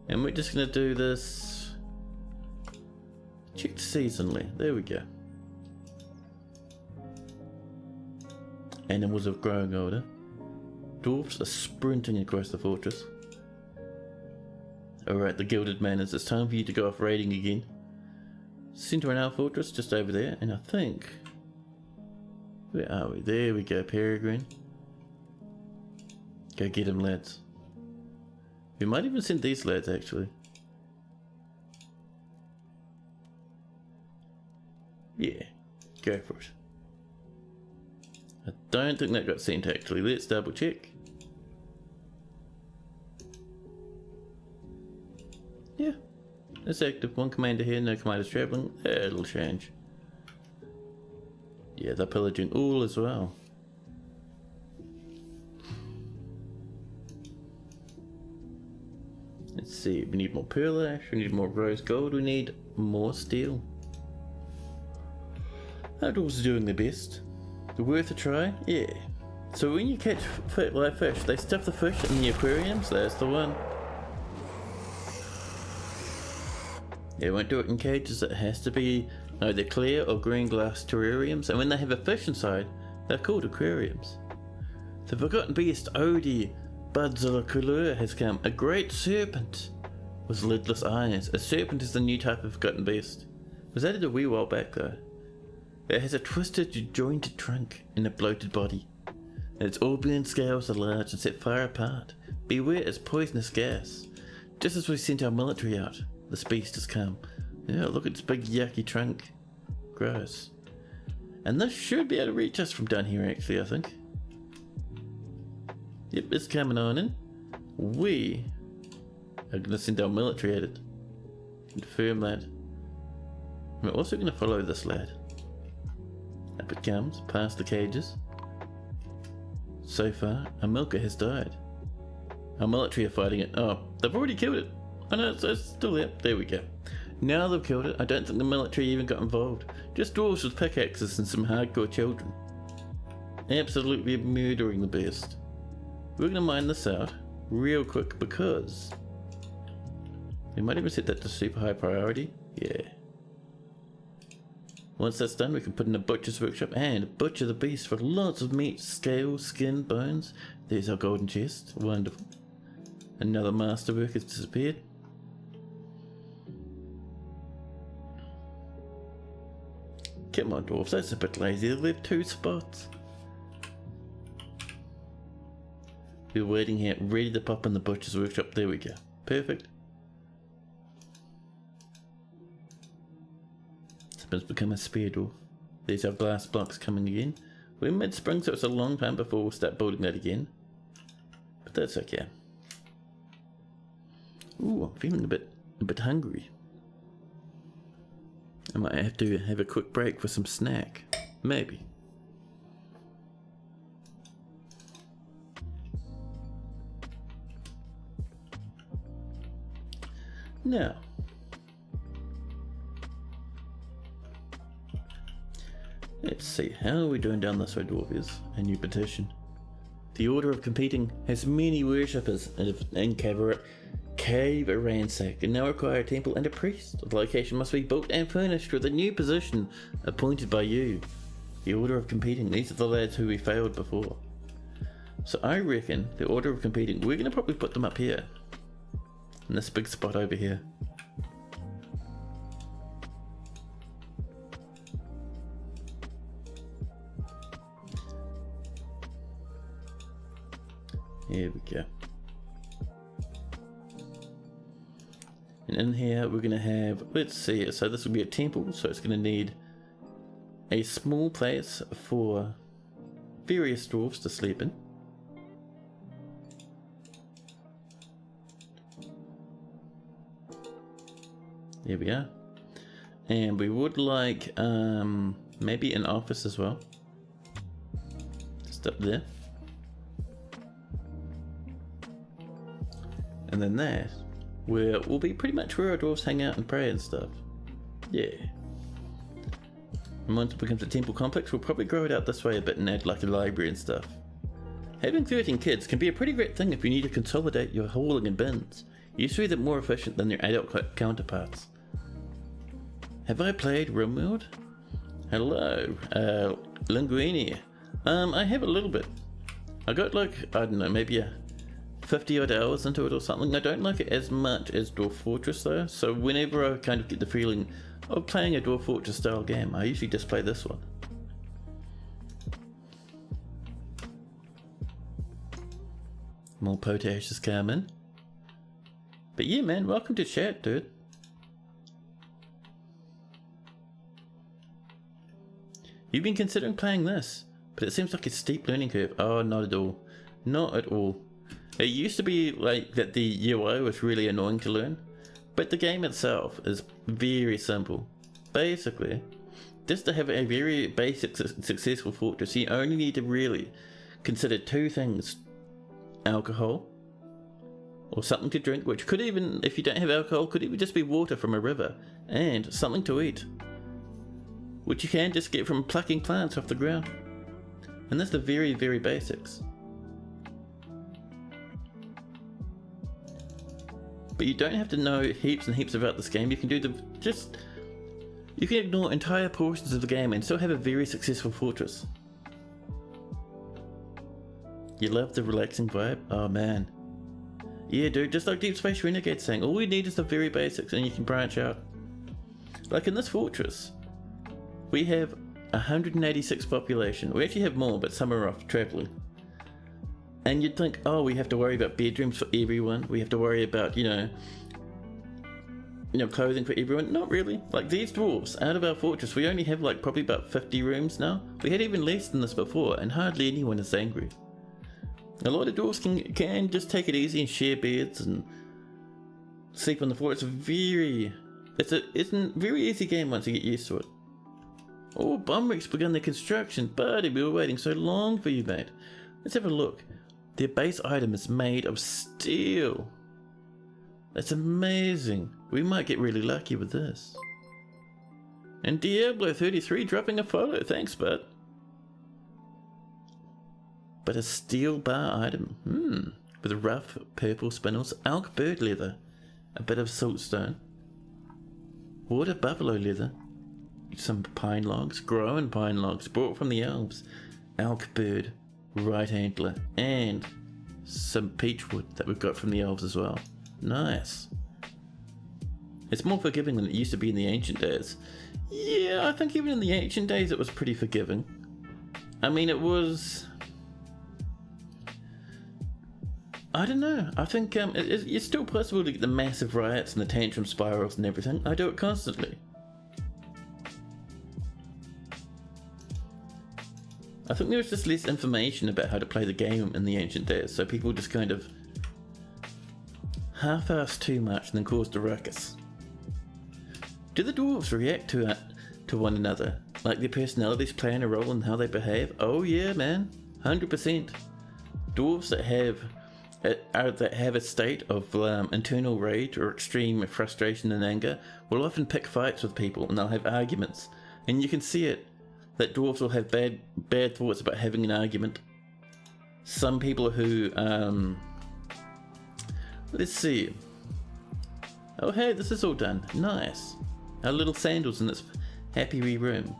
And we're just gonna do this checked seasonally. There we go. Animals of growing older. Dwarfs are sprinting across the fortress. Alright, the gilded manners, it's time for you to go off raiding again. Center in our fortress, just over there, and I think... Where are we? There we go, Peregrine. Go get him, lads. We might even send these lads, actually. Yeah, go for it. I don't think that got sent actually. Let's double check. Yeah, it's active. One commander here, no commanders traveling. It'll change. Yeah, they're pillaging all as well. Let's see, we need more pearl ash, we need more rose gold, we need more steel. Outdoors are doing their best. They're worth a try? Yeah. So when you catch live fish, they stuff the fish in the aquariums, that's the one. They won't do it in cages, it has to be either clear or green glass terrariums, and when they have a fish inside, they're called aquariums. The forgotten beast, Odie Budzilla has come, a great serpent with lidless eyes. A serpent is the new type of forgotten beast. Was added a wee while back though. It has a twisted, jointed trunk and a bloated body. Its auburn scales are large and set far apart. Beware its poisonous gas. Just as we sent our military out, this beast has come. Yeah, look at its big yucky trunk. Gross. And this should be able to reach us from down here actually, I think. Yep, it's coming on in. We are going to send our military at it. Confirm that. We're also going to follow this lad. Up it comes, past the cages. So far, our milker has died. Our military are fighting it. Oh, they've already killed it. Oh no, it's still there. There we go. Now they've killed it, I don't think the military even got involved. Just dwarves with pickaxes and some hardcore children. Absolutely murdering the beast. We're going to mine this out real quick because we might even set that to super high priority. Yeah. Once that's done, we can put in a butcher's workshop and butcher the beast for lots of meat, scales, skin, bones. There's our golden chest. Wonderful. Another masterwork has disappeared. Come on, dwarves, that's a bit lazy. They left 2 spots. We're waiting here, ready to pop in the butcher's workshop. There we go. Perfect. It's become a spear dwarf. There's our glass blocks coming again. We're mid-spring, so it's a long time before we'll start building that again. But that's okay. Ooh, I'm feeling a bit hungry. I might have to have a quick break for some snack. Maybe. Now, let's see, how are we doing down this way, dwarves? A new petition. The Order of Competing has many worshippers in Cavernsacked and now require a temple and a priest. The location must be built and furnished with a new position appointed by you. The Order of Competing, these are the lads who we failed before. So I reckon the Order of Competing, we're going to probably put them up here. In this big spot over here. Here we go. And in here we're going to have, let's see, so this will be a temple, so it's going to need a small place for various dwarves to sleep in. Here we are. And we would like maybe an office as well. Just up there. And then that will be pretty much where our dwarves hang out and pray and stuff. Yeah. And once it becomes a temple complex, we'll probably grow it out this way a bit and add like a library and stuff. Having 13 kids can be a pretty great thing if you need to consolidate your hauling and bins. Usually they're more efficient than their adult counterparts. Have I played RimWorld? Hello, Linguini. I have a little bit. I got like, I don't know, maybe 50 odd hours into it or something. I don't like it as much as Dwarf Fortress though, so whenever I kind of get the feeling of playing a Dwarf Fortress style game, I usually just play this one. More potash has come in. But yeah man, welcome to chat dude. You've been considering playing this, but it seems like a steep learning curve. Oh, not at all. Not at all. It used to be like that the UI was really annoying to learn, but the game itself is very simple. Basically, just to have a very basic successful fortress, you only need to really consider two things: alcohol, or something to drink, which could even, if you don't have alcohol, could even just be water from a river, and something to eat, which you can just get from plucking plants off the ground. And that's the very, very basics. But you don't have to know heaps and heaps about this game. You can do you can ignore entire portions of the game and still have a very successful fortress. You love the relaxing vibe? Oh man. Yeah dude, just like Deep Space Renegade saying, all we need is the very basics and you can branch out. Like in this fortress, we have 186 population. We actually have more, but some are off traveling. And you'd think, oh, we have to worry about bedrooms for everyone. We have to worry about, you know, clothing for everyone. Not really. Like these dwarves, out of our fortress, we only have like probably about 50 rooms now. We had even less than this before, and hardly anyone is angry. A lot of dwarves can just take it easy and share beds and sleep on the floor. It's a very easy game once you get used to it. Oh, Bumrick's begun their construction. Buddy, we were waiting so long for you, mate. Let's have a look. Their base item is made of steel. That's amazing. We might get really lucky with this. And Diablo33 dropping a follow. Thanks, bud. But a steel bar item. With rough purple spindles, elk bird leather, a bit of siltstone, water buffalo leather, some pine logs, growing pine logs brought from the elves, elk bird, right antler, and some peachwood that we've got from the elves as well. Nice. It's more forgiving than it used to be in the ancient days. Yeah, I think even in the ancient days it was pretty forgiving. I mean, it was... I don't know. I think it's still possible to get the massive riots and the tantrum spirals and everything. I do it constantly. I think there was just less information about how to play the game in the ancient days, so people just kind of half-assed too much and then caused a ruckus. Do the dwarves react to one another? Like their personalities playing a role in how they behave? Oh yeah, man. 100%. Dwarves that have a state of internal rage or extreme frustration and anger will often pick fights with people and they'll have arguments. And you can see it, that dwarves will have bad thoughts about having an argument. Some people who, let's see. Oh hey, this is all done. Nice. Our little sandals in this happy wee room.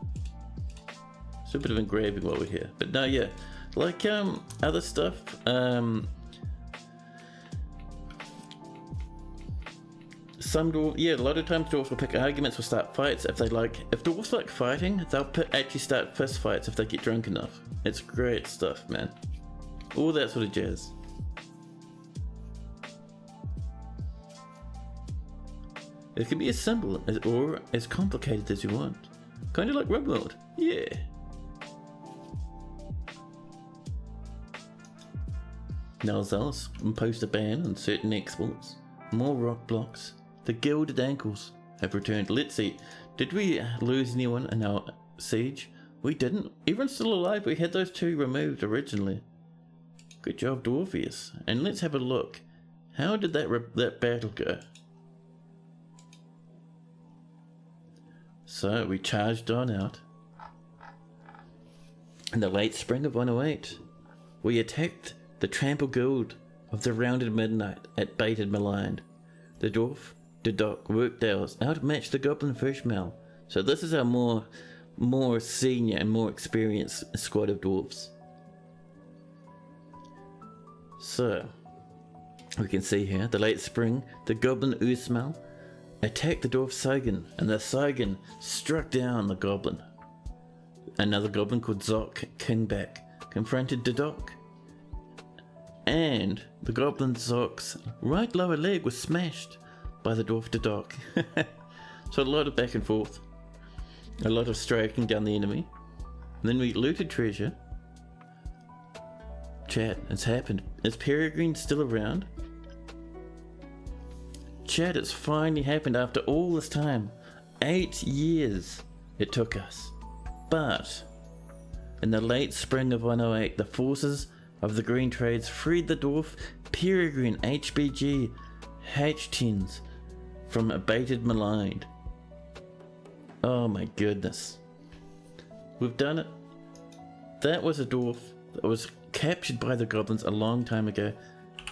It's a bit of engraving while we're here. But no, yeah. Like other stuff, some dwarves, yeah, a lot of times dwarves will pick arguments or start fights if dwarves like fighting, they'll actually start fist fights if they get drunk enough. It's great stuff, man. All that sort of jazz. It can be as simple or as complicated as you want. Kind of like RimWorld. Yeah. Nalzals imposed a ban on certain exports. More rock blocks. The gilded ankles have returned. Let's see. Did we lose anyone in our siege? We didn't. Everyone's still alive. We had those two removed originally. Good job, Dwarfius. And let's have a look. How did that battle go? So we charged on out. In the late spring of 108, we attacked the Trample Guild of the Rounded Midnight at Baited Maligned. The dwarf, the doc, worked hours outmatched the goblin Freshmel. So this is our more senior and more experienced squad of dwarves. So we can see here, the late spring, the goblin Usmal attacked the dwarf Saigan, and the Saigan struck down the goblin. Another goblin called Zok Kingback confronted Dodok, and the goblin Zok's right lower leg was smashed by the dwarf Dodok. So a lot of back and forth, a lot of striking down the enemy. And then we looted treasure, Chat, it's happened. Is Peregrine still around? Chat, it's finally happened after all this time. 8 years it took us. But in the late spring of 108, the forces of the Green Trades freed the dwarf Peregrine HBG H10s from abated maligned. Oh my goodness. We've done it. That was a dwarf that was captured by the goblins a long time ago,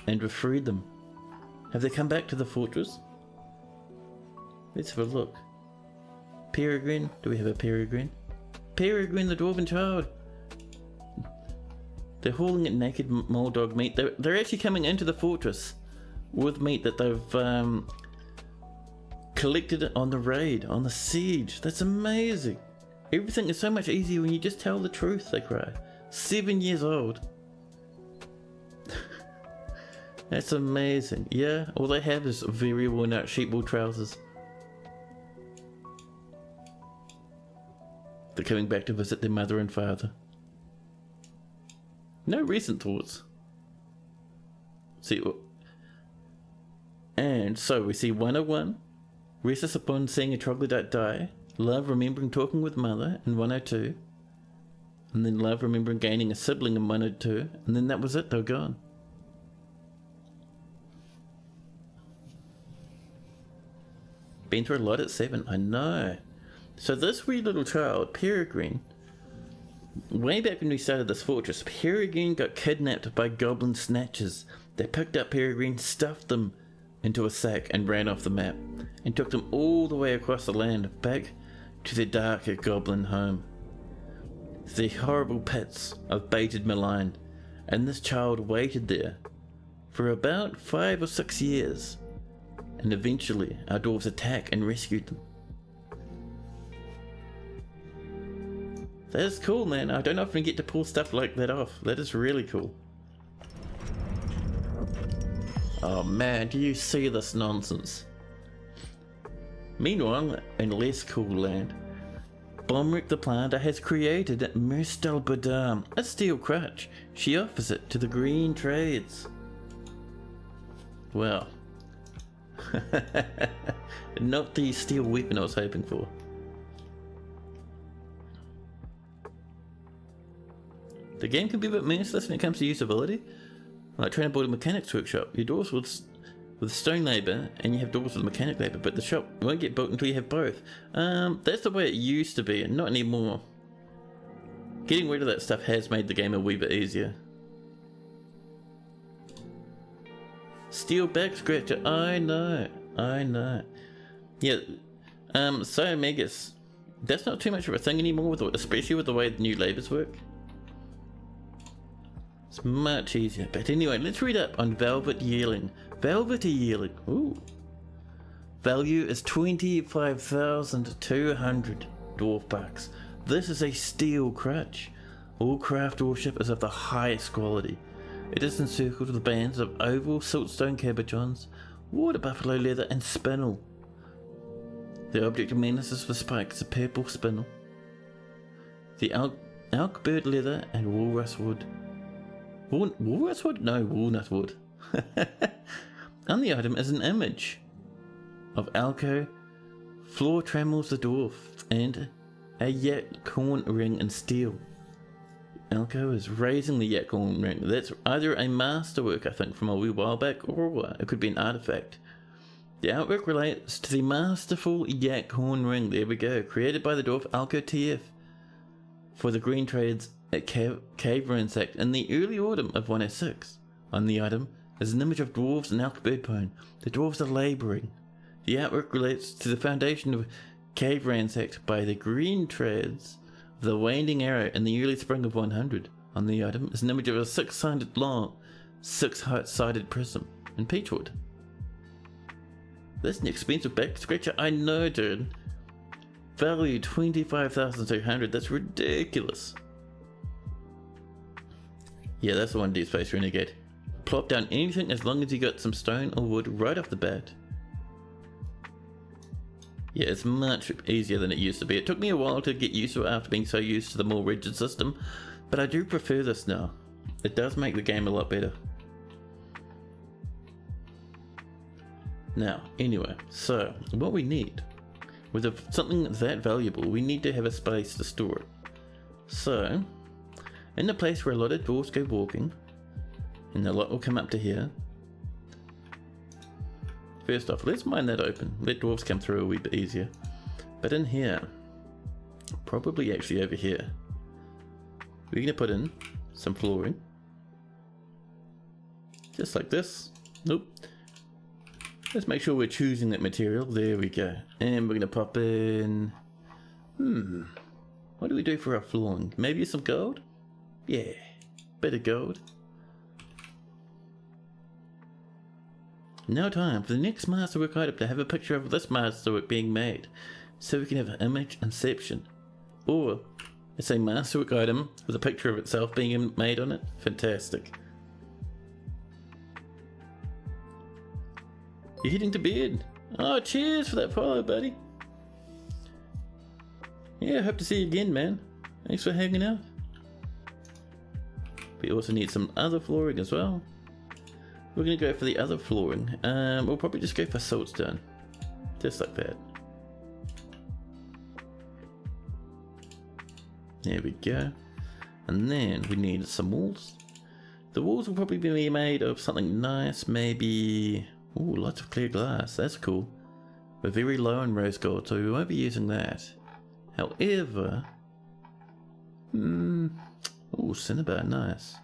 and we've freed them. Have they come back to the fortress? Let's have a look. Peregrine, do we have a Peregrine? Peregrine, the dwarven child. They're hauling at naked mole dog meat. They're actually coming into the fortress with meat that they've collected on the raid, on the siege. That's amazing. Everything is so much easier when you just tell the truth, they cry. 7 years old. That's amazing. Yeah, all they have is very worn out sheepwool trousers. They're coming back to visit their mother and father. No recent thoughts. See, and so we see 101. Restless upon seeing a troglodyte die. Love remembering talking with mother in 102. And then love remembering gaining a sibling in 102. And then that was it, they were gone. Been through a lot at 7, I know. So this wee little child, Peregrine, way back when we started this fortress, Peregrine got kidnapped by goblin snatchers. They picked up Peregrine, stuffed them into a sack and ran off the map, and took them all the way across the land, back to their darker goblin home. The horrible pits of baited malign, and this child waited there for about 5 or 6 years, and eventually our dwarves attacked and rescued them. That is cool, man. I don't often get to pull stuff like that off. That is really cool. Oh man, do you see this nonsense? Meanwhile, in less cool land, Bomric the Planter has created Murstel Badam, a steel crutch. She offers it to the Green Trades. Well, not the steel weapon I was hoping for. The game can be a bit merciless when it comes to usability. Like trying to build a mechanics workshop. Your doors with stone labour, and you have doors with mechanic labour, but the shop won't get built until you have both. That's the way it used to be, and not anymore. Getting rid of that stuff has made the game a wee bit easier. Steel back scratcher, I know. Yeah, so Megas, that's not too much of a thing anymore, especially with the way the new labours work. It's much easier. But anyway, let's read up on Velvet Yearling. Velvety Yearling. Ooh. Value is 25,200 dwarf bucks. This is a steel crutch. All craft worship is of the highest quality. It is encircled with bands of oval siltstone cabochons, water buffalo leather, and spinel. The object of menaces for spikes, a purple spinel. The elk bird leather and walrus wood. Walrus wood? No, walnut wood. On the item is an image of Alco, floor trammels the dwarf, and a yak corn ring in steel. Alco is raising the yak corn ring. That's either a masterwork, I think, from a wee while back, or it could be an artifact. The artwork relates to the masterful yak horn ring, there we go, created by the dwarf Alco TF for the Green Trades at Cavernsacked in the early autumn of 106. On the item is an image of dwarves and elk birdpone. The dwarves are labouring. The artwork relates to the foundation of Cavernsacked by the Green Trades of the Winding Arrow in the early spring of 100. On the item is an image of a six-sided prism in peachwood. That's an expensive back scratcher, I know, dude. Value 25,200, that's ridiculous. Yeah, that's the one, Deep Space Renegade. Plop down anything as long as you got some stone or wood right off the bat. Yeah, it's much easier than it used to be. It took me a while to get used to it after being so used to the more rigid system, but I do prefer this now. It does make the game a lot better. Now, anyway, so what we need with something that valuable, we need to have a space to store it. So, in the place where a lot of dwarves go walking, and a lot will come up to here. First off, let's mine that open. Let dwarves come through a wee bit easier. But in here, probably actually over here, we're going to put in some flooring. Just like this. Nope. Let's make sure we're choosing that material. There we go. And we're going to pop in... What do we do for our flooring? Maybe some gold? Yeah. Bit of gold. Now time for the next masterwork item to have a picture of this masterwork being made. So we can have an image inception. Or, it's a masterwork item with a picture of itself being made on it. Fantastic. You're heading to bed. Oh, cheers for that follow, buddy. Yeah, hope to see you again, man. Thanks for hanging out. We also need some other flooring as well. We're going to go for the other flooring. We'll probably just go for siltstone. Just like that. There we go. And then we need some walls. The walls will probably be made of something nice, maybe... Ooh, lots of clear glass. That's cool. We're very low in rose gold, so we won't be using that. However... Ooh, cinnabar, nice.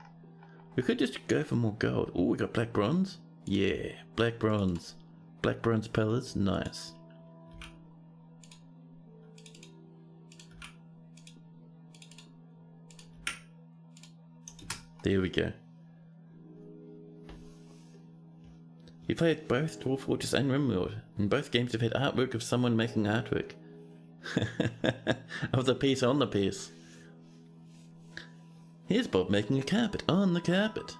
We could just go for more gold. Ooh, we got black bronze. Yeah, black bronze. Black bronze pillars, nice. There we go. You played both Dwarf Fortress and RimWorld. In both games you've had artwork of someone making artwork. Of the piece on the piece. Here's Bob making a carpet on the carpet.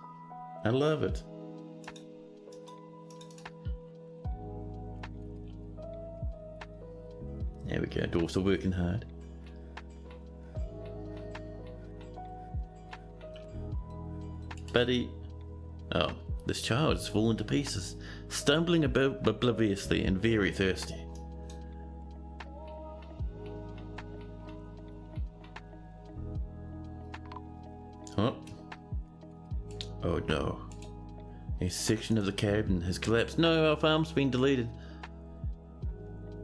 I love it. There we go, dwarfs are working hard. Buddy. Oh, this child has fallen to pieces, stumbling about obliviously and very thirsty. Oh. Oh no. A section of the cavern has collapsed. No, our farm's been deleted.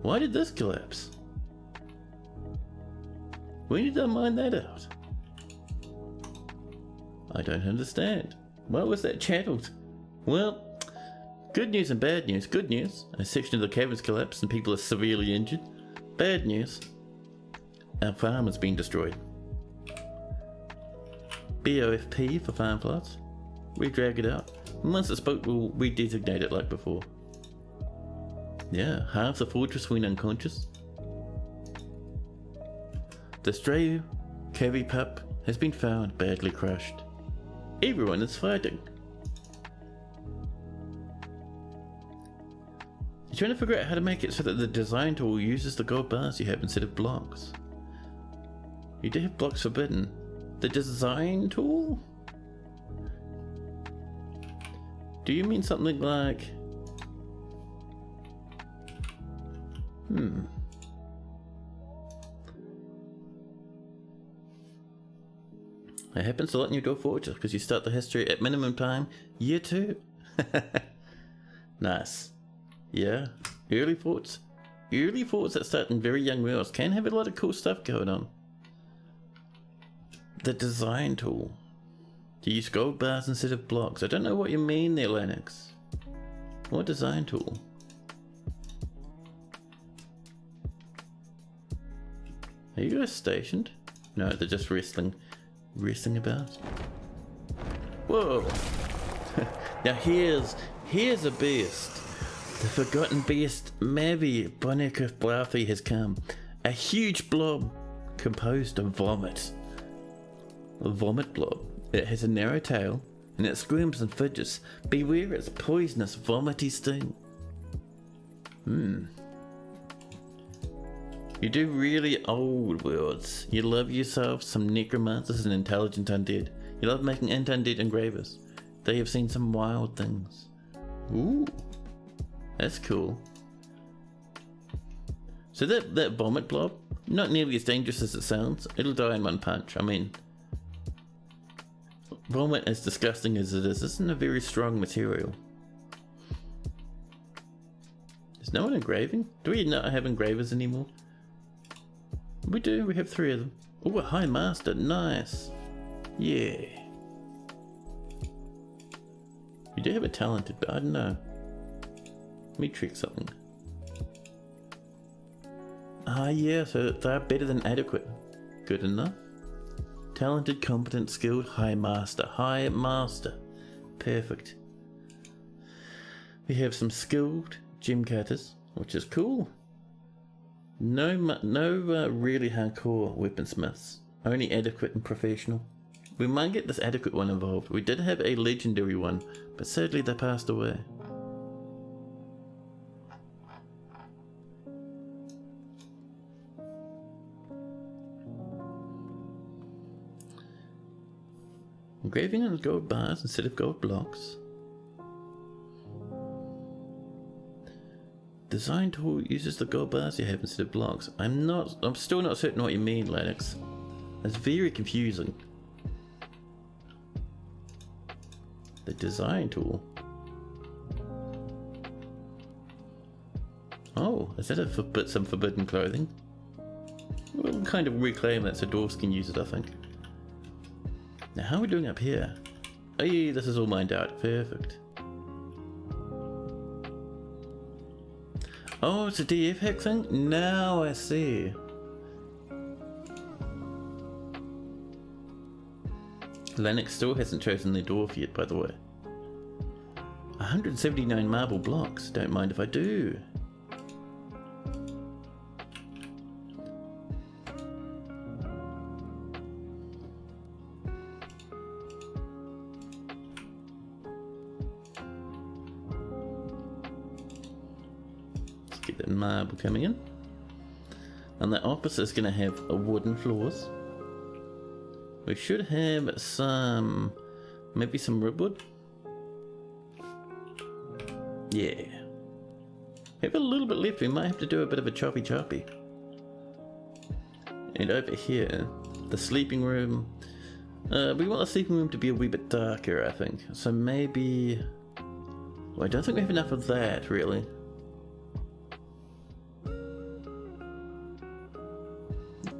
Why did this collapse? When did I mine that out? I don't understand. Why was that channeled? Well, good news and bad news. Good news, a section of the cavern's collapsed and people are severely injured. Bad news, our farm has been destroyed. BOFP for farm plots. We drag it out. Once it's built, we'll redesignate it like before. Yeah, half the fortress went unconscious. The stray Cavi pup has been found badly crushed. Everyone is fighting. You're trying to figure out how to make it so that the design tool uses the gold bars you have instead of blocks. You do have blocks forbidden. The design tool? Do you mean something like... It happens a lot in your Dwarf Fortress because you start the history at minimum time, year 2. Nice. Yeah, early forts that start in very young worlds can have a lot of cool stuff going on. The design tool. To use gold bars instead of blocks. I don't know what you mean there, Lennox. What design tool? Are you guys stationed? No, they're just wrestling about. Whoa! Now here's a beast. The forgotten beast, Mavi Bonekov Blathy has come. A huge blob composed of vomit. A vomit blob. It has a narrow tail and it squirms and fidgets. Beware its poisonous vomity sting. You do really old worlds. You love yourself some necromancers and intelligent undead. You love making anti-undead engravers. They have seen some wild things. Ooh, that's cool. So that vomit blob, not nearly as dangerous as it sounds. It'll die in one punch. I mean, vomit, as disgusting as it is, isn't a very strong material. Is no one engraving? Do we not have engravers anymore? We do, we have 3 of them. Oh, a High Master, nice. Yeah. You do have a talented, but I don't know. Let me trick something. Ah, yeah, so they're better than adequate. Good enough. Talented, competent, skilled, High Master. High Master. Perfect. We have some skilled gem cutters, which is cool. No really hardcore weaponsmiths. Only adequate and professional. We might get this adequate one involved. We did have a legendary one, but sadly they passed away. Engraving on gold bars instead of gold blocks. Design tool uses the gold bars you have instead of blocks. I'm still not certain what you mean, Lennox. That's very confusing. The design tool. Oh, is that some forbidden clothing? We'll kind of reclaim that so dwarves can use it, I think. Now, how are we doing up here? Hey, this is all mined out. Perfect. Oh, it's a DF hack thing? Now I see. Lennox still hasn't chosen their dwarf yet, by the way. 179 marble blocks. Don't mind if I do. Let's get that marble coming in. And the opposite is going to have wooden floors. We should have some, maybe some wood. Yeah. We have a little bit left. We might have to do a bit of a choppy. And over here, the sleeping room. We want the sleeping room to be a wee bit darker, I think. So maybe... Well, I don't think we have enough of that, really.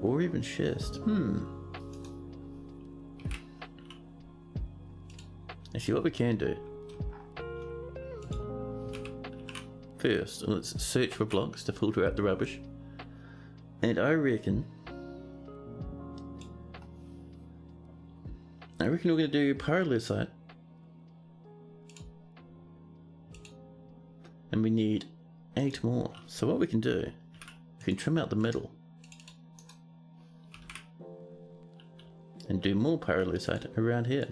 Or even schist. Actually, what we can do... First, let's search for blocks to filter out the rubbish. And I reckon we're going to do pyrolucite. And we need 8 more. So what we can do, we can trim out the middle. And do more pyrolucite around here.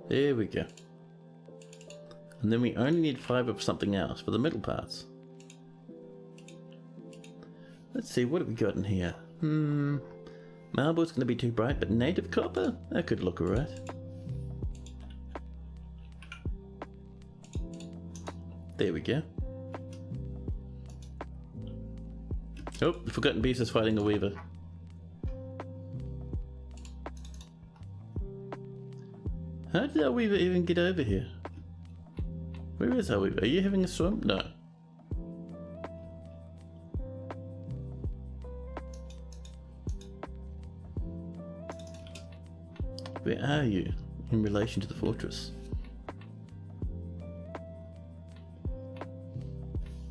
There we go. And then we only need 5 of something else for the middle parts. Let's see, what have we got in here? Marble's going to be too bright, but native copper? That could look alright. There we go. Oh, the Forgotten Beast is fighting a weaver. How did our weaver even get over here? Where is our weaver? Are you having a swim? No. Where are you in relation to the fortress?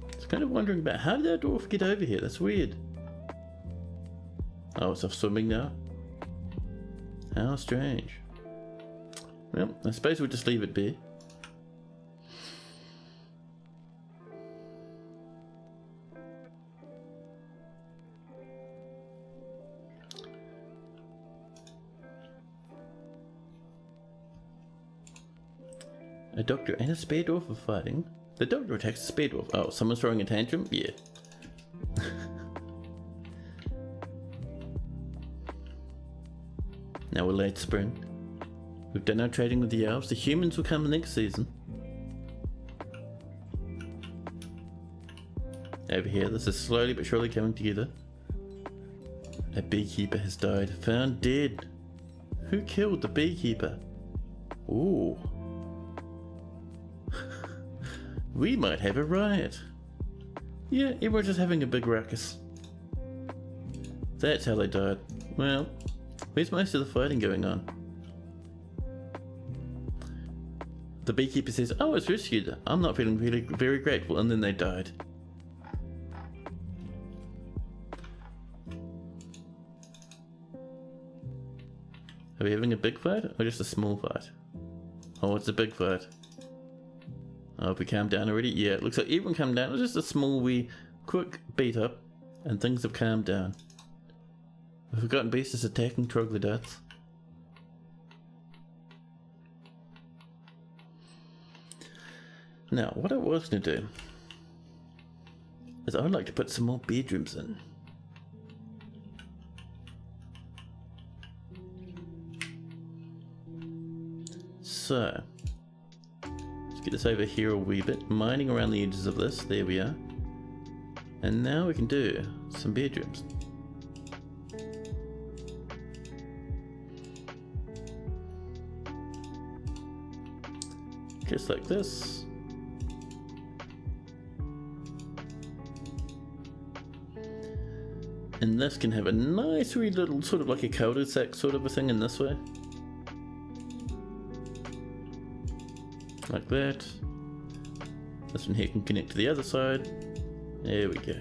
I was kind of wondering about how did our dwarf get over here? That's weird. Oh, it's off swimming now? How strange. Well, I suppose we'll just leave it be. A doctor and a spare dwarf are fighting. The doctor attacks the spare dwarf. Oh, someone's throwing a tantrum? Yeah. Now we're late spring. We've done our trading with the elves. The humans will come next season. Over here, this is slowly but surely coming together. A beekeeper has died. Found dead. Who killed the beekeeper? Ooh. We might have a riot. Yeah, everyone's just having a big ruckus. That's how they died. Well, where's most of the fighting going on? The beekeeper says, "Oh, I was rescued. I'm not feeling really very grateful," and then they died. Are we having a big fight or just a small fight? Oh, it's a big fight. Oh, have we calmed down already? Yeah, it looks like everyone calmed down. It was just a small wee quick beat up and things have calmed down. The Forgotten Beast is attacking troglodytes. Now, what I was going to do is I would like to put some more bedrooms in. So, let's get this over here a wee bit, mining around the edges of this, there we are. And now we can do some bedrooms. Just like this. And this can have a nice wee little sort of like a cul-de-sac sort of a thing in this way. Like that. This one here can connect to the other side. There we go.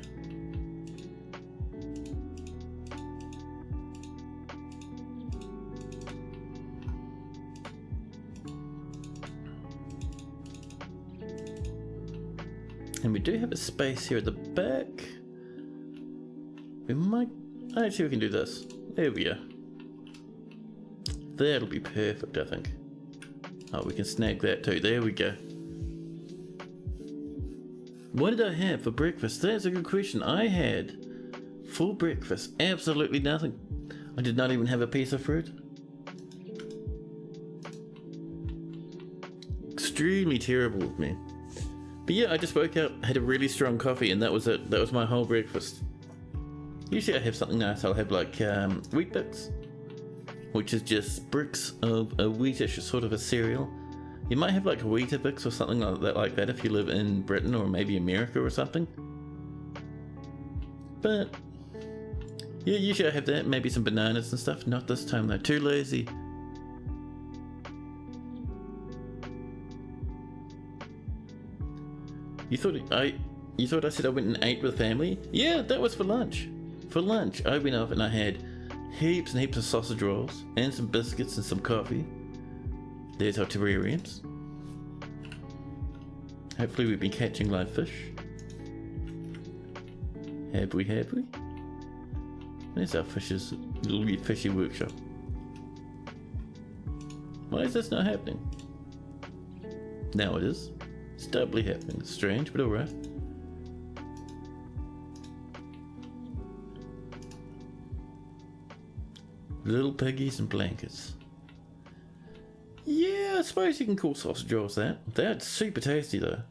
And we do have a space here at the back. We might... Actually, we can do this. There we go. That'll be perfect, I think. Oh, we can snag that too. There we go. What did I have for breakfast? That's a good question. I had, for breakfast, absolutely nothing. I did not even have a piece of fruit. Extremely terrible of me. But yeah, I just woke up, had a really strong coffee, and that was it. That was my whole breakfast. Usually I have something nice. I'll have like wheat bix, which is just bricks of a wheatish sort of a cereal. You might have like a Weetabix or something like that if you live in Britain or maybe America or something. But yeah, usually I have that, maybe some bananas and stuff. Not this time though, too lazy. You thought I said I went and ate with family? Yeah, that was for lunch. For lunch, I went off and I had heaps and heaps of sausage rolls and some biscuits and some coffee. There's our terrariums. Hopefully we've been catching live fish. Have we? There's our little fishy workshop. Why is this not happening? Now it is. It's doubly happening. It's strange, but alright. Little piggies and blankets. Yeah, I suppose you can call sausage rolls that. That's super tasty though.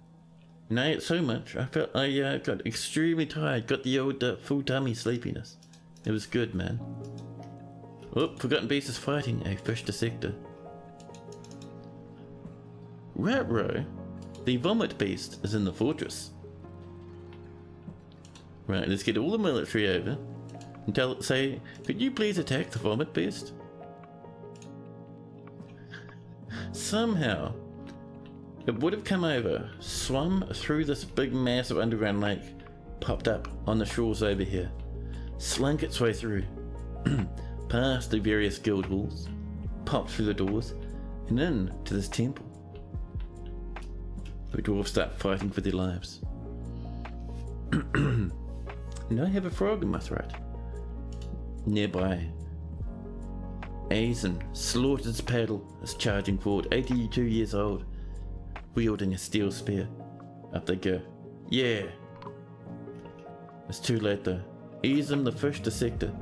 And I ate so much, I felt I got extremely tired. Got the old full tummy sleepiness. It was good, man. Oh, Forgotten Beast is fighting a fish dissector. Rat-row, the vomit beast is in the fortress. Right, let's get all the military over and say, could you please attack the vomit beast? Somehow, it would have come over, swum through this big massive underground lake, popped up on the shores over here, slunk its way through, past the various guild halls, popped through the doors, and in to this temple. The dwarves start fighting for their lives. And I have a frog in my throat. Nearby, Aizen, slaughtered paddle, is charging forward, 82 years old, wielding a steel spear. Up they go. Yeah! It's too late though. Aizen the fish dissector.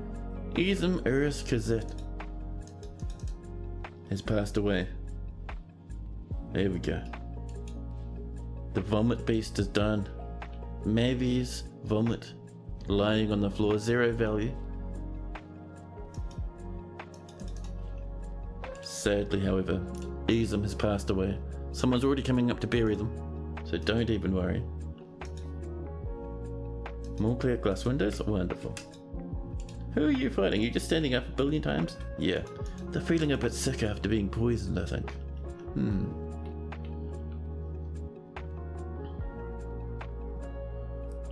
Aizen Kazet. has passed away. There we go. The vomit beast is done. Mavi's vomit lying on the floor, 0 value. Sadly, however, Easem has passed away. Someone's already coming up to bury them, so don't even worry. More clear glass windows? Wonderful. Who are you fighting? You just standing up a billion times? Yeah, they're feeling a bit sick after being poisoned, I think.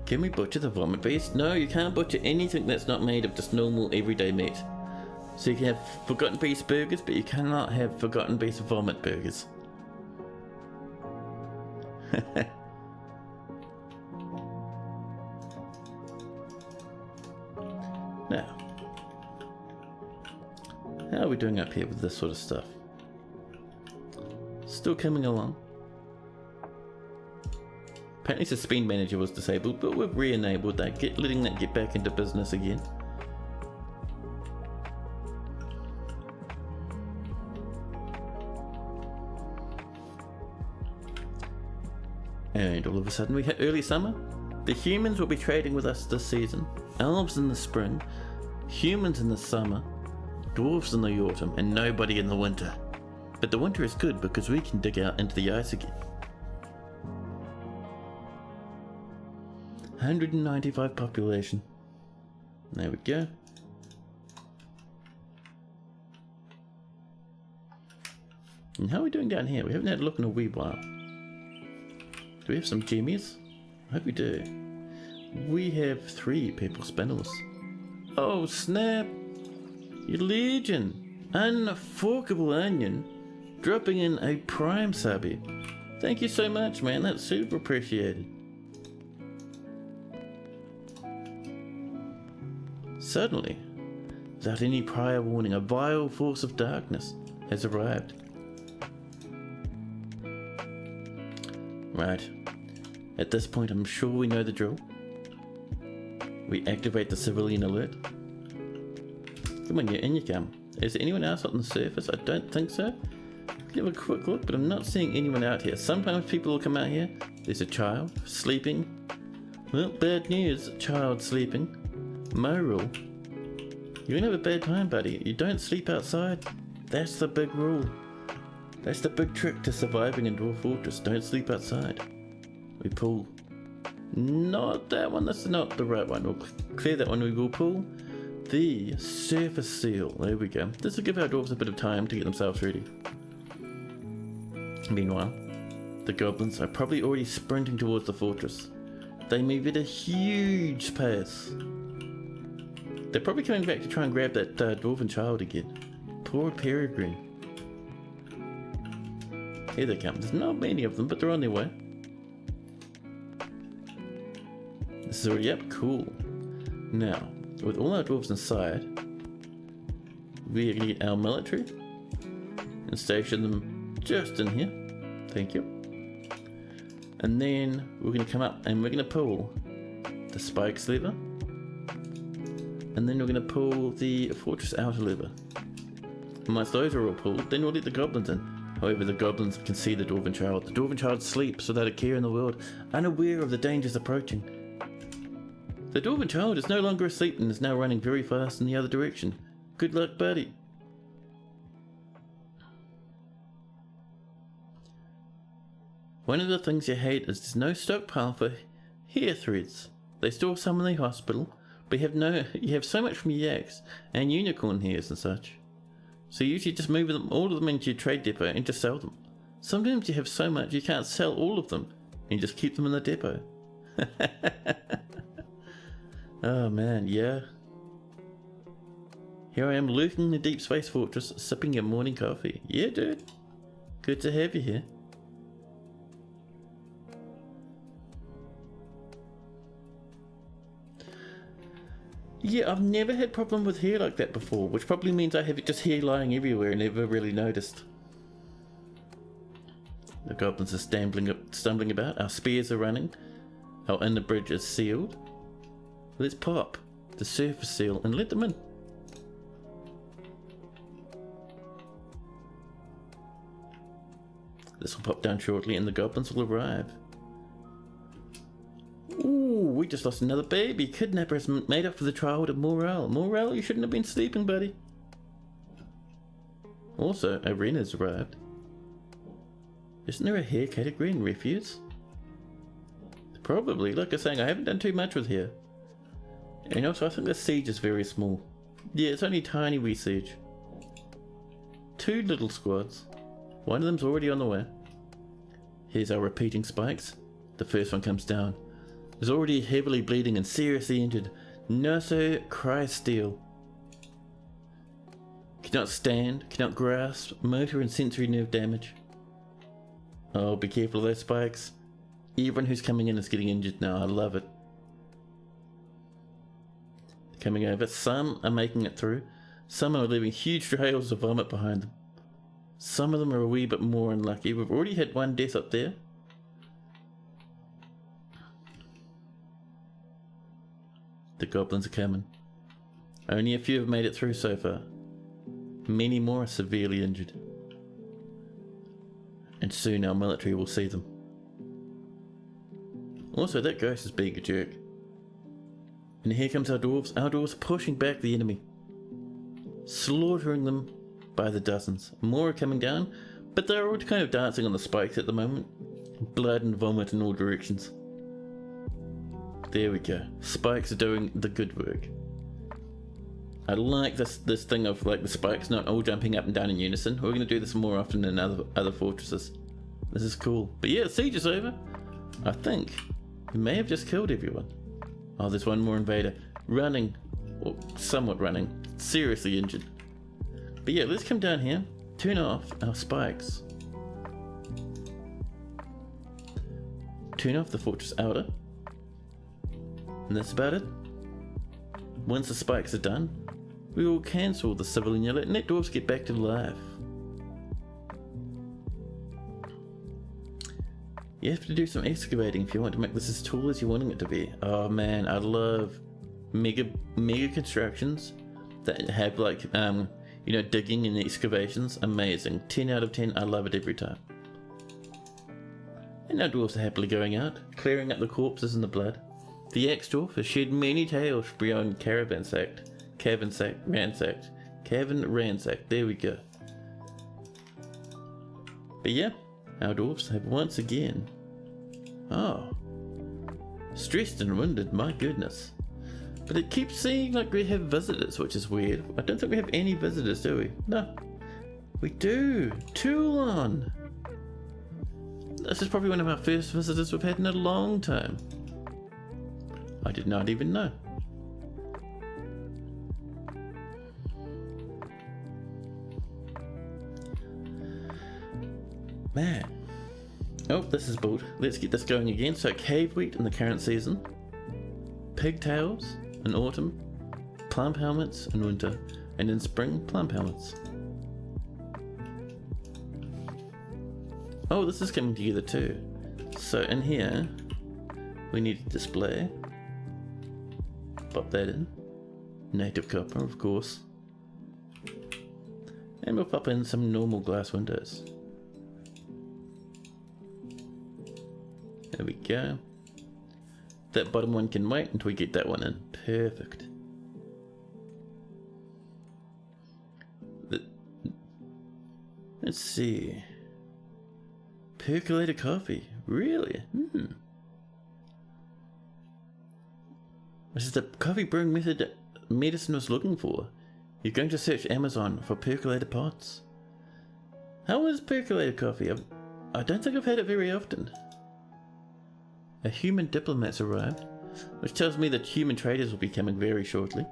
Can we butcher the vomit beast? No, you can't butcher anything that's not made of just normal everyday meat. So you can have Forgotten Beast burgers, but you cannot have Forgotten Beast vomit burgers. Now, how are we doing up here with this sort of stuff? Still coming along. Apparently Suspend Manager was disabled, but we've re-enabled that, letting that get back into business again. And all of a sudden we hit early summer. The humans will be trading with us this season. Elves in the spring, humans in the summer, dwarves in the autumn, and nobody in the winter. But the winter is good because we can dig out into the ice again. 195 population. There we go. And how are we doing down here? We haven't had a look in a wee while. Do we have some jimmies? I hope we do. We have 3 purple spindles. Oh snap! Your Legion! Unforkable Onion dropping in a prime subby. Thank you so much, man. That's super appreciated. Suddenly, without any prior warning, a vile force of darkness has arrived. Right. At this point, I'm sure we know the drill. We activate the civilian alert. Come on, in you come. Is there anyone else on the surface? I don't think so. Give a quick look, but I'm not seeing anyone out here. Sometimes people will come out here. There's a child sleeping. Well, bad news. Child sleeping. My rule. You're gonna have a bad time, buddy. You don't sleep outside. That's the big rule. That's the big trick to surviving in Dwarf Fortress. Don't sleep outside. We pull. Not that one. That's not the right one. We'll clear that one. We will pull the surface seal. There we go. This will give our dwarves a bit of time to get themselves ready. Meanwhile, the goblins are probably already sprinting towards the fortress. They move at a huge pace. They're probably coming back to try and grab that dwarven child again. Poor Peregrine. Here they come. There's not many of them, but they're on their way. This is already up. Cool. Now, with all our dwarves inside, we are going to get our military and station them just in here. Thank you. And then we're going to come up and we're going to pull the spikes lever. And then we're going to pull the fortress outer lever. And once those are all pulled, then we'll let the goblins in. However, the goblins can see the dwarven child. The dwarven child sleeps without a care in the world, unaware of the dangers approaching. The dwarven child is no longer asleep and is now running very fast in the other direction. Good luck, buddy. One of the things you hate is there's no stockpile for hair threads. They store some in the hospital, but you have so much from your yaks and unicorn hairs and such. So you usually just move them, all of them into your trade depot and just sell them. Sometimes you have so much you can't sell all of them and you just keep them in the depot. Oh man, yeah. Here I am lurking in the deep space fortress, sipping your morning coffee. Yeah, dude. Good to have you here. Yeah, I've never had problem with hair like that before, which probably means I have just hair lying everywhere and never really noticed. The goblins are stumbling about, our spears are running, our inner bridge is sealed. Let's pop the surface seal and let them in. This will pop down shortly and the goblins will arrive. Ooh, we just lost another baby. Kidnapper has made up for the trial of Morale. Morale, you shouldn't have been sleeping, buddy. Also, Arena's arrived. Isn't there a hair category in refuse? Probably. Like I was saying, I haven't done too much with here. And also, I think the siege is very small. Yeah, it's only a tiny wee siege. 2 little squads. One of them's already on the way. Here's our repeating spikes. The first one comes down. Is already heavily bleeding and seriously injured. Nurso cries steel. Cannot stand, cannot grasp, motor and sensory nerve damage. Oh, be careful of those spikes. Everyone who's coming in is getting injured now. I love it. Coming over. Some are making it through. Some are leaving huge trails of vomit behind them. Some of them are a wee bit more unlucky. We've already had 1 death up there. The goblins are coming. Only a few have made it through so far. Many more are severely injured. And soon our military will see them. Also, that ghost is being a jerk. And here comes our dwarves pushing back the enemy. Slaughtering them by the dozens. More are coming down, but they're all kind of dancing on the spikes at the moment. Blood and vomit in all directions. There we go. Spikes are doing the good work. I like this thing of like the spikes not all jumping up and down in unison. We're going to do this more often in other fortresses. This is cool. But yeah, the siege is over. I think we may have just killed everyone. Oh, there's one more invader. Running. Or somewhat running. Seriously injured. But yeah, let's come down here. Turn off our spikes. Turn off the fortress outer. And that's about it. Once the spikes are done, we will cancel the civilian yellow and let dwarves get back to life. You have to do some excavating if you want to make this as tall as you're wanting it to be. Oh man, I love mega constructions that have like, you know, digging and excavations. Amazing. 10 out of 10, I love it every time. And our dwarves are happily going out, clearing up the corpses and the blood. The ex-dwarf has shed many tales beyond Cavernsacked. Cavern ransacked. There we go. But yeah, our dwarves have once again. Oh. Stressed and wounded, my goodness. But it keeps seeming like we have visitors, which is weird. I don't think we have any visitors, do we? No. We do. Toulon. This is probably one of our first visitors we've had in a long time. I did not even know. Man. Oh, this is built. Let's get this going again. So cave wheat in the current season. Pigtails in autumn. Plump helmets in winter. And in spring, plump helmets. Oh, this is coming together too. So in here, we need a display. Pop that in. Native copper, of course. And we'll pop in some normal glass windows. There we go. That bottom one can wait until we get that one in. Perfect. Let's see. Percolated coffee. Really? This is the coffee brewing method medicine was looking for. You're going to search Amazon for percolated pots. How is percolated coffee? I don't think I've had it very often. A human diplomat's arrived, which tells me that human traders will be coming very shortly.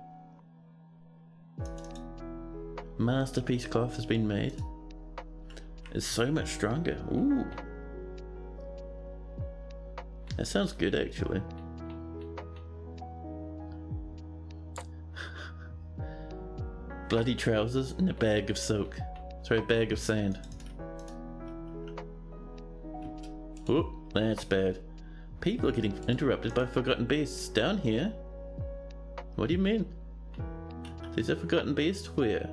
Masterpiece cloth has been made. It's so much stronger. Ooh. That sounds good actually. Bloody trousers and a bag of soap. Sorry, a bag of sand. Whoop, that's bad. People are getting interrupted by forgotten beasts. Down here? What do you mean? There's a forgotten beast? Where?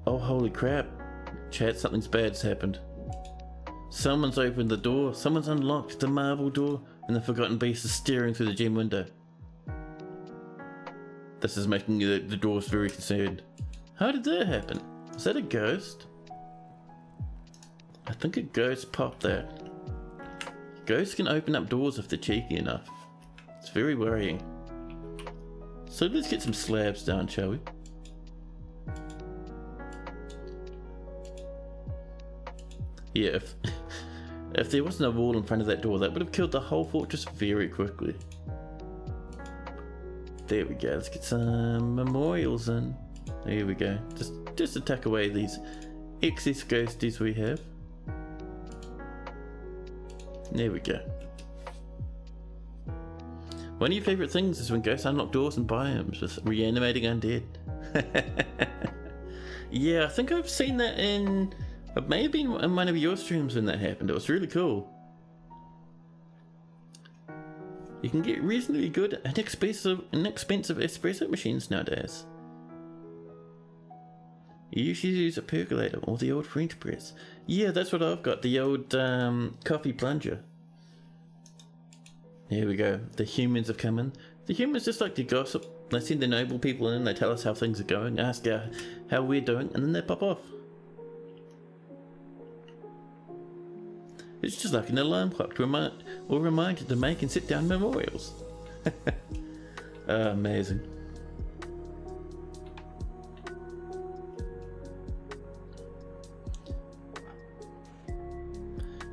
Oh, holy crap. Chat, something's bad's happened. Someone's opened the door, someone's unlocked the marble door, and the Forgotten Beast is staring through the gem window. This is making the dwarves very concerned. How did that happen? Was that a ghost? I think a ghost popped that. Ghosts can open up doors if they're cheeky enough. It's very worrying. So let's get some slabs down, shall we? Yeah, if there wasn't a wall in front of that door, that would have killed the whole fortress very quickly. There we go, let's get some memorials in. There we go, just to tuck away these excess ghosties we have. There we go. One of your favourite things is when ghosts unlock doors and biomes with reanimating undead. Yeah, I think I've seen that in... It may have been in one of your streams when that happened. It was really cool. You can get reasonably good inexpensive espresso machines nowadays. You usually use a percolator or the old French press. Yeah, that's what I've got, the old coffee plunger. Here we go, the humans have come in. The humans just like to gossip. They send the noble people in, they tell us how things are going, ask how we're doing, and then they pop off. It's just like an alarm clock to remind you to make and sit down memorials. Amazing.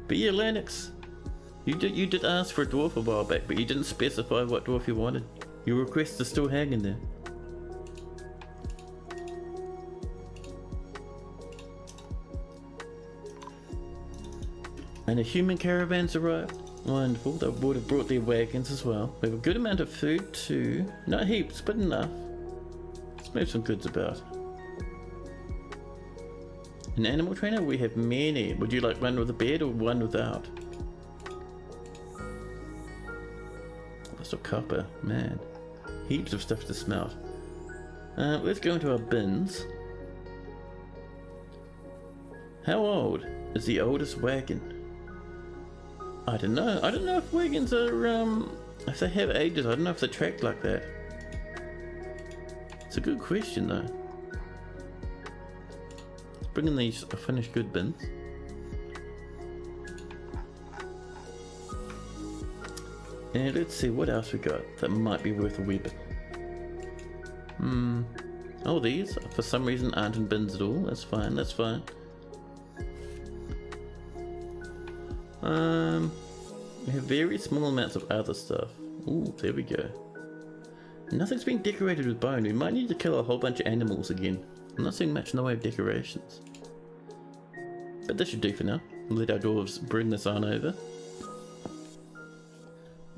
But yeah, Lennox, you did ask for a dwarf a while back, but you didn't specify what dwarf you wanted. Your request is still hanging there. And the human caravans arrived. Wonderful, they would have brought their wagons as well. We have a good amount of food too. Not heaps, but enough. Let's move some goods about. An animal trainer? We have many. Would you like one with a bed or one without? Lots of copper, man. Heaps of stuff to smelt. Let's go into our bins. How old is the oldest wagon? I don't know. I don't know if wagons are, if they have ages. I don't know if they're tracked like that. It's a good question though. Bring in these finished good bins. And let's see what else we got that might be worth a weapon. Oh, these for some reason aren't in bins at all. That's fine, that's fine. We have very small amounts of other stuff. Ooh, there we go. Nothing's been decorated with bone. We might need to kill a whole bunch of animals again. I'm not seeing much in the way of decorations. But this should do for now. We'll let our dwarves bring this on over.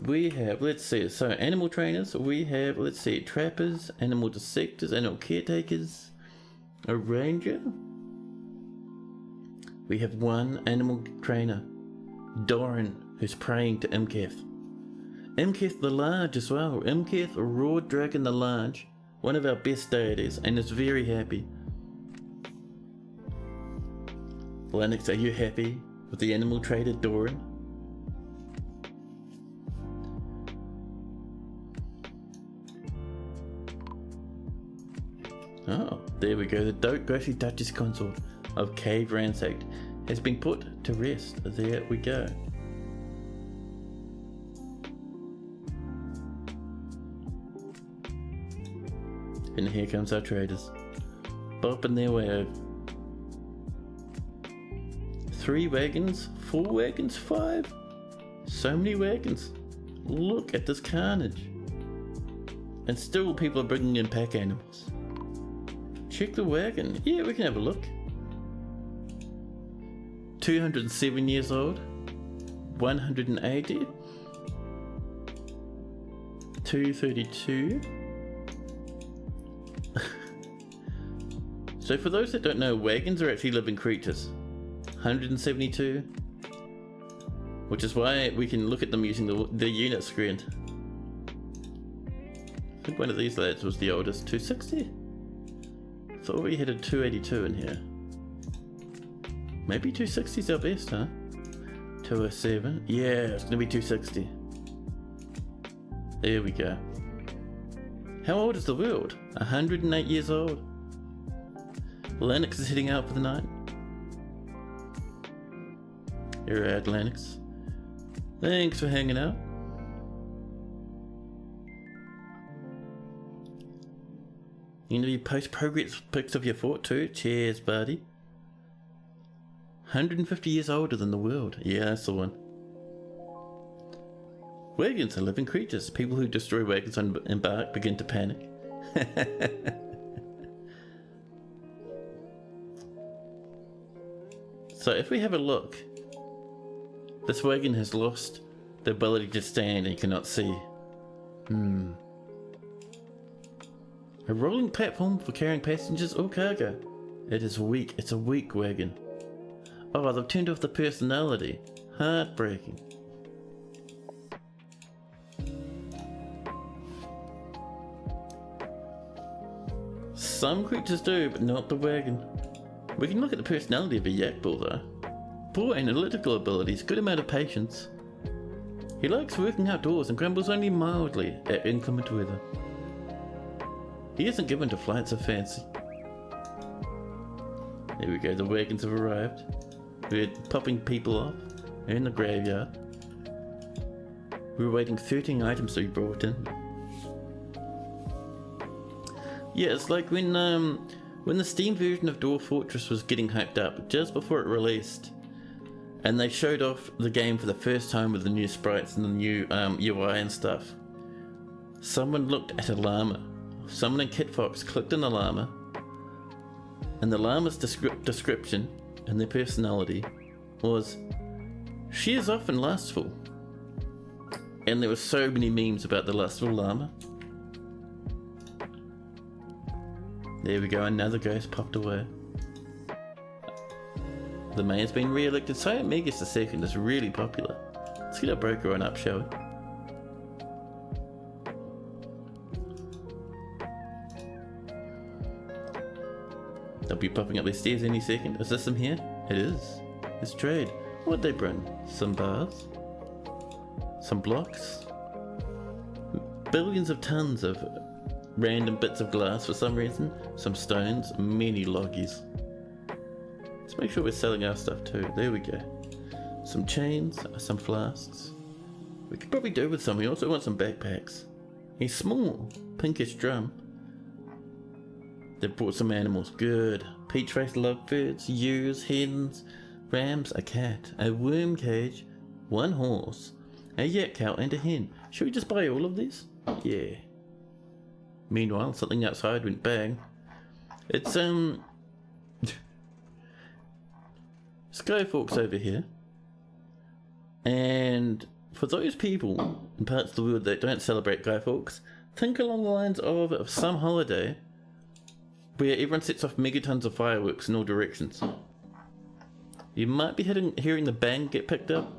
We have, let's see, so animal trainers. We have, let's see, trappers, animal dissectors, animal caretakers, a ranger. We have one animal trainer, Doran, who's praying to Imketh. Imketh the Large as well. Imketh, Raw Dragon the Large, one of our best deities, and is very happy. Lennox, are you happy with the animal trader Doran? Oh, there we go. The Ghostly Duchess Consort of Cavernsacked has been put to rest. There we go. And here comes our traders, bopping their way over. 3 wagons, 4 wagons, 5. So many wagons. Look at this carnage. And still people are bringing in pack animals. Check the wagon. Yeah, we can have a look. 207 years old. 180. 232. So for those that don't know, wagons are actually living creatures. 172. Which is why we can look at them using the unit screen. I think one of these lads was the oldest. 260? Thought we had a 282 in here. Maybe 260 is our best, huh? 207. Yeah, it's gonna be 260. There we go. How old is the world? 108 years old. Lennox is heading out for the night. You're right, Lennox. Thanks for hanging out. You know, you post progress pics of your fort too. Cheers, buddy. 150 years older than the world. Yeah, that's the one. Wagons are living creatures. People who destroy wagons on embark begin to panic. So if we have a look, this wagon has lost the ability to stand and you cannot see. A rolling platform for carrying passengers or cargo. It is weak. It's a weak wagon. Oh, they've turned off the personality. Heartbreaking. Some creatures do, but not the wagon. We can look at the personality of a yak bull though. Poor analytical abilities, good amount of patience. He likes working outdoors and grumbles only mildly at inclement weather. He isn't given to flights of fancy. There we go, the wagons have arrived. We're popping people off in the graveyard. We're waiting 13 items to be brought in. Yeah, it's like when the Steam version of Dwarf Fortress was getting hyped up just before it released, and they showed off the game for the first time with the new sprites and the new UI and stuff. Someone looked at a llama. Someone in Kit Fox clicked on the llama, and the llama's description and their personality was, "She is often lustful." And there were so many memes about the lustful llama. There we go, another ghost popped away. The mayor's been re-elected. Silent Megas II is really popular. Let's get our broker on up, shall we? They'll be popping up their stairs any second. Is this them here? It is. Let's trade. What'd they bring? Some bars? Some blocks? Billions of tons of random bits of glass for some reason. Some stones. Many loggies. Let's make sure we're selling our stuff too. There we go. Some chains. Some flasks. We could probably do with some. We also want some backpacks. A small pinkish drum. They've brought some animals. Good. Peach-faced lovebirds, ewes, hens, rams, a cat, a worm cage, one horse, a yak cow, and a hen. Should we just buy all of these? Yeah. Meanwhile, something outside went bang. It's Skyforks over here. And for those people in parts of the world that don't celebrate Skyforks, think along the lines of some holiday where everyone sets off megatons of fireworks in all directions. You might be hearing the bang get picked up.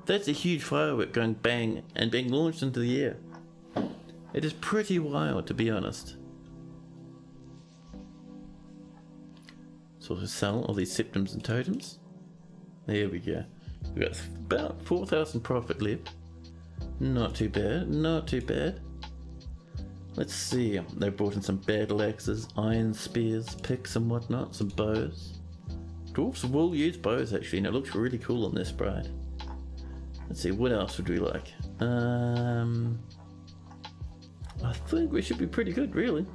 That's a huge firework going bang and being launched into the air. It is pretty wild, to be honest. So we'll sell all these septums and totems. There we go. We've got about 4,000 profit left. Not too bad, not too bad. Let's see, they brought in some battle axes, iron spears, picks and whatnot, some bows. Dwarves will use bows actually, and it looks really cool on this sprite. Let's see, what else would we like? I think we should be pretty good, really.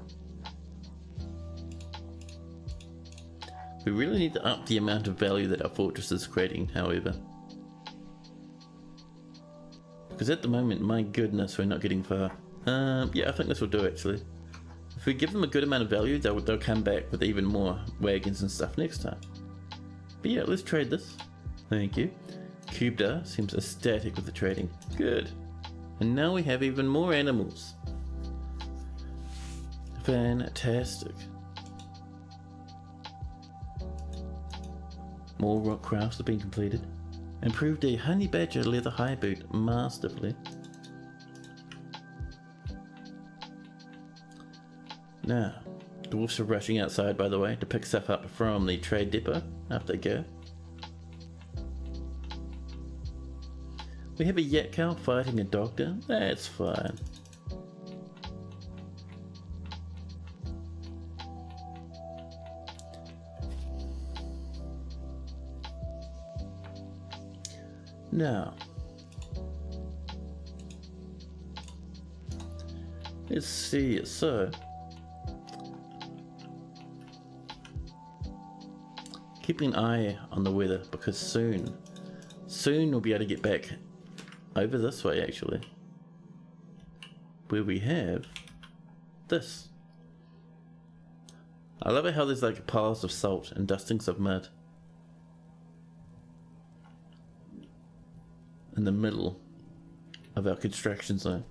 We really need to up the amount of value that our fortress is creating, however. Because at the moment, my goodness, we're not getting far. Yeah, I think this will do actually. If we give them a good amount of value, they'll come back with even more wagons and stuff next time. But yeah, let's trade this. Thank you. Kubda seems ecstatic with the trading. Good. And now we have even more animals. Fantastic. More rock crafts have been completed. Improved a honey badger leather high boot masterfully. Now, dwarfs are rushing outside, by the way, to pick stuff up from the trade depot after they go. We have a yak cow fighting a doctor. That's fine. Now, let's see. So, keeping an eye on the weather because soon we'll be able to get back over this way actually, where we have this. I love it how there's like piles of salt and dustings of mud in the middle of our construction zone.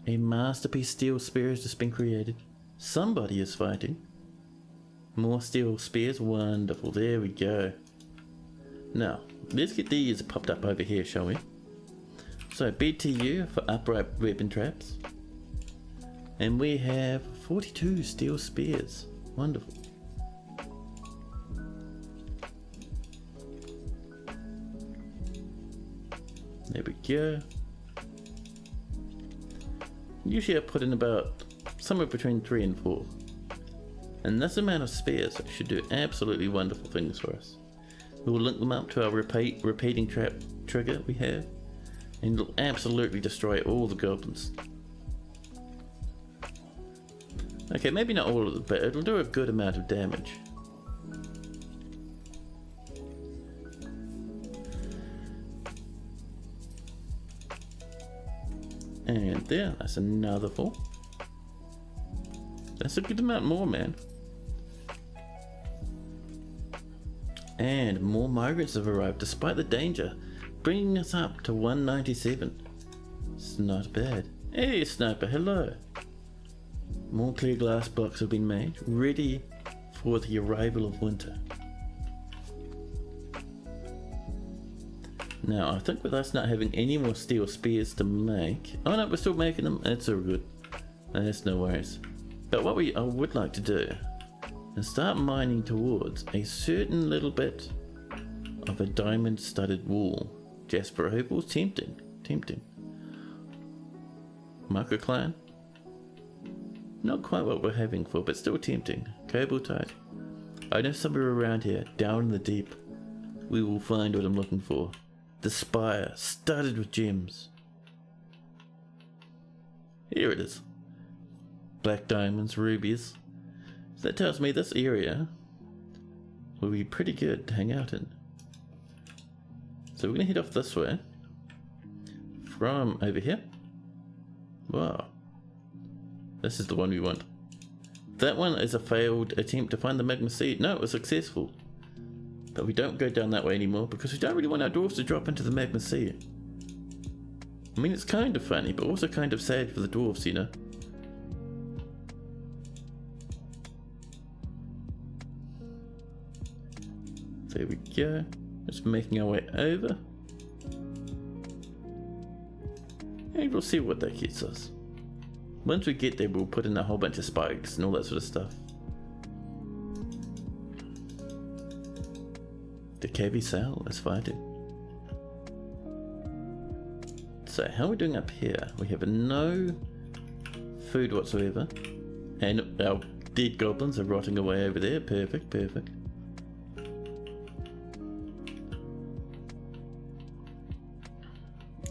A masterpiece steel spear has just been created. Somebody is fighting. More steel spears, wonderful, there we go. Now, let's get these popped up over here, shall we? So, BTU for upright weapon traps. And we have 42 steel spears, wonderful. There we go. Usually I put in about somewhere between 3 and 4. And this amount of spears should do absolutely wonderful things for us. We will link them up to our repeating trap trigger we have, and it'll absolutely destroy all the goblins. Okay, maybe not all of them, but it'll do a good amount of damage. And there, that's another 4. That's a good amount more, man. And more migrants have arrived despite the danger, bringing us up to 197. It's not bad. Hey Sniper, hello. More clear glass blocks have been made, ready for the arrival of winter. Now, I think with us not having any more steel spears to make... Oh no, we're still making them. It's all good. That's no worries. But what I would like to do is start mining towards a certain little bit of a diamond-studded wall. Jasper Opals, tempting. Tempting. Microclan. Not quite what we're having for, but still tempting. Cobalt. I know somewhere around here, down in the deep, we will find what I'm looking for. The spire, studded with gems. Here it is. Black diamonds, rubies. So that tells me this area will be pretty good to hang out in. So we're going to head off this way. From over here. Wow. This is the one we want. That one is a failed attempt to find the magma seed. No, it was successful. But we don't go down that way anymore because we don't really want our dwarves to drop into the magma sea. I mean, it's kind of funny, but also kind of sad for the dwarves, you know. There we go. Just making our way over. And we'll see what that gets us. Once we get there, we'll put in a whole bunch of spikes and all that sort of stuff. The Cavern is fighting. So how are we doing up here? We have no food whatsoever. And our dead goblins are rotting away over there. Perfect, perfect.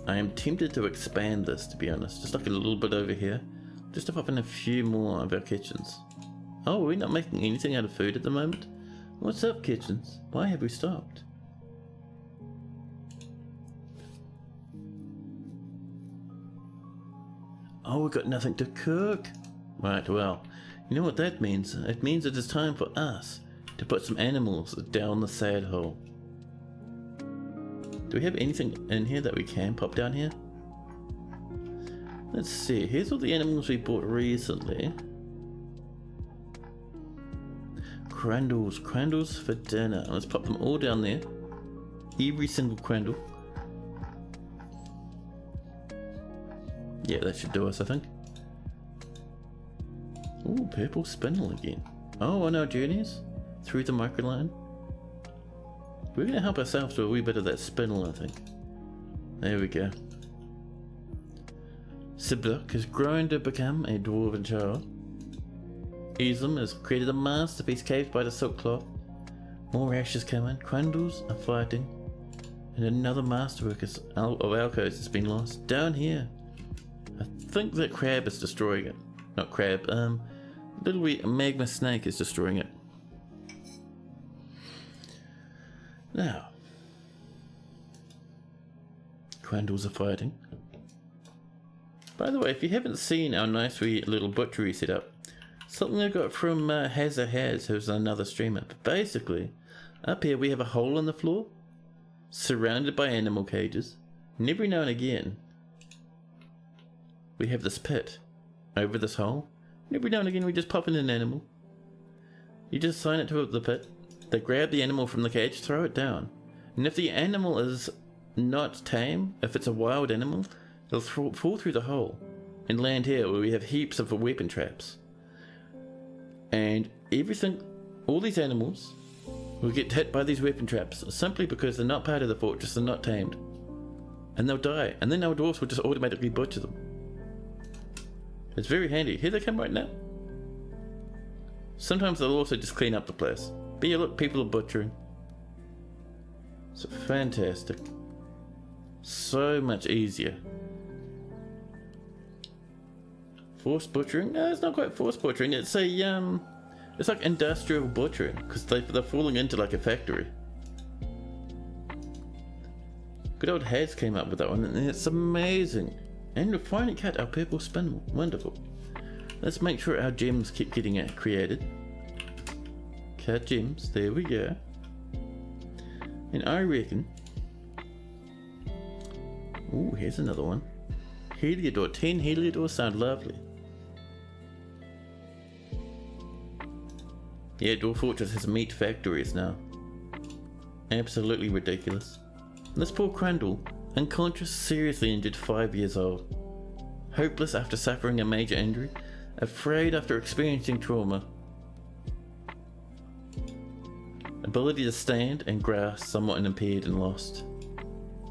I am tempted to expand this, to be honest. Just like a little bit over here. Just to pop in a few more of our kitchens. Oh, we're not making anything out of food at the moment? What's up, kitchens? Why have we stopped? Oh, we've got nothing to cook. Right, well, you know what that means? It means it is time for us to put some animals down the sad hole. Do we have anything in here that we can pop down here? Let's see, here's all the animals we bought recently. Crandles for dinner. Let's pop them all down there. Every single crandle. Yeah, that should do us, I think. Ooh, purple spindle again. Oh, on our journeys through the microline. We're going to help ourselves to a wee bit of that spindle, I think. There we go. Sibuk has grown to become a dwarven child. Islam has created a masterpiece caved by the silk cloth. More ashes coming. Crundles are fighting. And another masterwork of alcoves has been lost. Down here. I think that crab is destroying it. Not crab, little wee magma snake is destroying it. Now. Crundles are fighting. By the way, if you haven't seen our nice wee little butchery setup, something I got from Has, who's another streamer. But basically, up here we have a hole in the floor, surrounded by animal cages, and every now and again, we have this pit over this hole, and every now and again we just pop in an animal. You just assign it to the pit, they grab the animal from the cage, throw it down, and if the animal is not tame, if it's a wild animal, it'll fall through the hole and land here where we have heaps of weapon traps. And everything, all these animals will get hit by these weapon traps simply because they're not part of the fortress, they're not tamed. And they'll die, and then our dwarves will just automatically butcher them. It's very handy. Here they come right now. Sometimes they'll also just clean up the place. But yeah, look, people are butchering. It's fantastic. So much easier. Forced butchering? No, it's not quite forced butchering. It's a it's like industrial butchering because they're falling into like a factory. Good old Has came up with that one, and it's amazing. And we've finally cut our purple spindle. Wonderful. Let's make sure our gems keep getting created. Cut gems. There we go. And I reckon. Ooh, here's another one. Heliodor. 10 Heliodor sound lovely. Yeah, Dwarf Fortress has meat factories now. Absolutely ridiculous. And this poor Crundle, unconscious, seriously injured, 5 years old. Hopeless after suffering a major injury. Afraid after experiencing trauma. Ability to stand and grasp somewhat impaired and lost.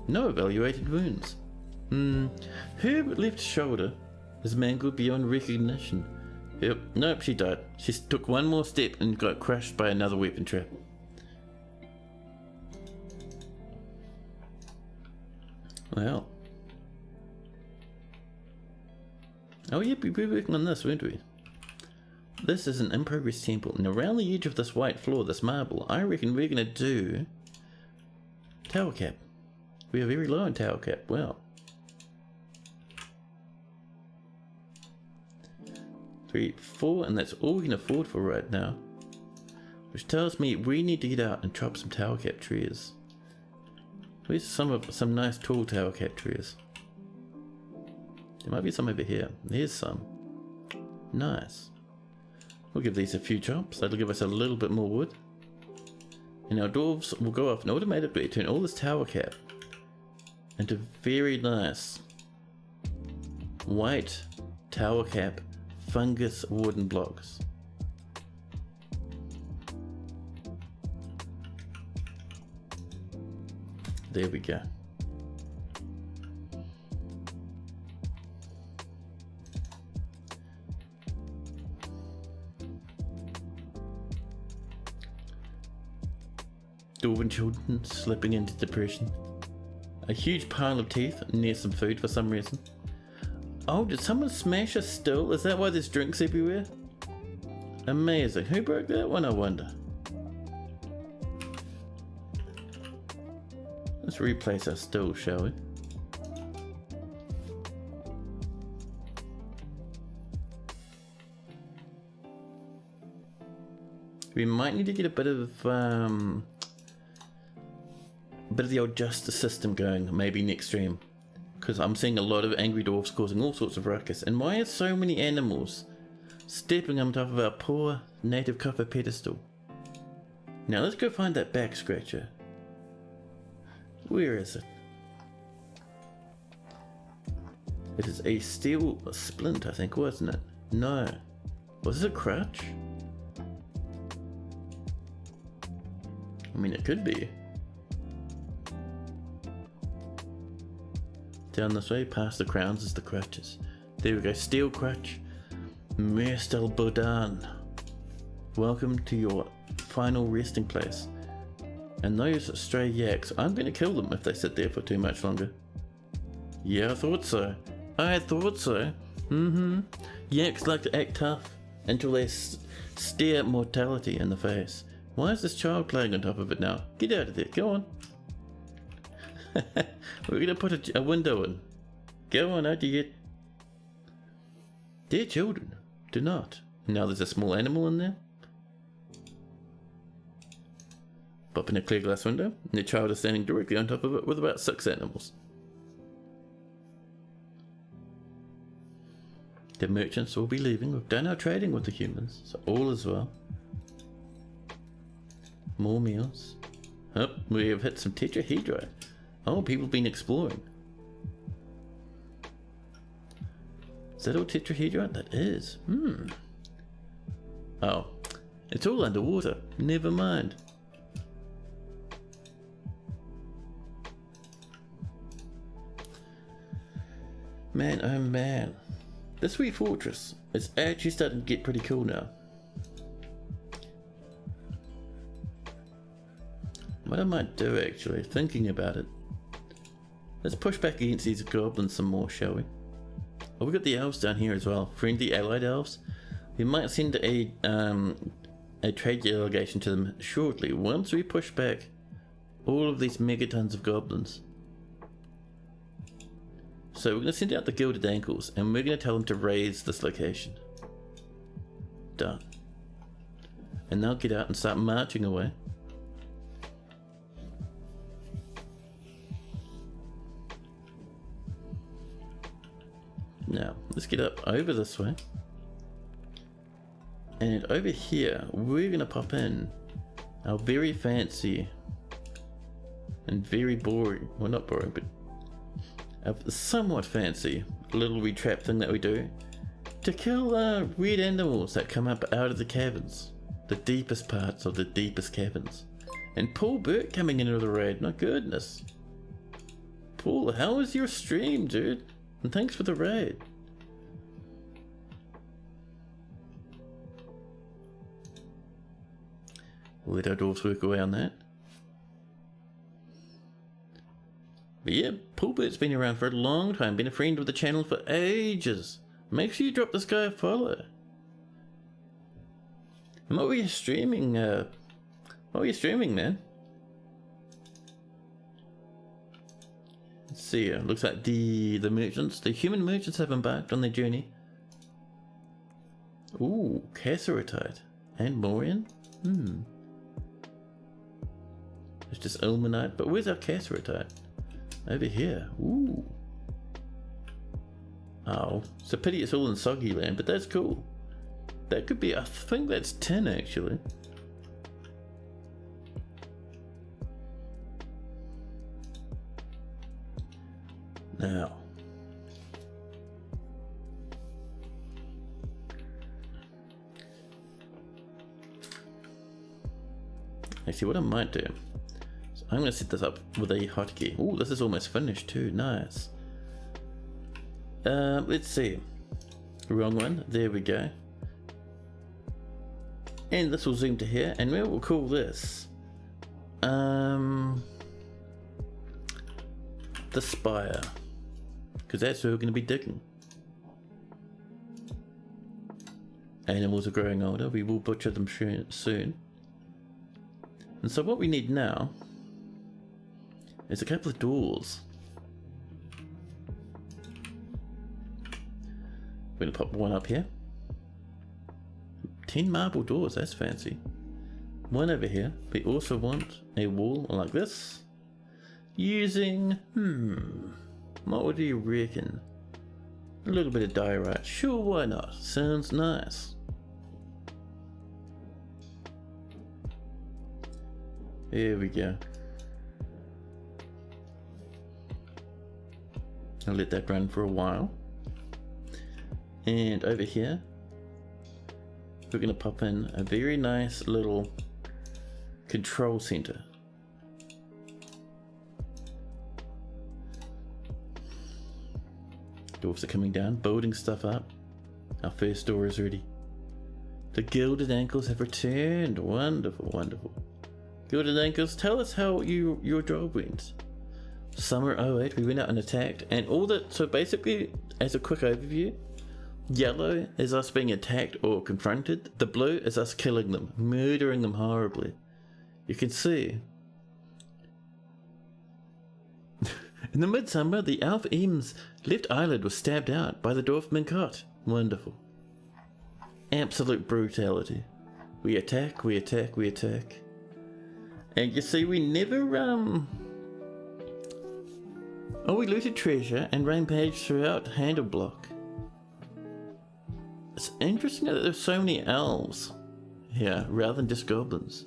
No evaluated wounds. Her left shoulder is mangled beyond recognition. Yep, nope, she died. She took one more step and got crushed by another weapon trap. Well. Oh yep, we were working on this, weren't we? This is an in-progress temple, and around the edge of this white floor, this marble, I reckon we're gonna do tower cap. We are very low on tower cap. Well. 3, 4, and that's all we can afford for right now. Which tells me we need to get out and chop some tower cap trees. Where's some nice tall tower cap trees? There might be some over here. There's some. Nice. We'll give these a few chops. That'll give us a little bit more wood. And our dwarves will go off and automatically turn all this tower cap into very nice white tower cap fungus wooden blocks. There we go. Dwarven children slipping into depression. A huge pile of teeth near some food for some reason. Oh, did someone smash a still? Is that why there's drinks everywhere? Amazing. Who broke that one, I wonder? Let's replace our still, shall we? We might need to get a bit of the old justice system going, maybe next stream. Because I'm seeing a lot of angry dwarfs causing all sorts of ruckus. And why are so many animals stepping on top of our poor native copper pedestal? Now let's go find that back scratcher. Where is it? It is a steel splint, I think, wasn't it? No. Was it a crutch? I mean, it could be. down this way, past the crowns is the crutches. There we go, steel crutch. Mestel Bodan. Welcome to your final resting place. And those stray yaks, I'm gonna kill them if they sit there for too much longer. Yeah, I thought so. Yaks like to act tough until they stare mortality in the face. Why is this child playing on top of it now? Get out of there, go on. We're gonna put a window in. Go on, out you get. Dear children, do not. Now there's a small animal in there. Pop in a clear glass window, and the child is standing directly on top of it with about 6 animals. The merchants will be leaving. We've done our trading with the humans, so all is well. More meals. Oh, we have hit some tetrahedra. Oh, people have been exploring. Is that all tetrahedra? That is. Oh, it's all underwater. Never mind. Man, oh man. This wee fortress is actually starting to get pretty cool now. What I might do actually, thinking about it. Let's push back against these goblins some more, shall we? Oh, we've got the elves down here as well. Friendly allied elves. We might send a trade delegation to them shortly once we push back all of these megatons of goblins. So we're going to send out the Gilded Ankles and we're going to tell them to raise this location. Done. And they'll get out and start marching away. Now, let's get up over this way. And over here, we're going to pop in our very fancy and very boring, well not boring, but a somewhat fancy little retrap thing that we do to kill weird animals that come up out of the caverns, the deepest parts of the deepest caverns. And Paul Burt coming into the raid, my goodness. Paul, how was your stream, dude? And thanks for the raid. Let our dwarfs work away on that. But yeah, Paul Burt's been around for a long time, been a friend of the channel for ages. Make sure you drop this guy a follow. And what were you streaming, man? Let's see, looks like the merchants, the human merchants have embarked on their journey. Ooh, Casseritite and Morian? It's just Ilmenite, but where's our Casseritite? Over here. Ooh. Oh, it's a pity it's all in soggy land, but that's cool. That could be, I think that's tin actually. Now. Actually, what I might do, so I'm going to set this up with a hotkey. Oh, this is almost finished too. Nice. Let's see. Wrong one. There we go. And this will zoom to here, and we will call this the spire, because that's where we're going to be digging. Animals are growing older. We will butcher them soon. And so what we need now is a couple of doors. We're going to pop one up here. 10 marble doors, that's fancy. One over here. We also want a wall like this. Using, what would you reckon? A little bit of diorite. Sure, why not? Sounds nice. Here we go. I'll let that run for a while. And over here, we're going to pop in a very nice little control center. Dwarfs are coming down, building stuff up. Our first door is ready. The Gilded Ankles have returned. Wonderful, wonderful. Gilded Ankles, tell us how your job went. Summer '08, we went out and attacked, and all that. So basically, as a quick overview, yellow is us being attacked or confronted. The blue is us killing them, murdering them horribly. You can see. In the midsummer, the Elf M's left eyelid was stabbed out by the Dwarf Mincot. Wonderful. Absolute brutality. We attack, we attack, we attack. And you see, we never, Oh, we looted treasure and rampaged throughout Handleblock. It's interesting that there's so many elves here, rather than just goblins.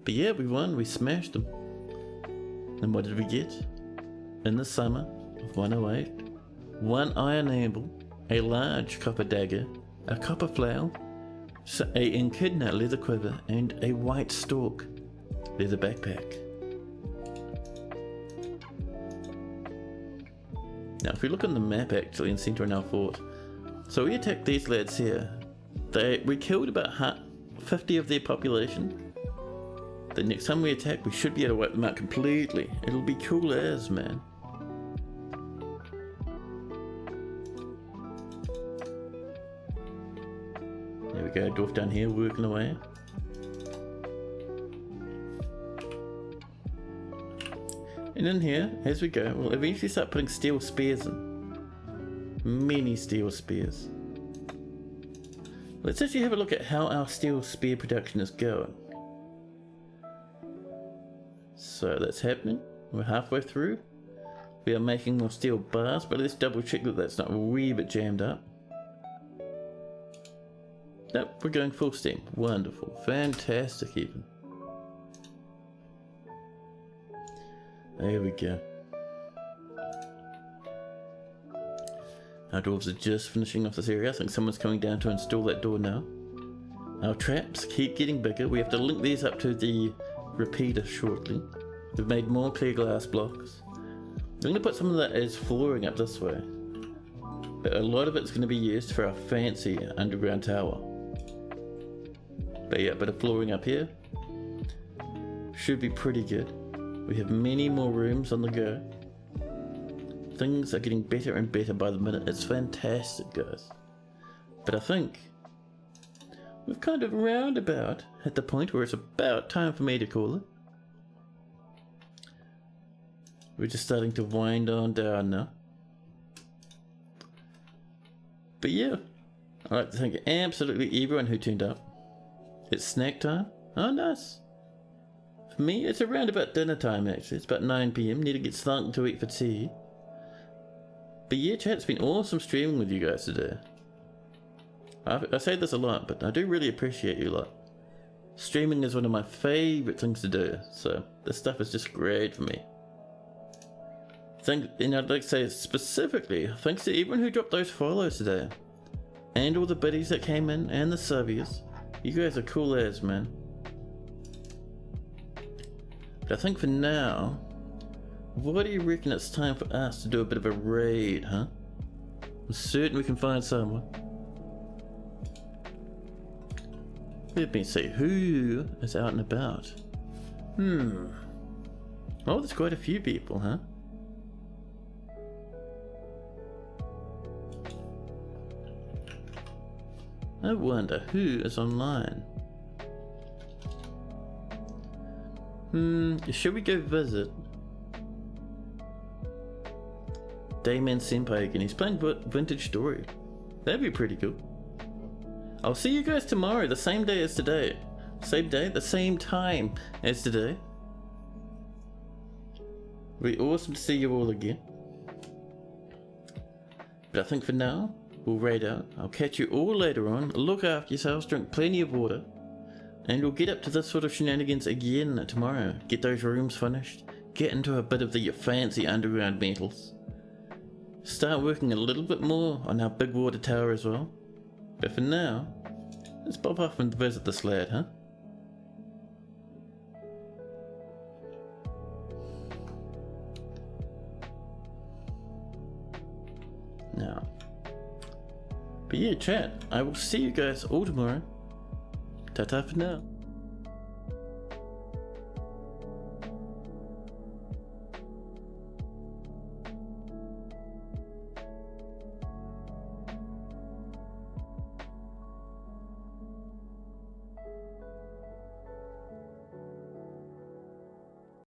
But yeah, we won, we smashed them. And what did we get? In the summer of 108, 1 iron anvil, a large copper dagger, a copper flail, a echidna leather quiver, and a white stork leather backpack. Now if we look on the map actually and center in our fort, so we attacked these lads here. We killed about 50 of their population. The next time we attack, we should be able to wipe them out completely. It'll be cool as, man. There we go, dwarf down here working away. And in here, as we go, we'll eventually start putting steel spears in. Many steel spears. Let's actually have a look at how our steel spear production is going. So that's happening. We're halfway through. We are making more steel bars, but let's double check that that's not a wee bit jammed up. Nope, we're going full steam. Wonderful. Fantastic even. There we go. Our dwarves are just finishing off this area. I think someone's coming down to install that door now. Our traps keep getting bigger. We have to link these up to the repeater shortly. We've made more clear glass blocks. I'm going to put some of that as flooring up this way. But a lot of it's going to be used for our fancy underground tower. But yeah, a bit of flooring up here. Should be pretty good. We have many more rooms on the go. Things are getting better and better by the minute. It's fantastic, guys. But I think we've kind of roundabout at the point where it's about time for me to call it. We're just starting to wind on down now. But yeah, I'd like to thank absolutely everyone who tuned up. It's snack time. Oh, nice. For me, it's around about dinner time actually. It's about 9 PM. Need to get something to eat for tea. But yeah, chat, it's been awesome streaming with you guys today. I say this a lot, but I do really appreciate you a lot. Streaming is one of my favourite things to do, so this stuff is just great for me. And I'd like to say specifically, thanks to everyone who dropped those follows today. And all the biddies that came in, and the subbies. You guys are cool as, man. But I think for now, what do you reckon it's time for us to do a bit of a raid, huh? I'm certain we can find someone. Let me see, who is out and about? Oh, there's quite a few people, huh? I wonder who is online. Should we go visit Dayman Senpai again? He's playing Vintage Story. That'd be pretty cool. I'll see you guys tomorrow, the same day as today. Same day, the same time as today. It'll be awesome to see you all again. But I think for now, we'll raid out. I'll catch you all later on. Look after yourselves, drink plenty of water. And we'll get up to this sort of shenanigans again tomorrow. Get those rooms finished. Get into a bit of the fancy underground metals. Start working a little bit more on our big water tower as well. But for now, let's pop off and visit this lad, huh? now. But yeah, chat, I will see you guys all tomorrow. Ta-ta for now.